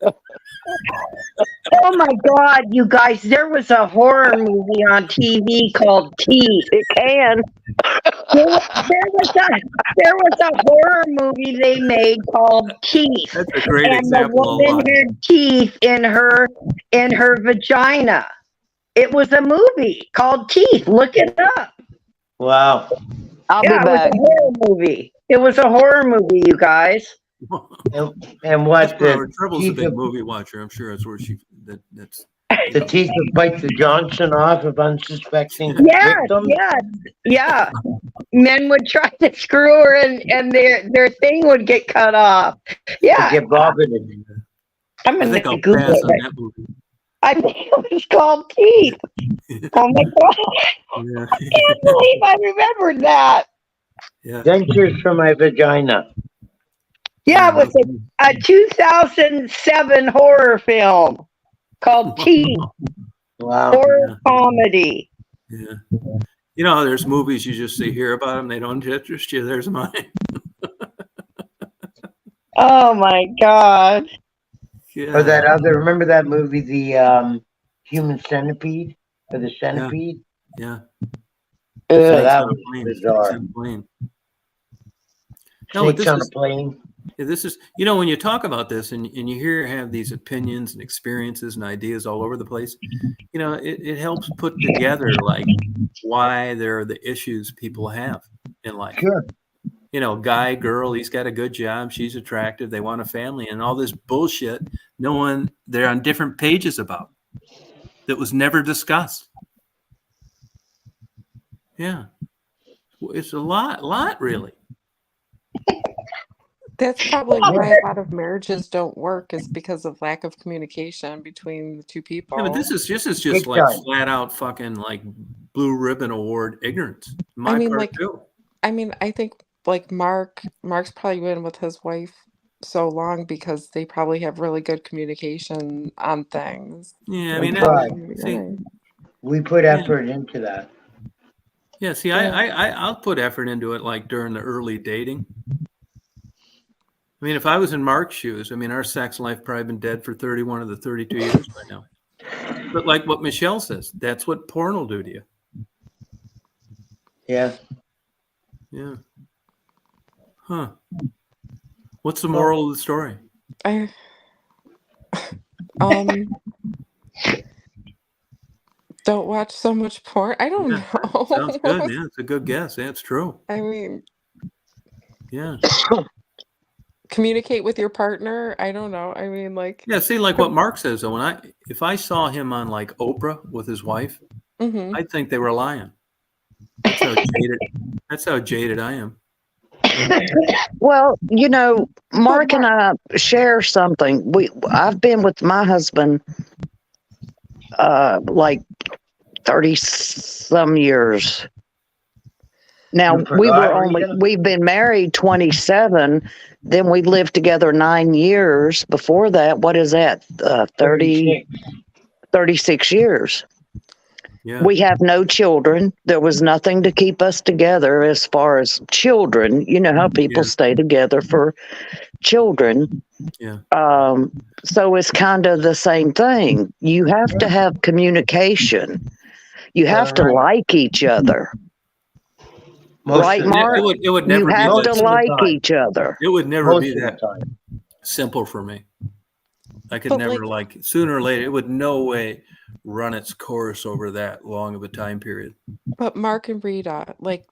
Oh my God, you guys, there was a horror movie on TV called Teeth. It can. There was a horror movie they made called Teeth. That's a great And the example of woman luck. had teeth in her vagina. It was a movie called Teeth. Look it up. Wow. I'll Yeah, be back. it was a horror movie. It was a horror movie, you guys. And what Tribble's a big movie watcher. I'm sure that's where that's the teeth would bite the Johnson off of unsuspecting Yes, victims? yes, yeah. Men would try to screw her and their thing would get cut off. To Yeah. get vomited. I'm I gonna think I'll Google pass it. on that movie. I think it was called Teeth. Oh my God. Yeah. I can't believe I remembered that. Yeah. Dentures from my vagina. Yeah, it was a 2007 horror film called Teeth. Wow. Horror comedy. Yeah. You know, there's movies you just hear about them, they don't interest you. There's mine. Oh my God. Yeah. Or that other, remember that movie, the Human Centipede? Or the Centipede? Yeah. So that was Snakes bizarre. on a plane. No, Snakes this on a is, plane. this is, you know, when you talk about this and you have these opinions and experiences and ideas all over the place, you know, it helps put together like why there are the issues people have in life. Sure. You know, guy, girl, he's got a good job, she's attractive, they want a family, and all this bullshit they're on different pages about that was never discussed. Yeah. It's a lot really. That's probably why a lot of marriages don't work, is because of lack of communication between the two people. Yeah, but this is just Big like time. flat out fucking like blue ribbon award ignorance. I mean, part like, too. I think like Mark's probably been with his wife so long because they probably have really good communication on things. Yeah, I We mean, tried. see, We put effort into that. yeah, see, I'll put effort into it like during the early dating. I mean, if I was in Mark's shoes, I mean, our sex life probably been dead for 31 of the 32 years by now. But like what Michelle says, that's what porn will do to you. Yeah. Yeah. Huh. What's the moral of the story? I don't watch so much porn. I don't know. Sounds good. Yeah, it's a good guess. That's true. I mean, Yeah. communicate with your partner. I don't know. I mean, like, Yeah, see, like what Mark says though, if I saw him on like Oprah with his wife, mhm. I'd think they were lying. That's how jaded I am. Well, you know, Mark and I share something. I've been with my husband like 30 some years. Now You forgot, Rita? we've been married 27, then we lived together 9 years. Before that, what is that? 30, 36. 36 years. Yeah. We have no children. There was nothing to keep us together as far as children. You know how people Yeah. stay together for children. Yeah. So it's kind of the same thing. You have to have communication. You have to Right. like each other. Most Right, of the Mark? time. It would You never be have Most to that of the like time. each other. it would never Most be of the that time. simple for me. I could But never like sooner or later. It would no way run its course over that long of a time period. But Mark and Rita, like,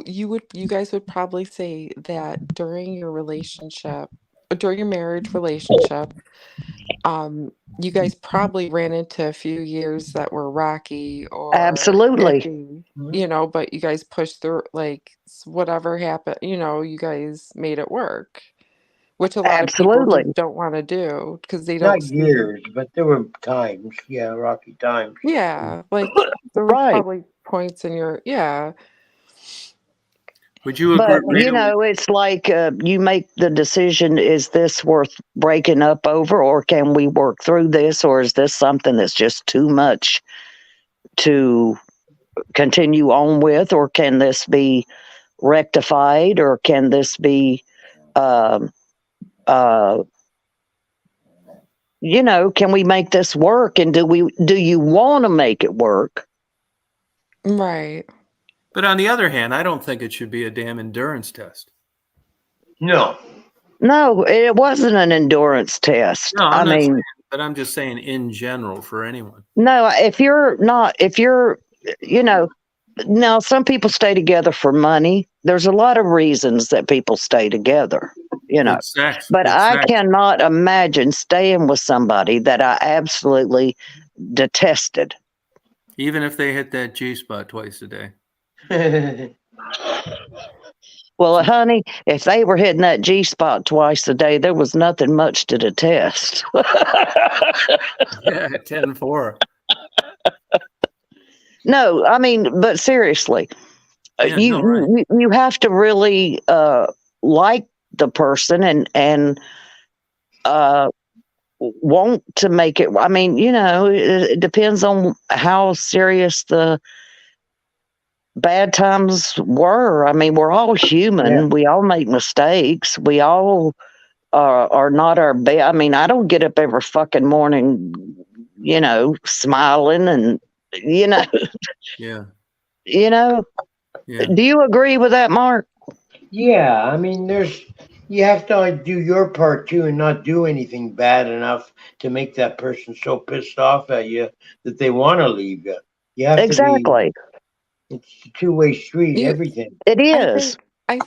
you guys would probably say that during your relationship, during your marriage relationship, you guys probably ran into a few years that were rocky or Absolutely. iffy, but you guys pushed through, like, whatever happened, you guys made it work, which a lot of people Absolutely. just don't want to do because they don't Not see. years, but there were times. Yeah, rocky times. Yeah, like there were Right. probably points in your, yeah. Would you agree, But, Rita? it's like you make the decision, is this worth breaking up over, or can we work through this, or is this something that's just too much to continue on with, or can this be rectified, or can this be, um, uh, can we make this work, and do you want to make it work? Right. But on the other hand, I don't think it should be a damn endurance test. No. No, it wasn't an endurance test. No, I I'm not saying, mean, but I'm just saying in general for anyone. no, if you're, now some people stay together for money. There's a lot of reasons that people stay together, It's sex. but It's I sex. cannot imagine staying with somebody that I absolutely detested. Even if they hit that G spot twice a day. Well, honey, if they were hitting that G spot twice a day, there was nothing much to detest. Yeah, 10-4. No, I mean, but seriously, Yeah, no, right. you have to really like the person and want to make it. I mean, it depends on how serious the bad times were. I mean, we're all human. Yeah. We all make mistakes. We all are not our best. I mean, I don't get up every fucking morning, smiling and Yeah. Yeah. Do you agree with that, Mark? Yeah, I mean, you have to like, do your part too and not do anything bad enough to make that person so pissed off at you that they want to leave you. You have to be, Exactly. it's a two-way street, You, everything. It I is. think, I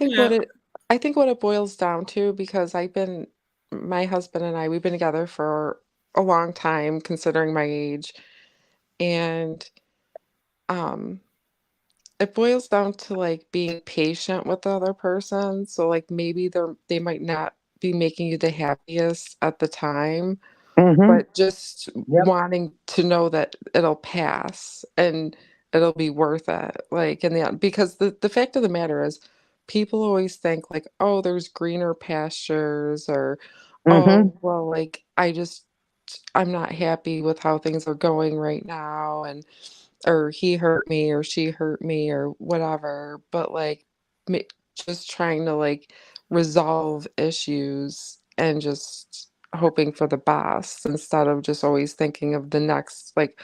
think Yeah. what it boils down to, because my husband and we've been together for a long time, considering my age, and um, it boils down to like being patient with the other person. So like maybe they might not be making you the happiest at the time, Hmm. but just Yep. wanting to know that it'll pass and it'll be worth it. Like in the end, because the fact of the matter is, people always think like, oh, there's greener pastures, or Hmm. oh, well, like I'm not happy with how things are going right now, and or he hurt me or she hurt me or whatever. But like ma- just trying to like resolve issues and just hoping for the best instead of just always thinking of the next, like,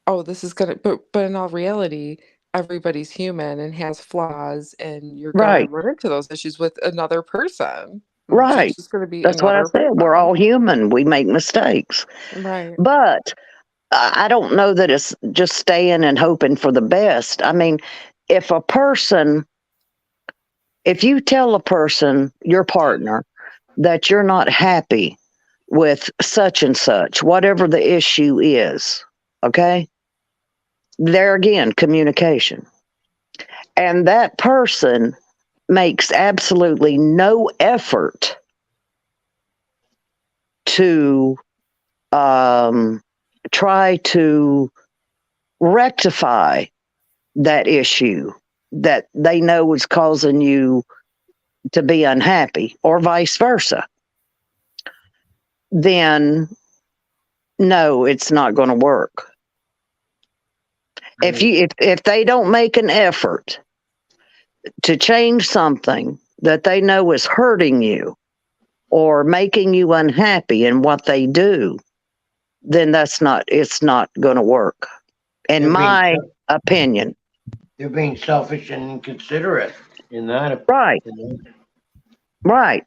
oh, this is gonna, but in all reality, everybody's human and has flaws, and you're gonna Right. run into those issues with another person. Right. It's just gonna be That's what I another said. We're person. all human. We make mistakes. Right. But I don't know that it's just staying and hoping for the best. I mean, if you tell a person, your partner, that you're not happy with such and such, whatever the issue is, okay? There again, communication. And that person makes absolutely no effort to try to rectify that issue. that they know is causing you to be unhappy, or vice versa, then no, it's not going to work. If they don't make an effort to change something that they know is hurting you or making you unhappy in what they do, then it's not going to work, in my opinion. They're being selfish and inconsiderate in that. Right. Right.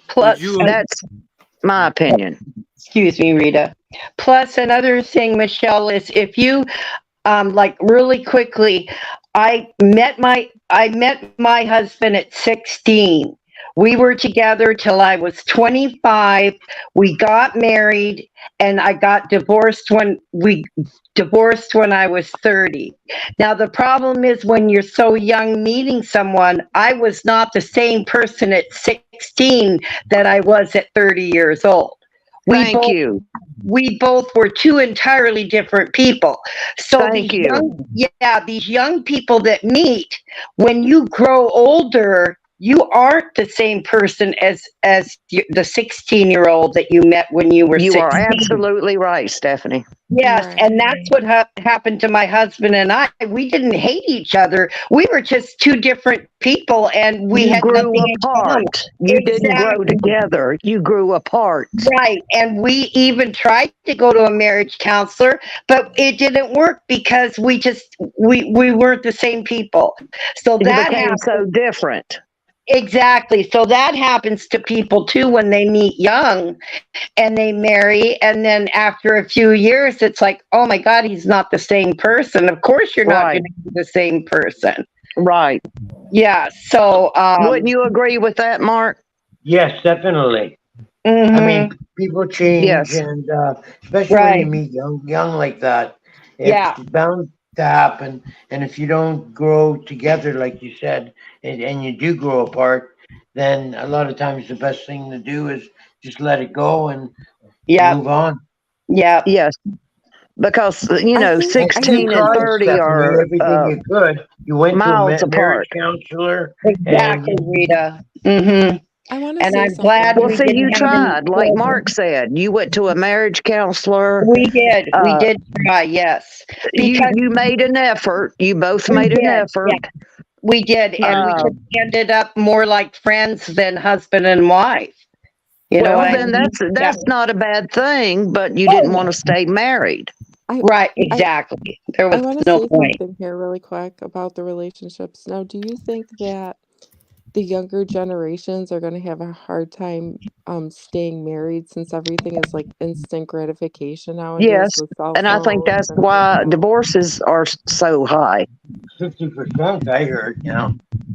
Plus, That's my opinion. excuse me, Rita. Plus, another thing, Michelle, is if you like really quickly, I met my husband at 16. We were together till I was 25. We got married, and I got divorced when I was 30. Now, the problem is when you're so young meeting someone, I was not the same person at 16 that I was at 30 years old. Thank you. We both were two entirely different people. So Thank you. these young people that meet, when you grow older, you aren't the same person as the 16-year-old that you met when you were 16. You are absolutely right, Stephanie. Yes, Right. and that's what happened to my husband and I. We didn't hate each other. We were just two different people, and we had grew nothing in common. apart. You didn't grow Exactly. together. You grew apart. Right, and we even tried to go to a marriage counselor, but it didn't work because we weren't the same people. So You that became happens. so different. Exactly. So that happens to people too when they meet young and they marry, and then after a few years it's like, oh my God, he's not the same person. Of course you're not Right. going to be the same person. Right. Yeah. So Wouldn't you agree with that, Mark? Yes, definitely. mhm. I mean, people change, Yes. and especially when you Right. meet young like that, it's Yeah. bound to happen. And if you don't grow together, like you said, and you do grow apart, then a lot of times the best thing to do is just let it go and Yeah. move on. Yeah. Yes. Because, I think- I And 16 you and tried, 30 Stephanie, are everything you could. You went to a miles marriage apart. counselor, Exactly, and Rita. Mm-hmm. I want to And say I'm something. glad Well, we see, didn't you have any tried, like children. Mark said. You went to a marriage counselor. We did. We Uh, did try, yes. You Because made an effort. You both we made an did. effort. Yeah, we did. And we Uh, just ended up more like friends than husband and wife. You know well, what I then mean? that's not a bad thing, but you Oh, didn't want to stay married. right, exactly. There I was want to no say point. something here really quick about the relationships. Now, do you think that the younger generations are going to have a hard time staying married since everything is like instant gratification nowadays Yes, with cell and I think phones that's and why everything? divorces are so high. 50%, I heard,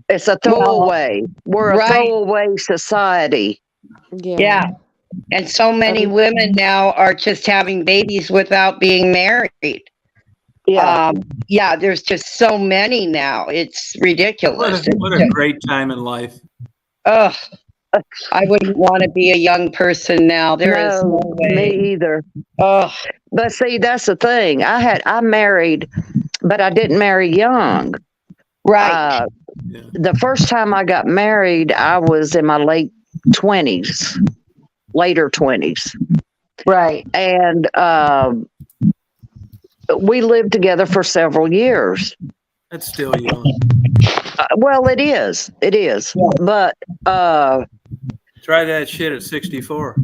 It's a Well, throwaway. We're a right. throwaway society. Yeah. And so many Every- women now are just having babies without being married. Yeah. Yeah, there's just so many now. It's ridiculous. What a great time in life. Ugh, I wouldn't want to be a young person now. There is no No, way. me either. Ugh, But see, that's the thing. I married, but I didn't marry young. right. Yeah. The first time I got married, I was in my later 20s. Right. And we lived together for several years. That's still young. Well, it is. It is. Yeah. But Try that shit at 64.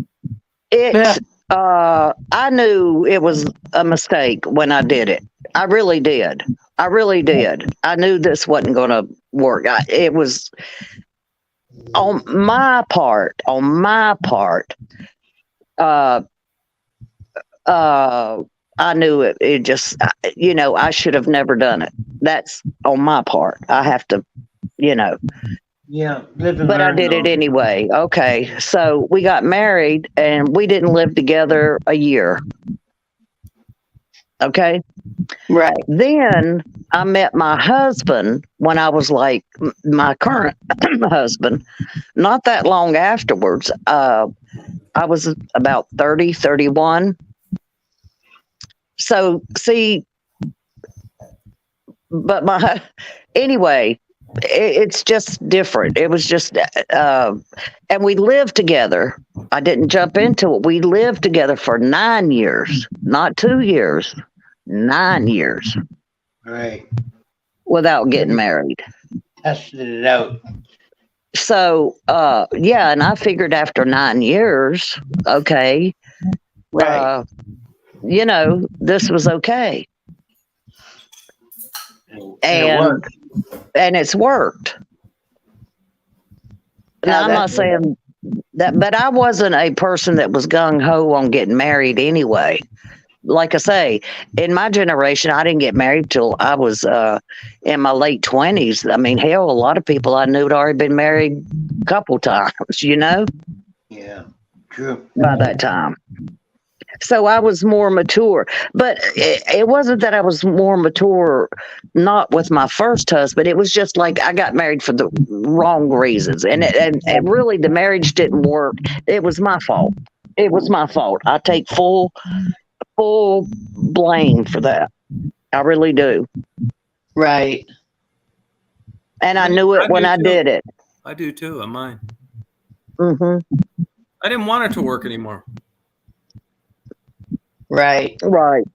it's, I knew it was a mistake when I did it. I really did. I really did. I knew this wasn't going to work. It was on my part. I knew it. It just, I should have never done it. That's on my part. I have to, Yeah, live and but I learn, did it though. anyway. Okay. So we got married and we didn't live together a year. Okay. Right. Then I met my husband when I was like my current husband, not that long afterwards. I was about 30, 31. So, see, but anyway, it's just different. It was just, and we lived together. I didn't jump into it. We lived together for 9 years, not 2 years, 9 years Right. without getting married. Tested it out. So, yeah, and I figured after 9 years, okay, Right. this was okay. And it worked. And it's worked. Now, I'm not saying that, but I wasn't a person that was gung ho on getting married anyway. Like I say, in my generation, I didn't get married till I was in my late 20s. I mean, hell, a lot of people I knew had already been married a couple times, Yeah, true. by that time. So I was more mature, but it wasn't that I was more mature, not with my first husband. It was just like I got married for the wrong reasons. And really the marriage didn't work. It was my fault. It was my fault. I take full blame for that. I really do. Right. And I knew it when I did it. I do too, on mine. Hmm. I didn't want it to work anymore. Right. Right.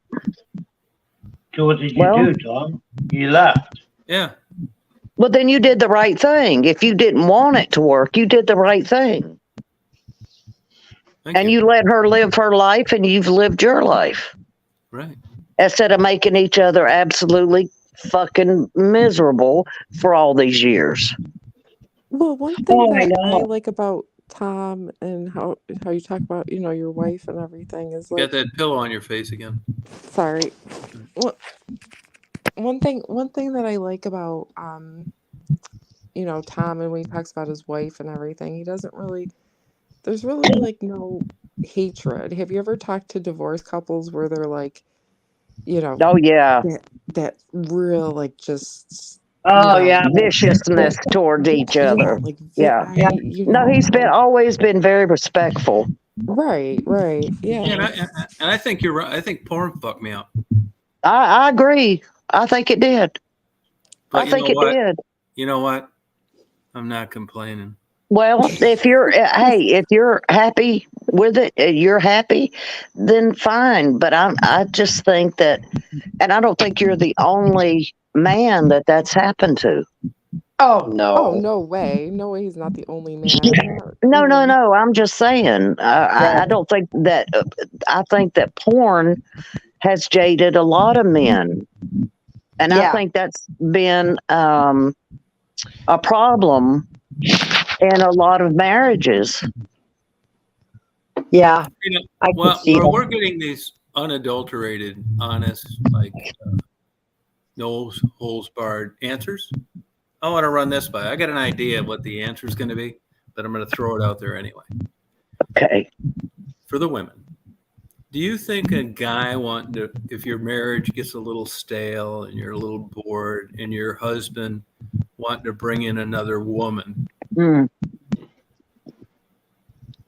So what did you do, Tom? You left. Yeah. Well, then you did the right thing. If you didn't want it to work, you did the right thing. Thank You let her live her life and you've lived your life. Right. Instead of making each other absolutely fucking miserable for all these years. Well, one thing Oh, I that I know. like about Tom and how you talk about, your wife and everything is You like, got that pillow on your face again. sorry. One thing that I like about Tom, and when he talks about his wife and everything, there's really like no hatred. Have you ever talked to divorced couples where they're like, Oh, yeah. that real like just Oh, yeah. Viciousness towards each other. like Yeah. Yeah. No, he's always been very respectful. right, Yeah, yeah. and I think you're right. I think porn fucked me up. I agree. I think it did. But I think it did. You know what? I'm not complaining. Well, if you're happy with it, you're happy, then fine. But I just think that, and I don't think you're the only man that's happened to. Oh, no. Oh, no way, he's not the only man. No. I'm just saying. I don't think that. I think that porn has jaded a lot of men, and I think that's been a problem in a lot of marriages. Yeah. I Well, can see that. we're getting these unadulterated, honest, like no holes barred answers. I want to run this by. I got an idea of what the answer is going to be, but I'm going to throw it out there anyway. Okay. For the women, do you think a guy if your marriage gets a little stale and you're a little bored and your husband wanting to bring in another woman, Mm.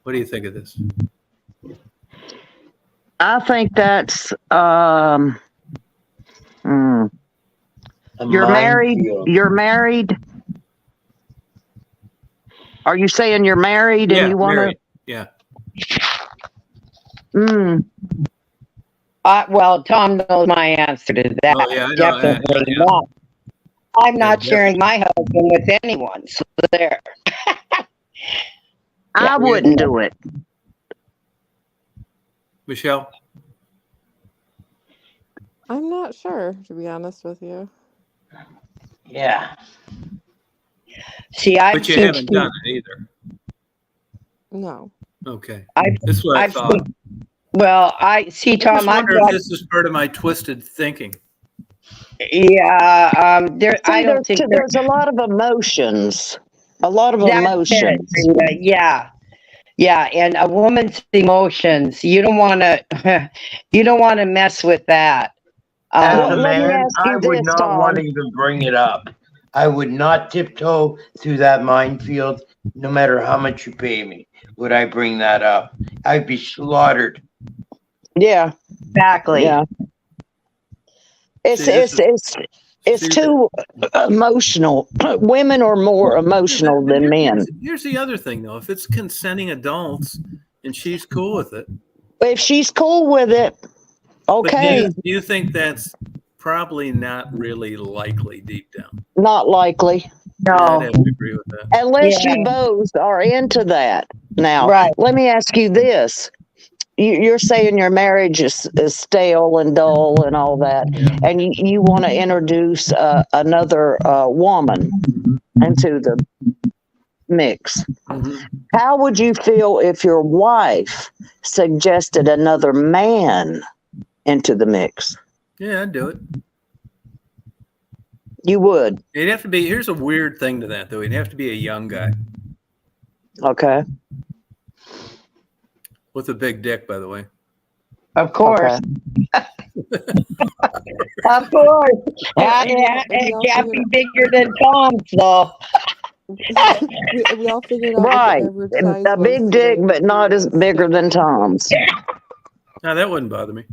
what do you think of this? I think that's You're married. You're married. Are you saying you're married and you want to? Yeah. Well, Tom knows my answer to that. Oh, yeah, I know. Definitely Yeah. not. I'm not sharing my husband with anyone. So there. I wouldn't do it. Michelle? I'm not sure, to be honest with you. Yeah. See, But you haven't done it either. No. Okay. I've That's what I thought. Well, I see, I Tom. just wonder if this is part of my twisted thinking. Yeah. I don't think there's a lot of emotions. Yeah. Yeah, and a woman's emotions, you don't want to mess with that. As a let me man, ask you I would this, not Tom. want to even bring it up. I would not tiptoe through that minefield, no matter how much you pay me. Would I bring that up? I'd be slaughtered. Yeah, Exactly. yeah. It's It's See, too emotional. Women are more emotional than men. Here's the other thing, though. If it's consenting adults and she's cool with it, If she's cool with it, but okay, do you think that's probably not really likely deep down? not likely. Yeah, I'd No. have to agree with that. Unless Yeah. you both are into that. Now, Right. let me ask you this. You're saying your marriage is stale and dull and all that, and you want to introduce another woman into the mix. Mhm. How would you feel if your wife suggested another man into the mix? Yeah, I'd do it. You would. It'd have to be. Here's a weird thing to that, though. He'd have to be a young guy Okay. with a big dick, by the way. Of course. Okay. Of course. And It we can't be bigger than Tom's, though. we all figured out Right. what the average size A was big for dick, the but not as bigger than Tom's. No, that wouldn't bother me.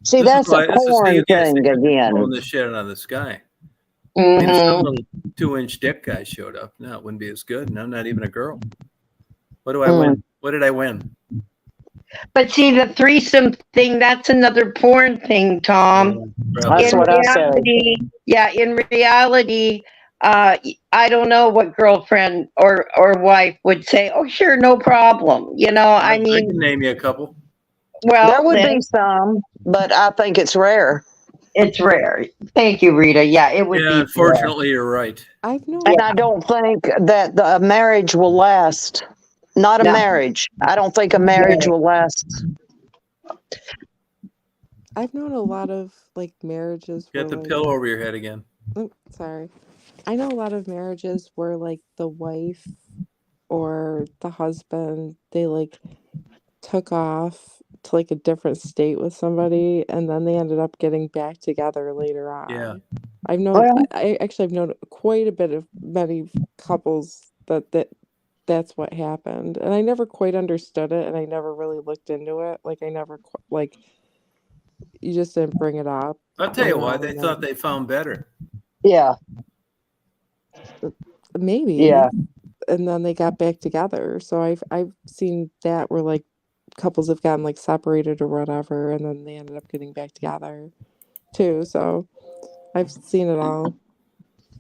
See, that's a porn thing again. Blowing this shit out of the sky. I mean, if some Mhm. little 2-inch dick guy showed up, no, it wouldn't be as good. And I'm not even a girl. What do I win? What did I win? But see, the threesome thing, that's another porn thing, Tom. That's what I said. Yeah, in reality, I don't know what girlfriend or wife would say, oh, sure, no problem. You know, I I mean, can name you a couple. well, There would then be some, but I think it's rare. it's rare. Thank you, Rita. Yeah, it would Yeah, be rare. unfortunately, you're right. I've known And I don't think that a marriage will last. Not a No. marriage. I don't think a marriage will last. I've known a lot of like marriages where Get the like, pillow over your head again. oh, sorry. I know a lot of marriages where like the wife or the husband, they like took off to like a different state with somebody and then they ended up getting back together later on. Yeah. I've known Well- I've known quite a bit of many couples that's what happened. And I never quite understood it and I never really looked into it. Like I never like you just didn't bring it up. I'll tell you know, why. They and thought then- they found better. Yeah. maybe. Yeah. And then they got back together. So I've seen that where like couples have gotten like separated or whatever and then they ended up getting back together too. So I've seen it all.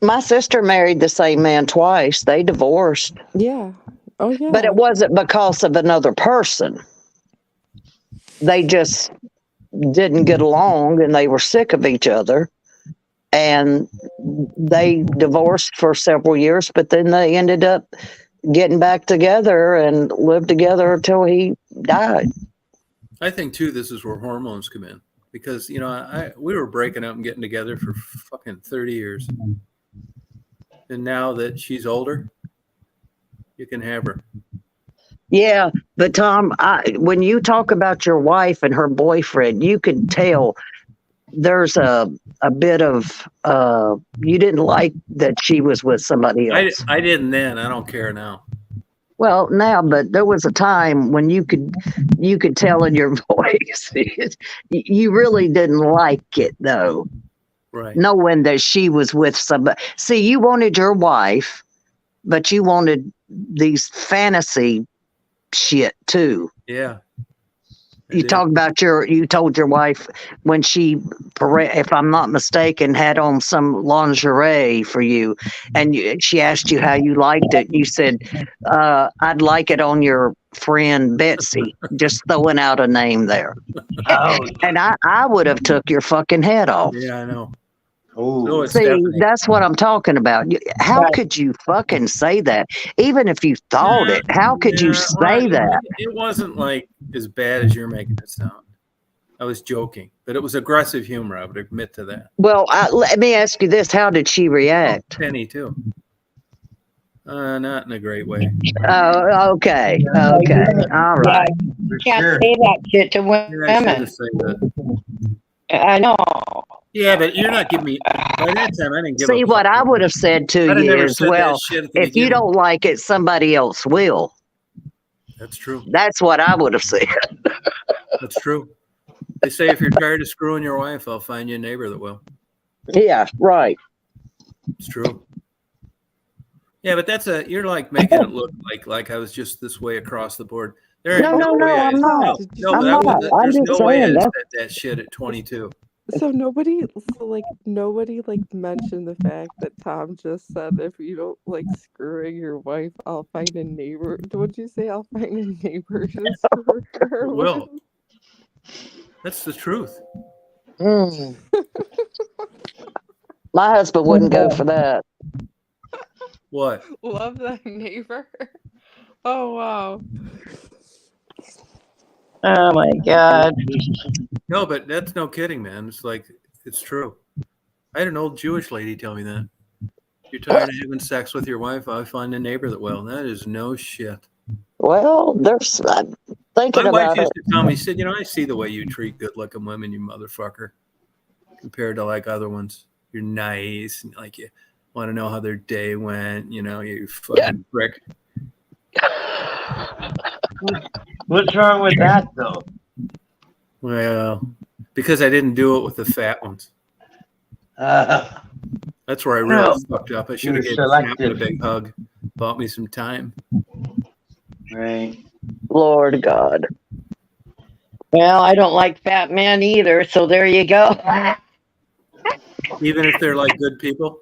My sister married the same man twice. They divorced. Yeah. Oh yeah. But it wasn't because of another person. They just didn't get along and they were sick of each other. And they divorced for several years, but then they ended up getting back together and lived together until he died. I think too, this is where hormones come in because we were breaking up and getting together for fucking 30 years, and now that she's older, you can have her. Yeah, but Tom, when you talk about your wife and her boyfriend, you can tell there's a bit of you didn't like that she was with somebody else. I didn't then. I don't care now. Well, now, but there was a time when you could tell in your voice you really didn't like it, though, Right. knowing that she was with somebody. See, you wanted your wife, but you wanted these fantasy shit too. Yeah. I You did. talked about you told your wife when she, if I'm not mistaken, had on some lingerie for you, and she asked you how you liked it. You said, I'd like it on your friend Betsy, just throwing out a name there. Oh, And I would have took your fucking head off. Yeah, I know. Oh, So it's See, Stephanie. that's what I'm talking about. How Right. could you fucking say that? Even if you thought it, how could you Yeah, say well, that? It wasn't like as bad as you're making it sound. I was joking, but it was aggressive humor. I would admit to that. Well, let me ask you this. How did she react? Penny too. Not in a great way. Oh, okay. Okay. All right. you can't say that shit to Yeah, I shouldn't women. have said that. I know. Yeah, but you're not giving me. By that time, I didn't give. See, a what fuck. I would have said to I'd have you never is, said that well, shit at the if you beginning. don't like it, somebody else will. That's true. That's what I would have said. That's true. They say if you're tired of screwing your wife, I'll find you a neighbor that will. Yeah, right. It's true. Yeah, but you're like making it look like I was just this way across the board. There ain't No, way I'm not. No, I'm that not. was, I'm there's just no way I saying that. said that shit at 22. So nobody mentioned the fact that Tom just said if you don't like screwing your wife, I'll find a neighbor. What'd you say? I'll find a neighbor to screw her It with. will. That's the truth. Mm. My husband wouldn't go for that. What? Love that neighbor. Oh wow. Oh my God. No, but that's no kidding, man. It's true. I had an old Jewish lady tell me that. You're tired of having sex with your wife, I'll find a neighbor that will. That is no shit. Well, I'm thinking My wife about used it. to tell me, she said, I see the way you treat good-looking women, you motherfucker, compared to like other ones. You're nice, and like you want to know how their day went. You fucking prick. What's wrong with that, though? Well, because I didn't do it with the fat ones. That's where I really fucked up. I should have You're gave the fat one a selective. big hug, bought me some time. Right. Lord God. Well, I don't like fat men either, so there you go. Even if they're like good people.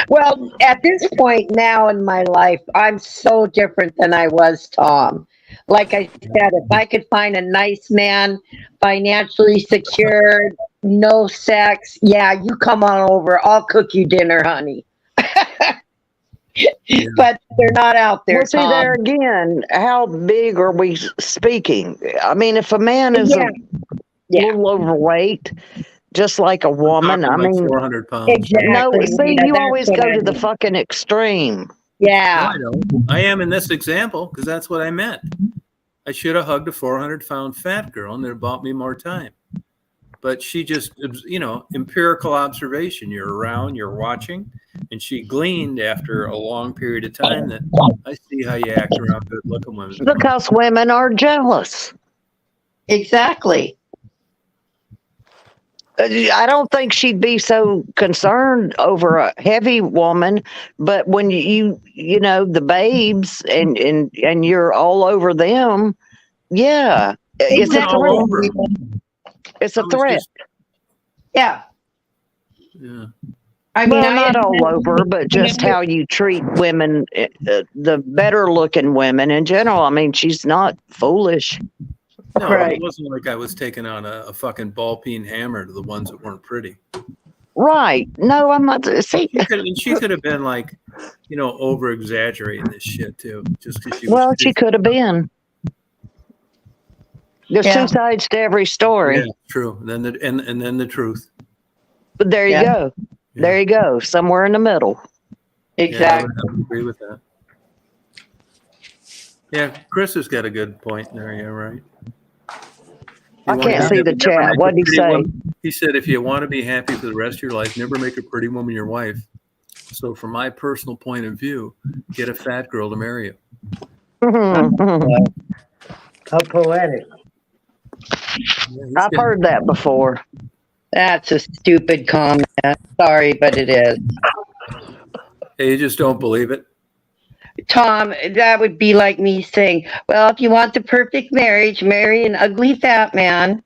Well, at this point now in my life, I'm so different than I was, Tom. Like I said, if I could find a nice man, financially secured, no sex, yeah, you come on over. I'll cook you dinner, honey. But they're not out there, Well, see, Tom. there again, how big are we speaking? I mean, if a man is a little overweight, just like a woman, I like mean, 400 pounds. no, Exactly. see, Yeah, you that's always what go I to the mean. fucking extreme. No, Yeah. I don't. I am in this example because that's what I meant. I should have hugged a 400-pound fat girl and it bought me more time. But she just, empirical observation. You're around, you're watching, and she gleaned after a long period of time that I see how you act around good-looking women. Because women are jealous. Exactly. I don't think she'd be so concerned over a heavy woman, but when the babes and you're all over them, yeah, it's a all threat. over. It's a threat. Yeah. Yeah. I mean, Well, not all over, but just how you treat women, the better looking women in general. I mean, she's not foolish. No, Right. it wasn't like I was taking on a fucking ball-peen hammer to the ones that weren't pretty. Right. No, I'm not. See, She could have been like, over-exaggerating this shit too, just because she was. well, she could have been. There's Yeah. two sides to every story. Yeah, true. And then the truth. But there you Yeah. go. There you go. Somewhere in the middle. Exactly. Yeah, I would agree with that. Yeah, Chris has got a good point there. Yeah, right. I can't see the chat. What did he say? He said, if you want to be happy for the rest of your life, never make a pretty woman your wife. So from my personal point of view, get a fat girl to marry you. How poetic. I've heard that before. That's a stupid comment. Sorry, but it is. Hey, you just don't believe it? Tom, that would be like me saying, well, if you want the perfect marriage, marry an ugly fat man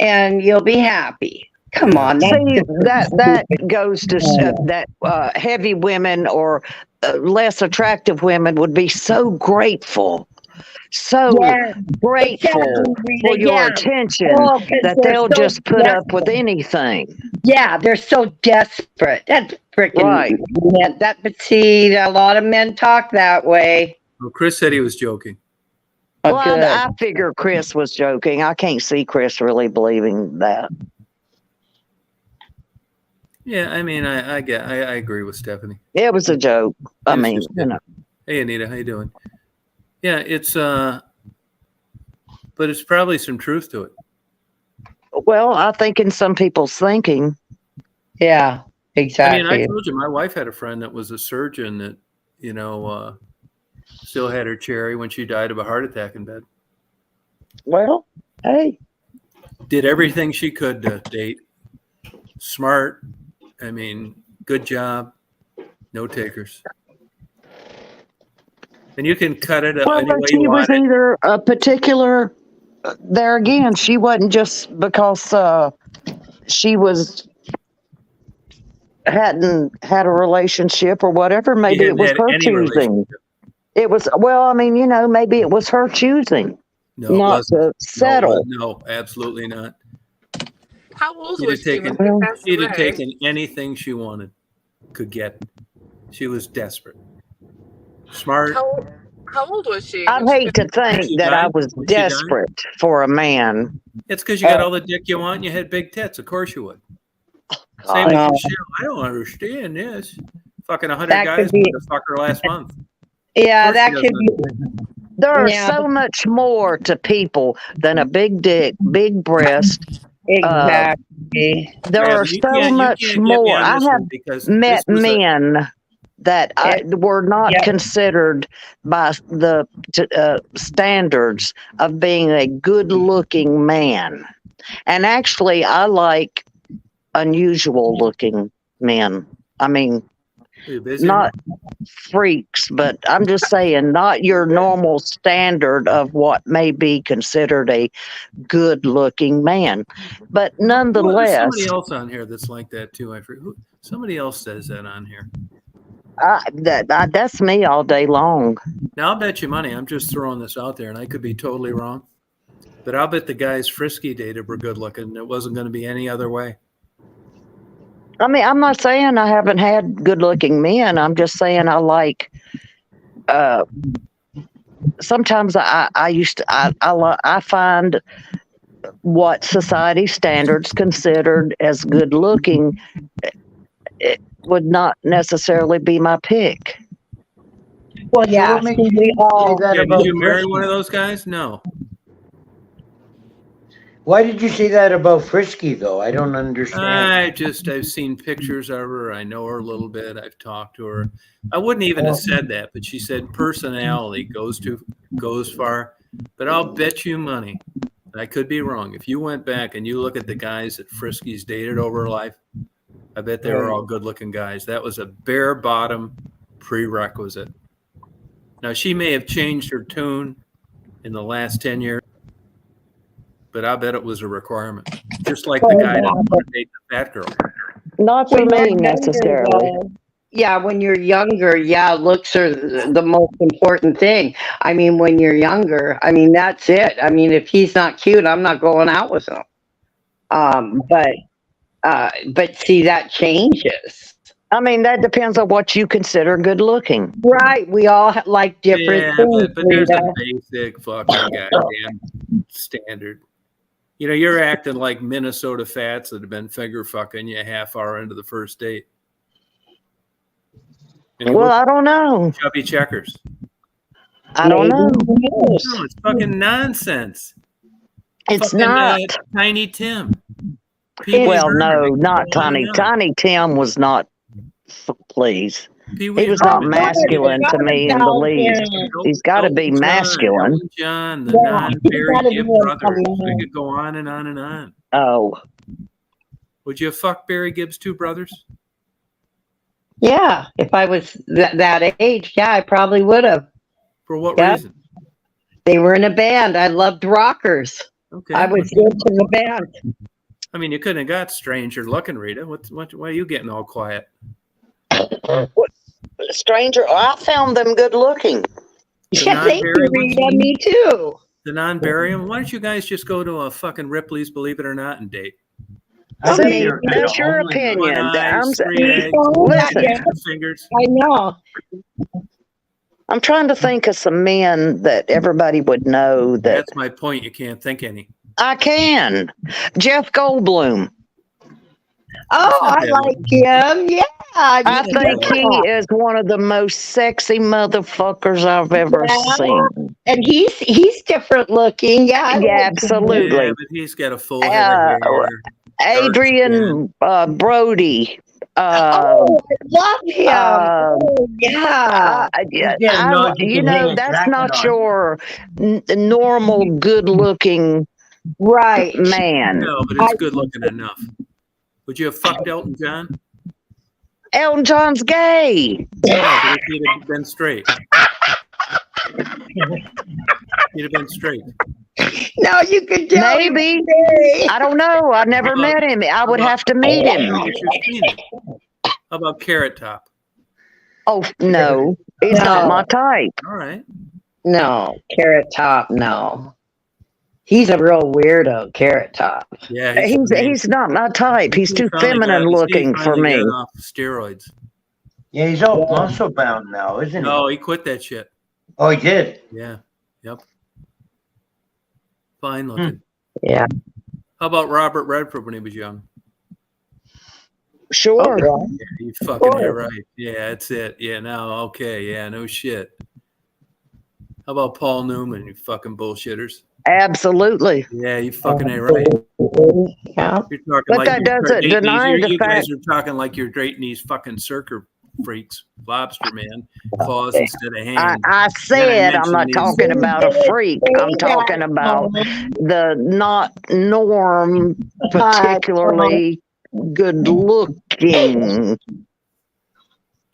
and you'll be happy. Come on. See, that goes to that heavy women or less attractive women would be so grateful. So grateful for your attention that they'll just put up with anything. Yeah, they're so desperate. That's freaking right. But see, a lot of men talk that way. Well, Chris said he was joking. Oh, well, good. I figure Chris was joking. I can't see Chris really believing that. Yeah, I mean, I agree with Stephanie. It was a joke. I mean, Hey, Anita, how you doing? Yeah, it's but it's probably some truth to it. Well, I think in some people's thinking. Yeah, exactly. I mean, I told you, my wife had a friend that was a surgeon that, still had her cherry when she died of a heart attack in bed. Well, hey. Did everything she could to date. Smart. I mean, good job. No takers. And you can cut it Well, any but way she you was want it. either a particular. There again, she wasn't just because she hadn't had a relationship or whatever. She Maybe it hadn't was had her any choosing. relationship. It was well. I mean, maybe it was her choosing No, it not wasn't. to settle. No, absolutely not. How old She'd was have she taken. when she Well, passed She'd have away? taken anything she wanted, could get. She was desperate. Smart. How old was she I'd when she hate to When think she that I died. was When she died. desperate for a man. It's because you got all the dick you want and you had big tits. Of course you would. Same with No. Michelle. I don't understand this. Fucking 100 That guys could be. wanted to fuck her last month. Yeah, Of course she that could doesn't. be. There's Yeah, so much more to people than a big dick, big breast. exactly. There Yeah, are but you so can't much get me more. on I this have one because met this was a men that were not Yep. considered by the standards of being a good-looking man. And actually, I like unusual-looking men. I mean, Are you busy? not freaks, but I'm just saying, not your normal standard of what may be considered a good-looking man. But Well, there's nonetheless, somebody else on here that's like that too. I forget. Somebody else says that on here. that's me all day long. Now I'll bet you money. I'm just throwing this out there, and I could be totally wrong. But I'll bet the guys Frisky dated were good looking. It wasn't going to be any other way. I mean, I'm not saying I haven't had good-looking men. I'm just saying I like. Sometimes I find what society standards considered as good-looking, it would not necessarily be my pick. Well, So yeah. what makes See, you we all. say that Yeah, about did you marry one Frisky? of those guys? No. Why did you say that about Frisky though? I don't understand. I've seen pictures of her. I know her a little bit. I've talked to her. I wouldn't even have said that, but she said personality goes far. But I'll bet you money. I could be wrong. If you went back and you look at the guys that Frisky's dated over her life, I bet they were all good-looking guys. That was a bare bottom prerequisite. Now she may have changed her tune in the last 10 years, but I bet it was a requirement. Just like the guy that wanted to date the fat girl. Not for When me you're younger, necessarily. though, yeah, when you're younger, yeah, looks are the most important thing. I mean, when you're younger, I mean, that's it. I mean, if he's not cute, I'm not going out with him. But see, that changes. I mean, that depends on what you consider good-looking. Right. We all like different Yeah, things, but there's a Rita. basic fucking goddamn standard. You know, you're acting like Minnesota fats that have been finger fucking you a half hour into the first date. And Well, I don't know. chubby checkers. I don't know. No, it's fucking nonsense. It's Fucking, not. Tiny Tim. Pee Wee Well, Herman. no, They can not go on Tiny. and on. Tiny Tim was not. Please, Pee Wee he was not Herman. masculine to me in the least. He's got to be Elton John, masculine. Elton John, the Yeah, non-Barry gotta be Gibb him brothers. coming We in. could go on and on and on. Oh, Would you have fucked Barry Gibb's two brothers? Yeah, if I was that age, yeah, I probably would have. For what Yeah. reason? They were in a band. I loved rockers. Okay. I was into the band. I mean, you couldn't have got stranger looking, Rita. Why are you getting all quiet? stranger. I found them good-looking. Yeah, thank you, non-Barry ones? Rita. Me too. The non-barium? Why don't you guys just go to a fucking Ripley's Believe It or Not and date? See, you're that's your only- opinion. One I'm, eyes, three eggs, listen, Yeah, fingers. I know. I'm trying to think of some men that everybody would know that That's my point. You can't think any. I can. Jeff Goldblum. Oh, I bad. like him. Yeah. I think he is one of the most sexy motherfuckers I've ever Yeah. seen. And he's different looking. Yeah. I Yeah, like him. absolutely. Yeah, but he's got a full head of hair. Adrian Brody. Oh, I love him. Oh, yeah. You know, that's not your normal good-looking Right. man. No, but it's good looking enough. Would you have fucked Elton John? Elton John's gay. No, but if he'd have been straight. He'd have been straight. No, you could tell he was Maybe. gay. I don't know. I never met him. I would have to meet him. Look at your penis. How about Carrot Top? Oh, no. He's not No. my type. All right. No, Carrot Top, no. He's a real weirdo, Carrot Top. Yeah, He's not my type. He's too finally feminine got- looking for finally me. got off steroids. Yeah, he's all muscle bound now, isn't he? No, he quit that shit. Oh, he did. Yeah. Yep. Fine looking. Yeah. How about Robert Redford when he was young? Sure. Oh, Yeah, you fucking are right. Yeah, that's it. Yeah, now okay. Yeah, no shit. How about Paul Newman? You fucking bullshitters. Absolutely. Yeah, you fucking ain't right. yeah. You're talking But like that doesn't deny the you guys fact. are talking like you're dating these fucking circur freaks, lobster man, claws instead of hands. I said I'm mention not these- talking about a freak. I'm talking about the not norm, particularly good looking.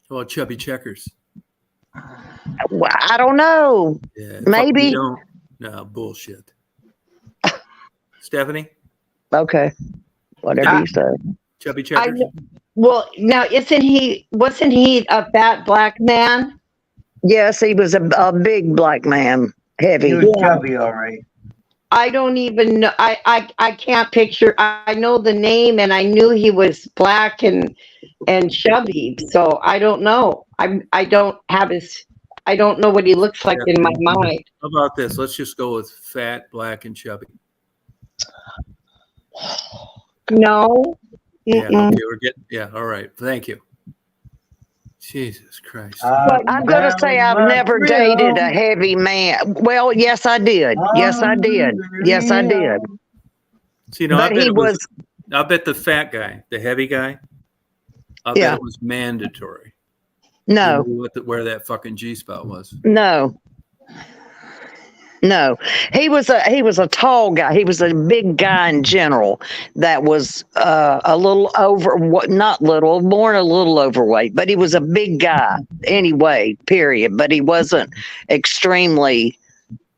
How about chubby checkers? Well, I don't know. Yeah, Maybe. you don't. No bullshit. Stephanie, Okay. Whatever you say. chubby I checkers. know. Well, now wasn't he a fat black man? Yes, he was a big black man, heavy. He was chubby, all right. I don't even know. I can't picture. I know the name, and I knew he was black and chubby. So I don't know. I don't have his. I don't know what he looks like in my mind. How about this? Let's just go with fat, black, and chubby. No. Yeah, Mm-mm. okay, we're getting. Yeah, all right. Thank you. Jesus Christ. I'm going to say I've never dated a heavy man. Well, yes, I did. Yes, I did. Yes, I did. See, no, I But bet he it was. was, I bet the fat guy, the heavy guy. I Yeah. bet it was mandatory. no, You knew where that fucking G spot was. no. No, he was a tall guy. He was a big guy in general that was a little not little, more a little overweight, but he was a big guy anyway, period. But he wasn't extremely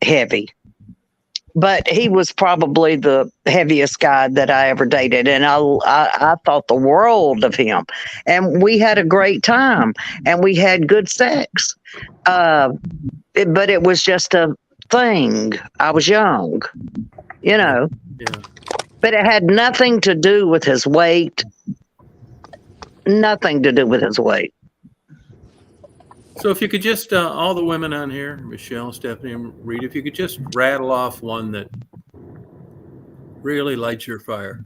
heavy. But he was probably the heaviest guy that I ever dated. And I thought the world of him. And we had a great time and we had good sex. But it was just a thing. I was young, Yeah. but it had nothing to do with his weight. Nothing to do with his weight. So if you could just, all the women on here, Michelle, Stephanie, and Reed, if you could just rattle off one that really lights your fire.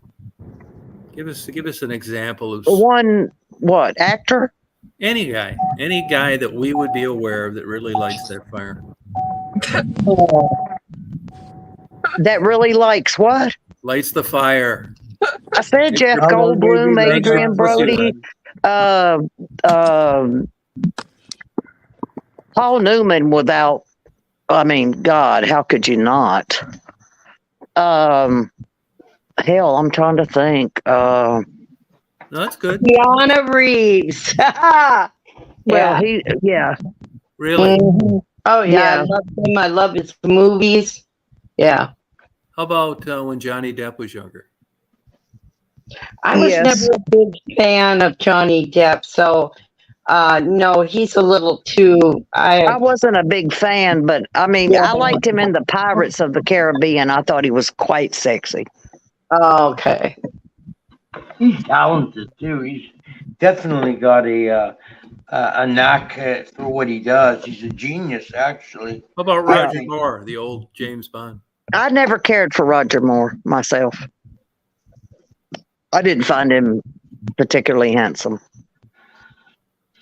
Give us an example of One, what, actor? any guy that we would be aware of that really lights that fire. That really likes what? Lights the fire. I said Jeff Goldblum, Adrian Brody, Paul Newman without, I mean, God, how could you not? Hell, I'm trying to think. No, that's good. Keanu Reeves. Well, yeah. Really? Mhm. Oh yeah, Yeah. I love him. I love his movies. Yeah. How about when Johnny Depp was younger? I was Yes. never a big fan of Johnny Depp, so no, he's a little too. I wasn't a big fan, but I mean, Yeah. I liked him in the Pirates of the Caribbean. I thought he was quite sexy. Oh, okay. He's talented too. He's definitely got a knack for what he does. He's a genius, actually. How about I Roger think- Moore, the old James Bond? I never cared for Roger Moore myself. I didn't find him particularly handsome.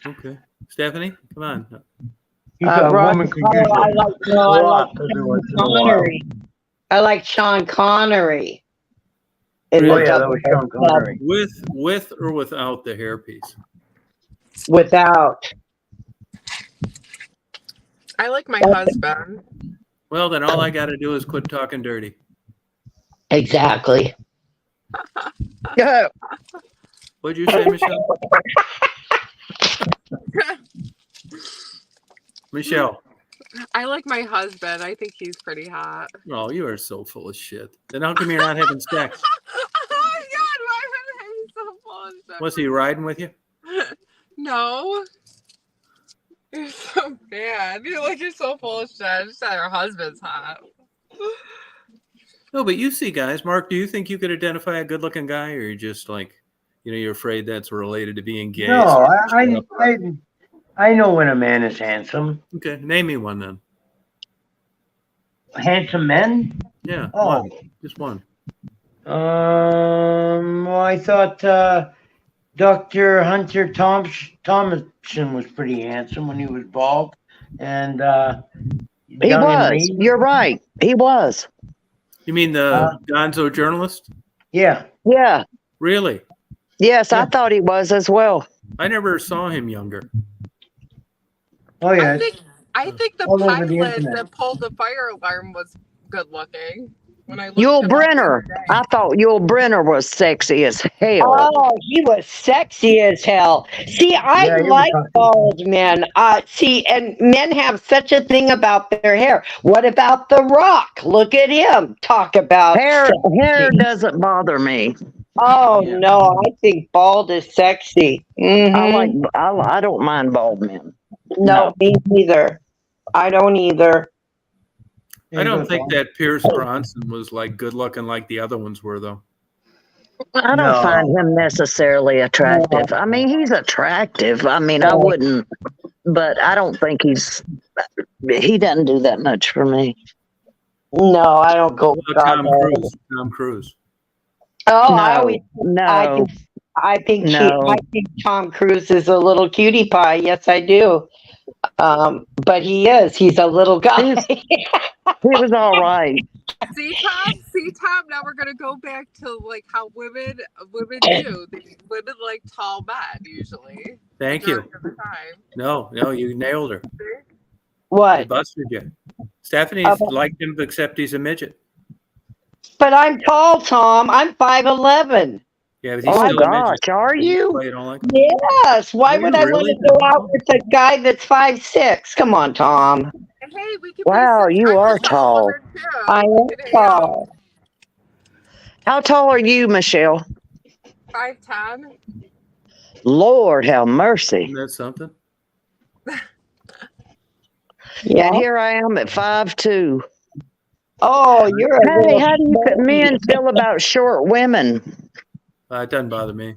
Okay. Stephanie, come on. He's a Roger woman could Moore, use I a like lot every once in a while. Connery. I like Sean Connery. In Oh the yeah, that was Sean Connery. With or without the hairpiece? Without. I like my husband. Well, then all I got to do is quit talking dirty. Exactly. Yeah. What'd you say, Michelle? Michelle. I like my husband. I think he's pretty hot. Oh, you are so full of shit. Then how come you're not having sex? Oh my god, why would I be so full of shit? Was he riding with you? No. You're so bad. You're so full of shit. I just said her husband's hot. No, but you see guys. Mark, do you think you could identify a good-looking guy, or you're just like, you're afraid that's related to being gay? No, so you shut up? I know when a man is handsome. Okay, name me one then. Handsome men? Yeah, Oh. one. Just one. Well, I thought Dr. Hunter Thomason was pretty handsome when he was bald, and He young and was. mean. You're right. He was. You mean the Gonzo journalist? Yeah. Yeah. Really? Yes, Yeah. I thought he was as well. I never saw him younger. Oh yeah. I think the All over the pilot internet. that pulled the fire alarm was good looking. When I looked Yul him up the Brenner. other day. I thought Yul Brenner was sexy as hell. Oh, he was sexy as hell. See, I Yeah, he was like talking. bald men. See, and men have such a thing about their hair. What about The Rock? Look at him. Talk about Hair sexy. doesn't bother me. Oh Yeah. no, I think bald is sexy. I don't mind bald men. No, me neither. I don't either. There I you don't go, think Tom. that Pierce Bronson was like good looking like the other ones were, though. I don't No. find him necessarily attractive. I mean, he's attractive. I mean, I wouldn't, but I don't think he doesn't do that much for me. No, I don't go. What about Tom Cruise? Tom Cruise. Oh, No, I think No. I think Tom Cruise is a little cutie pie. Yes, I do. But he is. He's a little guy. he was all right. See Tom. Now we're gonna go back to like how women do. Women like tall men usually. Thank you. Majority of the time. No, you nailed her. I What? busted you. Stephanie's liked him, except he's a midget. But I'm tall, Tom. I'm 5'11". Yeah, but he's Oh still a midget. gosh, are you? Why you don't like him? Yes. Why Are would you I really? want to go out with a guy that's 5'6"? Come on, Tom. Hey, we can Wow, be you are tall. I am tall. How tall are you, Michelle? 5'10". Lord have mercy. Isn't that something? Yeah. And here I am at 5'2". Oh, you're a Hey, little how do you men feel about short women? It doesn't bother me.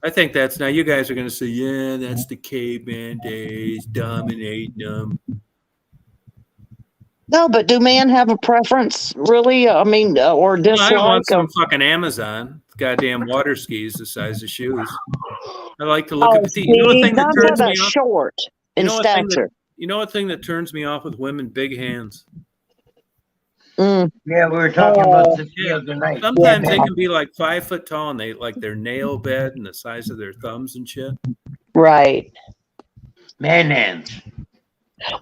I think that's now. You guys are going to say, "Yeah, that's the caveman days, dominating them." No, but do men have a preference, really? I mean, or I dislike? don't want some fucking Amazon goddamn water skis the size of shoes. I like to look at the. You know what thing that I'm turns talking me about off? short in stature. You know what thing that turns me off with women? Big hands. Mm. Yeah, we were talking about this the other night. Sometimes they can be like 5 foot tall, and they like their nail bed and the size of their thumbs and shit. right. Man hands.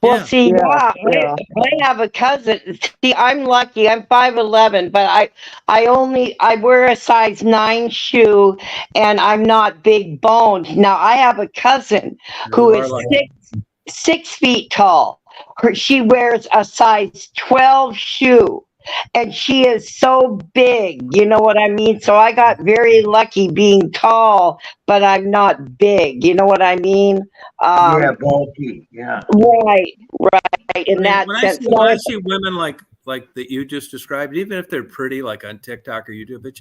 Well, Yeah. see, Yeah. I have a cousin. See, I'm lucky. I'm 5'11", but I wear a size 9 shoe, and I'm not big boned. Now I have a cousin who You are is like- 6 feet tall. She wears a size 12 shoe, and she is so big. You know what I mean? So I got very lucky being tall, but I'm not big. You know what I mean? Yeah, bulky. Yeah. Right. In when that I sense. see, when I see women like that you just described, even if they're pretty, like on TikTok or YouTube, it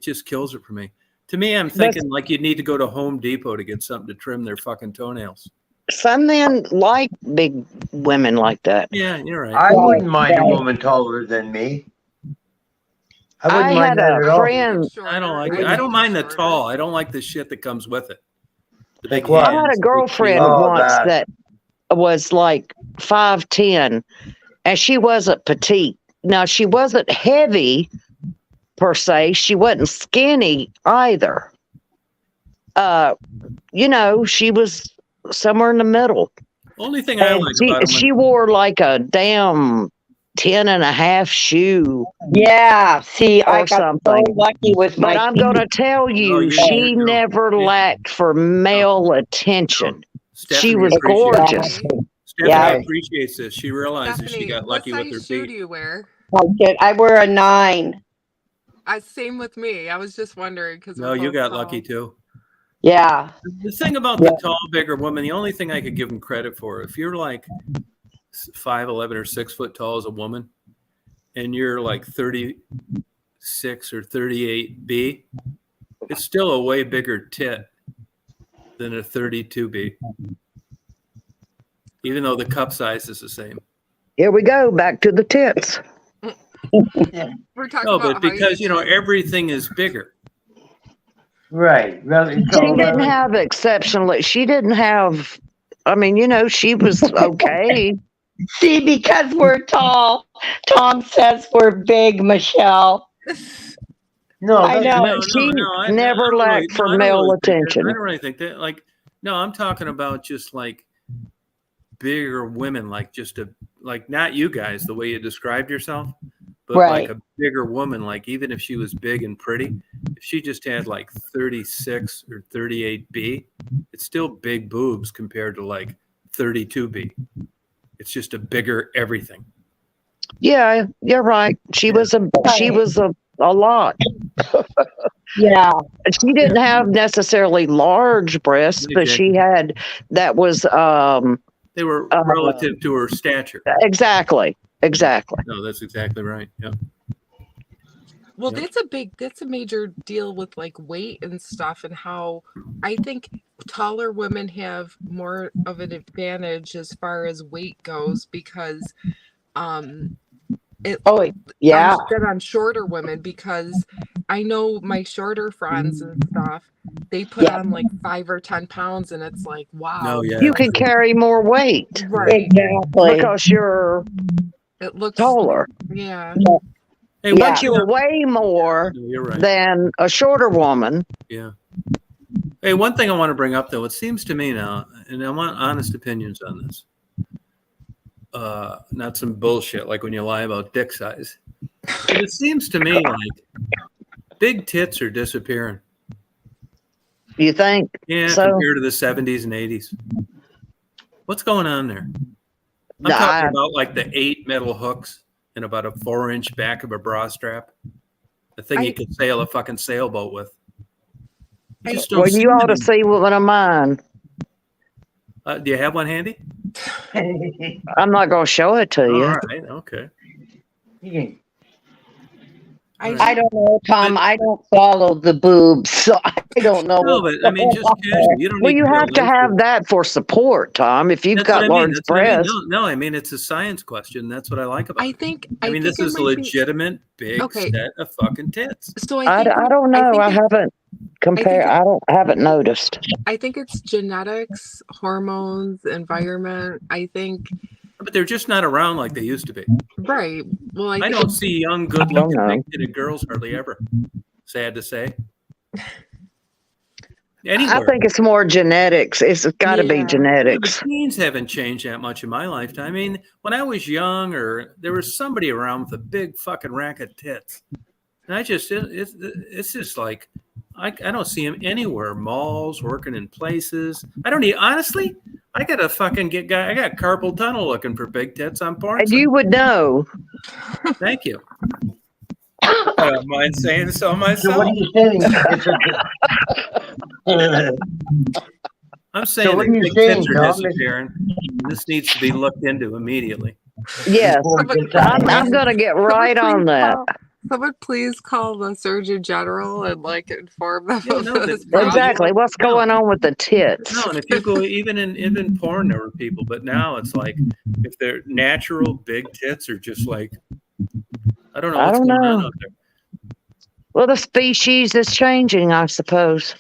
just kills it for me. To me, I'm thinking like you'd need to go to Home Depot to get something to trim their fucking toenails. Some men like big women like that. Yeah, you're right. I wouldn't mind a woman taller than me. I wouldn't I mind had that a at all. friend. I don't like it. I don't mind the tall. I don't like the shit that comes with it. The big Like what? I had hands, a the big girlfriend feet. Oh, once that. that was like 5'10", and she wasn't petite. Now, she wasn't heavy per se. She wasn't skinny either. She was somewhere in the middle. Only thing I And like about them, she wore like a damn 10.5 shoe Yeah. See, I or got so something. lucky with But my. I'm going to tell you, she never lacked for male attention. She Stephanie was appreciates gorgeous. Stephanie Yeah. appreciates this. She realizes she Stephanie, got what lucky with her size shoe feet. do you wear? I wear a 9. Same with me. I was just wondering because No, you got lucky too. Yeah. The thing about the tall, bigger woman, the only thing I could give them credit for, if you're like 5'11" or 6 foot tall as a woman, and you're like 36 or 38B, it's still a way bigger tit than a 32B, even though the cup size is the same. Here we go, back to the tits. We're talking No, about but because everything is bigger. Right. Well, it's She all didn't have exceptionally. She didn't have. I mean, she was okay. See, because we're tall, Tom says we're big, Michelle. No, I know. She never lacked for male attention. I don't really think that. Like, no, I'm talking about just like bigger women, like like not you guys, the way you described yourself, but like a bigger woman, like even if she was big and pretty, if she just had like 36 or 38B, it's still big boobs compared to like 32B. It's just a bigger everything. Yeah, you're right. She was a lot. Yeah. She didn't have necessarily large breasts, but she had that was they were relative to her stature. Exactly. No, that's exactly right. Yeah. Well, that's a major deal with like weight and stuff, and how I think taller women have more of an advantage as far as weight goes because on shorter women, because I know my shorter friends and stuff, they put on like 5 or 10 pounds and it's like, wow. No, yeah, you can carry more weight. Right. Exactly. Because you're taller. Yeah. Hey, but you weigh more than a shorter woman. Yeah. Hey, one thing I want to bring up, though, it seems to me now, and I want honest opinions on this, not some bullshit like when you lie about dick size. But it seems to me like big tits are disappearing. You think? Yeah, so? Compared to the 70s and 80s. What's going on there? I'm talking about like the 8 metal hooks and about a 4-inch back of a bra strap. The thing you could sail a fucking sailboat with. You just don't you ought to see one of mine. Do you have one handy? I'm not going to show it to you. All right, okay. I don't know, Tom. I don't follow the boobs, so I don't know. No, but I mean, just casual. You don't. Well, you have to have that for support, Tom. If you've got large breasts. No, I mean it's a science question. That's what I like about it. I mean, this is a legitimate big set of fucking tits. So I don't know. I haven't compared. I haven't noticed. I think it's genetics, hormones, environment. I think. But they're just not around like they used to be. Right. Well, I don't see young, good-looking, big-titted girls hardly ever. Sad to say. Anywhere. I think it's more genetics. It's got to be genetics. The genes haven't changed that much in my lifetime. I mean, when I was young, or there was somebody around with a big fucking rack of tits, and it's just like I don't see them anywhere. Malls, working in places. I don't need honestly. I gotta fucking I got carpal tunnel looking for big tits on porn. And you would know. Thank you. I don't mind saying so myself. So what are you saying? I'm saying that big tits are disappearing. This needs to be looked into immediately. Yes, I'm going to get right on that. Someone please call the Surgeon General and like inform them of this. Exactly. What's going on with the tits? No, and if you go even in porn, there were people, but now it's like if they're natural big tits are just like I don't know what's going on out there. Well, the species is changing, I suppose.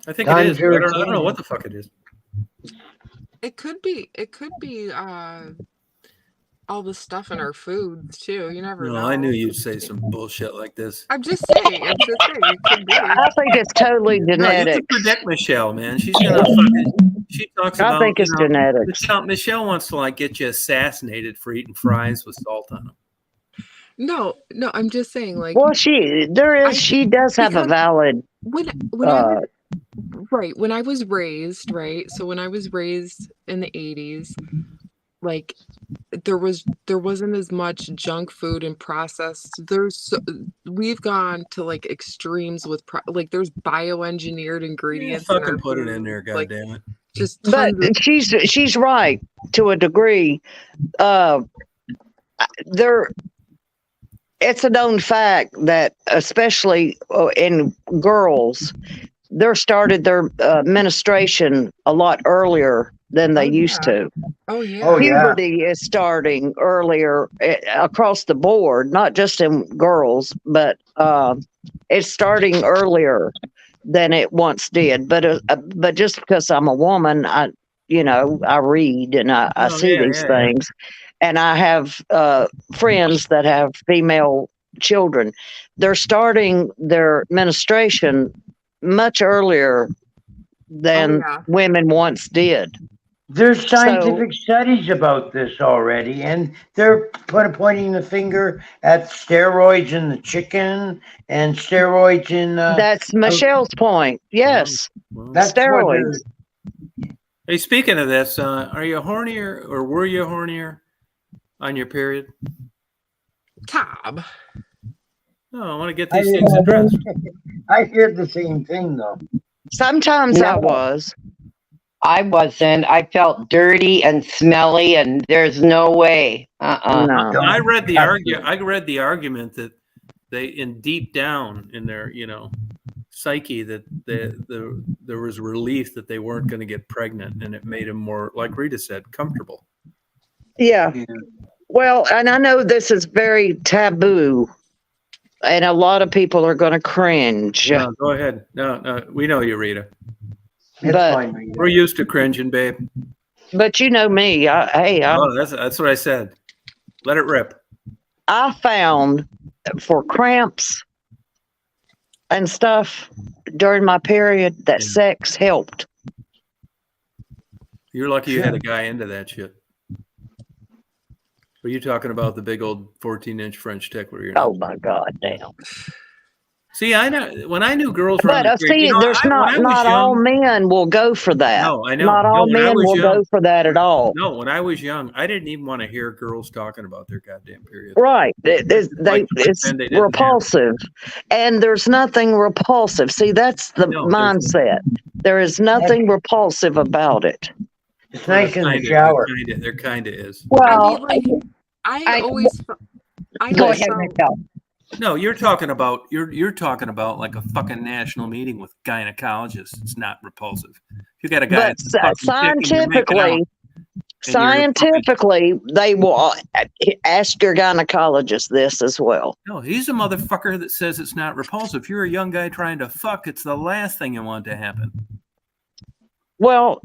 I think it is. I don't know what the fuck it is. It could be all the stuff in our foods too. You never know. I knew you'd say some bullshit like this. I'm just saying. It could be. I think it's totally genetic. You can predict Michelle, man. She talks I about, think it's genetics. Michelle wants to like get you assassinated for eating fries with salt on them. No, I'm just saying, like, Well, she does have a because valid. when I was right, when I was raised, right? So when I was raised in the 80s, like there wasn't as much junk food and processed. We've gone to like extremes with like there's bioengineered ingredients in Fucking our put it in food, there, like goddammit. just But tons of she's right to a degree. It's a known fact that especially in girls, they're started their menstruation a lot earlier than they used to. Oh yeah. Oh, yeah. Puberty is starting earlier across the board, not just in girls, but it's starting earlier than it once did. But just because I'm a woman, I read and I see these things, and I have friends that have female children. They're starting their menstruation much earlier than women once did. There's scientific studies about this already, and they're pointing the finger at steroids in the chicken and steroids in. That's Michelle's point. Yes, that's steroids. Hey, speaking of this, are you hornier or were you hornier on your period? Tab. No, I want to get these things addressed. I hear the same thing though. Sometimes I was. I wasn't. I felt dirty and smelly, and there's no way. No. I read the argument that they, in deep down in their, psyche, that there was relief that they weren't going to get pregnant, and it made them more, like Rita said, comfortable. Yeah. Well, and I know this is very taboo, and a lot of people are going to cringe. No, go ahead. No, we know you, Rita. But we're used to cringing, babe. But you know me. That's what I said. Let it rip. I found for cramps and stuff during my period that sex helped. You're lucky you had a guy into that shit. Were you talking about the big old 14-inch French tickler? Oh my God, damn. See, I know when I knew girls were. But there's not all men will go for that. No, I know. Not all men will go for that at all. No, when I was young, I didn't even want to hear girls talking about their goddamn period. Right, it's repulsive, and there's nothing repulsive. See, that's the mindset. There is nothing repulsive about it. It's nice in the shower. There kind of is. Well, I always go ahead, Michelle. No, you're talking about like a fucking national meeting with gynecologists. It's not repulsive. You got a guy. But scientifically, they will ask your gynecologist this as well. No, he's a motherfucker that says it's not repulsive. If you're a young guy trying to fuck, it's the last thing you want to happen. Well,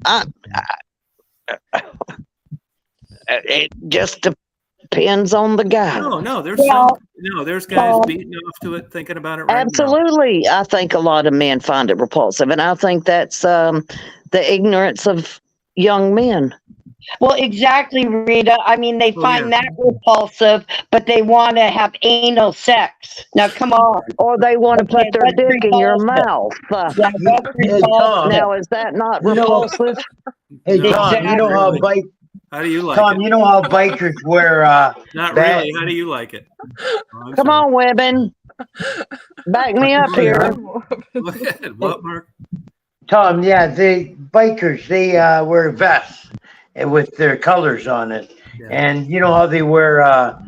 it just depends on the guy. No, there's guys beating off to it, thinking about it right absolutely now. I think a lot of men find it repulsive, and I think that's the ignorance of young men. Well, exactly, Rita. I mean, they find that repulsive, but they want to have anal sex. Now, come on. Or they want to put their dick in your mouth. Now, is that not repulsive? Hey, Tom, you know how how do you like Tom, it? you know how bikers wear not really. How do you like it? Come on, women. Back me up here. What, Mark? Tom, the bikers, they wear vests with their colors on it. Yeah. And you know how they wear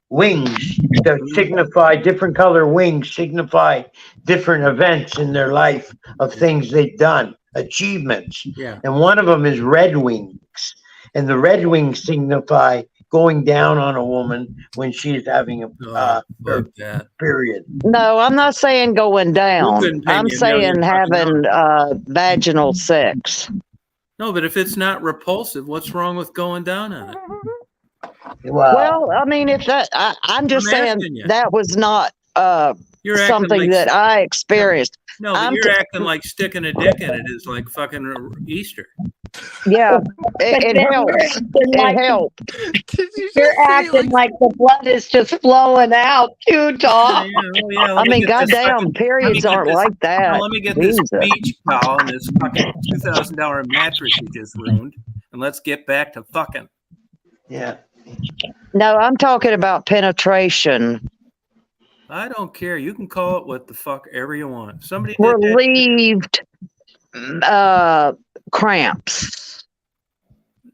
wings that signify different color wings, signify different events in their life of things they've done, achievements. Yeah. And one of them is red wings. And the red wings signify going down on a woman when she's having a period. No, I'm not saying going down. I'm saying having vaginal sex. No, but if it's not repulsive, what's wrong with going down on it? Well, I mean, if that, I'm just saying that was not something that I experienced. No, but you're acting like sticking a dick in it is like fucking Easter. Yeah, But it then you're helps. acting It like helps. Did you you're just say acting like the blood is just flowing out too, Tom. Oh, yeah. I Let me mean, get this goddamn, fucking. Let me periods get aren't this. like that. Let me get this Jesus. beach towel and this fucking $2,000 mattress you just ruined, and let's get back to fucking. Yeah. No, I'm talking about penetration. I don't care. You can call it what the fuck ever you want. Somebody did that. Relieved cramps.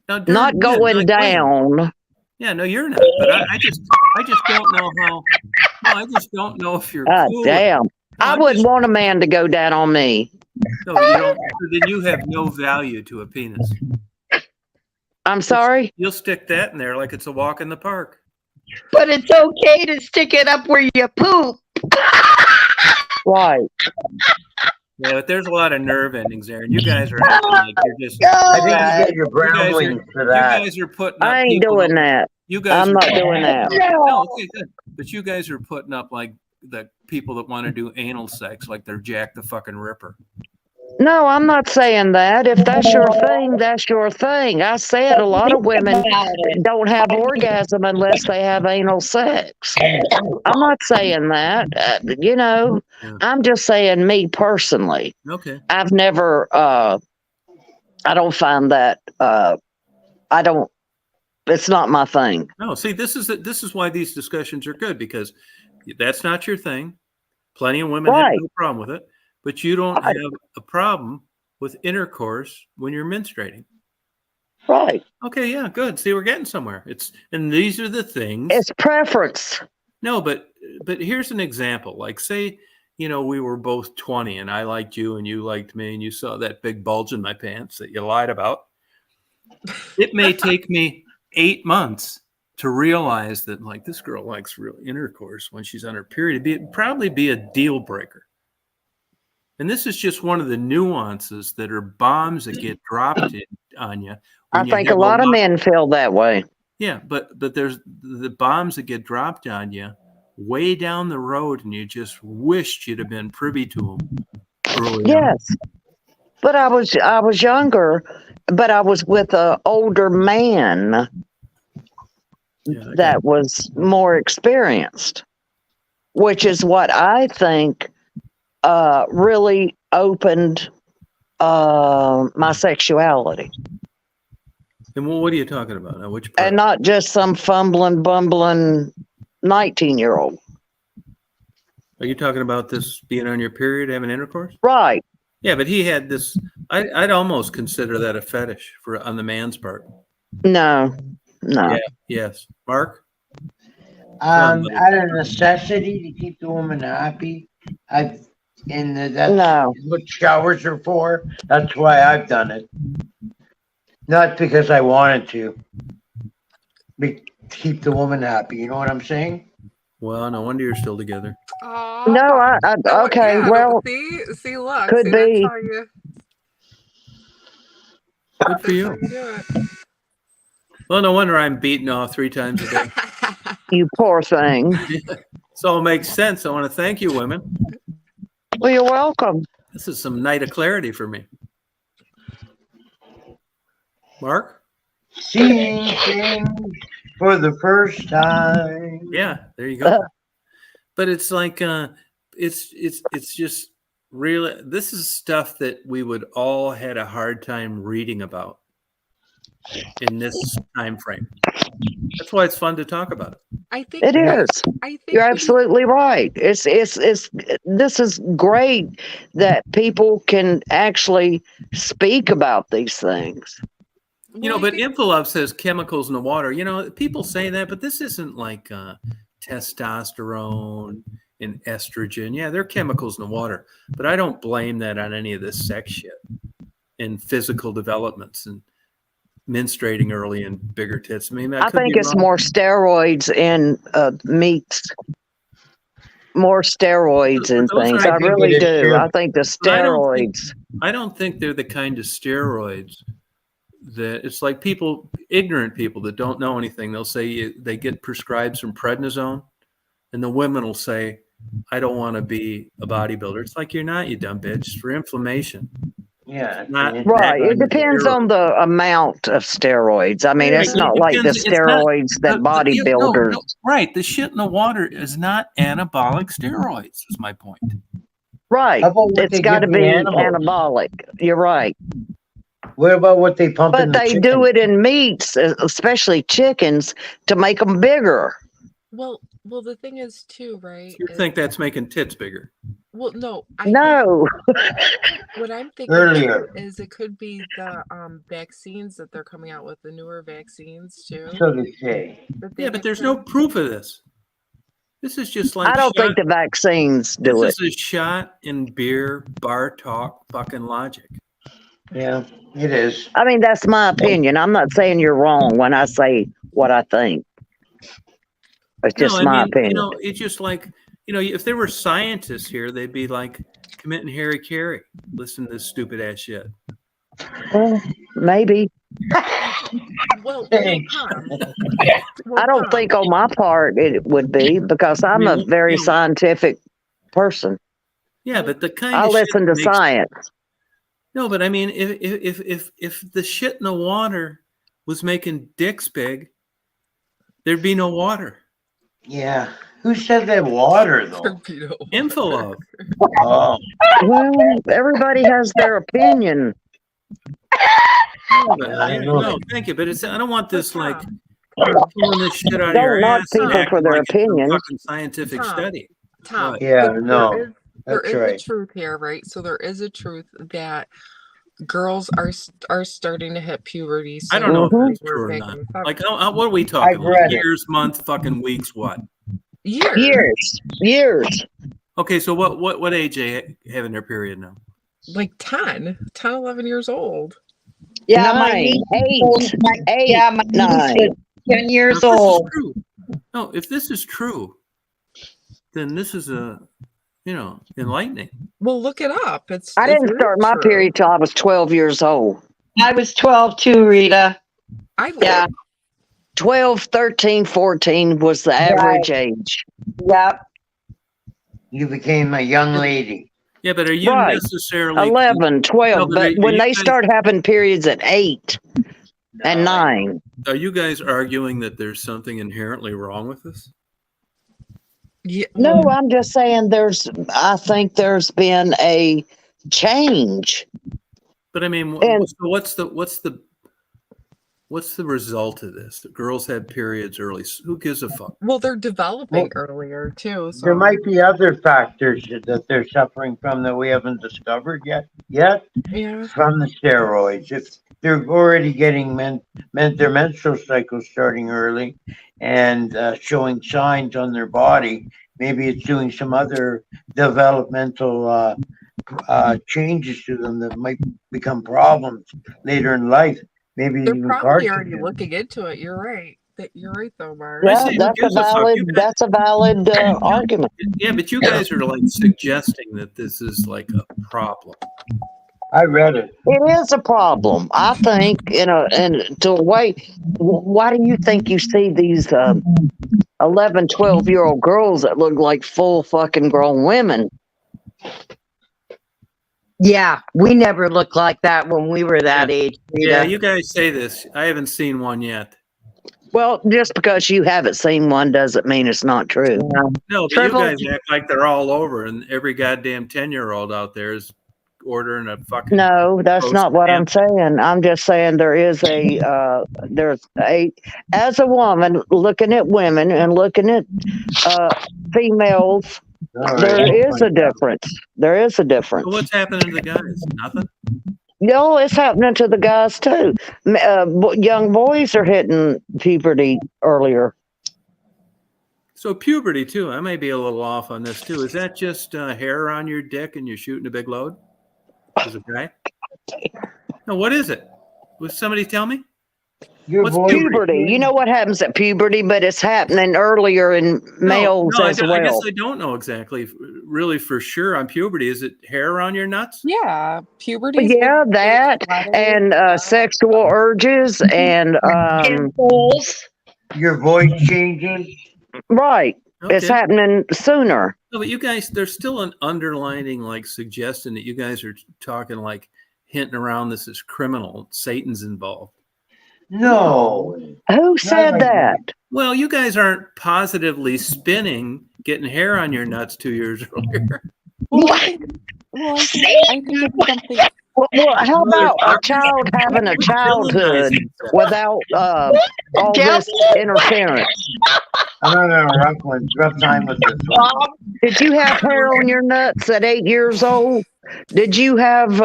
Now, Not going like, down. yeah, no, you're not. But I just don't know how. No, I just don't know if you're God cool. damn. No, I I'm wouldn't just- want a man to go down on me. No, you don't. Then you have no value to a penis. I'm sorry? You'll stick that in there like it's a walk in the park. But it's okay to stick it up where you poop. Right. Yeah, but there's a lot of nerve endings there, and you guys are acting like you're just. I think you God. get your groundlings for that. You guys are putting up. I ain't people doing that. You guys I'm are not doing that. No, okay, good. But you guys are putting up like the people that want to do anal sex, like they're Jack the fucking Ripper. No, I'm not saying that. If that's your thing, that's your thing. I said a lot of women don't have orgasm unless they have anal sex. I'm not saying that. Yeah. I'm just saying me personally. Okay. I've never, I don't find that, it's not my thing. No, see, this is why these discussions are good, because that's not your thing. Plenty of women have Right. no problem with it, but you don't Right. have a problem with intercourse when you're menstruating. Right. Okay, yeah, good. See, we're getting somewhere. And these are the things. It's preference. No, but here's an example. Like, say, we were both 20 and I liked you and you liked me and you saw that big bulge in my pants that you lied about. It may take me 8 months to realize that, like, this girl likes real intercourse when she's on her period. It'd probably be a deal breaker. And this is just one of the nuances that are bombs that get dropped on you. I think a lot of men feel that way. Yeah, but there's the bombs that get dropped on you way down the road, and you just wished you'd have been privy to them early on. Yes. But I was younger, but I was with an older man that was more experienced, which is what I think really opened my sexuality. And what are you talking about now? Which part? And not just some fumbling, bumbling 19-year-old. Are you talking about this being on your period, having intercourse? Right. Yeah, but he had this. I'd almost consider that a fetish on the man's part. No. Yeah. Yes. Mark? Out of necessity to keep the woman happy. That's what showers are for. That's why I've done it. Not because I wanted to. Keep the woman happy. You know what I'm saying? Well, no wonder you're still together. No, okay, yeah, well, see, look, could see, be. That's how you, Good for you. do it. Well, no wonder I'm beaten off 3 times a day. You poor thing. So it makes sense. I want to thank you, women. Well, you're welcome. This is some night of clarity for me. Mark? Seeing things for the first time. Yeah, there you go. But it's like it's just really, this is stuff that we would all had a hard time reading about in this time frame. That's why it's fun to talk about it. I think It is. I think You're absolutely right. This is great that people can actually speak about these things. But Infolove says chemicals in the water. People say that, but this isn't like testosterone and estrogen. Yeah, they're chemicals in the water, but I don't blame that on any of this sex shit and physical developments and menstruating early and bigger tits. I mean, I think it's more steroids in meats. More steroids and things. I really do. I think the steroids. I don't think they're the kind of steroids that it's like ignorant people that don't know anything. They'll say they get prescribed some prednisone, and the women will say, I don't want to be a bodybuilder. It's like, you're not, you dumb bitch. It's for inflammation. Yeah. Not Right. It natural depends on steroids. the amount of steroids. I mean, Right, it's but not it like the depends. It's not. steroids that No, bodybuilders. no, right. The shit in the water is not anabolic steroids. Is my point. Right. How about what It's they got to give the be animals? anabolic. You're right. What about what they pump in But the they chicken? do it in meats, especially chickens, to make them bigger. Well, the thing is too, right? You think that's making tits bigger? Well, no, I think No. what I'm thinking Earlier. too is it could be the vaccines that they're coming out with, the newer vaccines too. So they say. That they Yeah, but have there's kind no proof of this. This is just like I don't think shot. the vaccines This do it. is a shot in beer bar talk fucking logic. Yeah, it is. I mean, that's my opinion. I'm not saying you're wrong when I say what I think. It's just No, I my mean, opinion. it's just like, if there were scientists here, they'd be like committing Harry. Listen to this stupid ass shit. Well, maybe. well, Thanks. Tom, I don't think on my part it would be because I'm mean, a very you know- scientific person. Yeah, but the kind I of shit listen to makes- science. No, but I mean, if the shit in the water was making dicks big, there'd be no water. Yeah. Who said that water though? torpedo. Infilog. Oh, Well, everybody has their opinion. No, thank you. But I don't want this like Tom, pulling this shit out of Don't your knock ass and people for acting their like it's some opinions. fucking scientific Tom, study. Tom, What? yeah, but no. there That's is right. a truth here, right? So there is a truth that girls are starting to hit puberty. I don't know if Mhm. that's true or back not. in the Like, what are we talking I've about? read it. Years, month, fucking weeks, what? Years. Okay, so what age they having their period now? like 10, 11 years old. Yeah, my 9, niece, 8, my, 8, yeah, my niece 9. was 10 Now, years if this is old. true, no, if this is true, then this is enlightening. Well, look it up. It's I it's didn't really start my true. period till I was 12 years old. I was 12 too, Rita. Yeah, 12, 13, 14 was the average age. yep. You became a young lady. Yeah, but are you Right. necessarily 11, 12. No, but but are when you they guys- start having periods at 8 and 9, Are you guys arguing that there's something inherently wrong with this? Yeah, no, well, I'm just saying I think there's been a change. But I mean, And- so what's the result of this? The girls have periods early. Who gives a fuck? well, they're developing earlier too. So There might be other factors that they're suffering from that we haven't discovered yet. yeah. From the steroids. If they're already getting their menstrual cycle starting early and showing signs on their body, maybe it's doing some other developmental changes to them that might become problems later in life. Maybe They're even probably already carcinogen. looking into it. You're right. You're right though, Mark. Yeah, say, who that's a gives a fuck? valid. You guys- That's a valid argument. Yeah, but you guys are like suggesting that this is like a problem. I read it. It is a problem, I think. And to wait, why do you think you see these 11, 12-year-old girls that look like full fucking grown women? Yeah, we never looked like that when we were that age, Rita. Yeah, you guys say this. I haven't seen one yet. Well, just because you haven't seen one doesn't mean it's not true. No, but Triple- you guys act like they're all over, and every goddamn 10-year-old out there is ordering a fucking. No, that's Post not what I'm stamp. saying. I'm just saying there's as a woman looking at women and looking at females, All right. there is a difference. There is a difference. So what's happening to the guys? Nothing. No, it's happening to the guys too. Young boys are hitting puberty earlier. So puberty too. I may be a little off on this too. Is that just hair on your dick and you're shooting a big load? As a guy? No, what is it? Will somebody tell me? Your What's voice- Puberty. You know what happens at puberty, but it's happening earlier in males no, as I well. guess I don't know exactly, really for sure on puberty. Is it hair on your nuts? Yeah, puberty. Yeah, that and sexual urges and Pimples. Your voice changes. right. It's Okay. happening sooner. No, but you guys, there's still an underlining like suggestion that you guys are talking like hinting around this is criminal. Satan's involved. No. Who said that? Well, you guys aren't positively spinning getting hair on your nuts 2 years earlier. Well, I think it's something. Well, how about a Motherfucker. child having a childhood Villainizing. without all this interference? I'm having a rough time with this one. Did you have hair on your nuts at 8 years old? Did you have?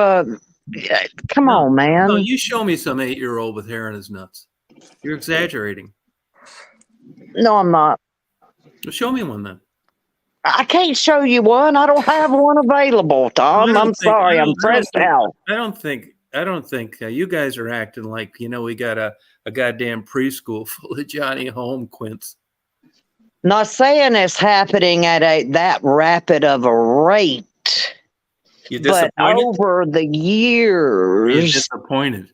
Come on, man. No, you show me some 8-year-old with hair on his nuts. You're exaggerating. No, I'm not. Well, show me one then. I can't show you one. I don't have one available, Tom. I'm sorry. I'm stressed out. I don't think you guys are acting like, we got a goddamn preschool full of Johnny Home quints. Not saying it's happening at that rapid of a rate, You but disappointed? over the You're years, disappointed.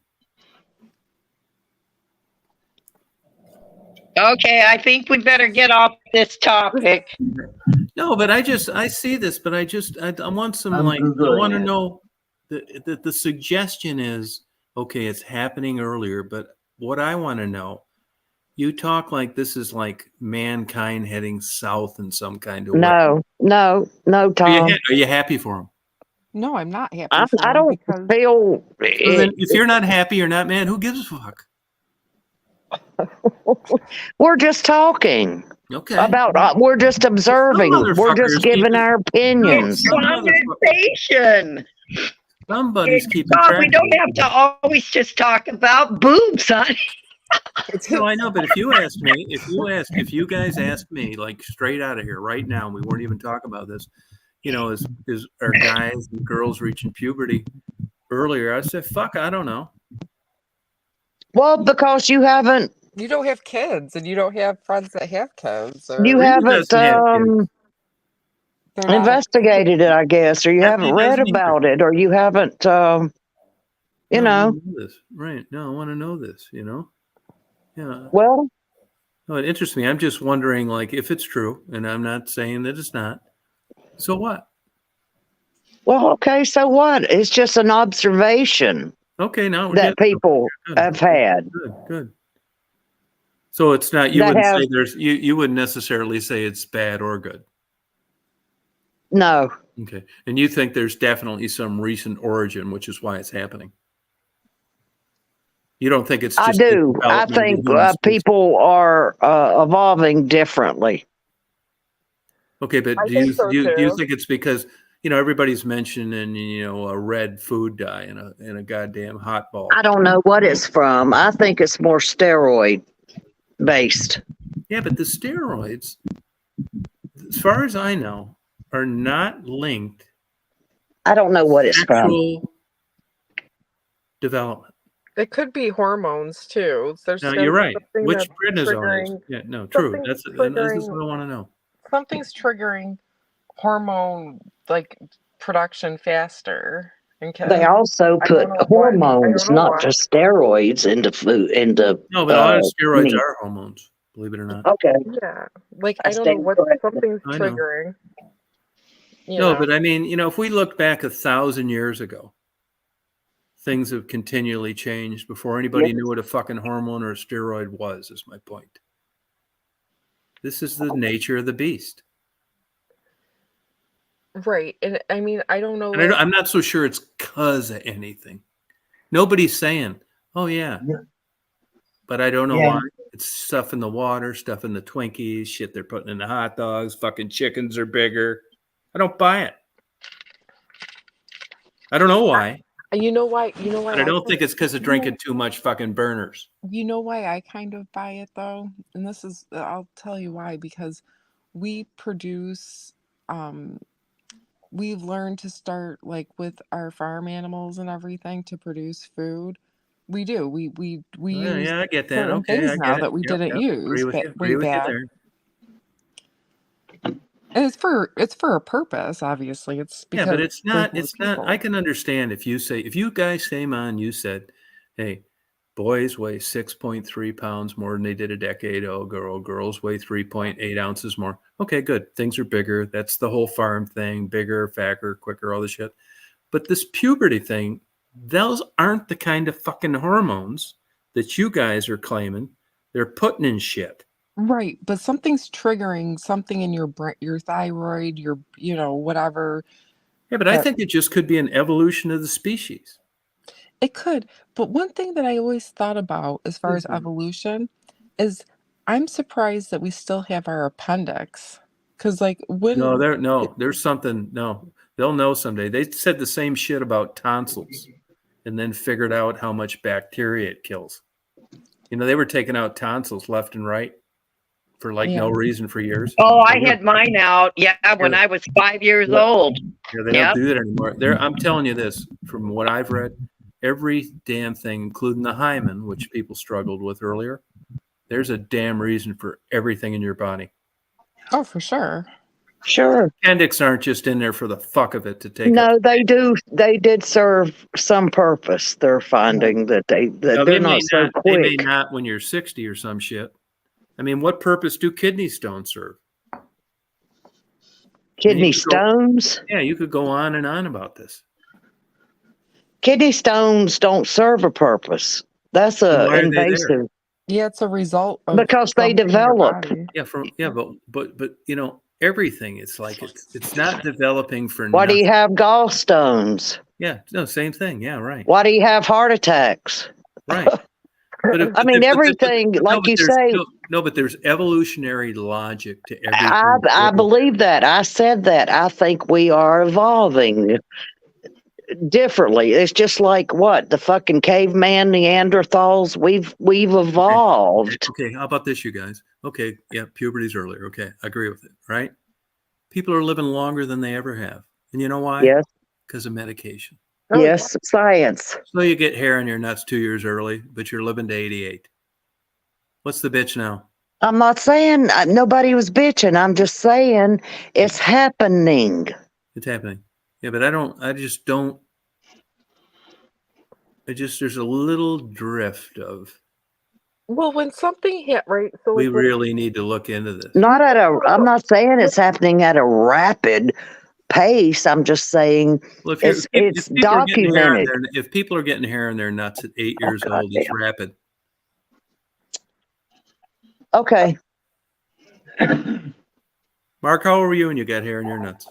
Okay, I think we better get off this topic. No, but I see this, but I want some, I'm I Googling want to it. know the suggestion is, okay, it's happening earlier, but what I want to know, you talk like this is like mankind heading south in some kind of way. no, Tom. Are you happy for him? No, I'm not happy. I for him don't because feel. Well, then if you're not happy, you're not mad. Who gives a fuck? We're just talking Okay. about. We're just observing. We're just motherfuckers giving keep it- our opinions. Conversation. Somebody's keeping Bob, track. we don't have to always just talk about boobs, honey. No, I know, but if you guys asked me, like straight out of here right now, we weren't even talking about this, is are guys and girls reaching puberty earlier? I said, fuck, I don't know. Well, because you haven't. You don't have kids, and you don't have friends that have kids. Or You Rita haven't doesn't have kids. they're not- investigated it, I guess, or you Stephanie haven't read doesn't either. about it, or you haven't. You No, I know. wanna know this. Right? No, I want to know this. Yeah. Well, No, it interests me. I'm just wondering, like, if it's true, and I'm not saying that it's not. So what? okay. So what? It's just an observation Okay, now we're that getting people good. have had. Good. So it's not. You That wouldn't have- say there's. You wouldn't necessarily say it's bad or good. No, Okay, and you think there's definitely some recent origin, which is why it's happening. You don't think it's I just the do. I development of think the human species. people are evolving differently. Okay, but I do you think so, do you too. think it's because everybody's mentioning a red food dye in a goddamn hot ball? I don't know what it's from. I think it's more steroid based. Yeah, but the steroids, as far as I know, are not linked I don't know what it's from. sexual development. It could be hormones too. There's No, gotta you're be right. something Which that's prednisone is? triggering- Yeah, no, true. something's This is what triggering- I want to know. Something's triggering hormone production faster. They also I put don't know why. I hormones, don't know not why. just steroids, into food. No, but a lot of steroids meat. are hormones, believe it or not. Okay. Yeah, I I don't know stand what corrected. something's I know. triggering. No, but I mean, if we look back 1,000 years ago, things have continually changed before anybody knew what a fucking hormone or a steroid was, is my point. This is the nature of the beast. Right, and I mean, I don't know. And I'm not so sure it's because of anything. Nobody's saying, oh, yeah. Yeah. But I don't know Yeah. why. It's stuff in the water, stuff in the Twinkies, shit they're putting in the hot dogs, fucking chickens are bigger. I don't buy it. I don't know why. You know why? You know why? But I don't think it's because of drinking too much fucking burners. You know why I kind of buy it though? And this is, I'll tell you why, because we produce, we've learned to start like with our farm animals and everything to produce food. We do. We Yeah, use I get that. certain Okay, things I now get that it. we Yep, didn't yep. use Agree way with you back. there. And it's for a purpose, obviously. It's Yeah, because but it's not. there's It's more not. people. I can understand if you guys came on, you said, "Hey, boys weigh 6.3 pounds more than they did a decade ago. Girls weigh 3.8 ounces more." Okay, good. Things are bigger. That's the whole farm thing: bigger, fatter, quicker, all the shit. But this puberty thing those aren't the kind of fucking hormones that you guys are claiming they're putting in shit. Right, but something's triggering something in your brain, your thyroid, your, whatever. Yeah, but I think it just could be an evolution of the species. It could. But one thing that I always thought about as far as evolution is I'm surprised that we still have our appendix. Because, like, There's something. No, they'll know someday. They said the same shit about tonsils and then figured out how much bacteria it kills. They were taking out tonsils left and right for no reason for years. Oh, I had mine out. Yeah, when I was 5 years old. Yeah, they don't do that anymore. I'm telling you this from what I've read. Every damn thing, including the hymen, which people struggled with earlier, there's a damn reason for everything in your body. Oh, for sure. Sure. Appendix aren't just in there for the fuck of it to take. No, they do. They did serve some purpose. They're finding that they're not so quick. They may not when you're 60 or some shit. I mean, what purpose do kidney stones serve? Kidney stones? Yeah, you could go on and on about this. Kidney stones don't serve a purpose. That's invasive. Yeah, it's a result of because they develop. But everything. It's like it's not developing for. Why do you have gallstones? Yeah, no, same thing. Yeah, right. Why do you have heart attacks? Right. Everything, like you say. No, but there's evolutionary logic to everything. I believe that. I said that. I think we are evolving differently. It's just like the fucking caveman, Neanderthals. We've evolved. Okay, how about this, you guys? Okay, yeah, puberty's earlier. Okay, I agree with it. Right? People are living longer than they ever have, and you know why? Yes, because of medication. Yes, science. So you get hair in your nuts 2 years early, but you're living to 88. What's the bitch now? I'm not saying nobody was bitching. I'm just saying it's happening. It's happening. Yeah, but there's a little drift of. Well, when something hit, right? So we really need to look into this. I'm not saying it's happening at a rapid pace. I'm just saying it's documented. If people are getting hair in their nuts at 8 years old, it's rapid. Okay. Mark, how old were you when you got hair in your nuts?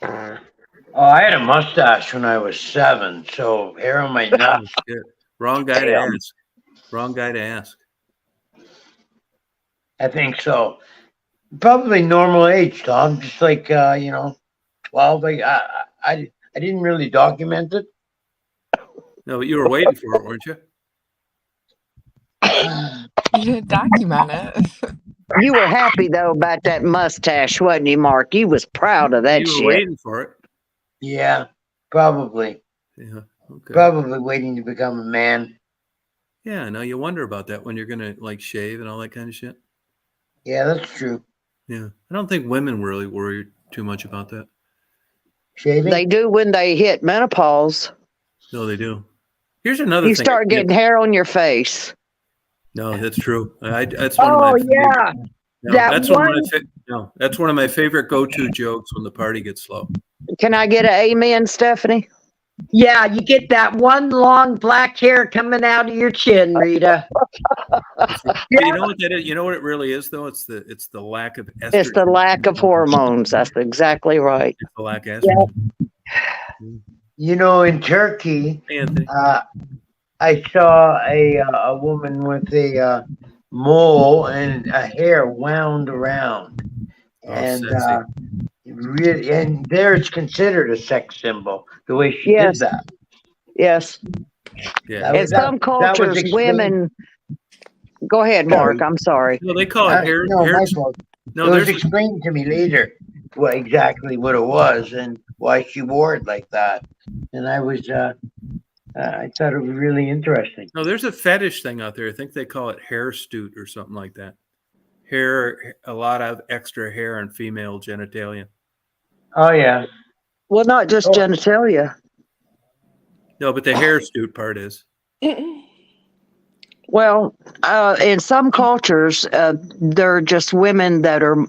Oh, I had a mustache when I was 7, so hair on my nuts. Wrong guy to ask. Wrong guy to ask. I think so. Probably normal age, Tom. Just like 12. I didn't really document it. No, but you were waiting for it, weren't you? You didn't document it. You were happy though about that mustache, wasn't you, Mark? You was proud of that shit. You were waiting for it. Yeah, probably. Yeah. Okay. Probably waiting to become a man. Yeah, no, you wonder about that when you're gonna shave and all that kind of shit. Yeah, that's true. Yeah, I don't think women really worry too much about that. Shaving? They do when they hit menopause. No, they do. Here's another thing. You start getting hair on your face. No, that's true. That's one of my. Yeah. No, that's that's one of my favorite go-to jokes when the party gets slow. Can I get an amen, Stephanie? Yeah, you get that one long black hair coming out of your chin, Rita. You know what that is? You know what it really is, though? It's the lack of estrogen. It's the lack of hormones. That's exactly right. It's the lack of estrogen. Yeah. In Turkey, I saw a woman with a mole and a hair wound around, and really, and there it's considered a sex symbol the way she did that. Yes. Yeah. In some cultures, women. Go ahead, Mark. I'm sorry. No, they call it hair. My fault. No, it was explained to me later exactly what it was and why she wore it like that, and I was. I thought it was really interesting. No, there's a fetish thing out there. I think they call it hair stoot or something like that. A lot of extra hair on female genitalia. Oh, yeah. Well, not just genitalia. No, but the hair stoot part is. Well, in some cultures, they're just women that are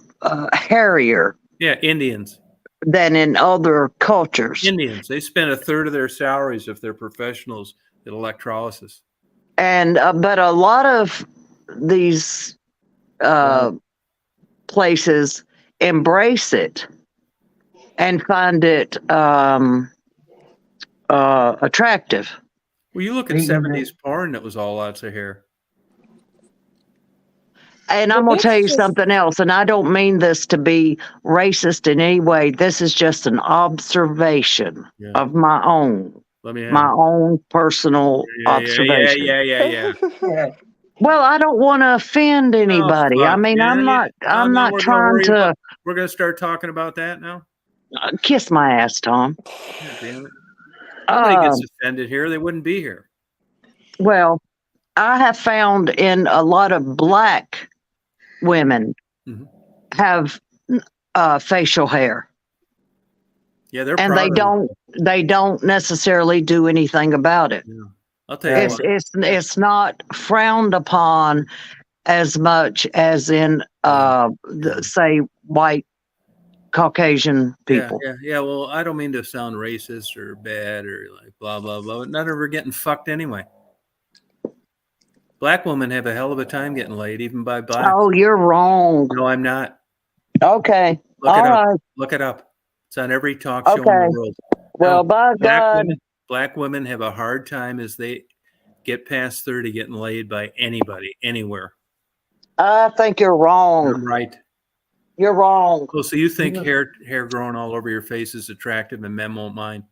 hairier. Yeah, Indians. than in other cultures. Indians, they spend a third of their salaries if they're professionals at electrolysis. And but a lot of these places embrace it and find it attractive. Well, you look at 70s porn that was all lots of hair. And Well, I'm going to tell that's you just- something else, and I don't mean this to be racist in any way. This is just an observation Yeah. of my own, Let me have my it. own personal observation. Yeah. Well, I don't want to offend anybody. I mean, I'm not trying to We're going to start talking about that now. kiss my ass, Tom. God damn it. Nobody Um, gets offended here. They wouldn't be here. Well, I have found in a lot of black women Mhm. have facial hair, Yeah, they're and proud of it. they don't necessarily do anything about it. Yeah. I'll tell you what. It's not frowned upon as much as in say white Caucasian people. Yeah. Well, I don't mean to sound racist or bad or like blah blah blah. But none of her getting fucked anyway. Black women have a hell of a time getting laid, even by blacks. Oh, you're wrong. No, I'm not. Okay. Look All it up. right. Look it up. It's on every talk show in Okay. the world. Well, No, by God. Black women have a hard time as they get past 30 getting laid by anybody, anywhere. I think you're wrong. I'm right. You're wrong. Oh, so you think hair growing all over your face is attractive and men won't mind?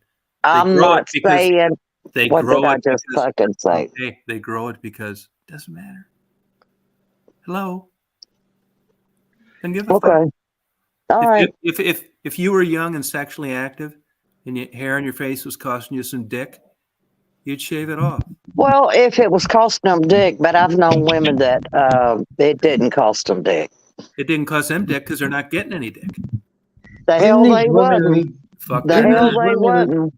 I'm grow not it because saying They what grow did I it just because- fucking say. Okay, they grow it because it doesn't matter. Hello? Don't give a Okay. fuck. All right. If you were young and sexually active and your hair on your face was costing you some dick, you'd shave it off. Well, if it was costing them dick, but I've known women that it didn't cost them dick. It didn't cost them dick because they're not getting any dick. The hell they wasn't. Fuck The that. hell they wasn't.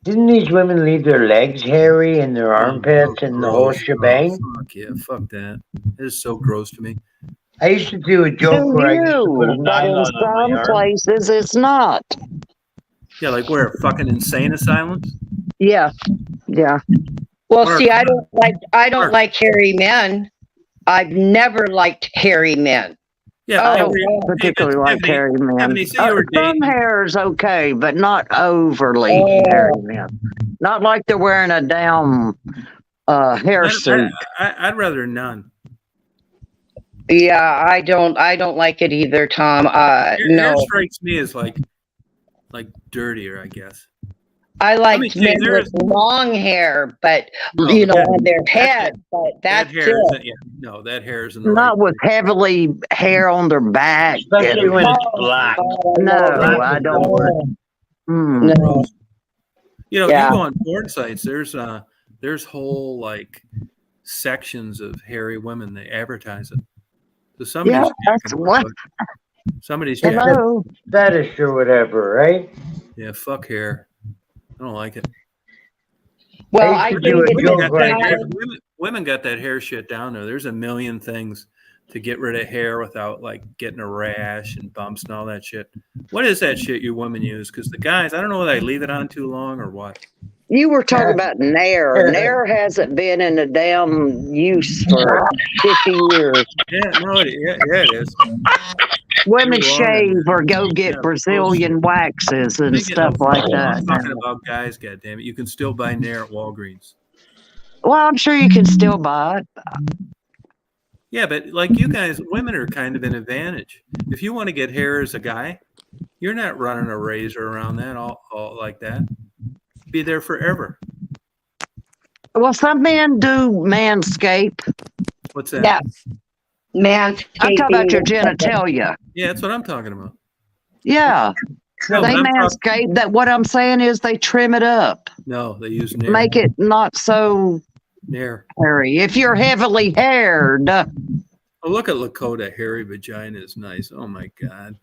Didn't these women leave their legs hairy and their armpits and the whole Gross. shebang? Oh, fuck yeah, fuck that. It is so gross to me. I used to do a To joke where I used to put a you, but in nylon on my some arm. places it's not. Yeah, like where? Fucking insane asylums? Yeah. Well, Mark, see, I don't Mark. like hairy men. I've never liked hairy men. Yeah, I every- don't particularly like Tiffany, hairy men. Tiffany, say you were Some dating. hair is okay, but not overly hairy men. Not like they're wearing a damn hair suit. I'd rather none. Yeah, I don't like it either, Tom. Hair strikes me as like dirtier, I guess. I Let me like tell you, men there's- with long hair, but No, on their head. But That that's hair it. isn't. Yeah, no, that hair isn't. the Not right with heavily hair on their back. Especially when it's Oh, black. No, Black I is don't. the worst. Mm. No. You know, Yeah. you go on porn sites. There's whole like sections of hairy women. They advertise it. So somebody's that's what. somebody's Hello. Fetish or whatever, right? Yeah, fuck hair. I don't like it. Well, I I used think to do a it's joke Got where that I hair- said, women got that hair shit down there. There's a million things to get rid of hair without like getting a rash and bumps and all that shit. What is that shit you women use? Because the guys, I don't know whether they leave it on too long or what. You were talking about Nair. Nair hasn't been in a damn use for 50 years. Yeah, no, it is. Women Too long shave in or go get Yeah, Brazilian waxes and Speaking stuff of- like I'm that. talking about guys, goddammit. You can still buy Nair at Walgreens. Well, I'm sure you can still buy it. Yeah, but like you guys, women are kind of an advantage. If you want to get hair as a guy, you're not running a razor around that all like that. Be there forever. Well, some men do manscape. What's that? Yeah. Manscaping. I'm talking about your genitalia. Yeah, that's what I'm talking about. Yeah. No, They but I'm manscape. That what I'm saying is they trim it up. No, they use Nair. Make it not so Nair. hairy. If you're heavily haired, Oh, look at Lakota. Hairy vagina is nice. Oh my god.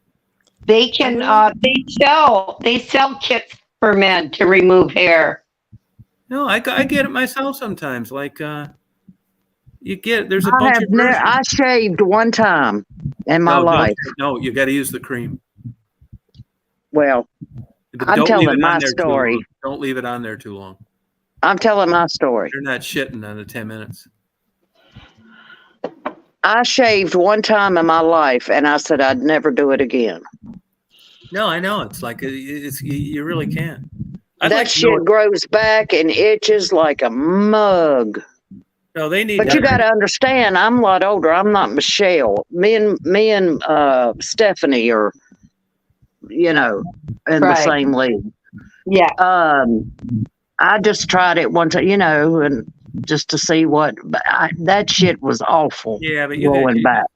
They can they sell kits for men to remove hair. No, I get it myself sometimes. Like you get there's a bunch of versions. I shaved one time in my No, don't life. you- No, you got to use the cream. Well, But I'm don't leave telling it on my there too story. long. Don't leave it on there too long. I'm telling my story. They're not shitting on the 10 minutes. I shaved one time in my life, and I said I'd never do it again. No, I know. It's like you really can't. That shit grows back and itches like a mug. No, they need. But you got to understand, I'm a lot older. I'm not Michelle. Me and Stephanie are, in the same league. Yeah. I just tried it one time, and just to see what. But that shit was awful. Yeah, but going back.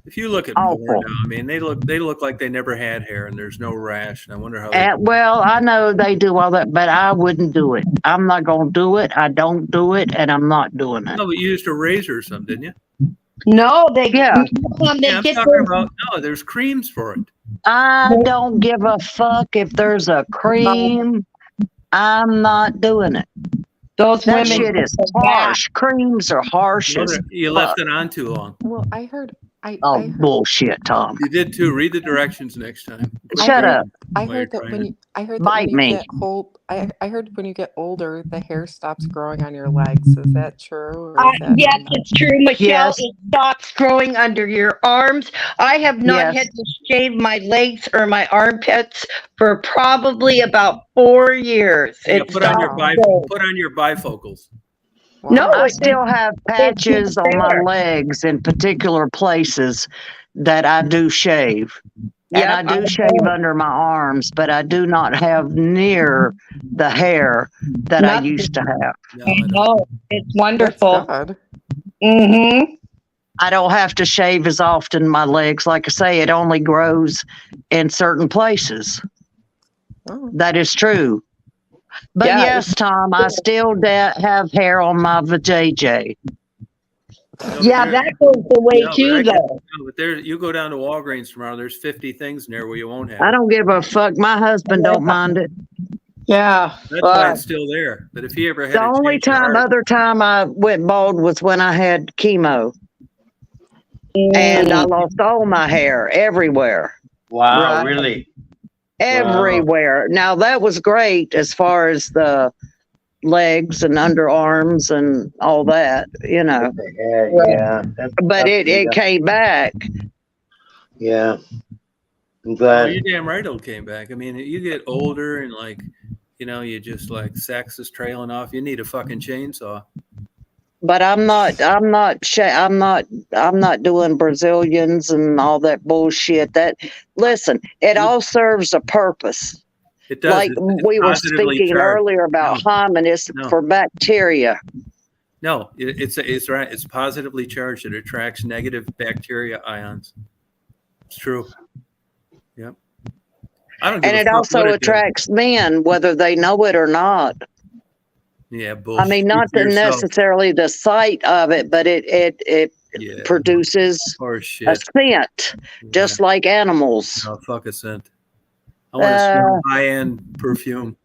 If you look at porn now, I mean, they look like they never had hair, and there's no rash. And I wonder how. Well, I know they do all that, but I wouldn't do it. I'm not gonna do it. I don't do it, and I'm not doing it. No, but you used a razor or something, didn't you? No, they yeah. I'm talking about there's creams for it. I don't give a fuck if there's a cream. I'm not doing it. That women shit is harsh. Creams are harsh. You left it on too long. Well, I heard. Bullshit, Tom. You did too. Read the directions next time. Shut up. I heard that when you get older, the hair stops growing on your legs. Is that true? Yes, it's true, Michelle. Yes. It stops growing under your arms. I have not had to shave my legs or my armpits for probably about 4 years. Yeah, put on your bifocals. No, I still have patches on my legs in particular places that I do shave. And I do shave under my arms, but I do not have near the hair that I used to have. No, it's wonderful. Mm-hmm. I don't have to shave as often my legs. Like I say, it only grows in certain places. Oh. That is true. But yes, Tom, I still have hair on my vajayjay. Yeah, that goes away too, though. But you go down to Walgreens tomorrow. There's 50 things in there where you won't have. I don't give a fuck. My husband don't mind it. Yeah, that's why it's still there. But if he ever had the other time I went bald was when I had chemo, and I lost all my hair everywhere. Wow, really? Everywhere. Wow. Now that was great as far as the legs and underarms and all that, Yeah. But it came back. Yeah. I'm glad. Oh, you're damn right it came back. I mean, you get older and you just sex is trailing off. You need a fucking chainsaw. But I'm not doing Brazilians and all that bullshit. Listen, it all serves a purpose. It does. Like we were speaking earlier about hominids for bacteria. No, it's right. It's positively charged. It attracts negative bacteria ions. It's true. Yep. And it also attracts men, whether they know it or not. Yeah, bullshit. I mean, not necessarily the sight of it, but it produces a scent, just like animals. Oh, fuck a scent. I want to smell high-end perfume.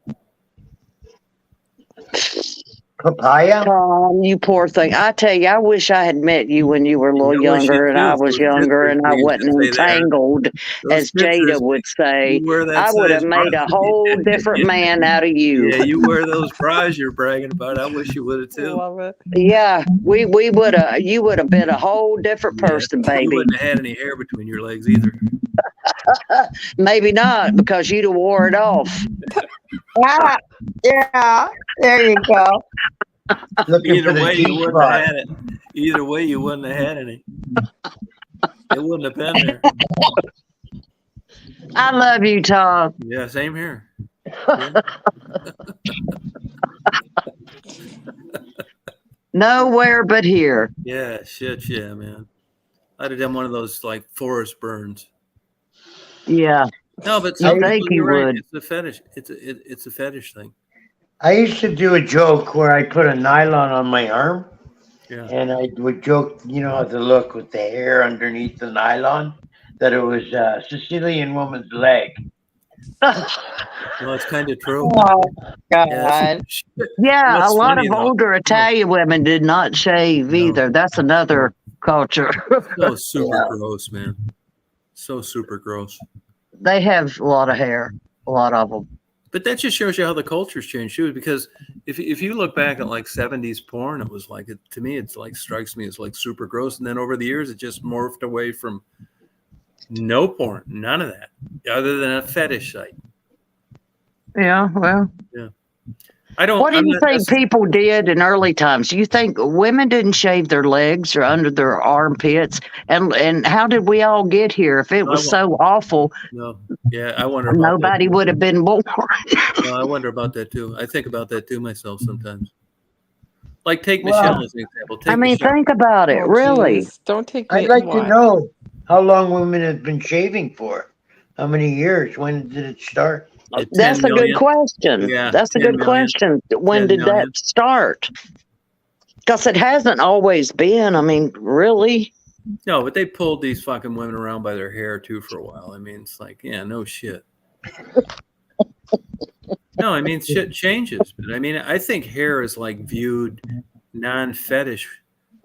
Papaya? Tom, you poor thing. I tell you, I wish I had met you when you were a little younger and I was younger and I wasn't entangled, as Jada would say. I would have made a whole different man out of you. Yeah, you wear those bras you're bragging about. I wish you would have too. Love it. Yeah, we would have. You would have been a whole different person, baby. You wouldn't have had any hair between your legs either. Maybe not, because you'd have wore it off. Yeah, there you go. Either way, you wouldn't have had it. Either way, you wouldn't have had any. It wouldn't have been there. I love you, Tom. Yeah, same here. Yeah. Nowhere but here. Yeah, yeah, man. I'd have done one of those forest burns. Yeah. No, but I think you would. It's a fetish. It's a fetish thing. I used to do a joke where I put a nylon on my arm, and I would joke, how to look with the hair underneath the nylon, that it was a Sicilian woman's leg. Well, it's kind of true. Oh, God. Yeah, a lot of older Italian women did not shave either. That's another culture. So super gross, man. So super gross. they have a lot of hair, a lot of them. But that just shows you how the culture's changed too. Because if you look back at like 70s porn, it was like to me, it's like strikes me as like super gross. And then over the years, it just morphed away from no porn, none of that, other than a fetish site. Yeah, well. Yeah. I don't. What do you think people did in early times? Do you think women didn't shave their legs or under their armpits? And how did we all get here? If it was so awful, no, yeah, I wonder. About nobody that. would have been born. No, I wonder about that too. I think about that too myself sometimes. Like take Michelle as an example. I mean, Michelle. think about it. Oh, really, geez. Don't take. I'd like to know how long women have been shaving for. How many years? When did it start? That's a good question. Yeah, that's a good question. When did that start? Because it hasn't always been. I mean, really? No, but they pulled these fucking women around by their hair too for a while. I mean, it's like, yeah, no shit. No, I mean, shit changes. But I mean, I think hair is like viewed non-fetish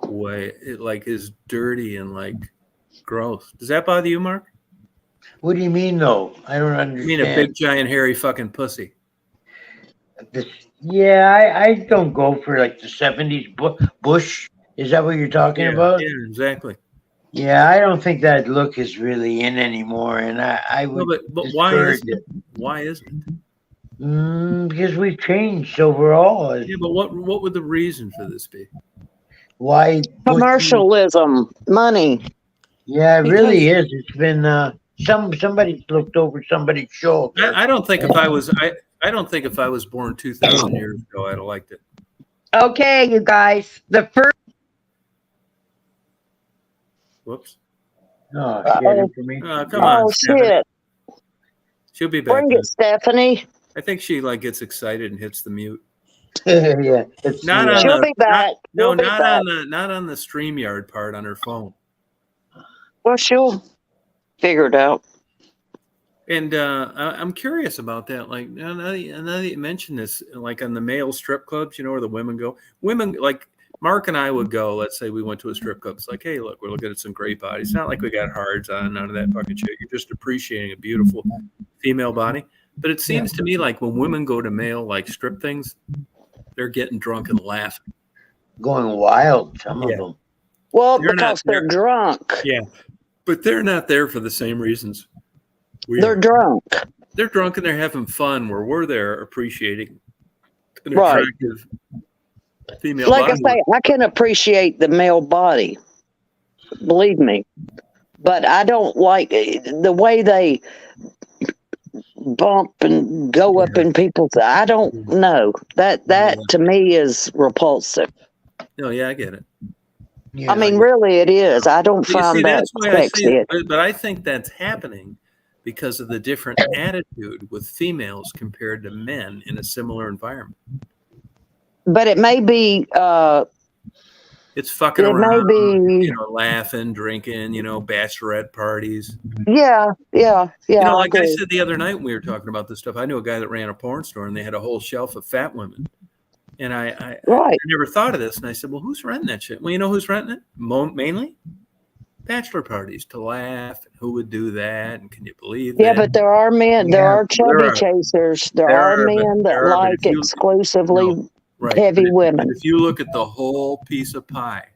way, it like is dirty and like gross. Does that bother you, Mark? What do you mean, though? I don't understand. You mean a big, giant, hairy fucking pussy? Yeah, I don't go for like the 70s bush. Is that what you're talking about? Yeah, exactly. Yeah, I don't think that look is really in anymore, and I would. No, but why isn't it? Why isn't it? Because we've changed overall. Yeah, but what would the reason for this be? Why commercialism, money? Yeah, it really is. It's been somebody's looked over somebody's shoulder. I don't think if I was I don't think if I was born 2,000 years ago, I'd have liked it. Okay, you guys. The first. Whoops. Oh, come on, Stephanie. Shit. She'll be back. Bring it, Stephanie. I think she like gets excited and hits the mute. Yeah, not on she'll be back. Not on the StreamYard part on her phone. Well, she'll figure it out. And I'm curious about that. Like now that you mention this, like on the male strip clubs, you know, where the women go. Women like Mark and I would go. Let's say we went to a strip club. It's like, hey, look, we're looking at some great bodies. It's not like we got hards on, none of that fucking shit. You're just appreciating a beautiful female body. But it seems to me like when women go to male like strip things, they're getting drunk and laughing, going wild. Some of them. Well, because they're drunk. Yeah, but they're not there for the same reasons. They're drunk. They're drunk and they're having fun. Where we're there appreciating an attractive female like body. I say, I can appreciate the male body. Believe me. But I don't like the way they bump and go up in people's. I don't know. That to me is repulsive. No, yeah, I get it. Yeah, I mean, really, it is. I don't find that sexy. But I think that's happening because of the different attitude with females compared to men in a similar environment. But it may be. It's fucking around, may be, laughing, drinking, bachelorette parties. Yeah. Like I said the other night when we were talking about this stuff, I knew a guy that ran a porn store and they had a whole shelf of fat women. And I never thought of this. And I said, well, who's renting that shit? Well, you know who's renting it? Mainly bachelor parties to laugh. And who would do that? And can you believe that? Yeah, but there are men. There are chubby chasers. There are men that like exclusively heavy women. If you look at the whole piece of pie,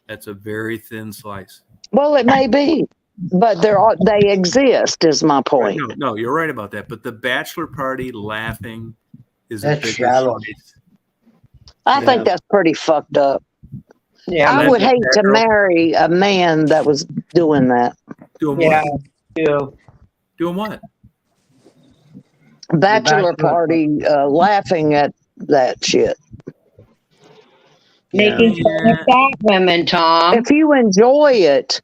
that's a very thin slice. Well, it may be, but they exist. Is my point. No, you're right about that. But the bachelor party laughing is a bigger slice. I think that's pretty fucked up. Yeah, I would hate to marry a man that was doing that. Doing what? Doing what? Bachelor party, laughing at that shit. Making fun of fat women, Tom. If you enjoy it,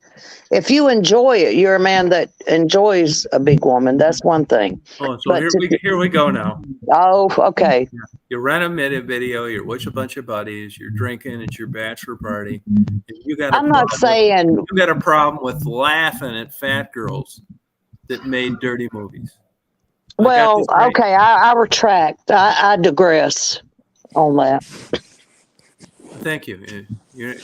you're a man that enjoys a big woman. That's one thing. Oh, so here we go now. Oh, okay. You rent a video. You're with a bunch of buddies. You're drinking. It's your bachelor party. And you got. I'm not saying you got a problem with laughing at fat girls that made dirty movies. Well, okay, I retract. I digress on that. Thank you. You're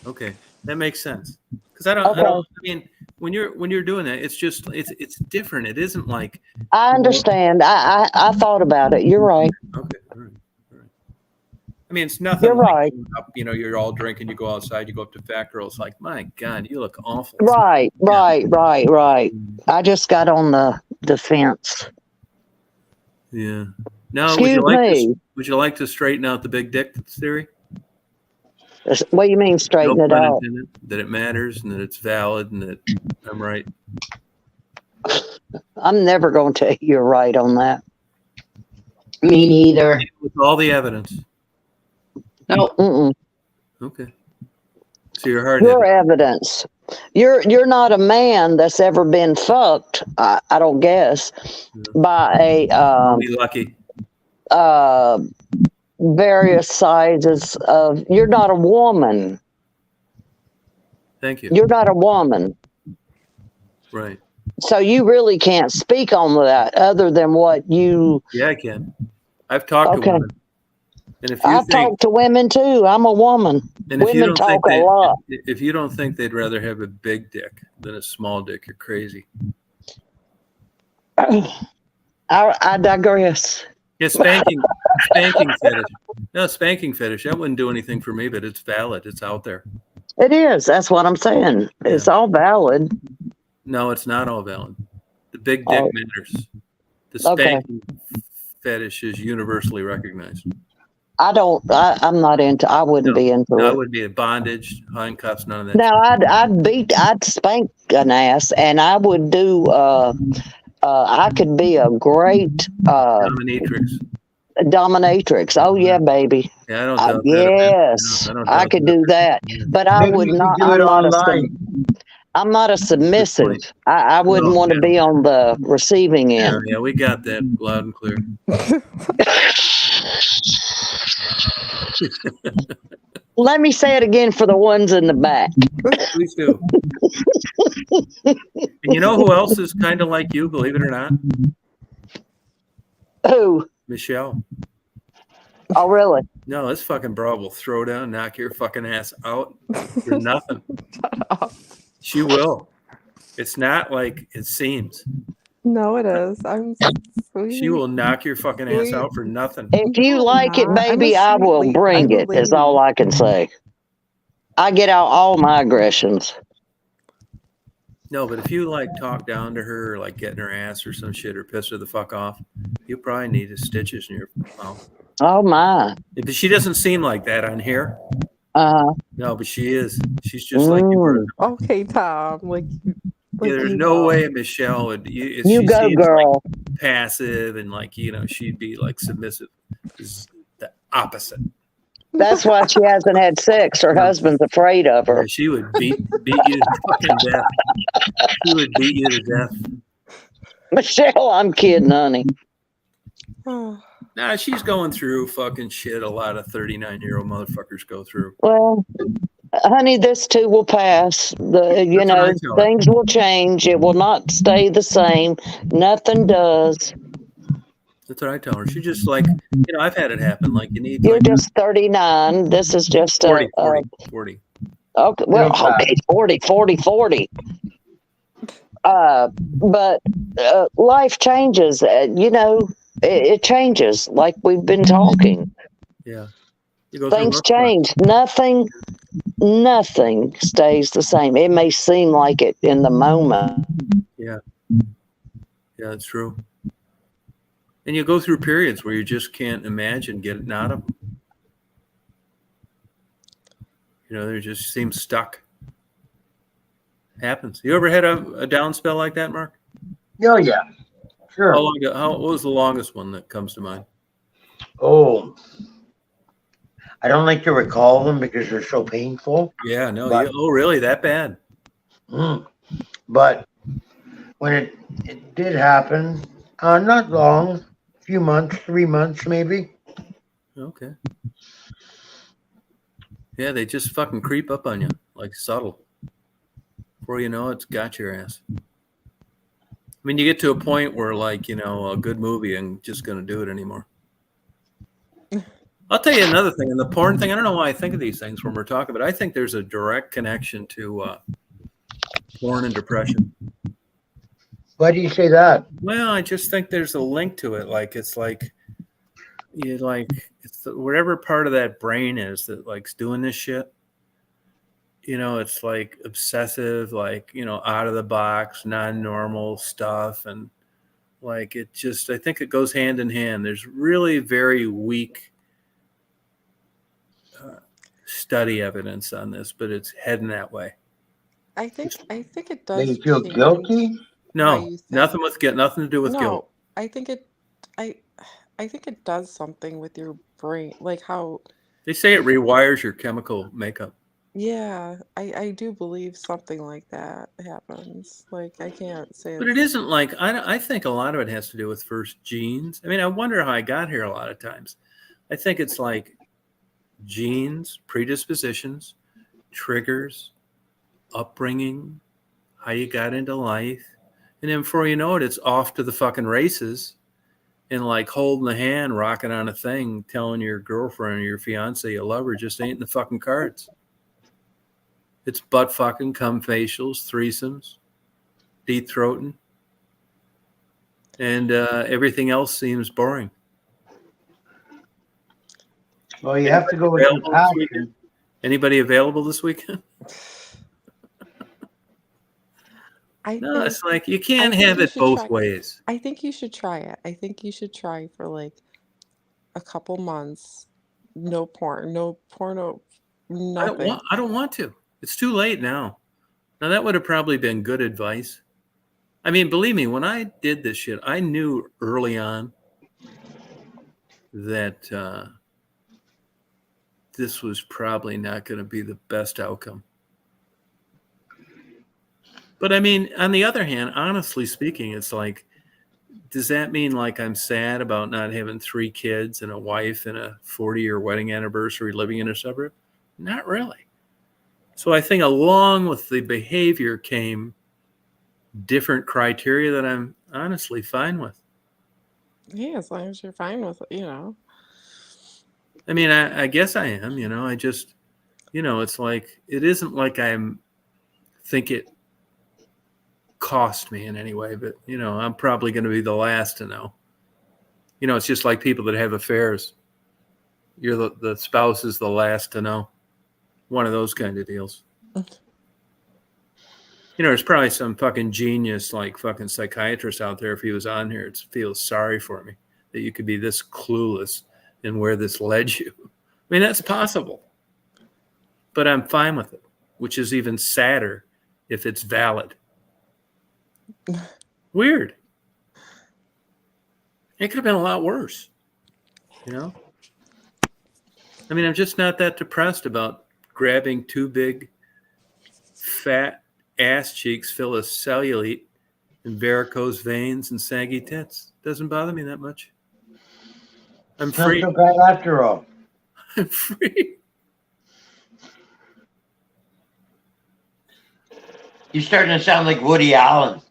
okay. That makes sense. Because I mean, when you're doing that, it's just it's different. It isn't like I understand. I thought about it. You're right. okay, all right. I mean, it's nothing You're like right. you know, you're all drinking, you go outside, you go up to Fat Girl. It's like, my God, you look awful. Right. I just got on the fence. Yeah. Now, Excuse me. would you like to straighten out the big dick theory? What do you mean straighten No it pun out? intended. That it matters and that it's valid and that I'm right. I'm never going to tell you you're right on that. Me neither. With all the evidence. No. Mm-mm. Okay. So you're hard Your headed. evidence. You're not a man that's ever been fucked. I don't guess by a I'll be lucky. various sizes of. You're not a woman. Thank you. You're not a woman. Right. So you really can't speak on that other than what you. Yeah, I can. I've talked to women. And if you I've talked to women too. I'm a woman. and if you Women don't think talk a lot. if you don't think they'd rather have a big dick than a small dick, you're crazy. I digress. Yeah, spanking fetish. No, spanking fetish. That wouldn't do anything for me, but it's valid. It's out there. It is. That's what I'm saying. It's all valid. No, it's not all valid. The big dick matters. The spanking fetish is universally recognized. I'm not into. I wouldn't be into No, it. it would be a bondage, handcuffs, none of that. Now I'd spank an ass, and I would do. I could be a great dominatrix. Oh yeah, baby. Yeah, I don't doubt that. Yes, No, I don't I doubt could that. do that, but I Maybe would you not. could do it online. I'm not a submissive. I wouldn't want to be on the receiving Yeah, end. yeah, we got that loud and clear. Let me say it again for the ones in the back. Please do. And you know who else is kind of like you, believe it or not? Who? Michelle. Oh, really? No, this fucking broad will throw down, knock your fucking ass out for nothing. She will. It's not like it seems. No, it is. I'm sweet. She will knock your fucking ass out for nothing. If you like it, I'm a baby, I sweet will lady. bring I'm a it, is lady. all I can say. I get out all my aggressions. No, but if you like talk down to her, like getting her ass or some shit or piss her the fuck off, you probably need stitches in your mouth. Oh, my. But she doesn't seem like that on here. No, but she is. She's just like you were. Okay, Tom. Like There's you no know. way Michelle would. If You she go, seems girl. like passive and like she'd be like submissive. Is the opposite. That's why she hasn't had sex. Her husband's afraid of her. Yeah, she would beat you to fucking death. She would beat you to death. Michelle, I'm kidding, honey. Nah, she's going through fucking shit a lot of 39-year-old motherfuckers go through. Well, honey, this too will pass. Things will change. It will not stay the same. Nothing does. That's what I tell her. She just like, I've had it happen. Like you need. You're just 39. This is just 40. Okay, well, okay, 40. But life changes. It changes. Like we've been talking. Yeah. Things change. Nothing stays the same. It may seem like it in the moment. Yeah. Yeah, that's true. And you go through periods where you just can't imagine getting out of them. They just seem stuck. Happens. You ever had a down spell like that, Mark? Oh yeah, sure. What was the longest one that comes to mind? Oh, I don't like to recall them because they're so painful. Yeah, no. Oh, really? That bad? But when it did happen, not long, a few months, 3 months maybe. Okay. Yeah, they just fucking creep up on you, like subtle. Before you know it's got your ass. I mean, you get to a point where, like, a good movie ain't just going to do it anymore. I'll tell you another thing. And the porn thing, I don't know why I think of these things when we're talking, but I think there's a direct connection to porn and depression. Why do you say that? Well, I just think there's a link to it. Like it's whatever part of that brain is that likes doing this shit. It's like obsessive, like, out of the box, non-normal stuff. And like, I think it goes hand in hand. There's really very weak study evidence on this, but it's heading that way. I think it They does feel change guilty? how No, you think. nothing to do with guilt. No, I think it does something with your brain, like how. They say it rewires your chemical makeup. Yeah, I do believe something like that happens. Like I can't say But it it's isn't like, I think a lot of it has to do with first genes. I mean, I wonder how I got here a lot of times. I think it's like genes, predispositions, triggers, upbringing, how you got into life. And then before you know it, it's off to the fucking races and like holding the hand, rocking on a thing, telling your girlfriend or your fiance you love her just ain't in the fucking cards. It's butt fucking, cum facials, threesomes, deep throating, and everything else seems boring. Well, you have to go with the passion. Anybody available this weekend? No, it's like you can't have it both ways. I think you should try it. I think you should try for like a couple months. No porn, no porno, nothing. I don't want to. It's too late now. Now that would have probably been good advice. I mean, believe me, when I did this shit, I knew early on that this was probably not going to be the best outcome. But I mean, on the other hand, honestly speaking, it's like, does that mean like I'm sad about not having 3 kids and a wife and a 40-year wedding anniversary living in a suburb? Not really. So I think along with the behavior came different criteria that I'm honestly fine with. Yeah, as long as you're fine with it, I mean, I guess I am, I just, it's like, it isn't like think it cost me in any way, but, I'm probably going to be the last to know. It's just like people that have affairs. You're the spouse is the last to know. One of those kind of deals. There's probably some fucking genius, like fucking psychiatrist out there. If he was on here, it feels sorry for me that you could be this clueless and where this led you. I mean, that's possible, but I'm fine with it, which is even sadder if it's valid. Weird. It could have been a lot worse, I mean, I'm just not that depressed about grabbing 2 big, fat ass cheeks full of cellulite and varicose veins and saggy tits. Doesn't bother me that much. I'm free. Not so bad after all. I'm free. You're starting to sound like Woody Allen.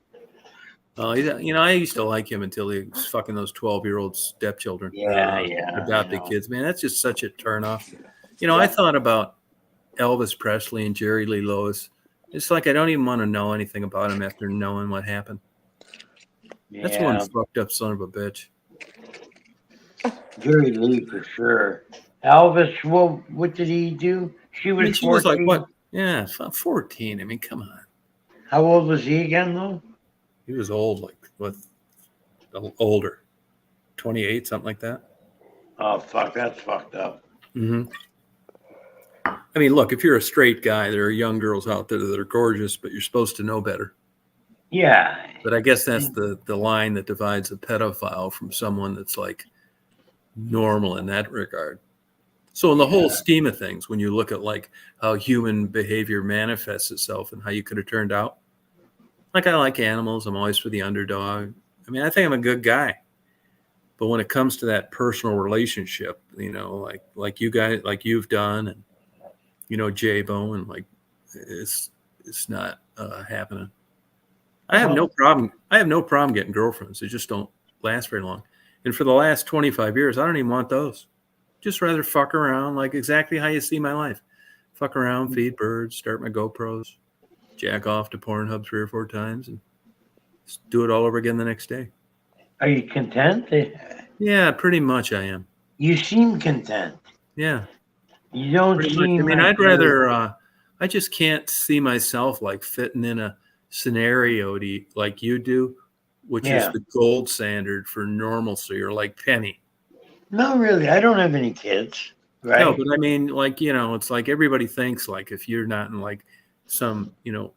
Oh, I used to like him until he was fucking those 12-year-old stepchildren. Adopted kids. Man, that's just such a turnoff. I thought about Elvis Presley and Jerry Lee Lewis. It's like I don't even want to know anything about him after knowing what happened. Yeah. That's one fucked up son of a bitch. Jerry Lee for sure. Elvis, well, what did he do? She was 14. She was like, what? Yeah, 14. I mean, come on. How old was he again, though? He was old, older. 28, something like that. Oh, fuck, that's fucked up. Mm-hmm. I mean, look, if you're a straight guy, there are young girls out there that are gorgeous, but you're supposed to know better. Yeah. But I guess that's the line that divides a pedophile from someone that's like normal in that regard. So in the whole scheme of things, when you look at like how human behavior manifests itself and how you could have turned out, like I like animals, I'm always for the underdog. I mean, I think I'm a good guy. But when it comes to that personal relationship, like you guys, like you've done, and J-Bone, and like it's not happening. I have no problem. I have no problem getting girlfriends. They just don't last very long. And for the last 25 years, I don't even want those. Just rather fuck around, like exactly how you see my life. Fuck around, feed birds, start my GoPros. jack off to Pornhub 3 or 4 times, and just do it all over again the next day. Are you content? Yeah, pretty much I am. You seem content. Yeah, You don't pretty much. I seem mean, like I'd rather. I just can't see myself like fitting in a scenario like you do, which is Yeah. the gold standard for normalcy, or like Penny. Not really. I don't have any kids, right? No, but I mean, like, you know, it's like everybody thinks like if you're not in like some, you know,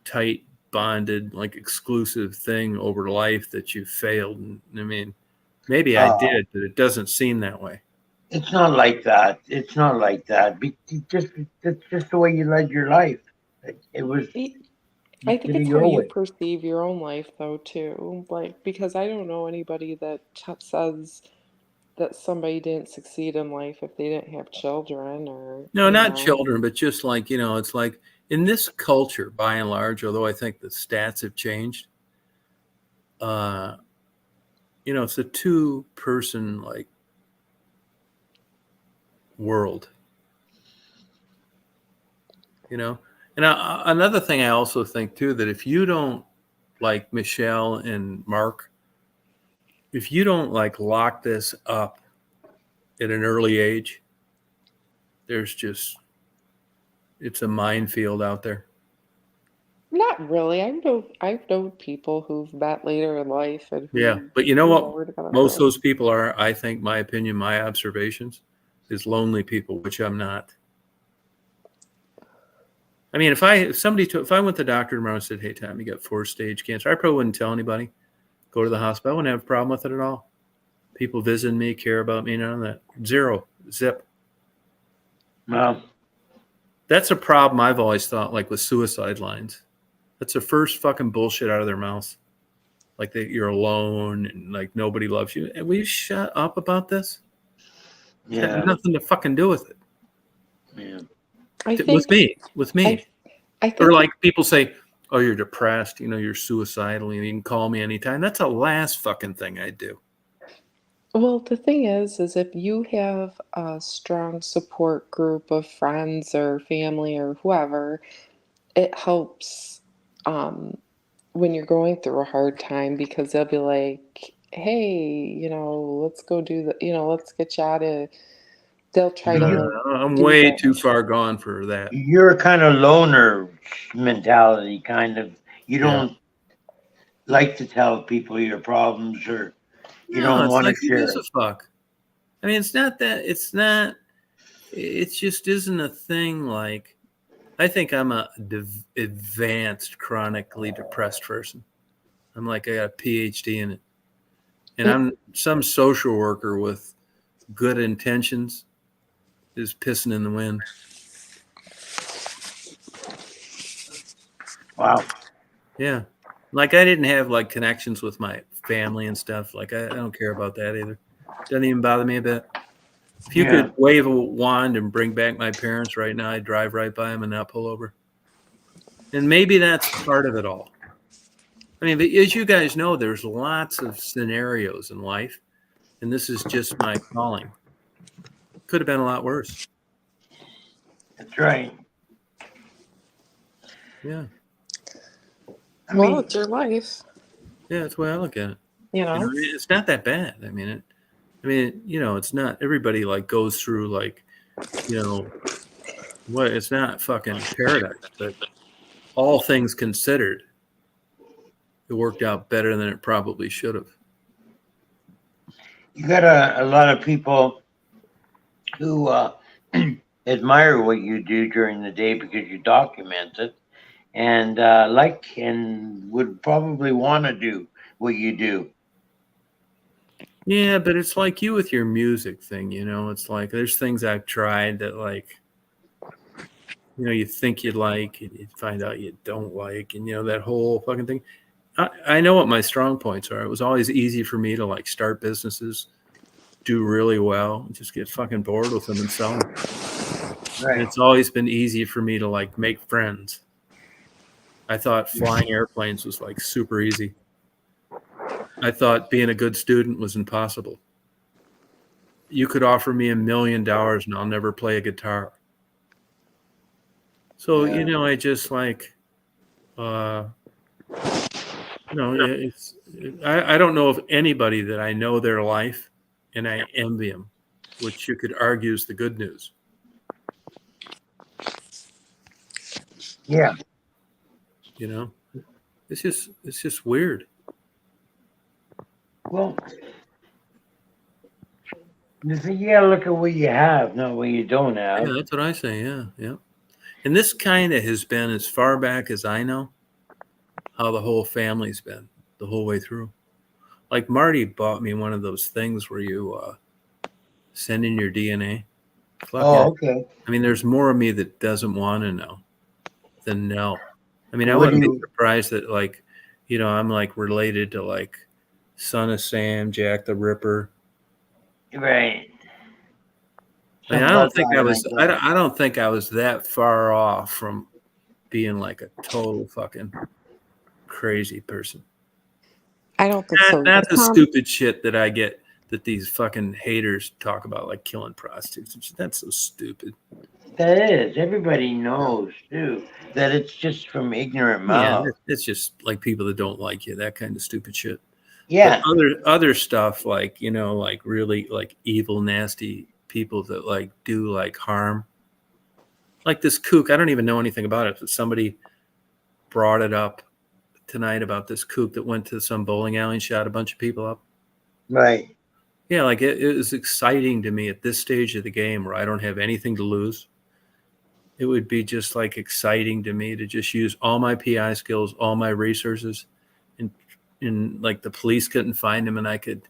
tight bonded, like exclusive thing over life that you failed. And I mean, maybe I did, but it doesn't seem that way. It's not like that. It's not like that. That's just the way you led your life. It was. I think it's how you perceive your own life, though, too. Like, because I don't know anybody that says that somebody didn't succeed in life if they didn't have children, or No, not children, but just like, you know, it's like in this culture, by and large, although I think the stats have changed, you know, it's a 2-person like world, you know. And another thing I also think too, that if you don't, like Michelle and Mark, if you don't like lock this up at an early age, there's just, it's a minefield out there. Not really. I've known people who've met later in life and Yeah, who, but you know what? were together Most of for- those people are, I think, my opinion, my observations, is lonely people, which I'm not. I mean, if I went to the doctor tomorrow and said, "Hey, Tom, you got 4-stage cancer," I probably wouldn't tell anybody. Go to the hospital. I wouldn't have a problem with it at all. People visiting me, care about me, none of that. Zero. Zip. Well, that's a problem I've always thought, like with suicide lines. That's the first fucking bullshit out of their mouths. Like that you're alone and like nobody loves you. And will you shut up about this? It's got nothing to fucking do with it. Yeah. With me. I think, or like people say, "Oh, you're depressed. You know, you're suicidal. You can call me anytime." That's the last fucking thing I do. well, the thing is if you have a strong support group of friends or family or whoever, it helps when you're going through a hard time, because they'll be like, "Hey, let's go do let's get you out of." They'll try to like. I'm way too far gone for that. You're a kind of loner mentality, kind of. You don't like to tell people your problems, or you don't want to share. Who gives a fuck? I mean, it's not that. It's not. It just isn't a thing. Like, I think I'm a advanced chronically depressed person. I'm like, I got a PhD in it, and I'm some social worker with good intentions is pissing in the wind. Wow. Yeah. Like I didn't have like connections with my family and stuff. Like I don't care about that either. Doesn't even bother me a bit. If you could wave a wand and bring back my parents right now, I'd drive right by them and not pull over. And maybe that's part of it all. I mean, but as you guys know, there's lots of scenarios in life, and this is just my calling. Could have been a lot worse. That's right. Yeah. Well, it's your life. Yeah, that's the way I look at it. It's not that bad. I mean, it's not everybody like goes through like, it's not fucking paradise, but all things considered, it worked out better than it probably should have. You got a lot of people who admire what you do during the day because you document it, and and would probably want to do what you do. Yeah, but it's like you with your music thing, it's like there's things I've tried that like, you think you like and you find out you don't like, and that whole fucking thing. I know what my strong points are. It was always easy for me to like start businesses, do really well, and just get fucking bored with them and sell them. Right. And it's always been easy for me to like make friends. I thought flying airplanes was like super easy. I thought being a good student was impossible. You could offer me $1 million and I'll never play a guitar. So, I just like, It's I don't know of anybody that I know their life and I envy them, which you could argue is the good news. Yeah. It's just weird. Well, you gotta look at what you have, not what you don't have. Yeah, that's what I say. Yeah. And this kind of has been, as far back as I know, how the whole family's been the whole way through. Like Marty bought me one of those things where you send in your DNA. Okay. I mean, there's more of me that doesn't want to know than no. I mean, I What do wouldn't be you- surprised that, like, I'm like related to like Son of Sam, Jack the Ripper. Right. I mean, Some I don't think I bloodline was. like that. I don't think I was that far off from being like a total fucking crazy person. I don't think so. Not the Tom, stupid shit that I get that these fucking haters talk about, like killing prostitutes. That's so stupid. That is. Everybody knows too that it's just from ignorant Yeah, mouths. it's just like people that don't like you, that kind of stupid shit. Yeah. But other stuff, like, like really like evil, nasty people that like do like harm. Like this kook, I don't even know anything about it, but somebody brought it up tonight about this kook that went to some bowling alley and shot a bunch of people up. Right. Yeah, like it was exciting to me at this stage of the game where I don't have anything to lose. It would be just like exciting to me to just use all my PI skills, all my resources, and like the police couldn't find him, and I could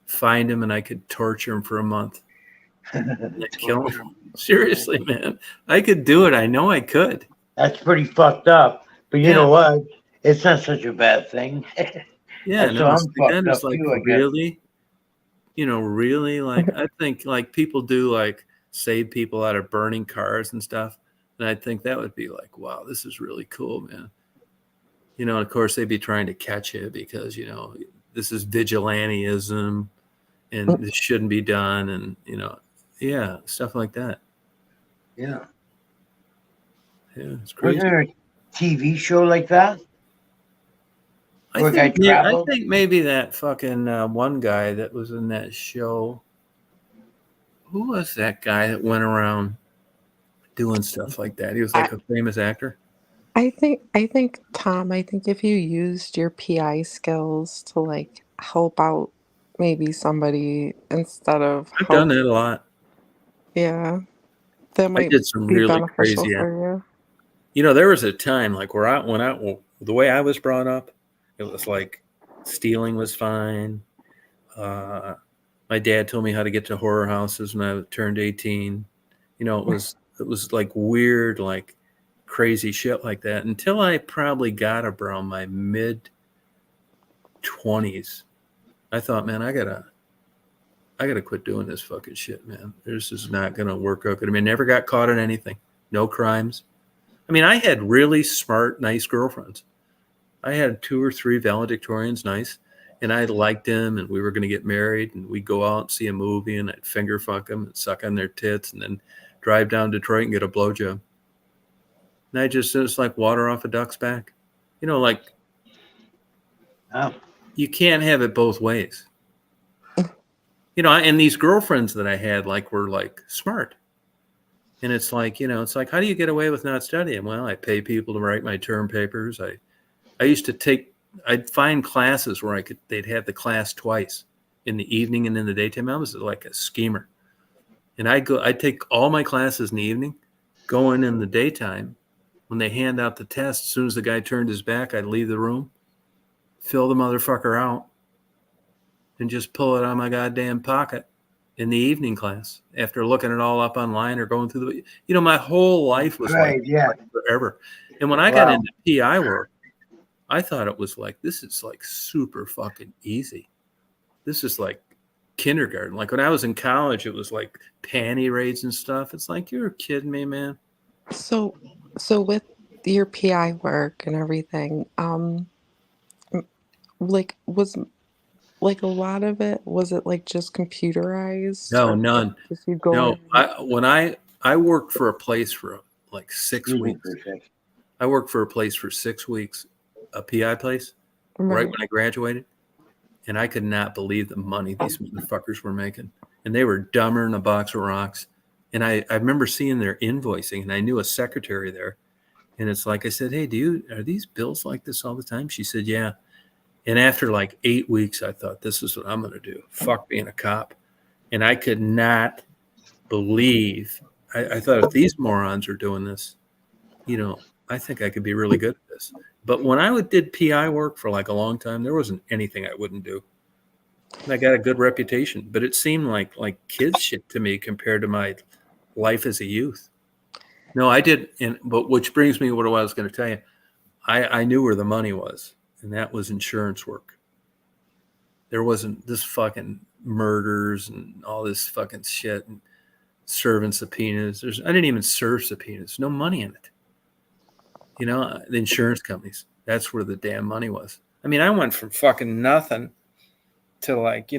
find him and I could torture him for a month. And kill him. Seriously, man. I could do it. I know I could. That's pretty fucked up. But you Yeah. know what? It's not such a bad thing. Yeah, And so I'm fucked up like, too, I guess. really, really, like, I think like people do like save people out of burning cars and stuff. And I think that would be like, wow, this is really cool, man. Of course they'd be trying to catch you because, this is vigilantism and this shouldn't be done. And, yeah, stuff like that. Yeah. Yeah, it's crazy. Wasn't there a TV show like that? I think maybe that fucking one guy that was in that show. Who was that guy that went around doing stuff like that? He was like a famous actor. I think Tom, I think if you used your PI skills to like help out maybe somebody instead of I've done that a lot. Yeah. That I might did some be really beneficial crazy. for you. There was a time like where the way I was brought up, it was like stealing was fine. My dad told me how to get to horror houses when I turned 18. It was like weird, like crazy shit like that until I probably got around my mid 20s. I thought, man, I gotta quit doing this fucking shit, man. This is not gonna work out good. I mean, never got caught in anything, no crimes. I mean, I had really smart, nice girlfriends. I had 2 or 3 valedictorians, nice, and I liked them, and we were going to get married, and we'd go out and see a movie, and I'd finger fuck them and suck on their tits, and then drive down to Detroit and get a blowjob. And it's like water off a duck's back. Like, you can't have it both ways. And these girlfriends that I had, like, were like smart. And it's like, how do you get away with not studying? Well, I pay people to write my term papers. I used to I'd find classes where they'd have the class twice, in the evening and in the daytime. I was like a schemer. And I'd take all my classes in the evening, go in the daytime. When they hand out the test, as soon as the guy turned his back, I'd leave the room, fill the motherfucker out, and just pull it out of my goddamn pocket in the evening class after looking it all up online or going through my whole life was like forever. And when I got into PI work, I thought it was like, this is like super fucking easy. This is like kindergarten. Like when I was in college, it was like panty raids and stuff. It's like, you're kidding me, man. So with your PI work and everything, like was like a lot of it, was it like just computerized? No, or none. just you go No, in and- when I worked for a place for like 6 weeks, I worked for a place for 6 weeks, a PI place, right when I graduated. And I could not believe the money these motherfuckers were making. And they were dumber than a box of rocks. And I remember seeing their invoicing, and I knew a secretary there. And it's like, I said, hey, are these bills like this all the time? She said, yeah. And after like 8 weeks, I thought, this is what I'm going to do. Fuck being a cop. And I could not believe, I thought if these morons are doing this, I think I could be really good at this. But when I did PI work for like a long time, there wasn't anything I wouldn't do. And I got a good reputation, but it seemed like kids shit to me compared to my life as a youth. No, I did. But which brings me to what I was going to tell you. I knew where the money was, and that was insurance work. There wasn't this fucking murders and all this fucking shit and serving subpoenas. I didn't even serve subpoenas. No money in it. The insurance companies, that's where the damn money was. I mean, I went from fucking nothing to like,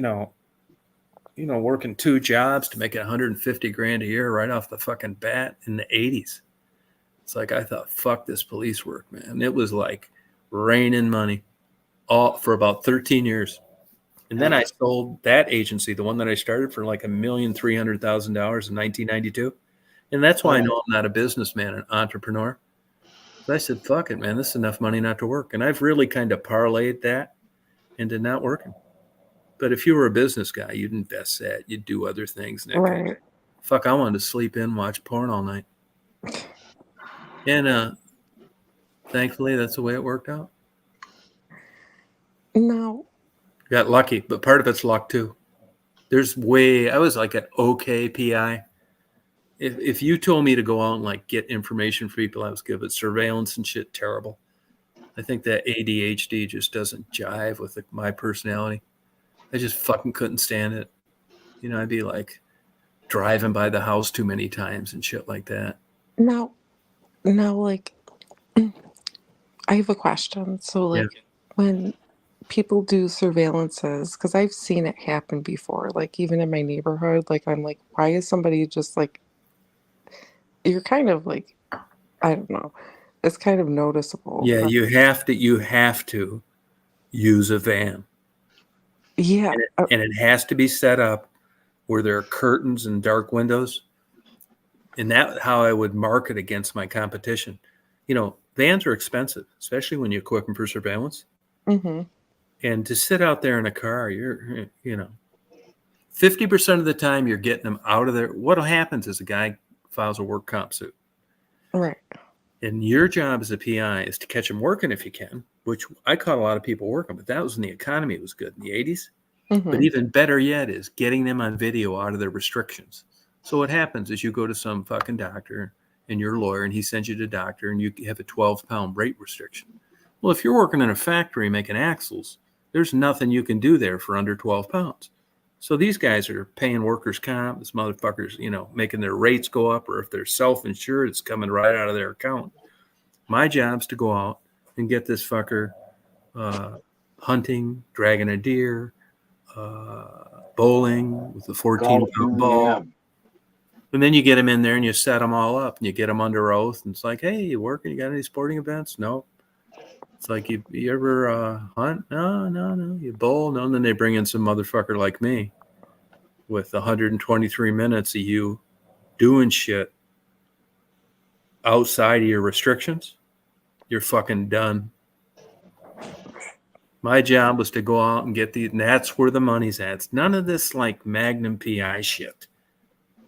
working 2 jobs to making 150 grand a year right off the fucking bat in the 80s. It's like, I thought, fuck this police work, man. It was like raining money all for about 13 years. And then I sold that agency, the one that I started, for like $1,300,000 in 1992. And that's why I know I'm not a businessman, an entrepreneur. I said, fuck it, man. This is enough money not to work. And I've really kind of parlayed that into not working. But if you were a business guy, you'd invest that. You'd do other things. And fuck, I wanted to sleep in, watch porn all night. And thankfully, that's the way it worked out. No. Got lucky, but part of it's luck, too. I was like an okay PI. If you told me to go out and like get information for people, I was good, but surveillance and shit, terrible. I think that ADHD just doesn't jive with my personality. I just fucking couldn't stand it. I'd be like driving by the house too many times and shit like that. Now, like, I have a question. So, like, when people do surveillances, because I've seen it happen before, like even in my neighborhood, like I'm like, why is somebody just like, you're kind of like, I don't know, it's kind of noticeable. Yeah, you have to use a van. Yeah. And it has to be set up where there are curtains and dark windows. And that's how I would market against my competition. Vans are expensive, especially when you equip them for surveillance. Mm-hmm. And to sit out there in a car, you're, 50% of the time you're getting them out of there. What happens is a guy files a work comp suit. Right. And your job as a PI is to catch them working if you can, which I caught a lot of people working, but that was when the economy was good in the 80s. Mm-hmm. But even better yet is getting them on video out of their restrictions. So what happens is you go to some fucking doctor and you're a lawyer and he sends you to a doctor and you have a 12-pound weight restriction. Well, if you're working in a factory making axles, there's nothing you can do there for under 12 pounds. So these guys are paying workers' comp. This motherfuckers, making their rates go up, or if they're self-insured, it's coming right out of their account. My job's to go out and get this fucker hunting, dragging a deer, bowling with a 14-pound ball. Yeah. And then you get them in there and you set them all up and you get them under oath. And it's like, hey, you working? You got any sporting events? No. It's like, you ever hunt? No. You bowl? No. And then they bring in some motherfucker like me with 123 minutes of you doing shit outside of your restrictions. You're fucking done. My job was to go out and get and that's where the money's at. It's none of this like Magnum PI shit.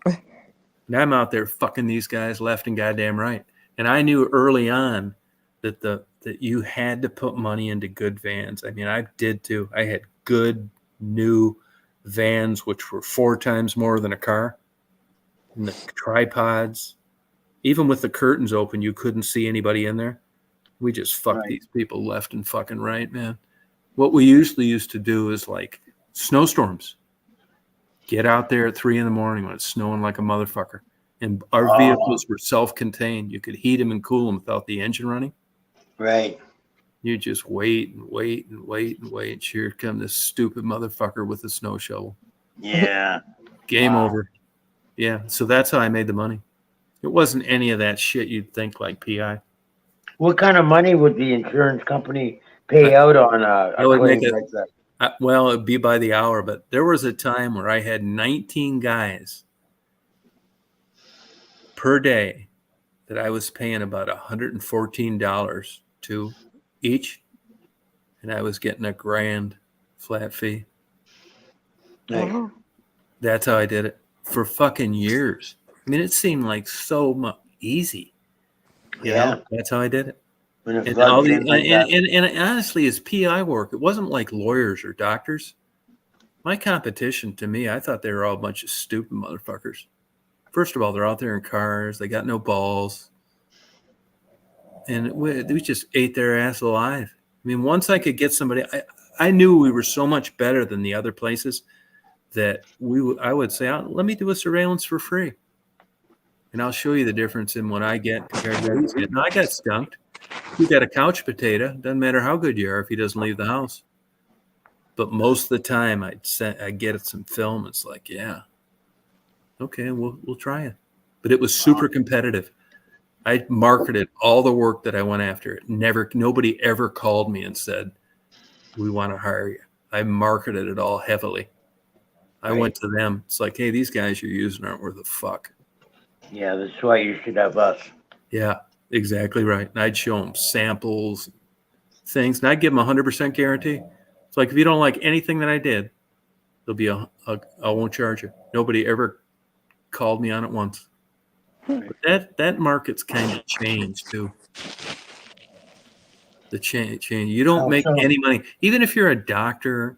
And I'm out there fucking these guys left and goddamn right. And I knew early on that that you had to put money into good vans. I mean, I did too. I had good new vans, which were 4 times more than a car. And the tripods, even with the curtains open, you couldn't see anybody in there. We just fucked these people left and fucking right, man. What we usually used to do is like snowstorms. Get out there at 3 a.m. when it's snowing like a motherfucker. And our vehicles were self-contained. You could heat them and cool them without the engine running. Right. You just wait and wait and wait and wait. Here come this stupid motherfucker with a snow shovel. Yeah. Game over. Yeah. So that's how I made the money. It wasn't any of that shit you'd think like PI. What kind of money would the insurance company pay out on That a would make claim it- like that? Well, it'd be by the hour, but there was a time where I had 19 guys per day that I was paying about $114 to each, and I was getting $1,000 flat fee. Like, Wow. That's how I did it for fucking years. I mean, it seemed like so easy. You know, that's how I did it. when it And, floods in like that. and honestly, as PI work, it wasn't like lawyers or doctors. My competition, to me, I thought they were all a bunch of stupid motherfuckers. First of all, they're out there in cars. They got no balls. And we just ate their ass alive. I mean, once I could get somebody, I knew we were so much better than the other places that I would say, let me do a surveillance for free. And I'll show you the difference in what I get compared to what he's getting. Now, I got skunked. You got a couch potato. Doesn't matter how good you are if he doesn't leave the house. But most of the time, I'd get some film. It's like, yeah, okay, we'll try it. But it was super competitive. I marketed all the work that I went after. Nobody ever called me and said, we want to hire you. I marketed it all heavily. I went to them. It's like, hey, these guys you're using aren't worth a fuck. Yeah, that's why you should have us. Yeah, exactly right. And I'd show them samples, things, and I'd give them 100% guarantee. It's like, if you don't like anything that I did, there'll be I won't charge you. Nobody ever called me on it once. But that market's kind of changed too. The change. You don't make any money, even if you're a doctor,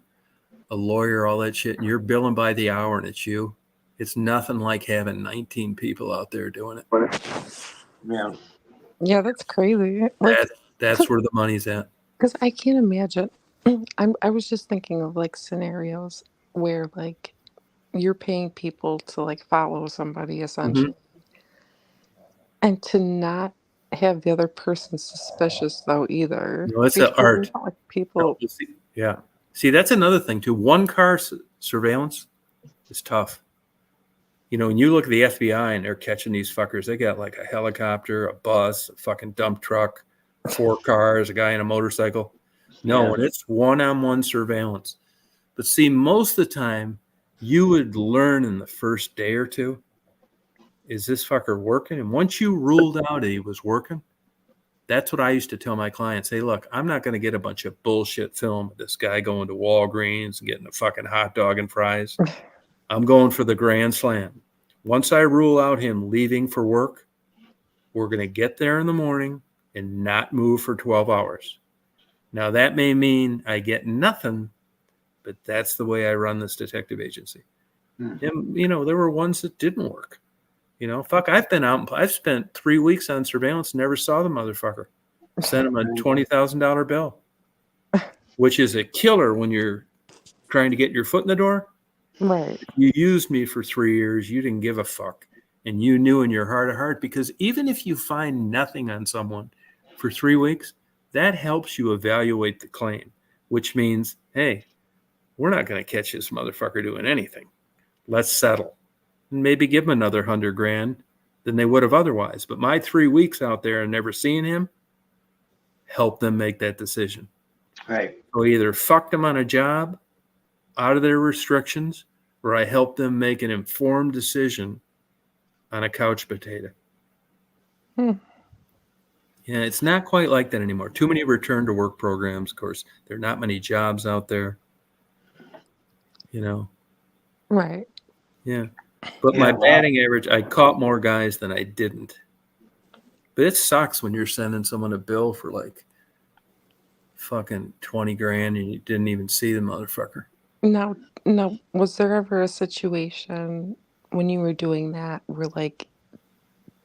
a lawyer, all that shit, and you're billing by the hour, and it's you. It's nothing like having 19 people out there doing it. Yeah. Yeah, that's crazy. Like, that's where the money's at. because I can't imagine. I was just thinking of like scenarios where like you're paying people to like follow somebody essentially, and to not have the other person suspicious though either. No, it's an art. Like people. Yeah. See, that's another thing too. One car surveillance is tough. You know, when you look at the FBI and they're catching these fuckers, they got like a helicopter, a bus, a fucking dump truck, 4 cars, a guy in a motorcycle. No, and it's one-on-one surveillance. But see, most of the time, you would learn in the first day or two, is this fucker working? And once you ruled out he was working, that's what I used to tell my clients. Hey, look, I'm not going to get a bunch of bullshit film of this guy going to Walgreens and getting a fucking hot dog and fries. I'm going for the grand slam. Once I rule out him leaving for work, we're going to get there in the morning and not move for 12 hours. Now, that may mean I get nothing, but that's the way I run this detective agency. And, you know, there were ones that didn't work. You know, fuck, I've been out. I've spent 3 weeks on surveillance, never saw the motherfucker. Sent him a $20,000 bill, which is a killer when you're trying to get your foot in the door. Right. You used me for 3 years. You didn't give a fuck. And you knew in your heart of heart, because even if you find nothing on someone for 3 weeks, that helps you evaluate the claim, which means, hey, we're not going to catch this motherfucker doing anything. Let's settle. And maybe give him another $100,000 than they would have otherwise. But my 3 weeks out there and never seeing him helped them make that decision. Right. So either fucked them on a job out of their restrictions, or I helped them make an informed decision on a couch potato. Yeah, it's not quite like that anymore. Too many return to work programs. Of course, there are not many jobs out there. You know. Right. Yeah. But my batting average, I caught more guys than I didn't. But it sucks when you're sending someone a bill for like fucking $20,000 and you didn't even see the motherfucker. Now, was there ever a situation when you were doing that where like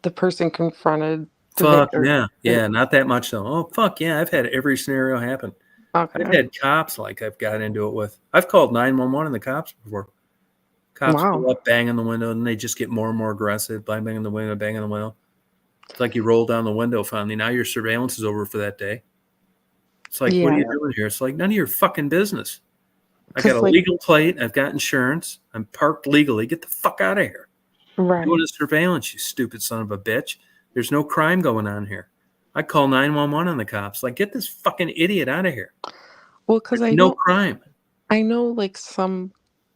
the person confronted the Fuck victim? yeah, not that much though. Oh fuck yeah, I've had every scenario happen. Okay. I've had cops like I've got into it with. I've called 911 and the cops before. Cops pull up, bang on the window, and they just get more and more aggressive. Bang on the window, bang on the window. It's like you roll down the window finally. Now your surveillance is over for that day. It's like, what are you doing here? It's like none of your fucking business. I got a legal plate. I've got insurance. I'm parked legally. Get the fuck out of here. Right. Doing a surveillance, you stupid son of a bitch. There's no crime going on here. I call 911 on the cops. Like, get this fucking idiot out of here. Well, because There's I no know crime. I know like some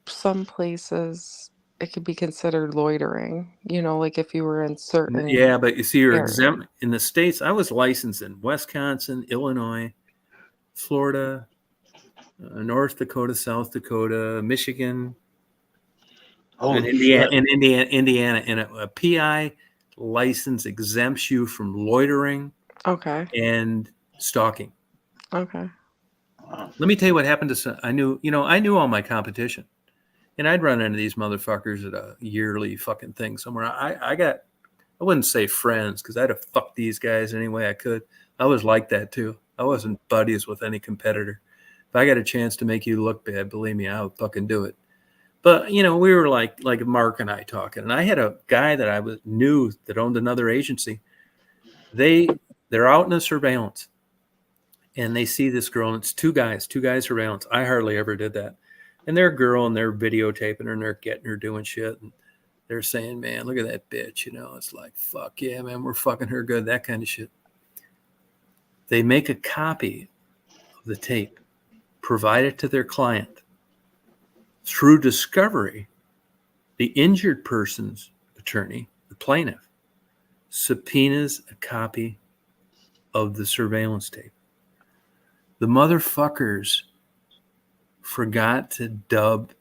places it could be considered loitering, like if you were in certain Yeah, but you see, you're areas. exempt in the states. I was licensed in Wisconsin, Illinois, Florida, North Dakota, South Dakota, Michigan, and Holy Indiana. shit. And Indiana, and a PI license exempts you from loitering Okay. and stalking. Okay. Wow. Let me tell you what happened to some. I knew all my competition, and I'd run into these motherfuckers at a yearly fucking thing somewhere. I wouldn't say friends because I'd have fucked these guys any way I could. I was like that too. I wasn't buddies with any competitor. If I got a chance to make you look bad, believe me, I would fucking do it. But we were like Mark and I talking, and I had a guy that I knew that owned another agency. They're out in a surveillance, and they see this girl, and it's two guys surveillance. I hardly ever did that. And they're a girl, and they're videotaping her, and they're getting her doing shit, and they're saying, man, look at that bitch. It's like, fuck yeah, man, we're fucking her good, that kind of shit. They make a copy of the tape, provide it to their client. Through discovery, the injured person's attorney, the plaintiff, subpoenas a copy of the surveillance tape. The motherfuckers forgot to dub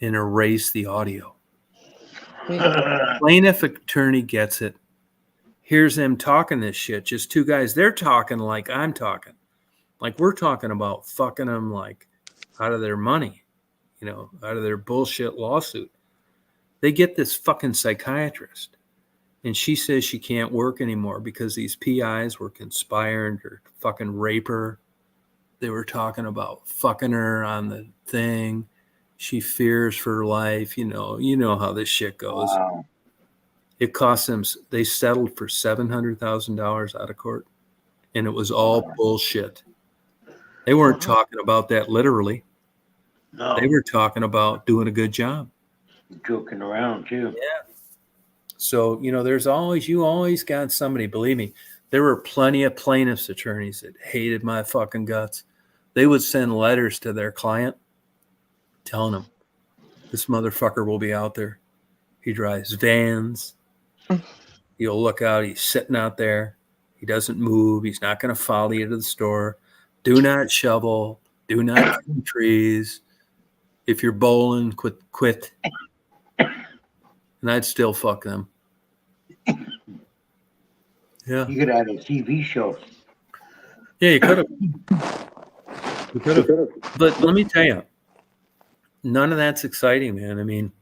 and erase the audio. Plaintiff attorney gets it. Here's them talking this shit. Just two guys. They're talking like I'm talking. Like we're talking about fucking them like out of their money, out of their bullshit lawsuit. They get this fucking psychiatrist, and she says she can't work anymore because these PIs were conspiring to fucking rape her. They were talking about fucking her on the thing. She fears for her life. You know how this shit goes. Wow. It cost them, they settled for $700,000 out of court, and it was all bullshit. They weren't talking about that literally. No. They were talking about doing a good job. Joking around too. Yeah. So, you always got somebody, believe me, there were plenty of plaintiffs' attorneys that hated my fucking guts. They would send letters to their client telling them, this motherfucker will be out there. He drives vans. You'll look out. He's sitting out there. He doesn't move. He's not going to follow you to the store. Do not shovel. Do not trim trees. If you're bowling, quit. And I'd still fuck them. Yeah. You could have a TV show. Yeah, you could have. You could have. But let me tell you, none of that's exciting, man. I mean,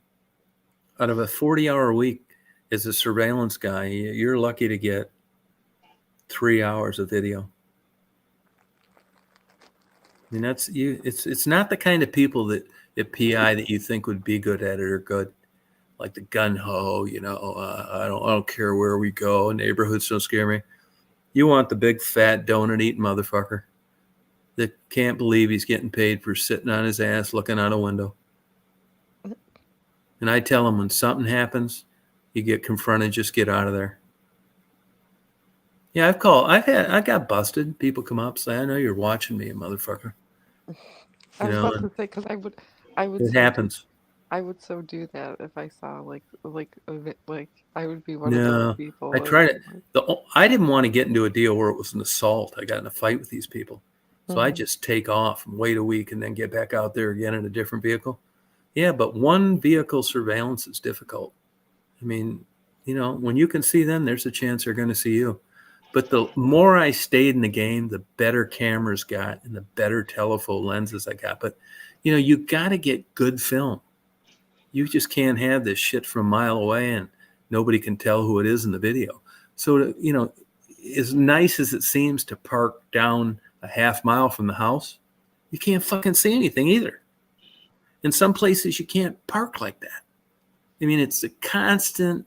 out of a 40-hour week as a surveillance guy, you're lucky to get 3 hours of video. I mean, that's you. It's not the kind of people that at PI that you think would be good at it or good, like the gun ho. I don't care where we go. Neighborhoods don't scare me. You want the big fat donut eating motherfucker that can't believe he's getting paid for sitting on his ass looking out a window. And I tell him when something happens, you get confronted, just get out of there. Yeah, I got busted. People come up, say, I know you're watching me, motherfucker. I was about to say, because I would. It happens. I would so do that if I saw like I would be one of those people. I tried it. I didn't want to get into a deal where it was an assault. I got in a fight with these people. So I just take off and wait a week and then get back out there again in a different vehicle. Yeah, but one vehicle surveillance is difficult. I mean, when you can see them, there's a chance they're going to see you. But the more I stayed in the game, the better cameras got and the better telephoto lenses I got. But, you got to get good film. You just can't have this shit from a mile away and nobody can tell who it is in the video. So, as nice as it seems to park down a half mile from the house, you can't fucking see anything either. In some places, you can't park like that. I mean, it's a constant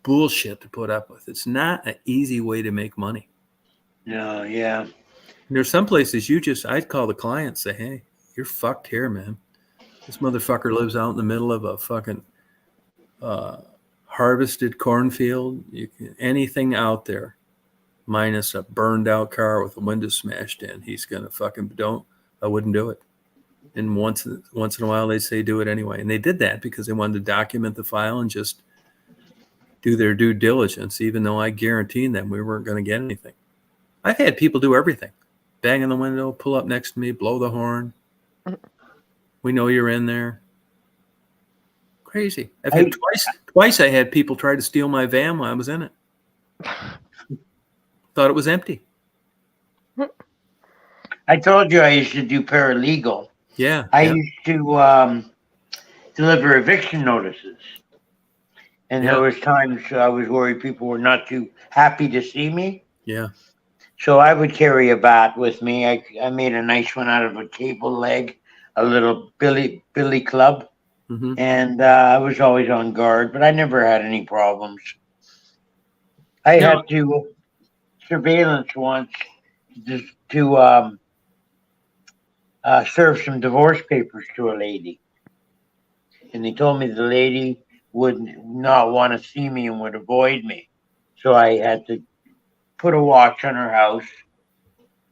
bullshit to put up with. It's not an easy way to make money. No, yeah. And there's some places I'd call the client and say, hey, you're fucked here, man. This motherfucker lives out in the middle of a fucking harvested cornfield. Anything out there minus a burned out car with the window smashed in. He's gonna fucking I wouldn't do it. And once in a while they say do it anyway. And they did that because they wanted to document the file and just do their due diligence, even though I guaranteed them we weren't going to get anything. I've had people do everything. Bang on the window, pull up next to me, blow the horn. We know you're in there. Crazy. I've had twice I had people try to steal my van while I was in it. Thought it was empty. I told you I used to do paralegal. Yeah. I used to deliver eviction notices. And there was times I was worried people were not too happy to see me. Yeah. So I would carry a bat with me. I made a nice one out of a table leg, a little billy club. Mm-hmm. And I was always on guard, but I never had any problems. I had to surveillance once just to serve some divorce papers to a lady. And they told me the lady would not want to see me and would avoid me. So I had to put a watch on her house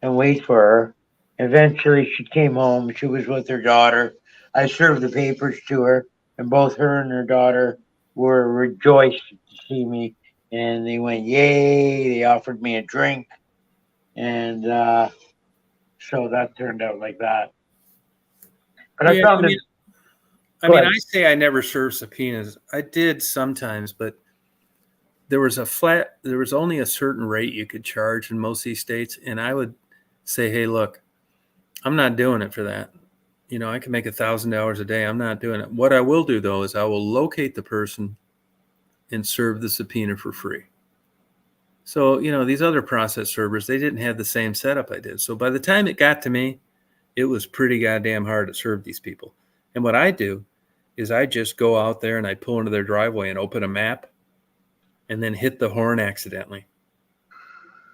and wait for her. Eventually she came home. She was with her daughter. I served the papers to her, and both her and her daughter were rejoiced to see me. And they went, yay. They offered me a drink. And so that turned out like that. But I found it. I say I never served subpoenas. I did sometimes, but there was only a certain rate you could charge in most of these states. And I would say, hey, look, I'm not doing it for that. You know, I can make $1,000 a day. I'm not doing it. What I will do, though, is I will locate the person and serve the subpoena for free. So, you know, these other process servers, they didn't have the same setup I did. So by the time it got to me, it was pretty goddamn hard to serve these people. And what I do is I just go out there and I pull into their driveway and open a map and then hit the horn accidentally.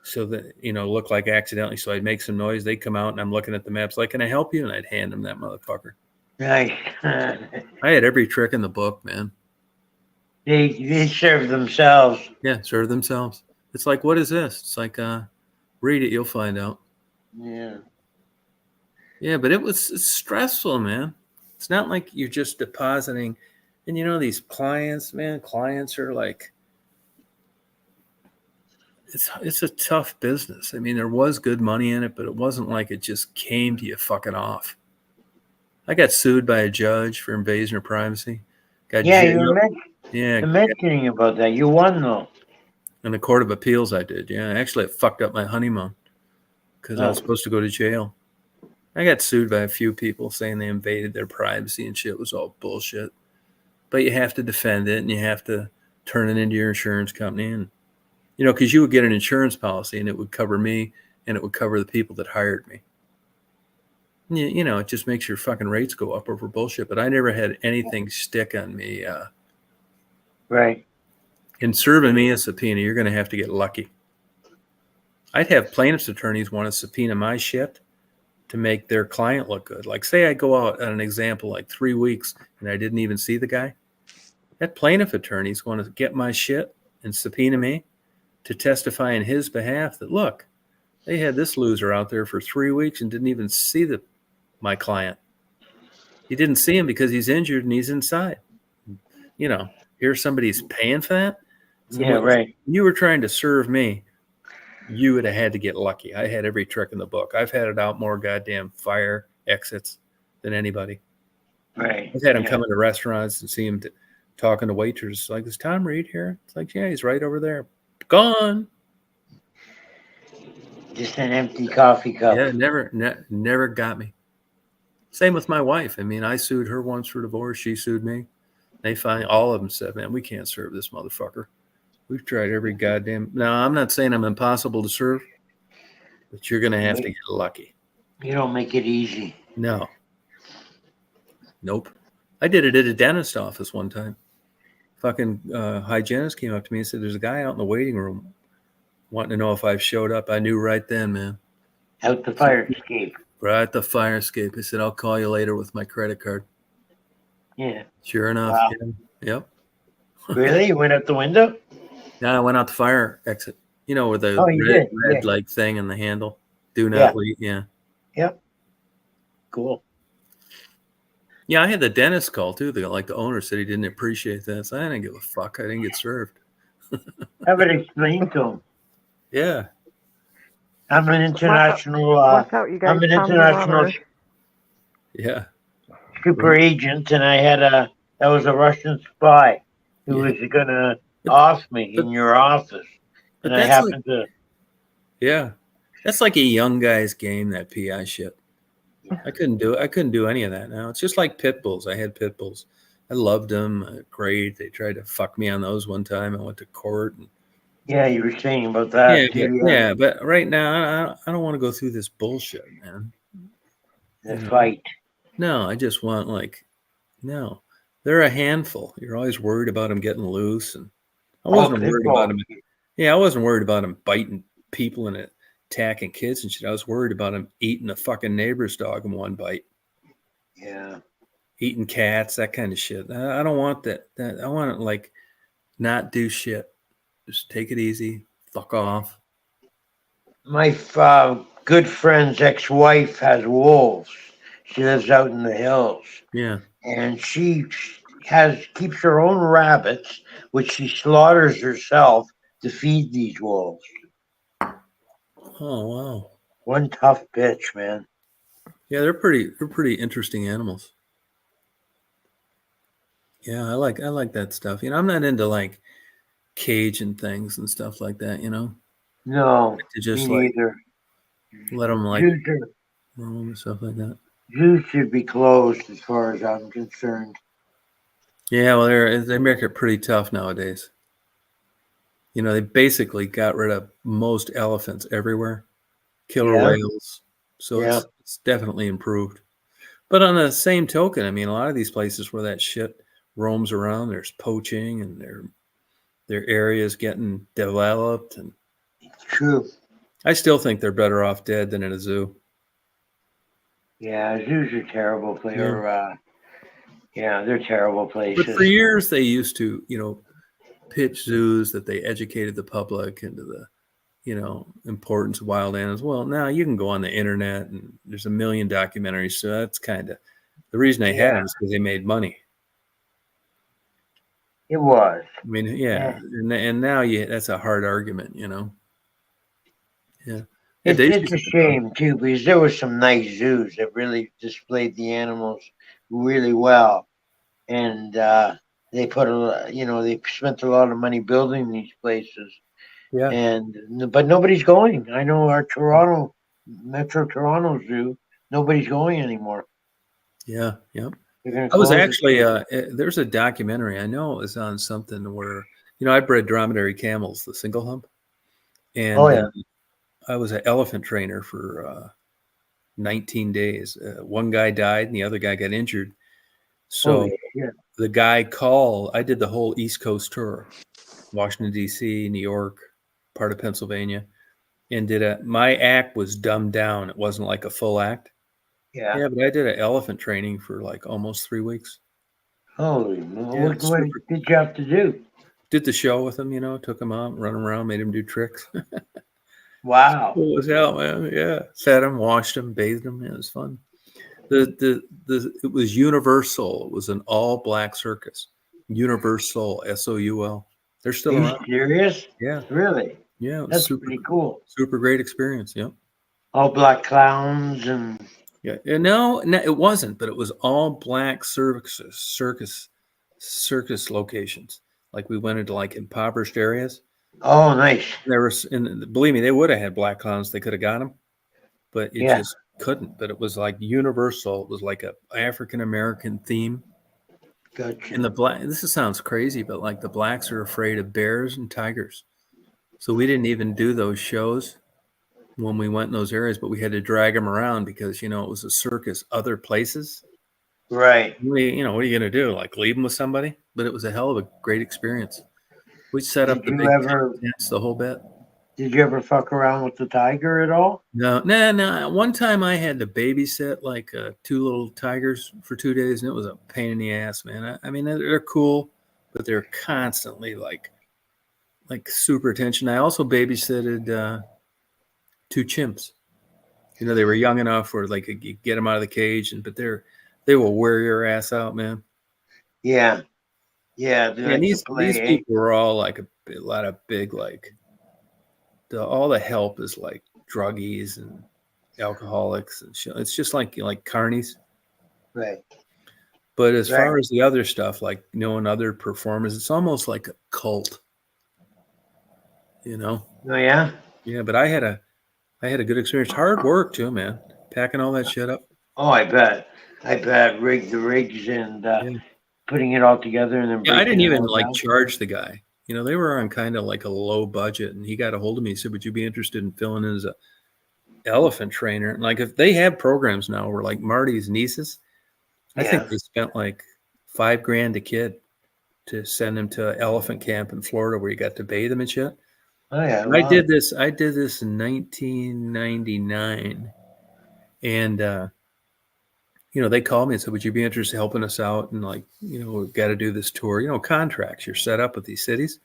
So that, you know, look like accidentally. So I'd make some noise. They'd come out and I'm looking at the maps like, can I help you? And I'd hand them that motherfucker. Nice. I had every trick in the book, man. They serve themselves. Yeah, serve themselves. It's like, what is this? It's like, read it, you'll find out. Yeah. Yeah, but it's stressful, man. It's not like you're just depositing. And you know, these clients, man, clients are like, it's a tough business. I mean, there was good money in it, but it wasn't like it just came to you fucking off. I got sued by a judge for invasion of privacy. Got you're mentioning about that. You won, though. In the Court of Appeals, I did. Yeah, actually, it fucked up my honeymoon because I was supposed to go to jail. I got sued by a few people saying they invaded their privacy and shit. It was all bullshit. But you have to defend it and you have to turn it into your insurance company. And, you know, because you would get an insurance policy and it would cover me and it would cover the people that hired me. And you know, it just makes your fucking rates go up over bullshit. But I never had anything stick on me. Right. In serving me a subpoena, you're going to have to get lucky. I'd have plaintiff's attorneys want to subpoena my shit to make their client look good. Like, say I go out on an example like 3 weeks and I didn't even see the guy. That plaintiff attorney's going to get my shit and subpoena me to testify in his behalf that, look, they had this loser out there for 3 weeks and didn't even see my client. He didn't see him because he's injured and he's inside. You know, here's somebody's paying for that. So yeah, right. You were trying to serve me. You would have had to get lucky. I had every trick in the book. I've had it out more goddamn fire exits than anybody. Right. I've had him come into restaurants and see him talking to waiters. Like, is Tom Reed here? It's like, yeah, he's right over there. Gone. Just an empty coffee cup. Yeah, never got me. Same with my wife. I mean, I sued her once for divorce. She sued me. All of them said, man, we can't serve this motherfucker. We've tried every goddamn. Now, I'm not saying I'm impossible to serve, but you're going to have to get lucky. You don't make it easy. No. Nope. I did it at a dentist office one time. Fucking hygienist came up to me and said, there's a guy out in the waiting room wanting to know if I've showed up. I knew right then, man. Out the fire escape. Right, the fire escape. I said, I'll call you later with my credit card. Yeah. Sure enough. Wow. Yeah. Yep. Really? You went out the window? Yeah, I went out the fire exit. You know, with the Oh, you red, did? Yeah. like thing in the handle. Do Yeah. not leave. Yeah. Yep. Cool. Yeah, I had the dentist call too. The owner said he didn't appreciate that. So I didn't give a fuck. I didn't get served. Have it explained to him. Yeah. I'm an international. Watch out, you guys. I'm an Tom's international water. Yeah. super agent, and I had that was a Russian spy who Yeah. was gonna But- off me but- in your office, But and I that's like, happened to. yeah, that's like a young guy's game. That PI shit. I couldn't do it. I couldn't do any of that now. It's just like pit bulls. I had pit bulls. I loved them. Great. They tried to fuck me on those one time. I went to court. And, Yeah, you were saying about that too. yeah, but right now I don't want to go through this bullshit, man. The You know? fight. No, I just want no. They're a handful. You're always worried about them getting loose, and I wasn't pit worried bull. about them. Yeah, I wasn't worried about them biting people and attacking kids and shit. I was worried about them eating a fucking neighbor's dog in one bite, Yeah. eating cats, that kind of shit. I don't want that. I want to not do shit. Just take it easy. Fuck off. My good friend's ex-wife has wolves. She lives out in the hills, Yeah. and she keeps her own rabbits, which she slaughters herself to feed these wolves. Oh wow. One tough bitch, man. Yeah, they're pretty interesting animals. Yeah, I like that stuff. You know, I'm not into like cage and things and stuff like that, you know. No, To just me neither. let them Zoos, roam and stuff like that. zoos should be closed, as far as I'm concerned. Yeah, well, they make it pretty tough nowadays. You know, they basically got rid of most elephants everywhere, killer Yeah. whales. So Yeah. it's definitely improved. But on the same token, I mean, a lot of these places where that shit roams around, there's poaching and their areas getting developed, and True. I still think they're better off dead than in a zoo. Yeah, zoos are terrible. They're terrible places. But for years, they used to, pitch zoos that they educated the public into the, importance of wild animals. Well, now you can go on the internet and there's a million documentaries. So that's kind of the reason they had them is because they made money. It was. I mean, yeah. And now that's a hard argument, Yeah. It's a shame too, because there were some nice zoos that really displayed the animals really well, and they they spent a lot of money building these places. Yeah. But nobody's going. I know our Metro Toronto Zoo, nobody's going anymore. Yeah. Yep. I was actually there's a documentary. I know it was on something where I bred dromedary camels, the single hump, and I was an elephant trainer for 19 days. One guy died and the other guy got injured. So the guy called. I did the whole East Coast tour, Washington D.C., New York, part of Pennsylvania, and my act was dumbed down. It wasn't like a full act. Yeah, but I did an elephant training for like almost 3 weeks. Holy moly! What did you have to do? Did the show with him, took him out, run around, made him do tricks. Wow. Cool as hell, man. Yeah. Fed him, washed him, bathed him. Yeah, it was fun. It was Universal. It was an all black circus. Universal, SOUL. They're still around. Are you serious? Yeah. Really? Yeah. It was That's pretty cool. Super great experience. Yeah. All black clowns and. Yeah. No, it wasn't, but it was all black circus locations. Like we went into like impoverished areas. Oh, nice. And believe me, they would have had black clowns. They could have got them, but it just couldn't. But it was like universal. It was like a African American theme. Gotcha. And this sounds crazy, but like the blacks are afraid of bears and tigers. So we didn't even do those shows when we went in those areas, but we had to drag them around because, it was a circus other places. Right. What are you going to do? Like leave them with somebody? But it was a hell of a great experience. We set up the big tents, the whole bit. Did you ever fuck around with the tiger at all? No. One time I had to babysit like 2 little tigers for 2 days, and it was a pain in the ass, man. I mean, they're cool, but they're constantly like like super attention. I also babysitted 2 chimps. You know, they were young enough where like you get them out of the cage, but they will wear your ass out, man. Yeah. Yeah. They And like to these play, eh? people were all like a lot of big like all the help is like druggies and alcoholics and shit. It's just like carnies. Right. But as Right. far as the other stuff, like knowing other performers, it's almost like a cult. You know? Oh yeah. Yeah, but I had a good experience. Hard work too, man. Packing all that shit up. Oh, I bet. The rigs and Yeah. putting it all together and then Yeah, I didn't breaking it even all like down. charge the guy. You know, they were on kind of like a low budget, and he got a hold of me. He said, "Would you be interested in filling in as a elephant trainer?" And like, if they have programs now where like Marty's nieces, I think Yeah. they spent like $5,000 a kid to send them to elephant camp in Florida where you got to bathe them and shit. Oh yeah. And I Wow. did this in 1999, and you know, they called me and said, "Would you be interested in helping us out?" And like, you know, we've got to do this tour. You know, contracts. You're set up with these cities.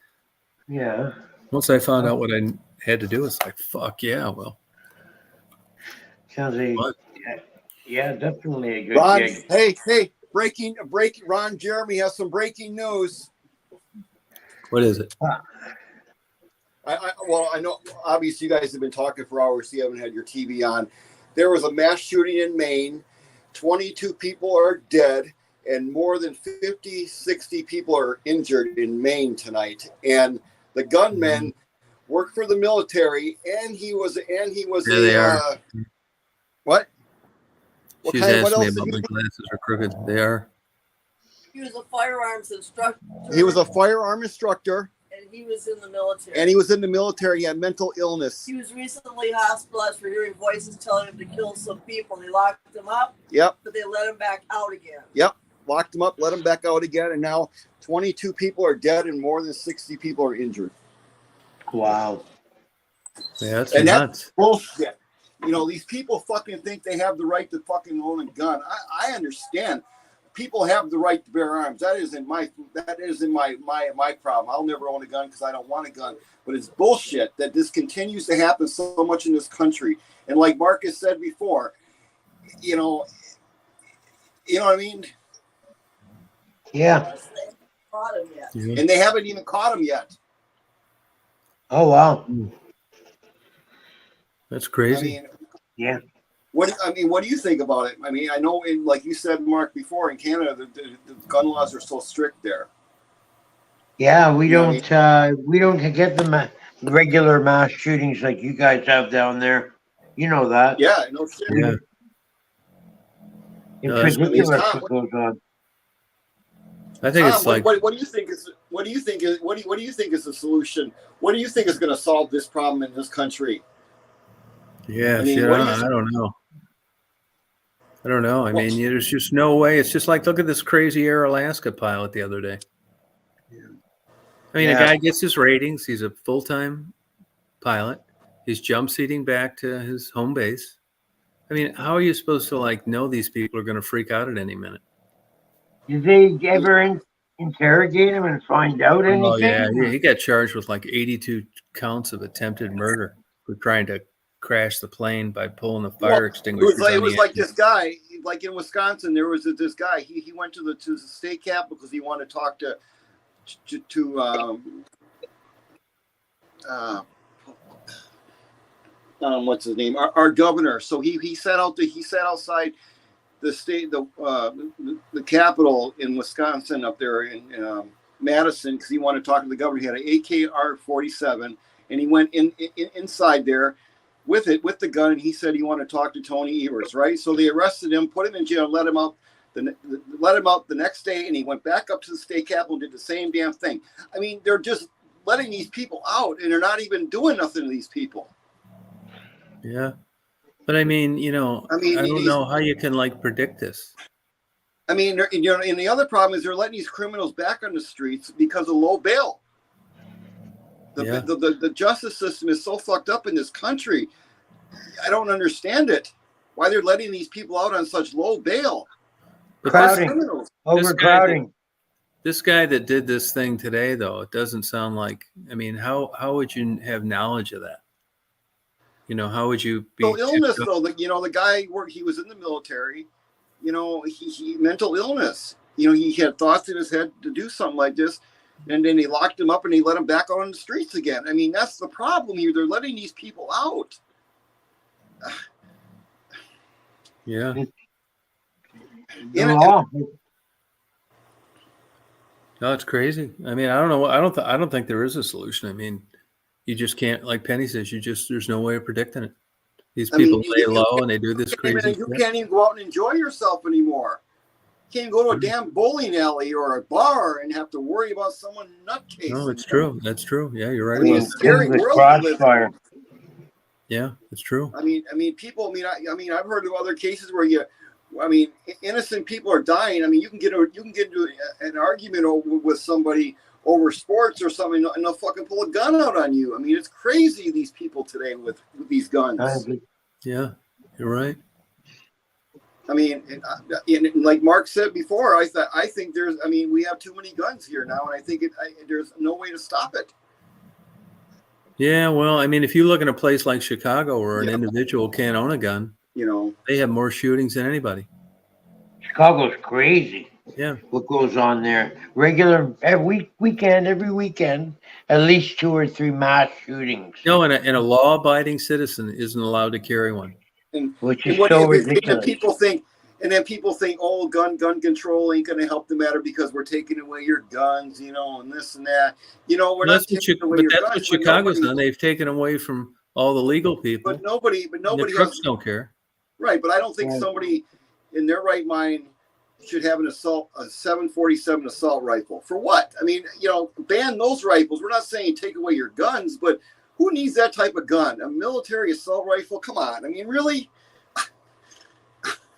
Yeah. Once I found out what I had to do, it's like, fuck yeah. Well, Sounds like fun. yeah, definitely a good Ron, gig. hey, breaking. Ron Jeremy has some breaking news. What is it? Well, I know obviously you guys have been talking for hours, so you haven't had your TV on. There was a mass shooting in Maine. 22 people are dead, and more than 50, 60 people are injured in Maine tonight. And the gunman worked for the military, and he was There they are. What? She's what asking me else about did my you- glasses are crooked. They are. He was a firearms instructor. He was a firearm instructor, and he was in the military. and he was in the military. He had mental illness. He was recently hospitalized for hearing voices telling him to kill some people. They locked him up, Yep. but they let him back out again. Yep. Locked him up, let him back out again, and now 22 people are dead and more than 60 people are injured. Wow. Yeah, that's And nuts. that's bullshit. You know, these people fucking think they have the right to fucking own a gun. I understand. People have the right to bear arms. That isn't my problem. I'll never own a gun because I don't want a gun. But it's bullshit that this continues to happen so much in this country. And like Marcus said before, you know what I mean? Yeah. They haven't caught him yet. Yeah. And they haven't even caught him yet. Oh wow. That's I crazy. mean, Yeah. what do you think about it? I mean, I know, like you said, Mark, before in Canada, the gun laws are so strict there. Yeah, we You know what we don't get the regular mass shootings like you guys have down there. You know that. Yeah, no shit. Yeah. In No, that's particular, crazy. what goes on. I think it's Tom, like, what do you think is the solution? What do you think is going to solve this problem in this country? yeah, I mean, shit, what do you I think? don't know. I don't know. I Well- mean, there's just no way. It's just like, look at this crazy Air Alaska pilot the other day. I mean, Yeah. a guy gets his ratings. He's a full-time pilot. He's jump seating back to his home base. I mean, how are you supposed to like know these people are going to freak out at any minute? Did they ever interrogate him and find out anything? Oh yeah, he got charged with like 82 counts of attempted murder for trying to crash the plane by pulling the fire extinguishers. It was on like the this guy, like in Wisconsin, there was this guy. He went to the state capitol because he wanted to talk to what's his name, our governor. So he sat outside the state, the Capitol in Wisconsin up there in Madison, because he wanted to talk to the governor. He had an AKR-47, and he went inside there with the gun, and he said he wanted to talk to Tony Evers, right? So they arrested him, put him in jail, let him out the next day, and he went back up to the state capitol and did the same damn thing. I mean, they're just letting these people out, and they're not even doing nothing to these people. Yeah, but I mean, I don't know how you can like predict this. I mean, and the other problem is they're letting these criminals back on the streets because of low bail. The justice system is so fucked up in this country. I don't understand it. Why they're letting these people out on such low bail? Crowding. Criminals. Overcrowding. This guy that did this thing today, though, it doesn't sound like. I mean, how would you have knowledge of that? You know, how would you be? So illness, though, the guy worked. He was in the military. He mental illness. He had thoughts in his head to do something like this, and then they locked him up and they let him back out on the streets again. I mean, that's the problem here. They're letting these people out. Yeah. The law. No, it's crazy. I mean, I don't know. I don't think there is a solution. I mean, you just can't, like Penny says, there's no way of predicting it. These people lay low and they do this crazy. You can't even go out and enjoy yourself anymore. You can't go to a damn bowling alley or a bar and have to worry about someone nutcase. No, it's true. That's true. Yeah, you're right. I mean, about it's a scary With world we live crossfire. in. Yeah, it's true. I mean, people. I mean, I've heard of other cases where innocent people are dying. I mean, you can get into an argument with somebody over sports or something, and they'll fucking pull a gun out on you. I mean, it's crazy, these people today with these guns. Yeah, you're right. I mean, and like Mark said before, I think we have too many guns here now, and I think there's no way to stop it. Yeah, well, I mean, if you look in a place like Chicago where an individual can't own a gun, they have more shootings than anybody. Chicago's crazy. Yeah. What goes on there? Every weekend, at least 2 or 3 mass shootings. No, and a law-abiding citizen isn't allowed to carry one. Which is so ridiculous. And then people think, oh, gun control ain't going to help the matter because we're taking away your guns, and this and that. We're not taking away your guns. That's what Chicago's done. They've taken away from all the legal people. But nobody the crooks don't care. Right, but I don't think somebody in their right mind should have a 747 assault rifle. For what? I mean, ban those rifles. We're not saying take away your guns, but who needs that type of gun? A military assault rifle? Come on. I mean, really?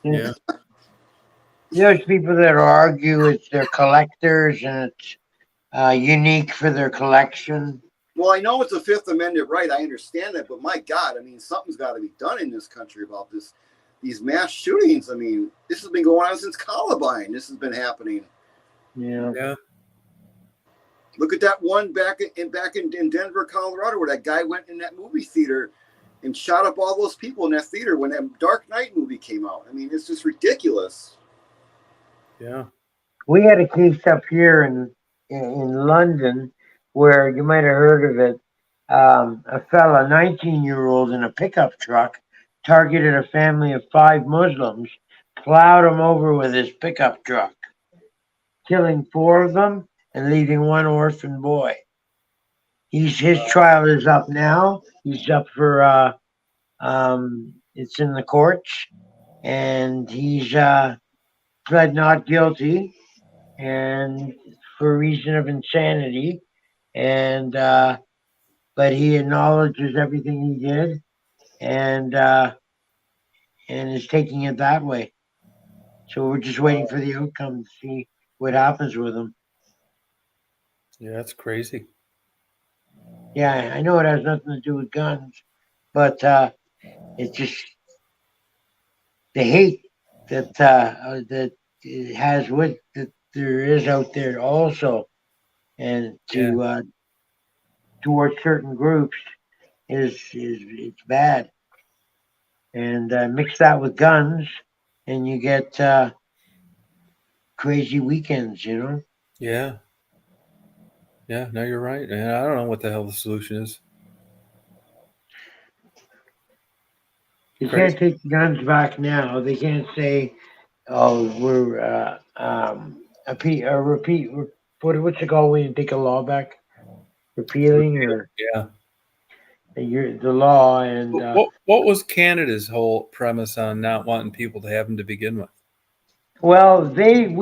Yeah. There's people that argue it's their collectors and it's unique for their collection. Well, I know it's a Fifth Amendment right. I understand that, but my God, I mean, something's got to be done in this country about these mass shootings. I mean, this has been going on since Columbine. This has been happening. Yeah. Look at that one back in Denver, Colorado, where that guy went in that movie theater and shot up all those people in that theater when that Dark Knight movie came out. I mean, it's just ridiculous. Yeah. We had a case up here in London where you might have heard of it. A fella, 19-year-old in a pickup truck, targeted a family of 5 Muslims, plowed them over with his pickup truck, killing 4 of them and leaving 1 orphan boy. His trial is up now. He's up for it's in the courts, and he's pled not guilty, and for reason of insanity, and but he acknowledges everything he did, and is taking it that way. So we're just waiting for the outcome to see what happens with him. Yeah, that's crazy. Yeah, I know it has nothing to do with guns, but it's just the hate that it has with that there is out there also, and towards certain groups is it's bad, and mix that with guns, and you get crazy weekends, Yeah. Yeah, no, you're right. And I don't know what the hell the solution is. You can't take the guns back now. They can't say, "Oh, we're repeat. What's it called when you take a law back? Repealing or the law." And what was Canada's whole premise on not wanting people to have them to begin with? Well, they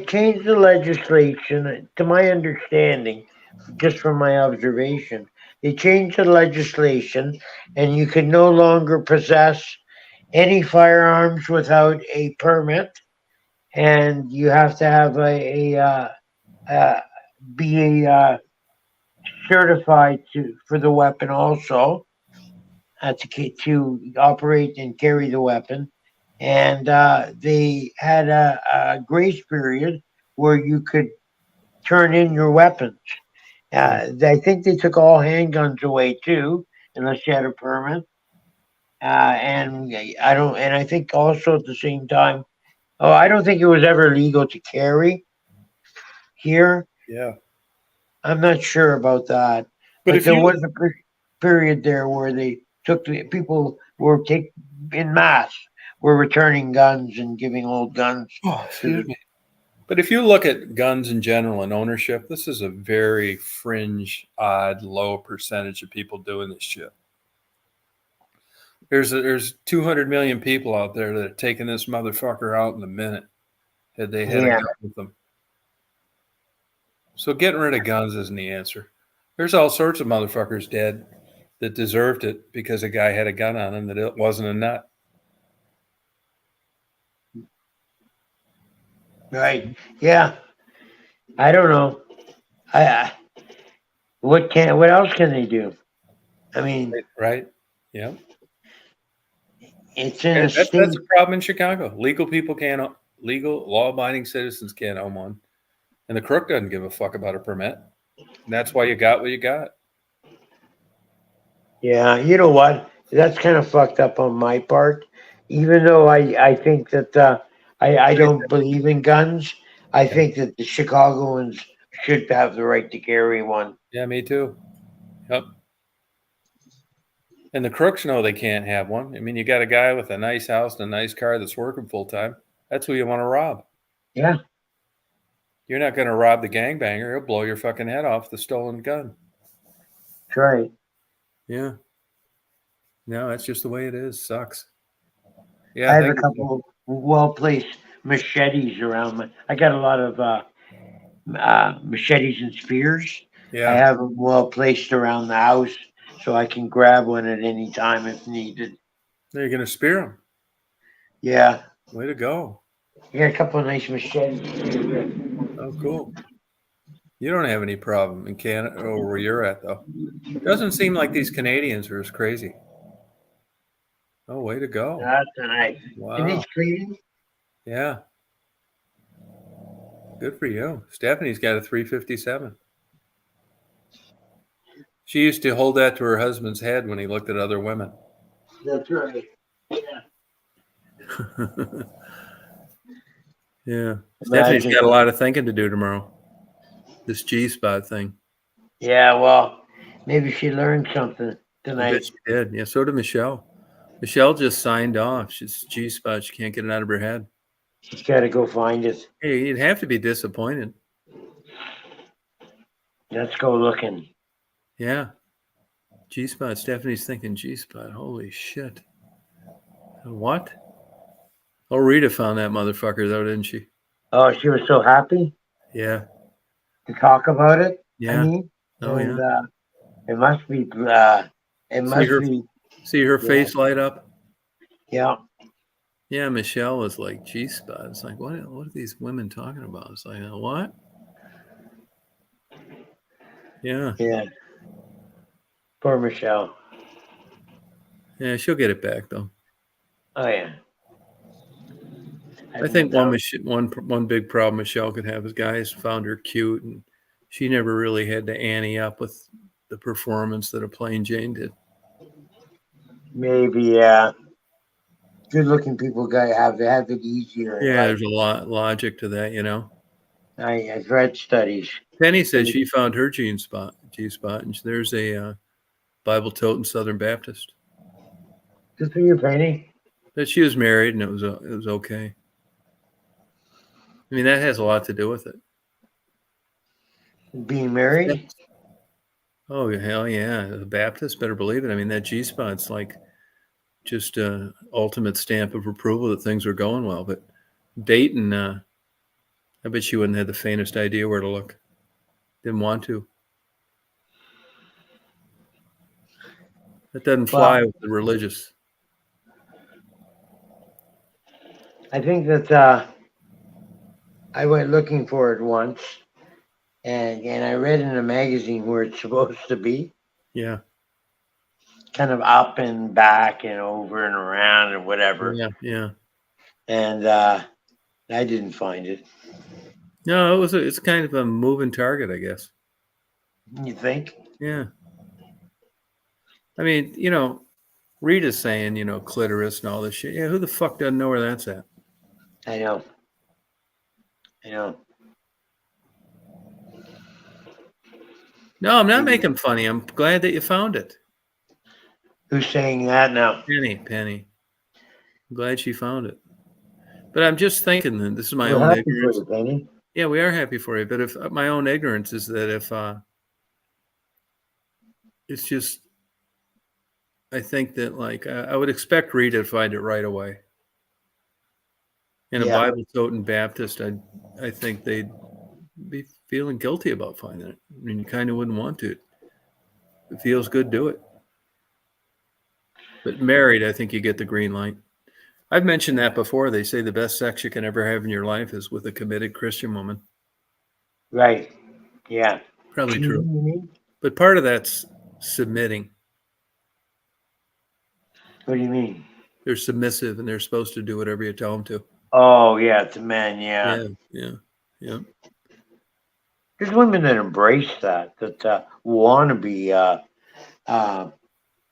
changed the legislation, to my understanding, just from my observation. They changed the legislation, and you can no longer possess any firearms without a permit, and you have to have be certified for the weapon also, to operate and carry the weapon. And they had a grace period where you could turn in your weapons. I think they took all handguns away too, unless you had a permit. And I don't, and I think also at the same time, oh, I don't think it was ever legal to carry here. Yeah. I'm not sure about that, But but if there you was a period there where they took people were take in mass were returning guns and giving old guns oh, to excuse the. me. But if you look at guns in general and ownership, this is a very fringe, odd, low percentage of people doing this shit. There's 200 million people out there that are taking this motherfucker out in a minute had they had a Yeah, gun with them. So getting rid of guns isn't the answer. There's all sorts of motherfuckers dead that deserved it because a guy had a gun on him that it wasn't a nut. right. Yeah, I don't know. I what else can they do? I mean, Right? Yeah. it's in a That's state. a problem in Chicago. Legal law-abiding citizens can't own one. And the crook doesn't give a fuck about a permit. And that's why you got what you got. Yeah, you know what? That's kind of fucked up on my part. Even though I think that I don't believe in guns, I think that the Chicagoans should have the right to carry one. Yeah, me too. Yep. And the crooks know they can't have one. I mean, you got a guy with a nice house and a nice car that's working full time. That's who you want to rob. Yeah, You're not going to rob the gangbanger. He'll blow your fucking head off the stolen gun. that's right. Yeah. No, that's just the way it is. Sucks. I Yeah, have a thank you. couple well placed machetes around me. I got a lot of machetes and spears. I Yeah. have them well placed around the house so I can grab one at any time if needed. You're going to spear him. Yeah, Way to go. I got a couple of nice machetes. Oh, cool. You don't have any problem in Canada or where you're at, though. Doesn't seem like these Canadians are as crazy. Oh, way to go. That's nice. Wow. And these clean? Yeah. Good for you. Stephanie's got a 357. She used to hold that to her husband's head when he looked at other women. That's right. Yeah. Yeah. Stephanie's got a lot of thinking to do tomorrow. This G-spot thing. Yeah, well, maybe she learned something I bet tonight. she did. Yeah, so did Michelle. Michelle just signed off. She's G-spot. She can't get it out of her head. She's got to go find it. Hey, you'd have to be disappointed. Let's go looking. Yeah. G-spot. Stephanie's thinking G-spot. Holy shit. What? Oh, Rita found that motherfucker, though, didn't she? Oh, she was so happy Yeah. to talk about it. Yeah. I mean, Oh, and yeah. it must be. See her face light up? Yeah. Yeah, Michelle was like G-spot. It's like, what are these women talking about? It's like, what? Yeah. Yeah. Poor Michelle. Yeah, she'll get it back, though. Oh yeah. I think one big problem Michelle could have is guys found her cute, and she never really had to ante up with the performance that a plain Jane did. Maybe yeah. Good-looking people have it easier. in Yeah, life. there's a lot logic to that, you know. I've read studies. Penny said she found her G-spot, and there's a Bible toting Southern Baptist. Good for you, Penny. That she was married and it was okay. I mean, that has a lot to do with it. Being married. Oh hell yeah, the Baptist better believe it. I mean, that G-spot's like just a ultimate stamp of approval that things are going well. But Dayton, I bet she wouldn't have the faintest idea where to look. Didn't want to. That doesn't fly with the religious. I think that I went looking for it once, and I read in a magazine where it's supposed to be. Yeah. Kind of up and back and over and around and whatever. Yeah. Yeah. And I didn't find it. No, it's kind of a moving target, I guess. You think? Yeah. I mean, Rita's saying, clitoris and all this shit. Yeah, who the fuck doesn't know where that's at? I know. I know. No, I'm not making funny. I'm glad that you found it. Who's saying that now? Penny. I'm glad she found it. But I'm just thinking that this is my We're own happy for ignorance. you, Penny. Yeah, we are happy for you. But if my own ignorance is that if it's just, I think that like I would expect Rita to find it right away. And a Yeah. Bible-toting Baptist, I think they'd be feeling guilty about finding it. I mean, you kind of wouldn't want to. If it feels good, do it. But married, I think you get the green light. I've mentioned that before. They say the best sex you can ever have in your life is with a committed Christian woman. Right. Yeah. Probably You true. mean? But part of that's submitting. What do you mean? They're submissive and they're supposed to do whatever you tell them to. Oh, yeah, it's a man. Yeah. Yeah. There's women that embrace that want to be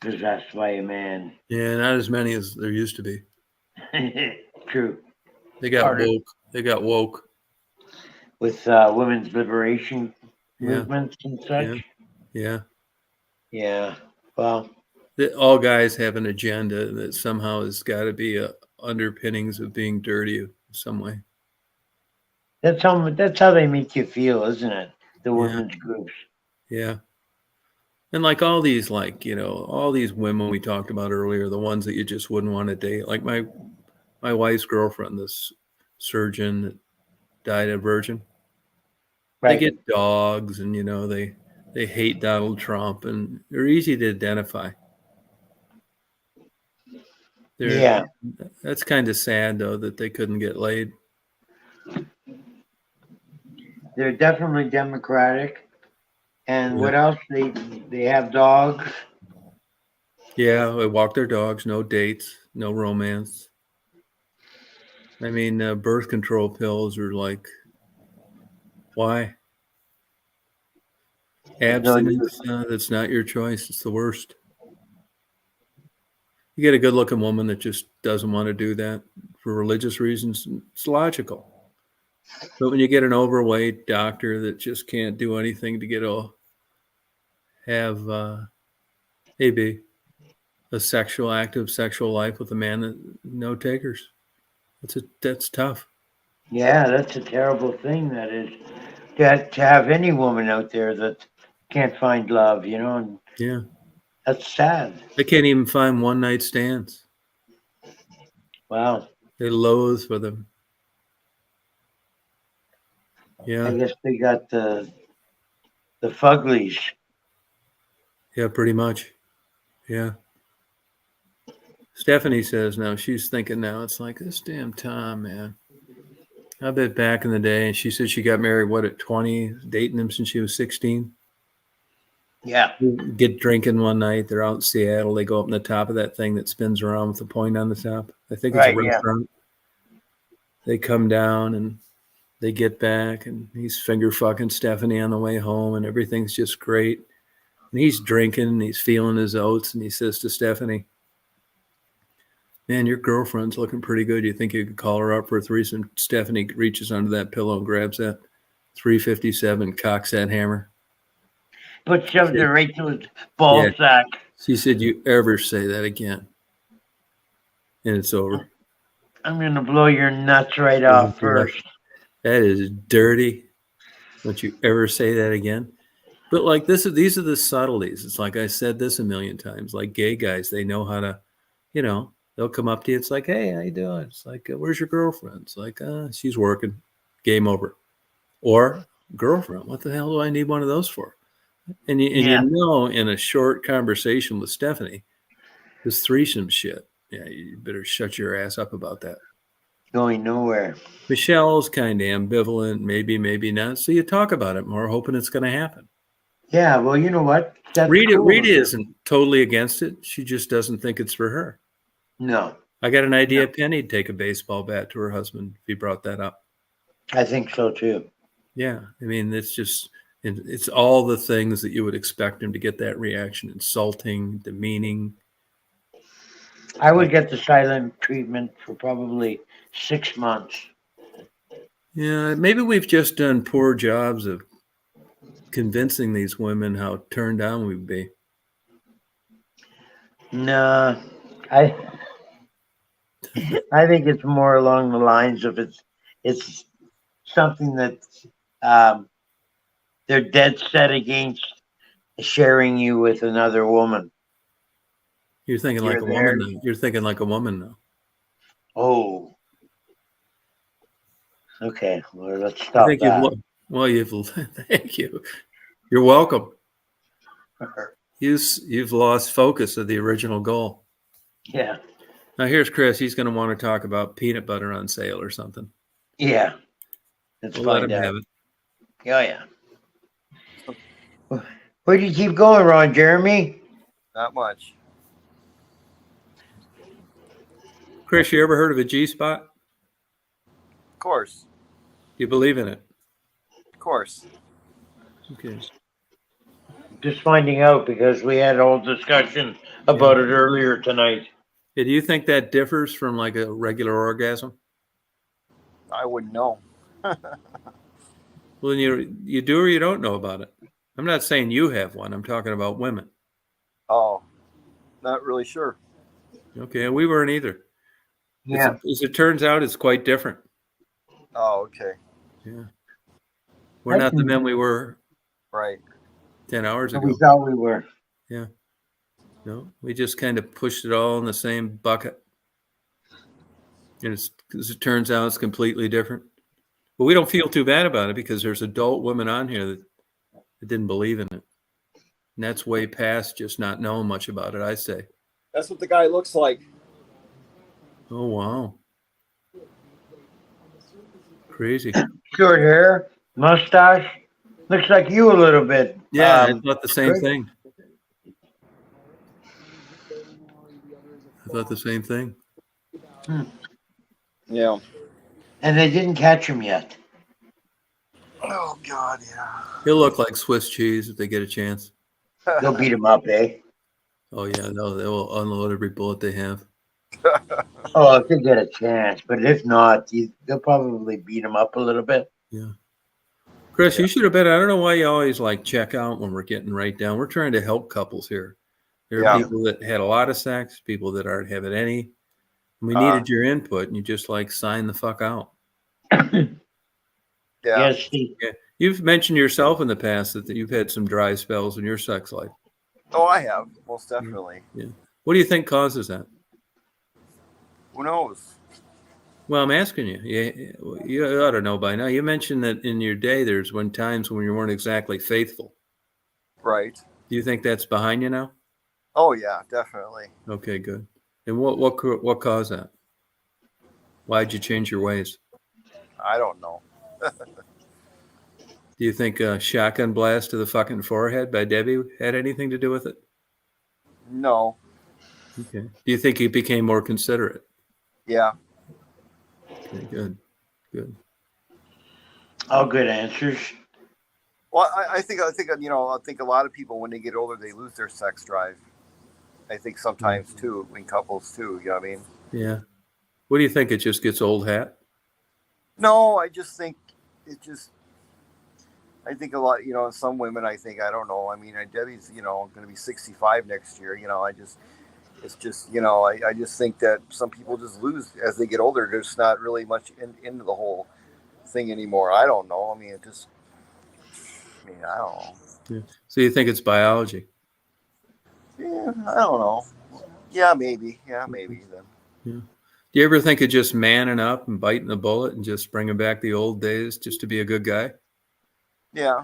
possessed by a man. Yeah, not as many as there used to be. True. They got Harder. woke. They got woke. With women's liberation Yeah. movements and such. Yeah. Yeah. Well, All guys have an agenda that somehow has got to be underpinnings of being dirty in some way. that's how they make you feel, isn't it? The women's groups. Yeah. And like all these, all these women we talked about earlier, the ones that you just wouldn't want to date. Like my wife's girlfriend, this surgeon that died a virgin. Right. They get dogs and, they hate Donald Trump and they're easy to identify. Yeah. That's kind of sad, though, that they couldn't get laid. They're definitely democratic. And what else? They have dogs. Yeah, they walk their dogs, no dates, no romance. I mean, birth control pills are like, why? Abstinence, that's not your choice. It's the worst. You get a good looking woman that just doesn't want to do that for religious reasons. It's logical. But when you get an overweight doctor that just can't do anything to have a active sexual life with a man that no takers, that's tough. Yeah, that's a terrible thing. That is to have any woman out there that can't find love, and Yeah. that's sad. They can't even find one night stands. Wow. They loathe for them. Yeah. I guess they got the fuglies. Yeah, pretty much. Yeah. Stephanie says now she's thinking now it's like this damn Tom, man. I bet back in the day, and she said she got married at 20, dating him since she was 16. Yeah. Get drinking one night. They're out in Seattle. They go up on the top of that thing that spins around with the point on the top. I think it's a restaurant. They come down and they get back, and he's finger fucking Stephanie on the way home, and everything's just great. And he's drinking, and he's feeling his oats, and he says to Stephanie, "Man, your girlfriend's looking pretty good. You think you could call her up for a threesome?" Stephanie reaches under that pillow and grabs that 357, cocks that hammer. But shoved it right to his ball sack. She said, "You ever say that again, and it's over. I'm going to blow your nuts right off first." That is dirty. Don't you ever say that again. But like these are the subtleties. It's like I said this a million times. Like gay guys, they know how to, they'll come up to you. It's like, "Hey, how you doing?" It's like, "Where's your girlfriend?" It's like, "She's working." Game over. Or, "Girlfriend, what the hell do I need one of those for?" And in a short conversation with Stephanie, this threesome shit. Yeah, you better shut your ass up about that. Going nowhere. Michelle's kind of ambivalent, maybe not. So you talk about it more, hoping it's going to happen. Yeah, well, you know what? Rita isn't totally against it. She just doesn't think it's for her. No. I got an idea. Penny'd take a baseball bat to her husband if he brought that up. I think so too. Yeah, I mean, it's all the things that you would expect him to get that reaction: insulting, demeaning. I would get the silent treatment for probably 6 months. Yeah, maybe we've just done poor jobs of convincing these women how turned on we'd be. No, I I think it's more along the lines of it's something that um, they're dead set against sharing you with another woman. You're thinking like You're a there. woman now. You're thinking like a woman now. Oh, okay. Well, let's I stop think that. you've thank you. You're welcome. You've lost focus of the original goal. Yeah, Now here's Chris. He's going to want to talk about peanut butter on sale or something. yeah. Let's We'll let find him out. have it. Oh, yeah. Where do you keep going, Ron Jeremy? Not much. Chris, you ever heard of a G spot? Of course. Do you believe in it? Of course. Okay. Just finding out because we had a whole discussion about it earlier tonight. Yeah, do you think that differs from like a regular orgasm? I wouldn't know. Well, you do or you don't know about it. I'm not saying you have one. I'm talking about women. Oh, not really sure. Okay, we weren't either. Yeah. As it turns out, it's quite different. Oh, okay. Yeah. We're not the men we were Right. 10 hours ago. We thought we were. Yeah. No, we just kind of pushed it all in the same bucket. And as it turns out, it's completely different. But we don't feel too bad about it because there's adult women on here that didn't believe in it. And that's way past just not knowing much about it, I say. That's what the guy looks like. Oh, wow. Crazy. Short hair, mustache. Looks like you a little bit. Yeah, I thought the same Chris? thing. I thought the same thing. Yeah. And they didn't catch him yet. Oh, God, yeah. He'll look like Swiss cheese if they get a chance. They'll beat him up, eh? Oh, yeah, no, they will unload every bullet they have. Oh, if they get a chance. But if not, they'll probably beat him up a little bit. Yeah. Chris, you should have been. I don't know why you always like check out when we're getting right down. We're trying to help couples here. There are people that had a lot of sex, people that aren't having any. We needed your input, and you just like sign the fuck out. Yeah. Yes. Yeah. You've mentioned yourself in the past that you've had some dry spells in your sex life. Oh, I have. Most definitely. Yeah. What do you think causes that? Who knows? Well, I'm asking you. You ought to know by now. You mentioned that in your day there's times when you weren't exactly faithful. Right. Do you think that's behind you now? Oh, yeah, definitely. Okay, good. And what caused that? Why'd you change your ways? I don't know. Do you think a shotgun blast to the fucking forehead by Debbie had anything to do with it? No. Okay. Do you think you became more considerate? Yeah. Okay, good. Good. All good answers. Well, I think I think a lot of people when they get older they lose their sex drive. I think sometimes too in couples too. You know what I mean? Yeah. What do you think? It just gets old hat? No, I just think I think a lot. Some women. I don't know. I mean, Debbie's going to be 65 next year. It's just I just think that some people just lose as they get older. They're just not really much into the whole thing anymore. I don't know. I mean, I don't know. Yeah. So you think it's biology? Yeah, I don't know. Yeah, maybe. Yeah, maybe then. Yeah. Do you ever think of just manning up and biting the bullet and just bringing back the old days just to be a good guy? Yeah.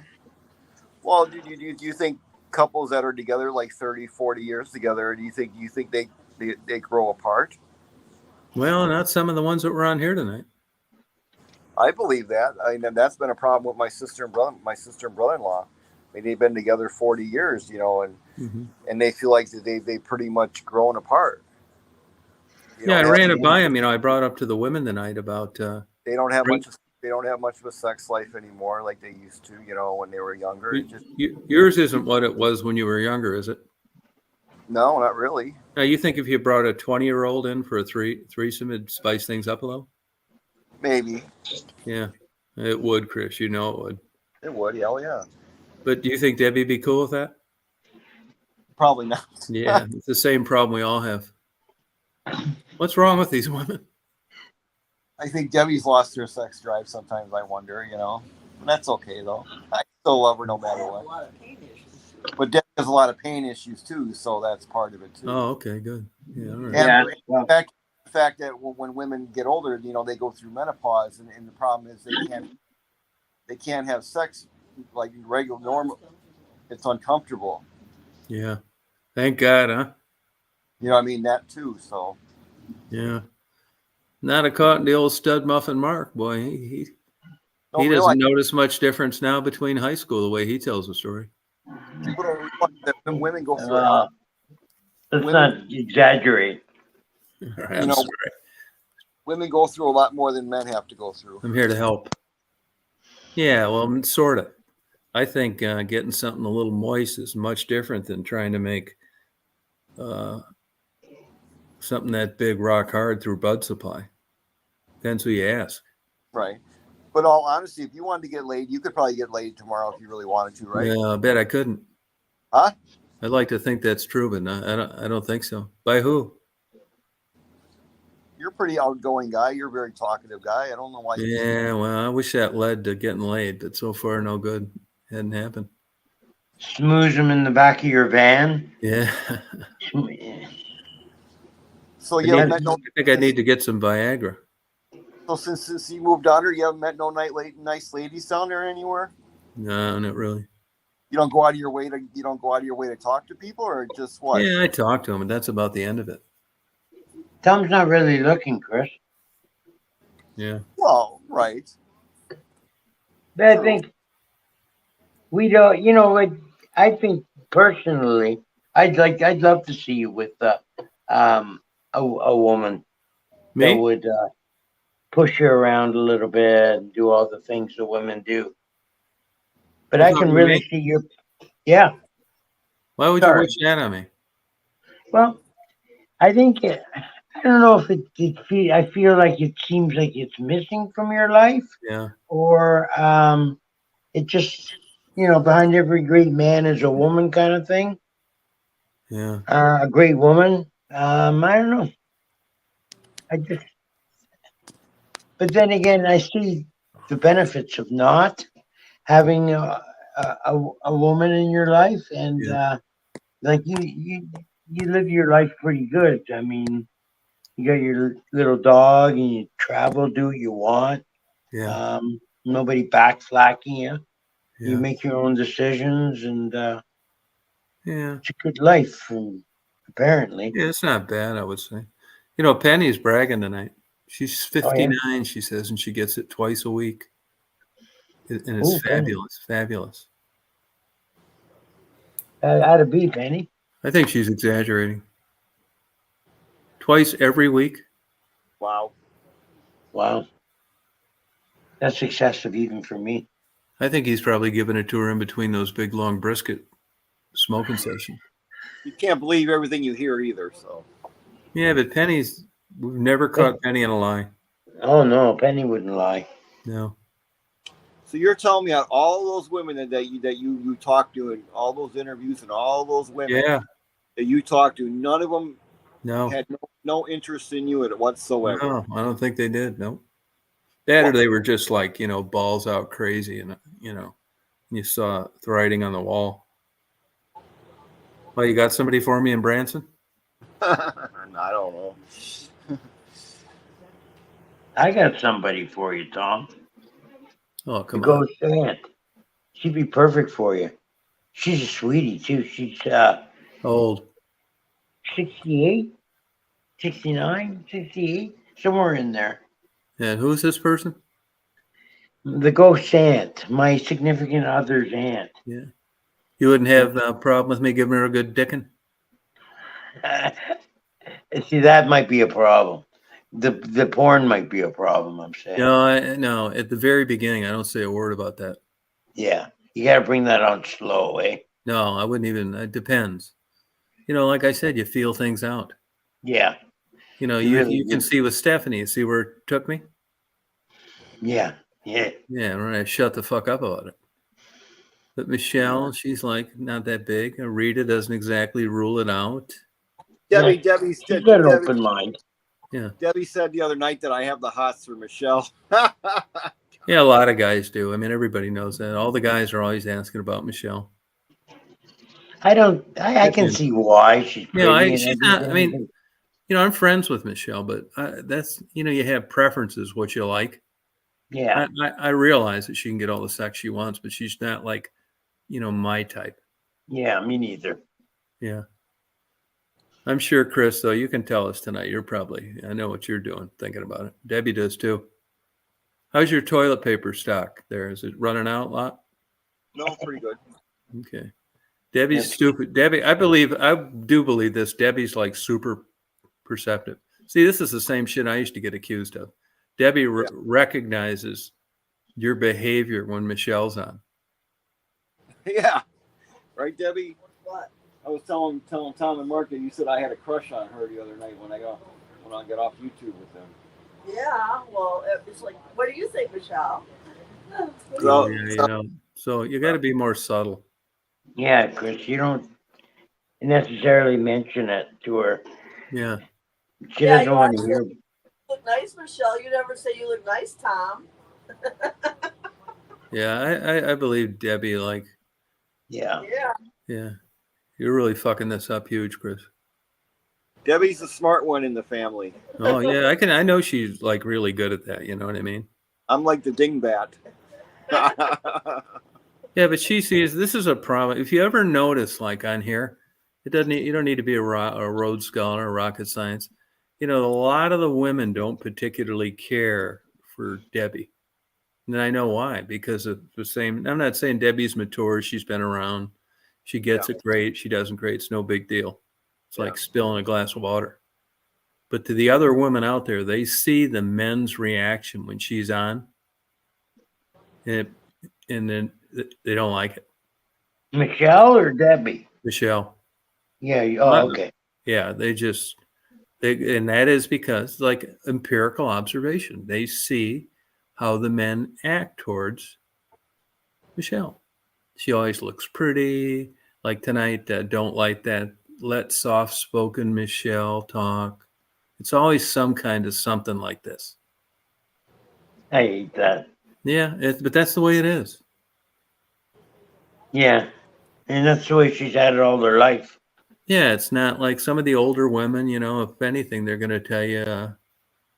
Well, do you think couples that are together like 30, 40 years together, do you think they grow apart? Well, not some of the ones that were on here tonight. I believe that. I mean, that's been a problem with my sister and brother-in-law. I mean, they've been together 40 years, and they feel like they pretty much grown apart. I ran it by him. I brought up to the women tonight about they don't have much they don't have much of a sex life anymore like they used to, you know, when they were younger. It just Yours isn't what it was when you were younger, is it? no, not really. Now, you think if you brought a 20-year-old in for a threesome, it'd spice things up a little? Maybe Yeah, it would, Chris. You know it would. it would. Hell yeah. But do you think Debbie'd be cool with that? Probably not. Yeah, it's the same problem we all have. What's wrong with these women? I think Debbie's lost her sex drive sometimes, I wonder, you know. That's okay, though. I still love her no matter what. But Debbie has a lot of pain issues, too, so that's part of it, too. Oh, okay, good. Yeah, all right. And Yeah. the fact that when women get older, you know, they go through menopause, and the problem is they can't have sex like regular, normal. It's uncomfortable. Yeah. Thank God, huh? You know what I mean? That, too, so. Yeah. Not a caught in the old stud muffin Mark, boy. He Don't doesn't realize, notice much difference now between high school, the way he tells the story. people don't realize that when women go through Let's not exaggerate. I'm know, sorry. women go through a lot more than men have to go through. I'm here to help. Yeah, well, sort of. I think getting something a little moist is much different than trying to make something that big rock hard through bud supply. Depends who you ask. Right. But all honesty, if you wanted to get laid, you could probably get laid tomorrow if you really wanted to, right? Yeah, I bet I couldn't. Huh? I'd like to think that's true, but no, I don't think so. By who? You're a pretty outgoing guy. You're a very talkative guy. I don't know why. Yeah, well, I wish that led to getting laid, but so far, no good. Hadn't happened. Smooze them in the back of your van. Yeah. So you haven't met I no. think I need to get some Viagra. So since you moved down here, you haven't met no nice ladies down there anywhere. No, not really. You don't go out of your way to talk to people, or just what? Yeah, I talked to him, and that's about the end of it. Tom's not really looking, Chris. Yeah. Well, right. But I think we don't. You know, I think personally, I'd love to see you with a woman that Me? would push you around a little bit and do all the things that women do. But I can really see your, yeah. Why would Sorry. you wish that on me? Well, I think I don't know if I feel like it seems like it's missing from your life, Yeah. or it just, you know, behind every great man is a woman kind of thing. Yeah. A great woman. I don't know. But then again, I see the benefits of not having a woman in your life, and like you live your life pretty good. I mean, you got your little dog, and you travel, do what you want. Yeah. Nobody backflacking you. You Yeah. make your own decisions, and Yeah. it's a good life. Apparently, Yeah, it's not bad, I would say. You know, Penny's bragging tonight. She's 59, she says, and she gets it twice a week. And it's Ooh, Penny. fabulous, fabulous. Out of beef, Penny. I think she's exaggerating. Twice every week? Wow. Wow, that's excessive even for me. I think he's probably giving it to her in between those big, long brisket smoking sessions. You can't believe everything you hear either. So. Yeah, but we've never caught Penny in a lie. Oh no, Penny wouldn't lie. No. So you're telling me out all those women that you talked to in all those interviews and all those women that you talked to, none of them had no interest in you whatsoever. No, I don't think they did. No. That or they were just like, you know, balls out crazy, and you know, you saw the writing on the wall. Well, you got somebody for me in Branson? I don't know. I got somebody for you, Tom. Oh, come Go on. Aunt. She'd be perfect for you. She's a sweetie too. She's Old. 68, 69, 68, somewhere in there. And who's this person? The ghost aunt, my significant other's aunt. Yeah. You wouldn't have a problem with me giving her a good dicking? See, that might be a problem. The porn might be a problem. I'm saying. No. At the very beginning, I don't say a word about that. Yeah, you got to bring that on slow, eh? No, I wouldn't even. It depends. Like I said, you feel things out. Yeah, You can see with Stephanie. See where it took me? yeah. Yeah, right. Shut the fuck up about it. But Michelle, she's like not that big. Rita doesn't exactly rule it out. Debbie She's got an open mind. Yeah. Debbie said the other night that I have the hots for Michelle. Yeah, a lot of guys do. I mean, everybody knows that. All the guys are always asking about Michelle. I can see why she's pretty and she's not. I mean, everything. I'm friends with Michelle, but that's you have preferences, what you like. Yeah, I realize that she can get all the sex she wants, but she's not like, my type. yeah, me neither. Yeah. I'm sure, Chris, though, you can tell us tonight. I know what you're doing, thinking about it. Debbie does too. How's your toilet paper stock there? Is it running out a lot? No, pretty good. Okay. Debbie's stupid. Debbie, I do believe this. Debbie's like super perceptive. See, this is the same shit I used to get accused of. Debbie recognizes your behavior when Michelle's on. Yeah. Right, Debbie? What? I was telling Tom and Mark that you said I had a crush on her the other night when I got off YouTube with them. Yeah, well, it's like, what do you think, Michelle? So you got to be more subtle. Yeah, Chris, you don't necessarily mention it to her. Yeah. She doesn't want to hear. You look nice, Michelle. You never say you look nice, Tom. Yeah, I believe Debbie. Like, Yeah. yeah, you're really fucking this up huge, Chris. Debbie's the smart one in the family. Oh yeah, I know she's like really good at that. You know what I mean? I'm like the dingbat. Yeah, but she sees this is a problem. If you ever notice, like on here, you don't need to be a Rhodes Scholar or rocket science. A lot of the women don't particularly care for Debbie. And I know why, because of the same. I'm not saying Debbie's mature. She's been around. She gets it great. She doesn't great. It's no big deal. It's like spilling a glass of water. But to the other women out there, they see the men's reaction when she's on. And then they don't like it. Michelle or Debbie? Michelle. Yeah. Oh, okay. Yeah, and that is because like empirical observation. They see how the men act towards Michelle. She always looks pretty. Like tonight, don't like that. Let soft-spoken Michelle talk. It's always some kind of something like this. I hate that. Yeah, but that's the way it is. Yeah, and that's the way she's had it all her life. Yeah, it's not like some of the older women, if anything, they're going to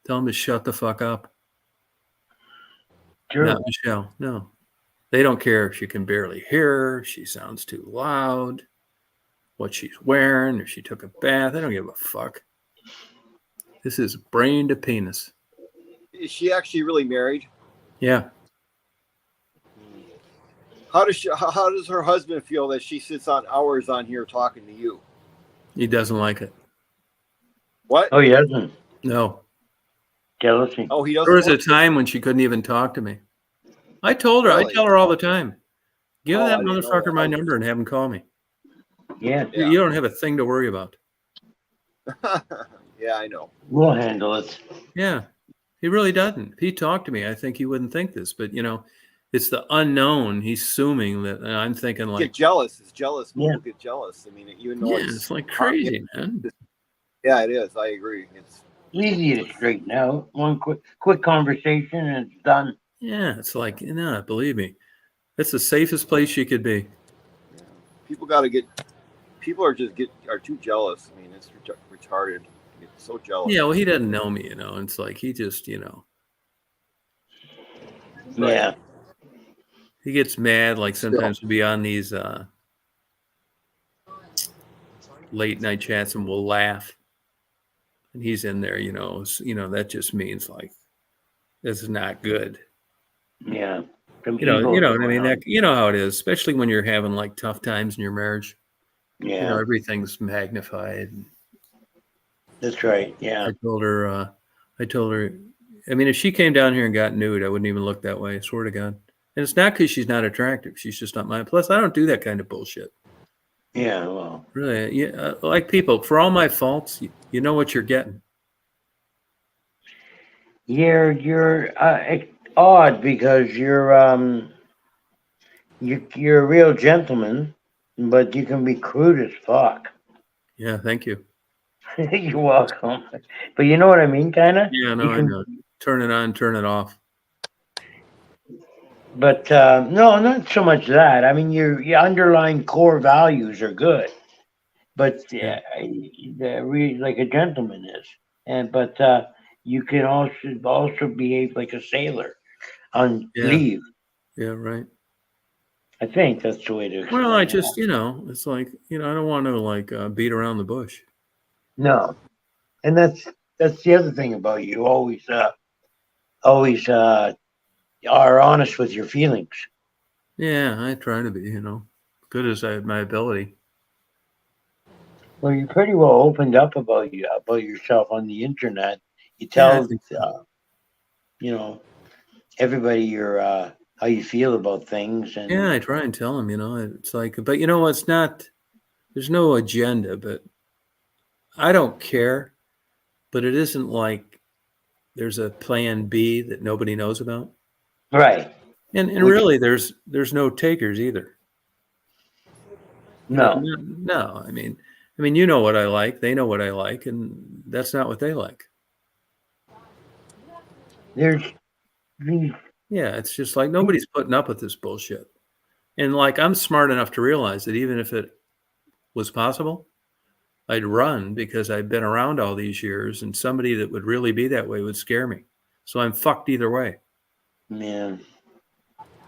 tell them to shut the fuck up. Sure. Not Michelle. No. They don't care if you can barely hear her, she sounds too loud, what she's wearing, if she took a bath. They don't give a fuck. This is brain to penis. Is she actually really married? Yeah. How does her husband feel that she sits on hours on here talking to you? He doesn't like it. What? Oh, he doesn't. No. Jealousy. Oh, he doesn't. There was a time when she couldn't even talk to me. I told her, Really? I tell her all the time, give Oh, that I didn't know motherfucker that. my number and have him call me. Yeah. You don't have a thing to worry about. Yeah, I know. We'll handle it. Yeah. He really doesn't. If he talked to me, I think he wouldn't think this, but it's the unknown. He's assuming that, and I'm thinking like, Get jealous. It's jealous. Yeah. People get jealous. I mean, even though it's like crazy, man. Yeah, it is. I agree. It's Easy to straighten out. One quick conversation and it's done. Yeah, it's like, believe me, it's the safest place you could be. people are too jealous. I mean, it's retarded. It's so jealous. Yeah, well, he doesn't know me, It's like he just, Yeah. he gets mad. Like sometimes we'll be on these late night chats and we'll laugh, and he's in there. That just means like this is not good. Yeah. You know what I mean? That, how it is, especially when you're having like tough times in your marriage. Yeah. Everything's magnified. That's right. Yeah. I I told her, I mean, if she came down here and got nude, I wouldn't even look that way. I swear to God. And it's not because she's not attractive. She's just not mine. Plus, I don't do that kind of bullshit. Yeah, well, Really, yeah. Like people, for all my faults, you know what you're getting. you're odd because you're a real gentleman, but you can be crude as fuck. Yeah, thank you. You're welcome. But you know what I mean, kind of. Yeah, no, You I can, know. Turn it on, turn it off. but no, not so much that. I mean, your underlying core values are good, but Yeah. like a gentleman is, and but you can also behave like a sailor on Yeah. leave. Yeah, right. I think that's the way to explain Well, I it. just, it's like, I don't want to like beat around the bush. No, and that's the other thing about you. Always are honest with your feelings. Yeah, I try to be, good as my ability. Well, you're pretty well opened up about yourself on the internet. You Yeah, I tell think so. everybody your how you feel about things, and Yeah, I try and tell them, it's like, but it's not, there's no agenda, but I don't care, but it isn't like there's a plan B that nobody knows about. right. And Which really there's no takers either. no, No, I mean, you know what I like, they know what I like, and that's not what they like. there's these. Yeah, it's just like nobody's putting up with this bullshit. And like I'm smart enough to realize that even if it was possible, I'd run because I've been around all these years and somebody that would really be that way would scare me. So I'm fucked either way. Man,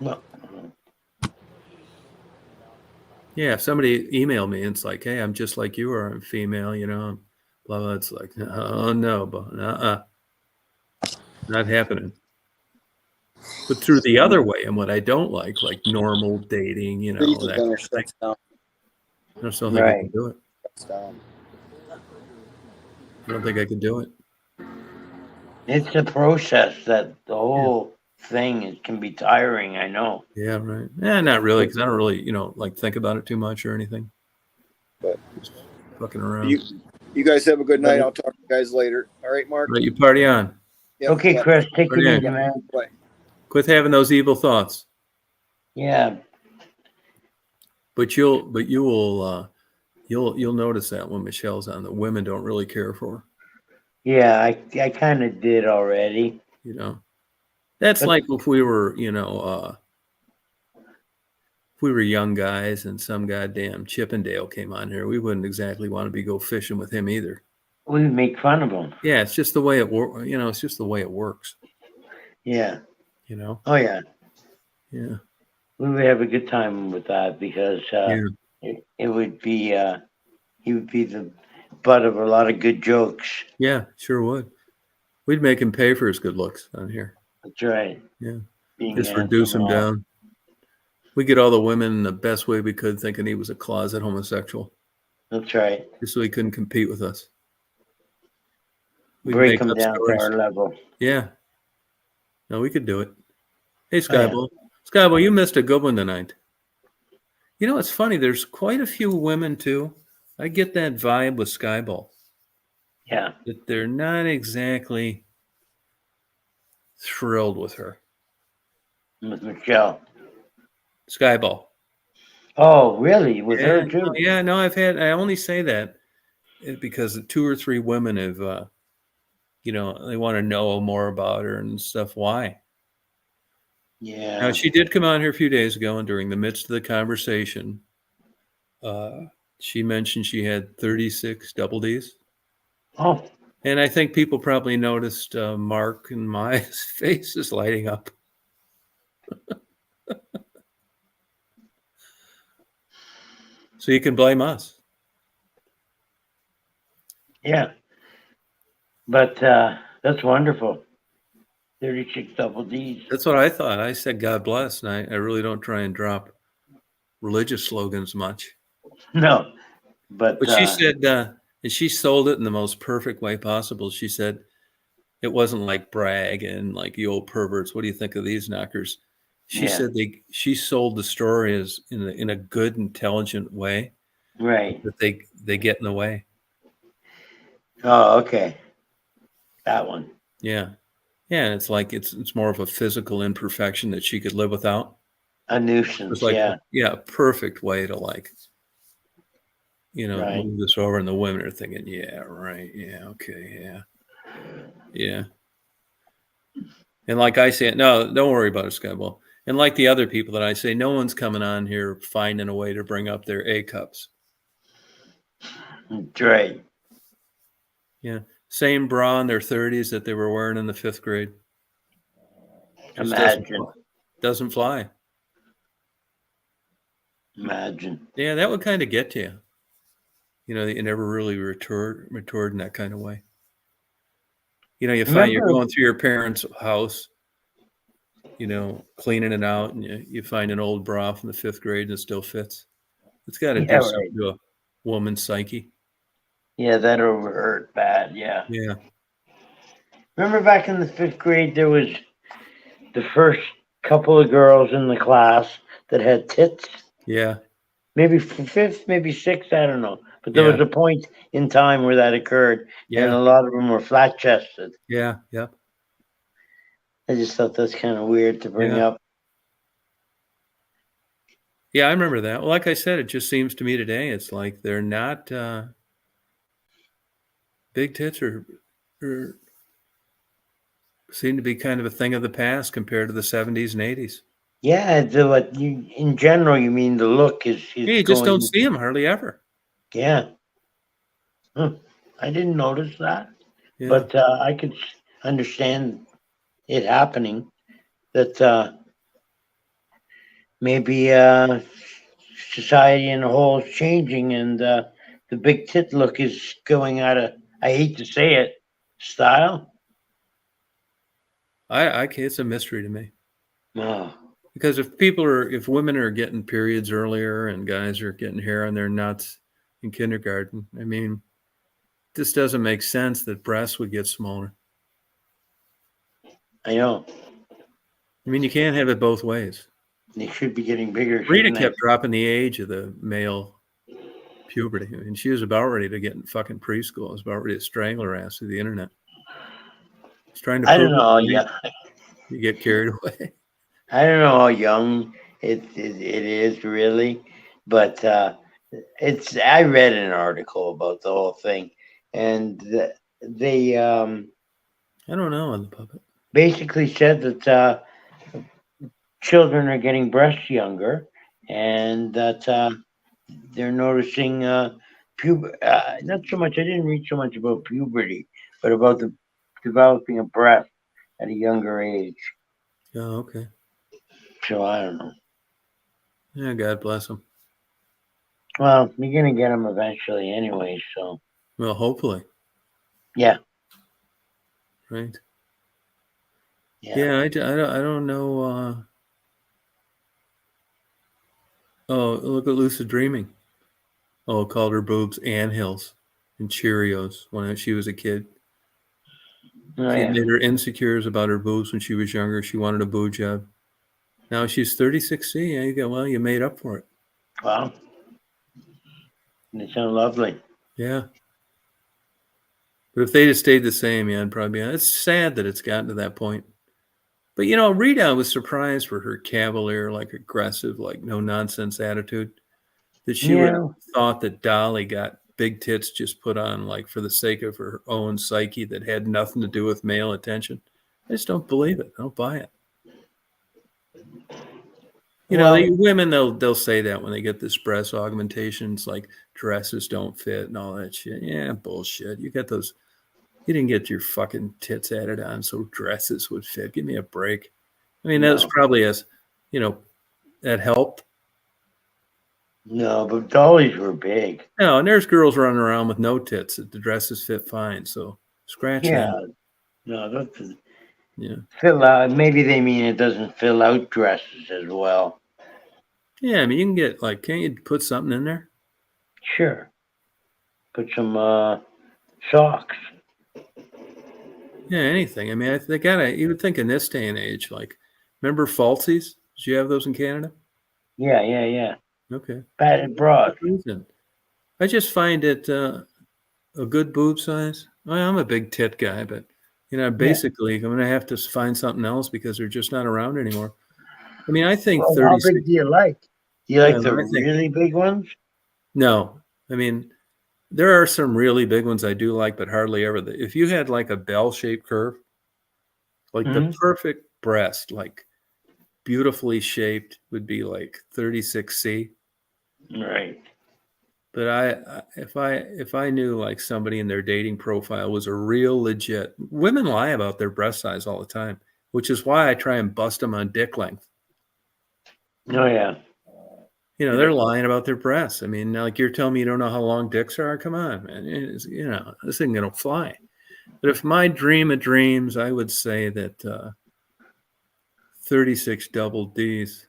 well, Yeah, if somebody emailed me and it's like, hey, I'm just like you or I'm female, blah, blah. It's like, oh, no, but not happening. But through the other way and what I don't like normal dating, Please, that Gunner, kind of thing, shuts down. I just don't think I can right. do it. Shuts down. I don't think I could do it. It's the process that the Yeah. whole thing can be tiring. I know. Yeah, right. Yeah, not really, because I don't really, like think about it too much or anything. But just fucking around. You guys have a good night. I'll talk to you guys later. All right, Mark. But you party on. Yep, Okay, bye. Chris, take it Party on. easy, man. Bye. Quit having those evil thoughts. Yeah, But you'll notice that when Michelle's on, that women don't really care for her. yeah. I kind of did already. That's But- like if we were, if we were young guys and some goddamn Chippendale came on here, we wouldn't exactly want to go fishing with him either. We make fun of them. Yeah, it's just the way it works. It's just the way it works. Yeah. Oh yeah. Yeah. We would have a good time with that because it would be he would be the butt of a lot of good jokes. Yeah, sure would. We'd make him pay for his good looks on here. That's right. Yeah. Being Just handsome reduce him and all. down. We get all the women in the best way we could, thinking he was a closet homosexual, That's right. just so he couldn't compete with us. We'd Break make them up down stories. to our level. Yeah. No, we could do it. Hey, Skybo. Skybo, you missed a good one tonight. It's funny. There's quite a few women, too. I get that vibe with Skyball. Yeah. That they're not exactly thrilled with her. With Michelle. Skyball. Oh, really? With Yeah, her too? yeah, no, I only say that because 2 or 3 women have, they want to know more about her and stuff. Why? Yeah. Now, she did come on here a few days ago, and during the midst of the conversation, she mentioned she had 36 double Ds. Oh. And I think people probably noticed Mark and my face is lighting up. So you can blame us. Yeah. But that's wonderful. 36 double Ds. That's what I thought. I said, God bless. And I really don't try and drop religious slogans much. No. But she said, and she sold it in the most perfect way possible. She said, It wasn't like brag and like, you old perverts, what do you think of these knockers? She Yeah. said she sold the story as in a good, intelligent way, Right. that they get in the way. Oh, okay. That one. Yeah. Yeah. And it's like it's more of a physical imperfection that she could live without. A nuisance. It's like Yeah. a perfect way to like, Right. move this over, and the women are thinking, yeah, right, yeah, okay, yeah. And like I say, no, don't worry about it, Skyball. And like the other people that I say, no one's coming on here finding a way to bring up their A cups. That's right. Yeah. Same bra in their 30s that they were wearing in the 5th grade. Just Imagine. doesn't fly. Imagine. Yeah, that would kind of get to you. You never really matured in that kind of way. You find you're going through your parents' house, cleaning it out, and you find an old bra from the 5th grade and it still fits. It's got to do something to a woman's psyche. Yeah, that overhurt bad. Yeah. Yeah. Remember back in the 5th grade, there was the first couple of girls in the class that had tits. Yeah. Maybe 5th, maybe 6th, I don't know. But there was a point in time where that occurred, and a lot of them were flat chested. Yeah. Yeah. I just thought that's kind of weird to bring up. Yeah, I remember that. Well, like I said, it just seems to me today, it's like they're not big tits or seem to be kind of a thing of the past compared to the 70s and 80s. Yeah, in general, you mean the look is you just don't see them hardly ever. Yeah. I didn't notice that. Yeah. But I could understand it happening, that maybe society in a whole is changing, and the big tit look is going out of, I hate to say it, style. It's a mystery to me. Oh. Because if women are getting periods earlier and guys are getting hair on their nuts in kindergarten, I mean, this doesn't make sense that breasts would get smaller. I know. I mean, you can't have it both ways. They should be getting bigger. Rita kept dropping the age of the male puberty. I mean, she was about ready to get in fucking preschool. I was about ready to strangle her ass through the internet. I was trying to prove I don't know. Yeah. You get carried away. I don't know how young it is really, but I read an article about the whole thing, and they I don't know on the puppet. Basically said that children are getting breasts younger, and that they're noticing not so much. I didn't read so much about puberty, but about the developing a breast at a younger age. Oh, okay. So I don't know. Yeah, God bless them. Well, you're gonna get them eventually, anyway. So. Well, hopefully. Yeah. Right. Yeah. I don't know. Oh, look at Lucid Dreaming. Oh, called her boobs Anthills and Cheerios when she was a kid. Oh, She yeah. made her insecures about her boobs when she was younger. She wanted a boob job. Now she's 36C. Yeah, you made up for it. Wow. They sound lovely. Yeah. But if they just stayed the same, yeah, I'd probably be. It's sad that it's gotten to that point. But Rita was surprised for her cavalier, like aggressive, like no nonsense attitude. That she would have thought that Dolly got big tits just put on like for the sake of her own psyche that had nothing to do with male attention. I just don't believe it. I don't buy it. Women, they'll say that when they get this breast augmentations, like dresses don't fit and all that shit. Yeah, bullshit. You didn't get your fucking tits added on so dresses would fit. Give me a break. I mean, that was probably that helped. No, but dollies were big. No, and there's girls running around with no tits that the dresses fit fine. So scratch that. No, that's fill out. Maybe they mean it doesn't fill out dresses as well. Yeah, I mean, you can get can't you put something in there? Sure. Put some socks. Yeah, anything. I mean, they gotta. You would think in this day and age, like, remember falsies? Did you have those in Canada? Yeah. Okay. Padded bras. Reason. I just find it a good boob size. I'm a big tit guy, but basically, I'm gonna have to find something else because they're just not around anymore. I mean, I think Well, how 36. big do you like? Do you like the I think really big ones? no. I mean, there are some really big ones I do like, but hardly ever. If you had like a bell-shaped curve, like the perfect breast, like beautifully shaped, would be like 36C. Right. But if I knew like somebody in their dating profile was a real legit, women lie about their breast size all the time, which is why I try and bust them on dick length. Oh yeah. They're lying about their breasts. I mean, like you're telling me you don't know how long dicks are? Come on, man. This isn't gonna fly. But if my dream of dreams, I would say that 36 double D's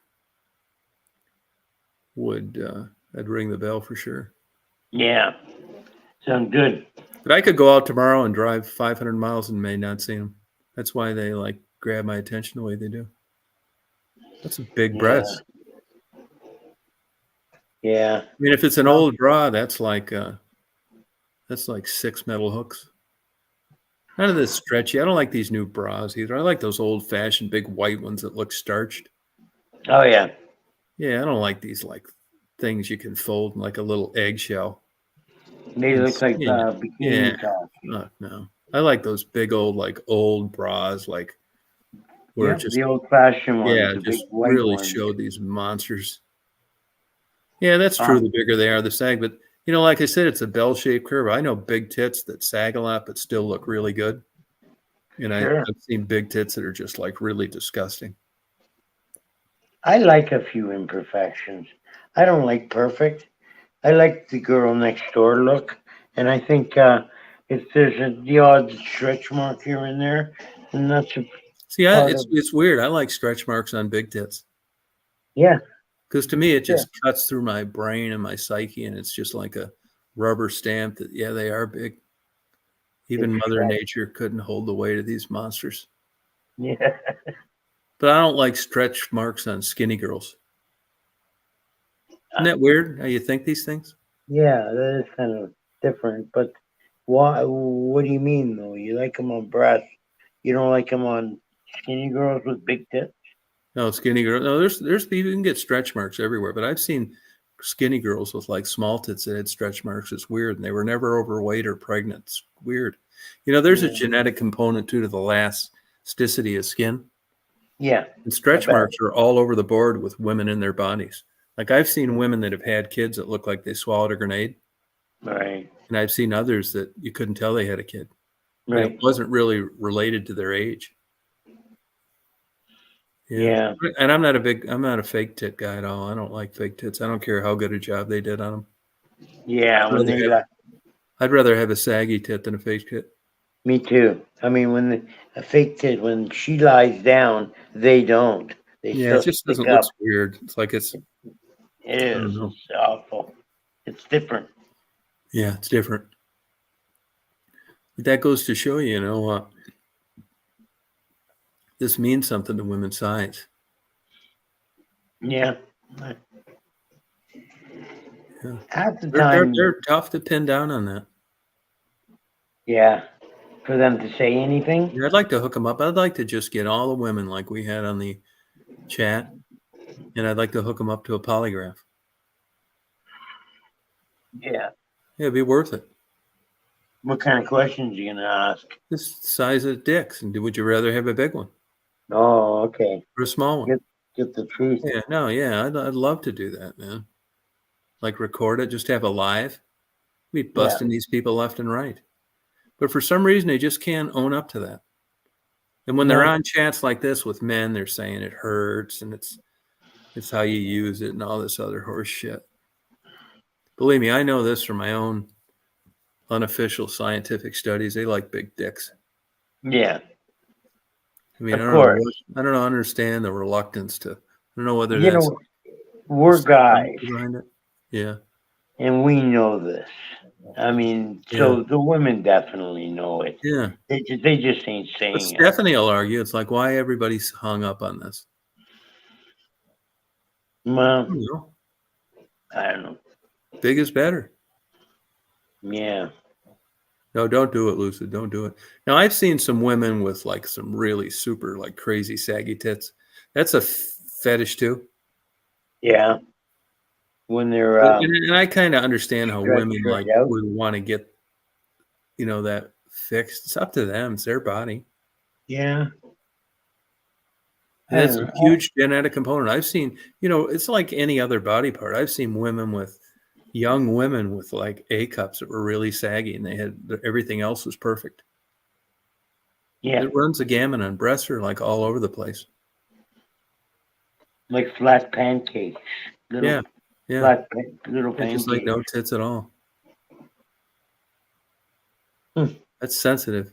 would I'd ring the bell for sure. Yeah. Sounds good. But I could go out tomorrow and drive 500 miles and may not see them. That's why they like grab my attention the way they do. That's a big breast. Yeah. I mean, if it's an old bra, that's like 6 metal hooks. None of this stretchy. I don't like these new bras either. I like those old-fashioned big white ones that look starched. Oh yeah. Yeah, I don't like these like things you can fold in like a little eggshell. They look like bikini yeah. tops. No. I like those big old bras, like where just the old-fashioned ones, yeah, the just big white really ones. show these monsters. Yeah, that's true. The bigger they are, the sag. But like I said, it's a bell-shaped curve. I know big tits that sag a lot but still look really good. And I've seen big tits that are just like really disgusting. I like a few imperfections. I don't like perfect. I like the girl next door look, and I think if there's the odd stretch mark here and there, then that's a See, it's weird. I like stretch marks on big tits. Yeah. Because to me, it just cuts through my brain and my psyche, and it's just like a rubber stamp that, yeah, they are big. Even Mother Nature couldn't hold the weight of these monsters. Yeah. But I don't like stretch marks on skinny girls. Isn't that weird how you think these things? Yeah, that is kind of different. But why? What do you mean, though? You like them on breasts. You don't like them on skinny girls with big tits? No, skinny girls. No, there's you can get stretch marks everywhere, but I've seen skinny girls with like small tits that had stretch marks. It's weird, and they were never overweight or pregnant. It's weird. There's a genetic component too to the elasticity of skin. Yeah. And stretch marks are all over the board with women in their bodies. Like I've seen women that have had kids that look like they swallowed a grenade. Right. And I've seen others that you couldn't tell they had a kid. Right. And it wasn't really related to their age. Yeah. And I'm not a fake tit guy at all. I don't like fake tits. I don't care how good a job they did on them. Yeah. I'd rather have a saggy tit than a fake tit. Me too. I mean, when a fake tit, when she lies down, they don't. It just doesn't look weird. It's like it's. It is. It's awful. It's different. Yeah, it's different. But that goes to show you, this means something to women's size. Yeah. Yeah. Half the time, they're tough to pin down on that. Yeah. For them to say anything. Yeah, I'd like to hook them up. I'd like to just get all the women like we had on the chat, and I'd like to hook them up to a polygraph. Yeah. It'd be worth it. What kind of questions are you gonna ask? The size of dicks, and would you rather have a big one Oh, okay. or a small one? Get the truth. Yeah, I'd love to do that, man. Like record it, just have a live. We'd be busting these people left and right. But for some reason, they just can't own up to that. And when they're on chats like this with men, they're saying it hurts and it's how you use it and all this other horse shit. Believe me, I know this from my own unofficial scientific studies. They like big dicks. Yeah. I mean, I don't understand the reluctance to. I don't know whether that's we're guys. behind it. Yeah. And we know this. I mean, so Yeah. the women definitely know it. Yeah. They just ain't But saying it. Stephanie will argue. It's like, why everybody's hung up on this? Well, You know, I don't know. big is better. Yeah. No, don't do it, Lucid. Don't do it. Now, I've seen some women with like some really super, like crazy saggy tits. That's a fetish too. Yeah. When they're And I kind of understand how stretched women right like out. would want to get, that fixed. It's up to them. It's their body. Yeah. And I that's don't a know. huge genetic component. I've seen, it's like any other body part. I've seen young women with like A cups that were really saggy and they had everything else was perfect. Yeah. It runs the gamut on breasts are like all over the place. Like flat pancakes. Little Yeah. Yeah. flat little Yeah, pancakes. just like no tits at all. Hmm. That's sensitive.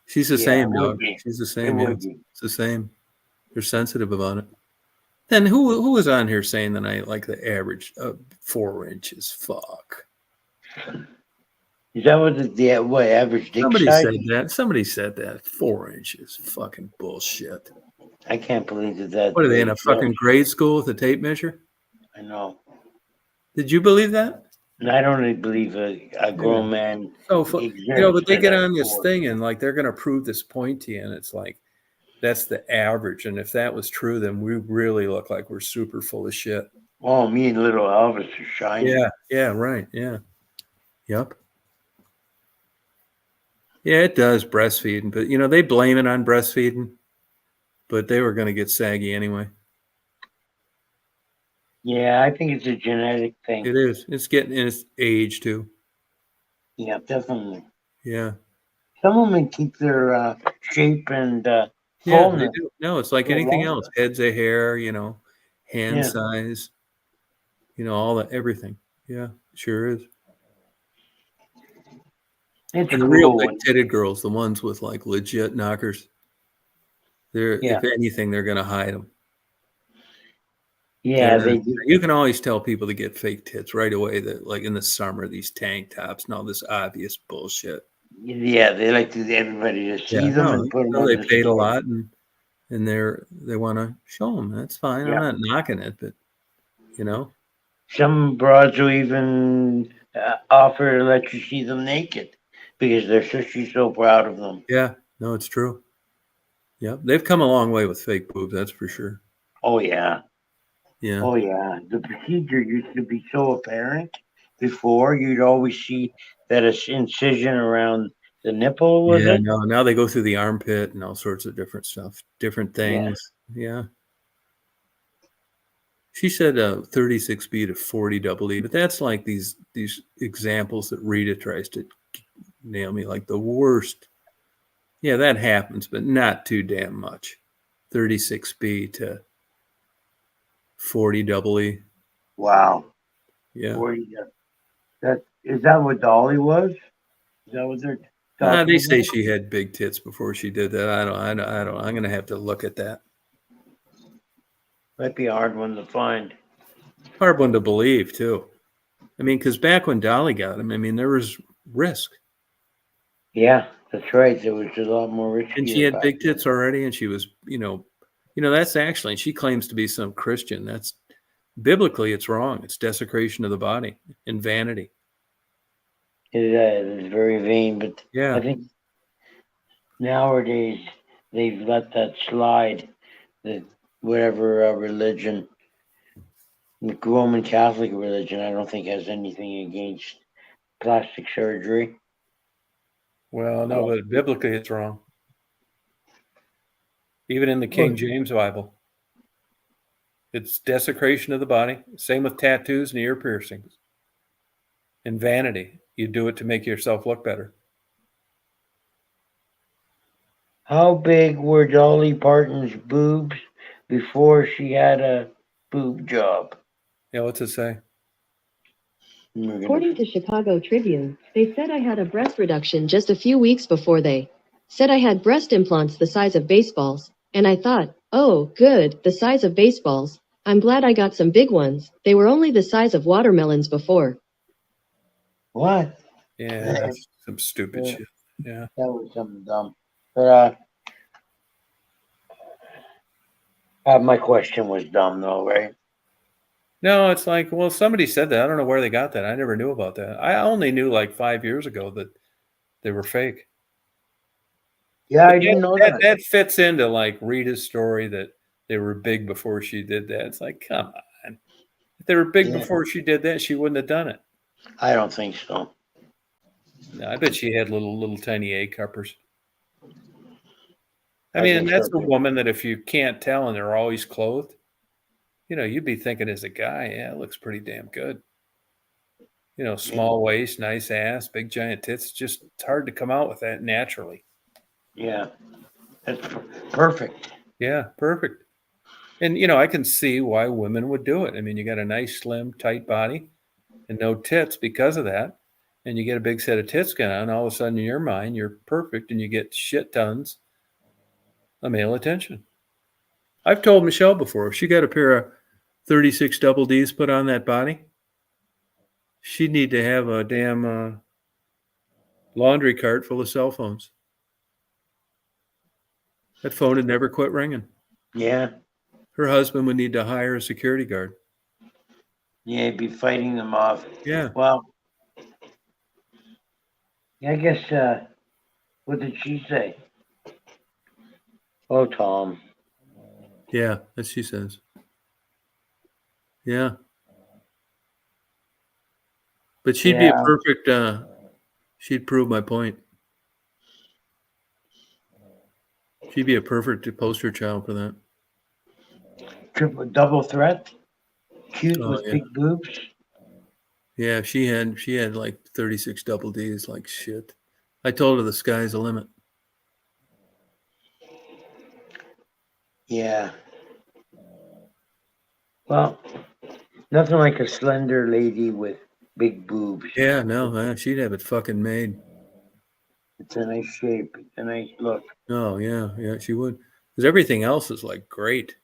She's the Yeah, same, it would dog. be. She's the It same. Yeah, would be. it's the same. They're sensitive about it. Then who was on here saying that I like the average 4 inches? Fuck. Is that what what average dick Somebody size? said that. Somebody said that. 4 inches. Fucking bullshit. I can't believe that. What are they in a fucking grade school with a tape measure? I know. Did you believe that? And I don't really believe a grown man So, exists. but they that get has on this four. thing and like they're going to prove this point to you, and it's like that's the average. And if that was true, then we really look like we're super full of shit. Oh, me and little Elvis are shining. Yeah. Yeah. Right. Yeah. Yep. Yeah, it does breastfeeding, but they blame it on breastfeeding, but they were going to get saggy anyway. Yeah, I think it's a genetic thing. It is. It's getting in its age too. Yeah, definitely. Yeah. Some women keep their shape and Yeah, fullness. they do. No, it's like for anything longer. else. Heads of hair, hand Yeah. size, all that, everything. Yeah, sure is. It's And the real cool. big-titted girls, the ones with like legit knockers, Yeah. if anything, they're going to hide them. Yeah, they do. You can always tell people to get fake tits right away. That like in the summer, these tank tops and all this obvious bullshit. Yeah, they like everybody to see them and put them on they the paid a store. lot and they want to show them. That's fine. Yeah. I'm not knocking it, but Some broads will even offer to let you see them naked because she's so proud of them. Yeah, no, it's true. Yeah, they've come a long way with fake boobs. That's for sure. Oh yeah. Yeah. Oh yeah. The procedure used to be so apparent before. You'd always see that incision around the nipple. Was Yeah, it? no, now they go through the armpit and all sorts of different stuff, different things. Yeah. She said 36B to 40 double E, but that's like these examples that Rita tries to nail me like the worst. Yeah, that happens, but not too damn much. 36B to 40 double E. Wow. Yeah. 40. Is that what Dolly was? Is that what they're talking They say about? she had big tits before she did that. I don't. I'm gonna have to look at that. Might be a hard one to find. Hard one to believe too. I mean, because back when Dolly got him, I mean, there was risk. Yeah, that's right. There was a lot more risk. And she had big tits already, and she was, that's actually. And she claims to be some Christian. That's biblically, it's wrong. It's desecration of the body and vanity. It is very vain, but Yeah. I think nowadays they've let that slide. That whatever religion, the Roman Catholic religion, I don't think has anything against plastic surgery. Well, no, but biblically it's wrong. Even in the King James Bible. It's desecration of the body. Same with tattoos and ear piercings. And vanity. You do it to make yourself look better. How big were Dolly Parton's boobs before she had a boob job? Yeah, what's it say? According to Chicago Tribune, they said I had a breast reduction just a few weeks before they said I had breast implants the size of baseballs. And I thought, oh, good, the size of baseballs. I'm glad I got some big ones. They were only the size of watermelons before. What? Yeah, that's some stupid Yeah. shit. Yeah. That was something dumb. But my question was dumb though, right? No, it's like, well, somebody said that. I don't know where they got that. I never knew about that. I only knew like 5 years ago that they were fake. Yeah, But I didn't know that, that. that fits into like Rita's story that they were big before she did that. It's like, come on. If they were big Yeah. before she did that, she wouldn't have done it. I don't think so. No, I bet she had little tiny A cuppers. I I mean, think and that's so, a too. woman that if you can't tell and they're always clothed, you'd be thinking as a guy, yeah, it looks pretty damn good. Small waist, nice ass, big giant tits. Just it's hard to come out with that naturally. Yeah, that's perfect. Yeah, perfect. And I can see why women would do it. I mean, you got a nice, slim, tight body and no tits because of that. And you get a big set of tits going on, all of a sudden in your mind, you're perfect and you get shit tons of male attention. I've told Michelle before, if she got a pair of 36 double Ds put on that body, she'd need to have a damn laundry cart full of cell phones. That phone would never quit ringing. Yeah, Her husband would need to hire a security guard. yeah, be fighting them off. Yeah. Well, I guess. What did she say? Oh, Tom. Yeah, as she says. Yeah. But she'd be a Yeah. perfect, she'd prove my point. She'd be a perfect poster child for that. Double threat. Cute Oh, with yeah. big boobs. Yeah, she had like 36 double Ds, like shit. I told her the sky's the limit. Yeah. Well, nothing like a slender lady with big boobs. Yeah, no, she'd have it fucking made. It's a nice shape. It's a nice look. Oh, yeah, she would. Because everything else is like great.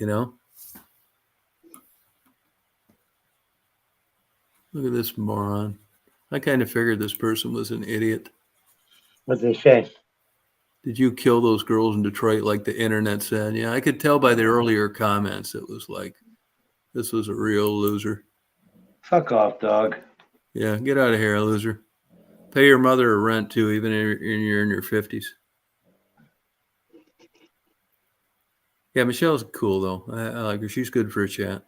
Look at this moron. I kind of figured this person was an idiot. What they say? Did you kill those girls in Detroit like the internet said? Yeah, I could tell by the earlier comments. It was like, this was a real loser. Fuck off, dog. Yeah, get out of here, loser. Pay your mother a rent too, even if you're in your 50s. Yeah, Michelle's cool though. I like her. She's good for a chat.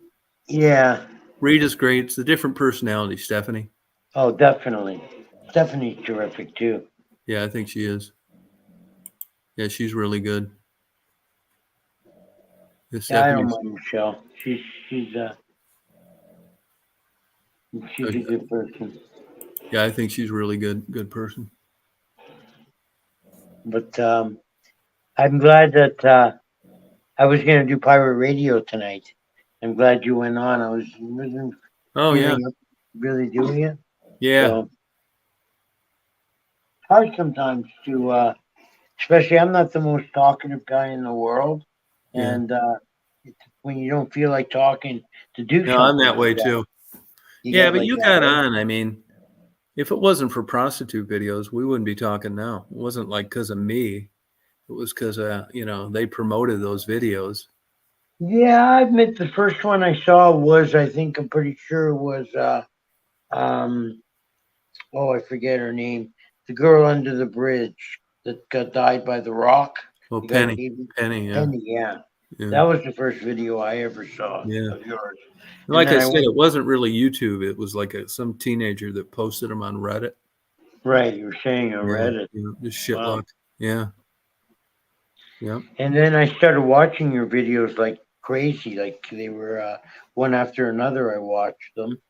Yeah. Rita's great. It's a different personality, Stephanie. Oh, definitely. Stephanie's terrific too. Yeah, I think she is. Yeah, she's really good. Yeah, I don't mind Michelle. She's a good person. Yeah, I think she's really good person. But I'm glad that I was going to do pirate radio tonight. I'm glad you went on. I wasn't really doing it. Yeah. So, hard sometimes to, especially I'm not the most talkative guy in the world, and when you don't feel like talking to do something. No, I'm that way too. Yeah, but you got on. I mean, if it wasn't for prostitute videos, we wouldn't be talking now. It wasn't like because of me. It was because, they promoted those videos. Yeah, I admit the first one I saw was, I'm pretty sure it was, I forget her name. The girl under the bridge that got died by the rock. Oh, Penny. Penny, yeah. Penny, yeah. That was the first video I ever saw of yours. Like I said, it wasn't really YouTube. It was like some teenager that posted them on Reddit. Right, you were saying on Reddit. Just shit luck. Yeah. Yeah. And then I started watching your videos like crazy. Like they were one after another. I watched them.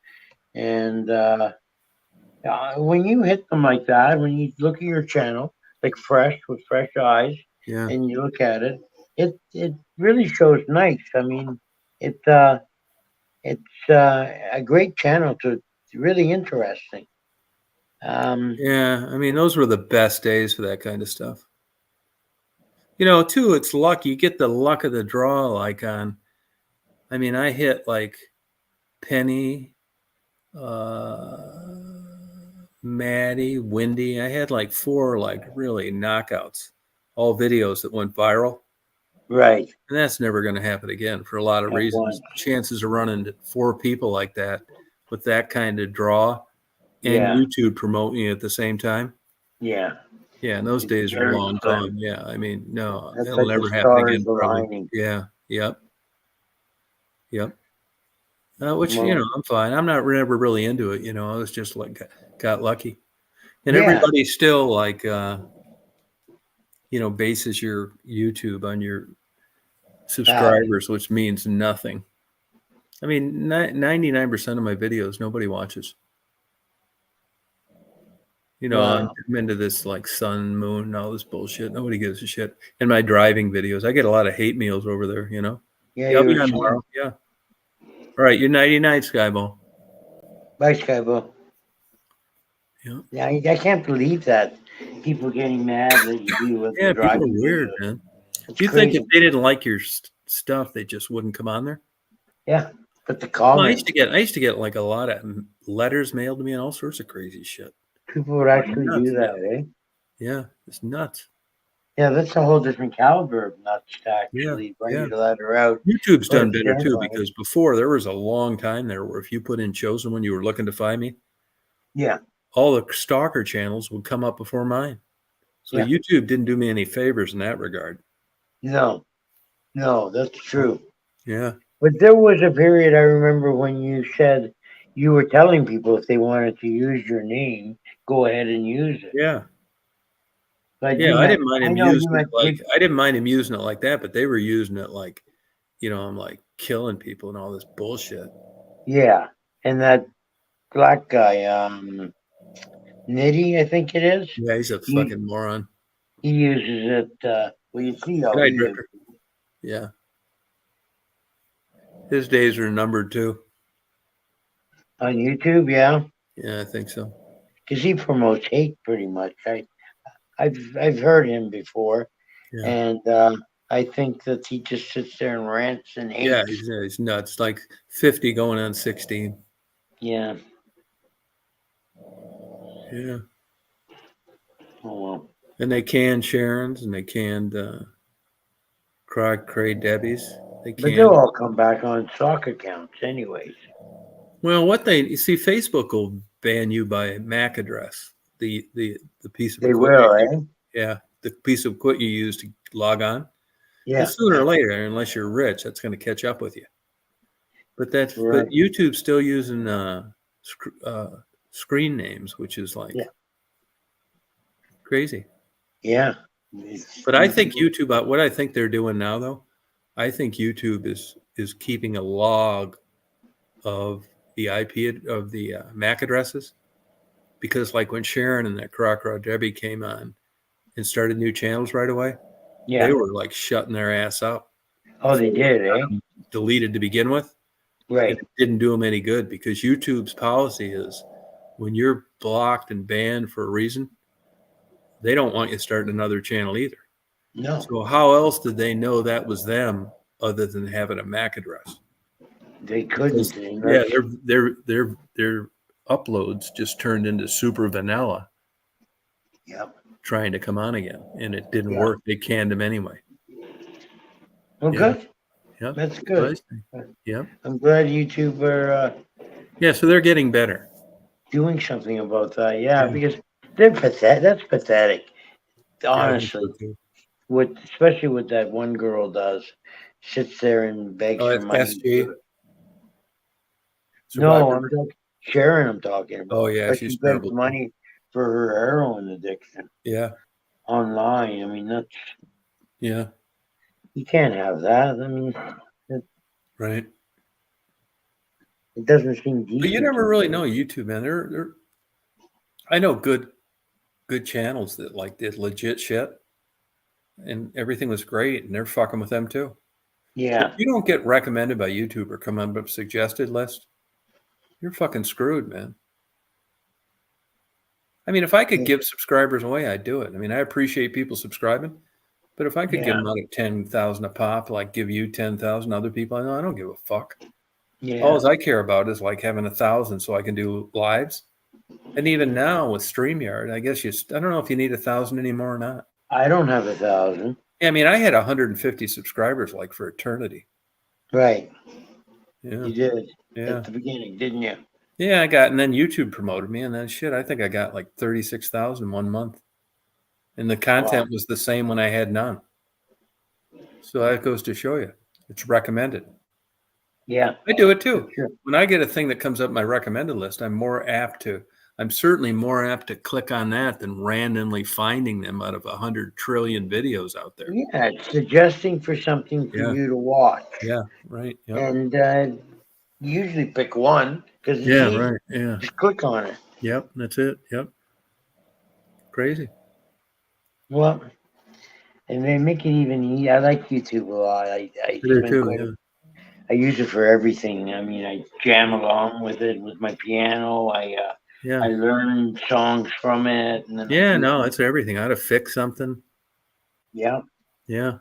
And when you hit them like that, when you look at your channel, like fresh, with fresh eyes, and you look at it, it really shows nice. I mean, it's a great channel. It's really interesting. I mean, those were the best days for that kind of stuff. Too, it's luck. You get the luck of the draw, like on I mean, I hit like Penny, Maddie, Wendy. I had like 4 like really knockouts, all videos that went viral. Right. And that's never going to happen again for a lot of At reasons. once. Chances of running into 4 people like that with that kind of draw and Yeah. YouTube promoting you at the same time. Yeah. Yeah, and those It's days are very long slim. gone. Yeah, I mean, no, That's it'll like the never happen stars again. Probably. aligning. Yeah. Yep. Yep. Which Well, I'm fine. I'm not never really into it. I was just like got lucky, and yeah. everybody still like bases your YouTube on your subscribers, which means nothing. I mean, 99% of my videos nobody watches. Wow. I'm into this like sun, moon, and all this bullshit. Nobody gives a shit. And my driving videos, I get a lot of hate mails over there. Yeah, Yeah, you I'll be were on saying. tomorrow. Yeah. All right, you're 99, Skyball. Bye, Skybo. Yeah. Yeah, I can't believe that people getting mad that you do with the Yeah, people are driving weird, videos. man. It's You think crazy. if they didn't like your stuff, they just wouldn't come on there? Yeah, but the Well, I comments, used to get like a lot of letters mailed to me and all sorts of crazy shit. people would actually Nuts, do that, eh? Yeah, it's nuts. Yeah, that's a whole different caliber of nuts to Yeah, actually write yeah. a letter out. YouTube's Put done a better stamp too, on it. because before there was a long time there where if you put in chosen when you were looking to find me, Yeah, all the stalker channels would come up before mine. So yeah. YouTube didn't do me any favors in that regard. No, that's true. Yeah. But there was a period I remember when you said you were telling people if they wanted to use your name, go ahead and use it. Yeah. But Yeah, you I meant, didn't mind I him know you using it meant like big. I didn't mind him using it like that, but they were using it like, I'm like killing people and all this bullshit. Yeah, and that black guy, Nitty, I think it is. Yeah, he's a He fucking moron. he uses it. Well, you see how Good night, he uses Drifter. Yeah. His days are numbered too. on YouTube. Yeah, Yeah, I think so. because he promotes hate pretty much. I've heard him before, Yeah. and I think that he just sits there and rants and Yeah, hates. he's nuts. Like 50 going on 16. Yeah. Yeah. Oh well. And they canned Sharon's and they canned Cray Debbie's. They But they'll canned. all come back on stock accounts, anyways. Well, you see, Facebook will ban you by MAC address. The piece of They equipment. will, eh? Yeah, the piece of equipment you use to log on. Yeah. And sooner or later, unless you're rich, that's going to catch up with you. But Right. but YouTube's still using screen names, which is like crazy. Yeah. But I think YouTube, what I think they're doing now, though, I think YouTube is keeping a log of the IP of the MAC addresses, because like when Sharon and that Crocodile Debbie came on and started new channels right away, they were like shutting their ass up. Oh, they did, eh? Deleted to begin with. Right. And it didn't do them any good, because YouTube's policy is when you're blocked and banned for a reason, they don't want you starting another channel either. No. So how else did they know that was them other than having a MAC address? They couldn't. Yeah, their uploads just turned into super vanilla. Yep. Trying to come on again, and it didn't work. They canned them anyway. Well, good. Yeah, That's good. Yeah. I'm glad YouTube are Yeah, so they're getting better. doing something about that. Yeah, because they're pathetic. That's pathetic. Honestly, especially what that one girl does, sits there and begs for money. SG. No, Sharon. I'm talking about. Oh yeah, But she's she begs terrible. money for her heroin addiction. Yeah. Online. I mean, that's. Yeah. You can't have that. I mean. Right. It doesn't seem decent. But you never really know YouTube, man. They're I know good channels that like did legit shit, and everything was great, and they're fucking with them too. Yeah. If you don't get recommended by YouTube or come on a suggested list, you're fucking screwed, man. I mean, if I could give subscribers away, I'd do it. I mean, I appreciate people subscribing, But if I could give Yeah. them out at 10,000 a pop, like give you 10,000, other people, I don't give a fuck. Yeah. All I care about is like having 1,000 so I can do lives. And even now with StreamYard, I guess I don't know if you need 1,000 anymore or not. I don't have 1,000. Yeah, I mean, I had 150 subscribers like for eternity. Right. Yeah. You did Yeah. at the beginning, didn't you? Yeah, and then YouTube promoted me, and then shit, I think I got like 36,000 1 month. And the content was the same when I had none. So that goes to show you. It's recommended. Yeah. I do it too. Sure. When I get a thing that comes up my recommended list, I'm certainly more apt to click on that than randomly finding them out of 100 trillion videos out there. Yeah, it's suggesting for something for Yeah. you to watch. Yeah, right. Yep. And you usually pick one because it's Yeah, easy. right. Yeah. Just click on it. Yep, that's it. Yep. Crazy. Well, and they make it even easy. I like YouTube a lot. I do spend too, quite yeah. I use it for everything. I mean, I jam along with it with my piano. I Yeah. learn songs from it, and then It's everything. How to fix something. Yeah. Yeah.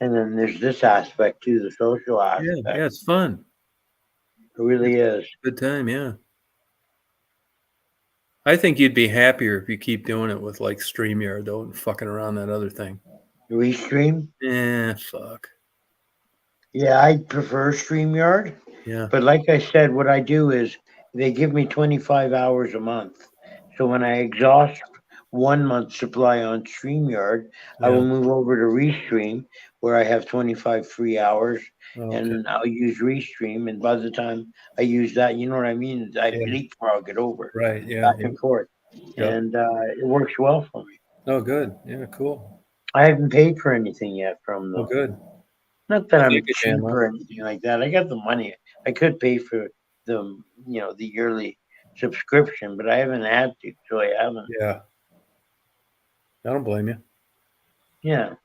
And then there's this aspect too, the social aspect. Yeah, it's fun. It really is. Good time, yeah. I think you'd be happier if you keep doing it with like StreamYard though and fucking around that other thing. Restream? Fuck. Yeah, I prefer StreamYard. Yeah. But like I said, what I do is they give me 25 hours a month. So when I exhaust 1 month's supply on StreamYard, I will move over to Restream where I have 25 free hours and I'll use Restream. And by the time I use that, you know what I mean? I leapfrog it over. Right, yeah. Back and forth. And it works well for me. Oh, good. Yeah, cool. I haven't paid for anything yet from them. Oh, good. Not that I'm Thank you, cheap Dan. or anything like that. I got the money. I could pay for the the yearly subscription, but I haven't had to, so I haven't. Yeah. I don't blame you. Yeah.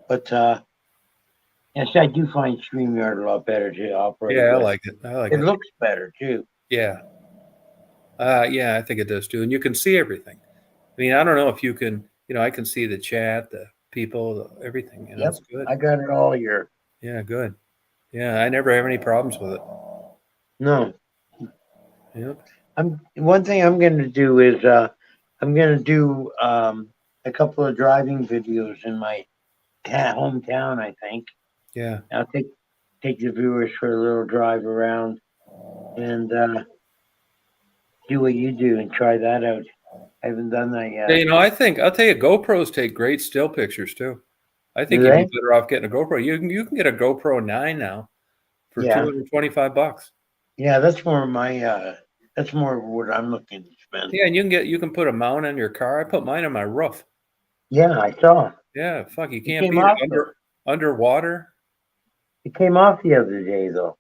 But yes, I do find StreamYard a lot better to operate. Yeah, I with. like it. I like It it. looks better too. Yeah. Yeah, I think it does too. And you can see everything. I mean, I don't know if you can, I can see the chat, the people, everything. Yep, It's good. I got it all here. Yeah, good. Yeah, I never have any problems with it. No. Yep. One thing I'm going to do is I'm going to do a couple of driving videos in my hometown. I think. Yeah. I'll take the viewers for a little drive around and do what you do and try that out. I haven't done that yet. Yeah, I think I'll tell you, GoPros take great still pictures too. I think Do you'd they? be better off getting a GoPro. You can get a GoPro 9 now for $225. Yeah, that's more that's more what I'm looking to spend. Yeah, and you can put a mount on your car. I put mine on my roof. Yeah, I saw. Yeah, fuck, you It can't came beat off it underwater. It came off the other day though.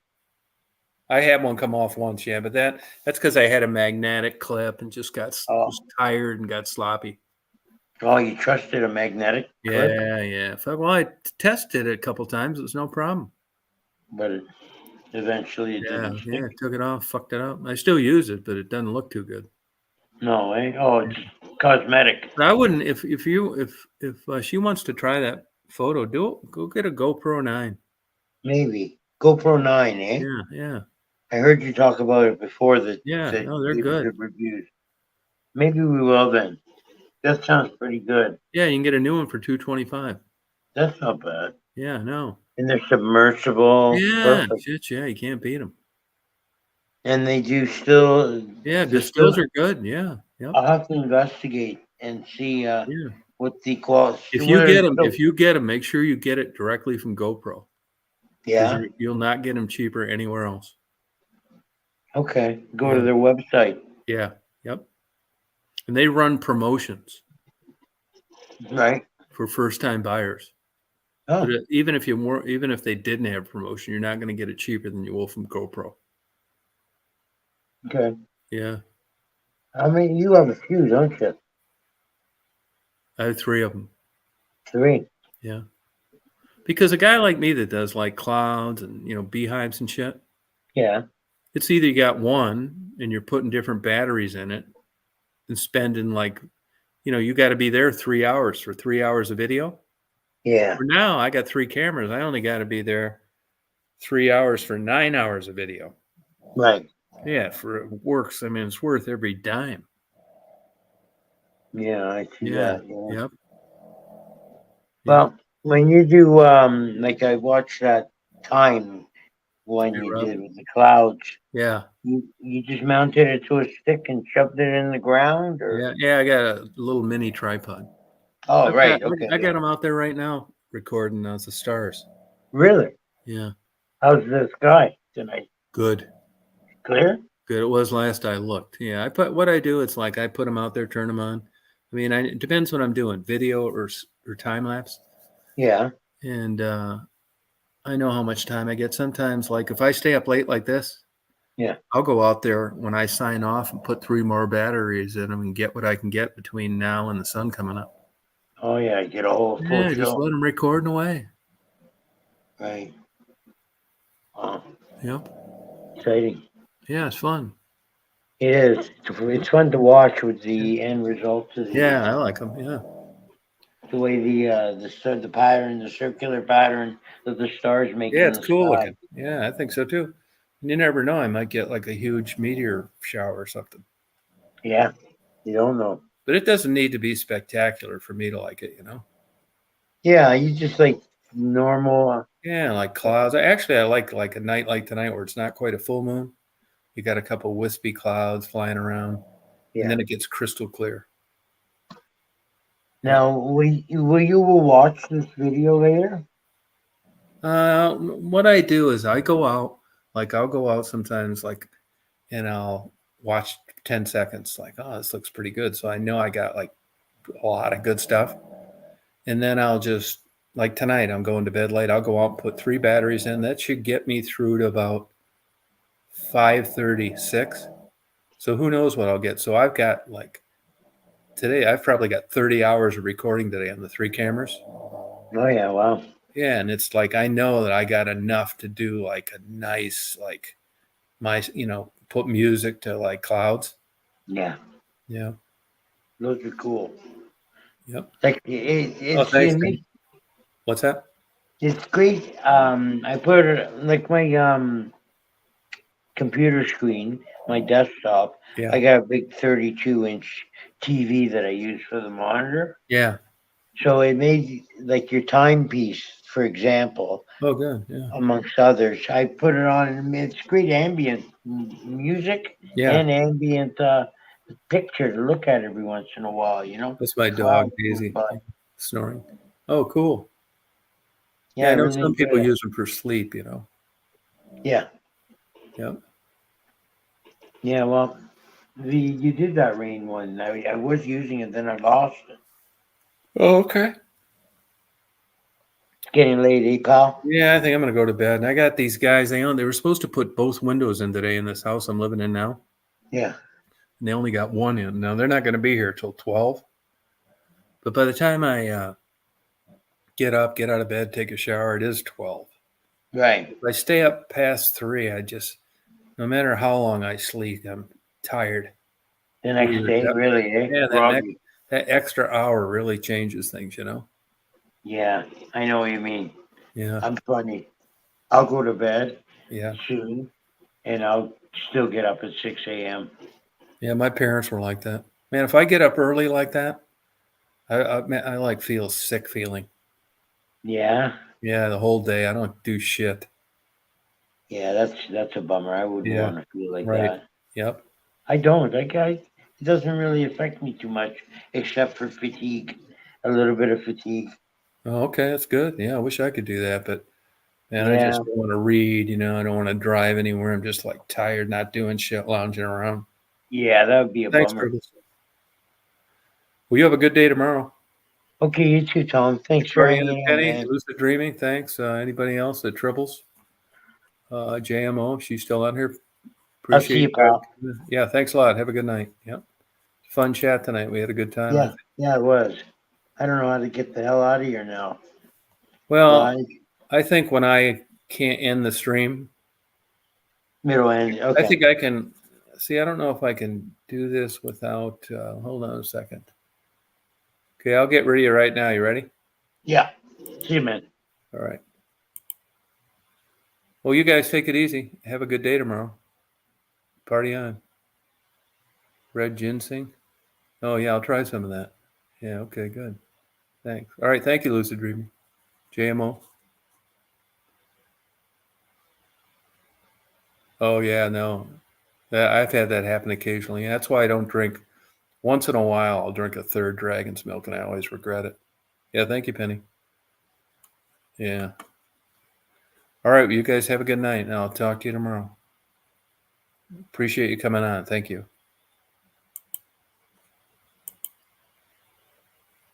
I had one come off once, yeah, but that's because I had a magnetic clip and just got just tired and got sloppy. Oh, you trusted a magnetic clip? Yeah. Well, I tested it a couple times. It was no problem. But eventually it didn't stick. Yeah, took it off, fucked it up. I still use it, but it doesn't look too good. No, eh? Oh, it's cosmetic. But I wouldn't if she wants to try that photo, go get a GoPro 9. Maybe GoPro 9, eh? Yeah. I heard you talk about it before. They're good. Reviews. Maybe we will then. That sounds pretty good. Yeah, you can get a new one for $225. That's not bad. Yeah, no. And they're submersible. Yeah, Perfect. shit, yeah, you can't beat them. And they do still. Yeah, the stills are good. Yeah, yep. I'll have to investigate and see what the quality. If you get them, make sure you get it directly from GoPro. Yeah. You'll not get them cheaper anywhere else. Okay. Go to their website. Yeah. Yep. And they run promotions. Right. For first-time buyers. Oh. But even if they didn't have promotion, you're not going to get it cheaper than you will from GoPro. Okay. Yeah. I mean, you have a few, don't you? I have 3 of them. 3. Yeah. Because a guy like me that does like clouds and beehives and shit. Yeah. It's either you got one and you're putting different batteries in it and spending like you got to be there 3 hours for 3 hours of video. Yeah. For now, I got 3 cameras. I only got to be there 3 hours for 9 hours of video. Right. Yeah, for it works. I mean, it's worth every dime. Yeah, I see Yeah. that. Yeah. Yep. Well, when you do, like I watched that time one you You're up. did with the clouds, Yeah. you just mounted it to a stick and shoved it in the ground, or? Yeah. Yeah. I got a little mini tripod. Oh, right. Okay. I got them out there right now recording the stars. Really? Yeah. How's the sky tonight? Good. Clear? Good. It was last I looked. Yeah. What I do, it's like I put them out there, turn them on. I mean, it depends what I'm doing, video or time lapse. Yeah. And I know how much time I get. Sometimes, like if I stay up late like this, Yeah. I'll go out there when I sign off and put 3 more batteries in them and get what I can get between now and the sun coming up. Oh, yeah. Get a whole full Yeah, just show. let them recording away. Right. Wow. Yep. Exciting. Yeah, it's fun. It is. It's fun to watch with the end results of the Yeah, I like them. Yeah. the way the pattern, the circular pattern that the stars make Yeah, in it's the cool sky. looking. Yeah, I think so too. And you never know. I might get like a huge meteor shower or something. Yeah. You don't know. But it doesn't need to be spectacular for me to like it, Yeah, you just like normal. Yeah, like clouds. I like a night like tonight where it's not quite a full moon. You got a couple wispy clouds flying around, Yeah. and then it gets crystal clear. Now, will you watch this video later? What I do is I go out, like I'll go out sometimes, like, and I'll watch 10 seconds, like, oh, this looks pretty good. So I know I got like a lot of good stuff. And then I'll just, like tonight, I'm going to bed late. I'll go out and put 3 batteries in. That should get me through to about 5:36. So who knows what I'll get. So I've got like today, I've probably got 30 hours of recording today on the 3 cameras. Oh yeah, wow. Yeah, and it's like I know that I got enough to do like a nice, like my, put music to like clouds. Yeah, Yeah. those are cool. Yep. Like Oh, it's thanks. Man. What's that? it's great. I put it like my computer screen, my desktop. Yeah. I got a big 32-inch TV that I use for the monitor. Yeah. So it made like your timepiece, for example, Oh, good. Yeah. amongst others. I put it on, and it's great ambient music Yeah. and ambient picture to look at every once in a while. That's my dog, Clouds Daisy, go by. snoring. Oh, cool. Yeah, Yeah, I I know really some people enjoy it. use them for sleep, Yeah, Yep. yeah. Well, you did that rain one. I was using it, then I lost it. Oh, okay. It's getting late, eh, pal? Yeah, I think I'm gonna go to bed. And I got these guys. They were supposed to put both windows in today in this house I'm living in now, Yeah. and they only got one in. Now they're not going to be here till 12. But by the time I get up, get out of bed, take a shower, it is 12. Right. If I stay up past 3, no matter how long I sleep, I'm tired. The next Weird. day, really, eh? Yeah, Groggy. that extra hour really changes things, Yeah, I know what you mean. Yeah. I'm funny. I'll go to bed Yeah. soon, and I'll still get up at 6 a.m. Yeah, my parents were like that. Man, if I get up early like that, I like feel sick feeling. Yeah. Yeah, the whole day I don't do shit. Yeah, that's a bummer. I wouldn't Yeah, want to feel like right. that. Yep. I don't. It doesn't really affect me too much, except for fatigue. A little bit of fatigue. Oh, okay, that's good. Yeah, I wish I could do that, but man, I Yeah. just don't want to read. I don't want to drive anywhere. I'm just like tired, not doing shit, lounging around. Yeah, that would be a Thanks, bummer. Curtis. Well, you have a good day tomorrow. Okay, you too, Tom. Thanks for Brian and hanging out, Penny, man. lucid dreaming. Thanks. Anybody else that triples? JMO, she's still on here. I'll see Appreciate you, pal. Yeah, thanks a lot. Have a good night. Yep. Fun chat tonight. We had a good time. I Yeah, think. yeah, it was. I don't know how to get the hell out of here now. Well, Live, I think when I can't end the stream, middle end. Okay. I think I can see. I don't know if I can do this without. Hold on a second. Okay, I'll get rid of you right now. You ready? Yeah. See you, man. All right. Well, you guys take it easy. Have a good day tomorrow. Party on. Red ginseng. Oh, yeah, I'll try some of that. Yeah, okay, good. Thanks. All right, thank you, Lucid Dreaming. JMO. Oh, yeah, no. I've had that happen occasionally. That's why I don't drink. Once in a while, I'll drink a third dragon's milk, and I always regret it. Yeah, thank you, Penny. Yeah. All right, well, you guys have a good night, and I'll talk to you tomorrow. Appreciate you coming on. Thank you.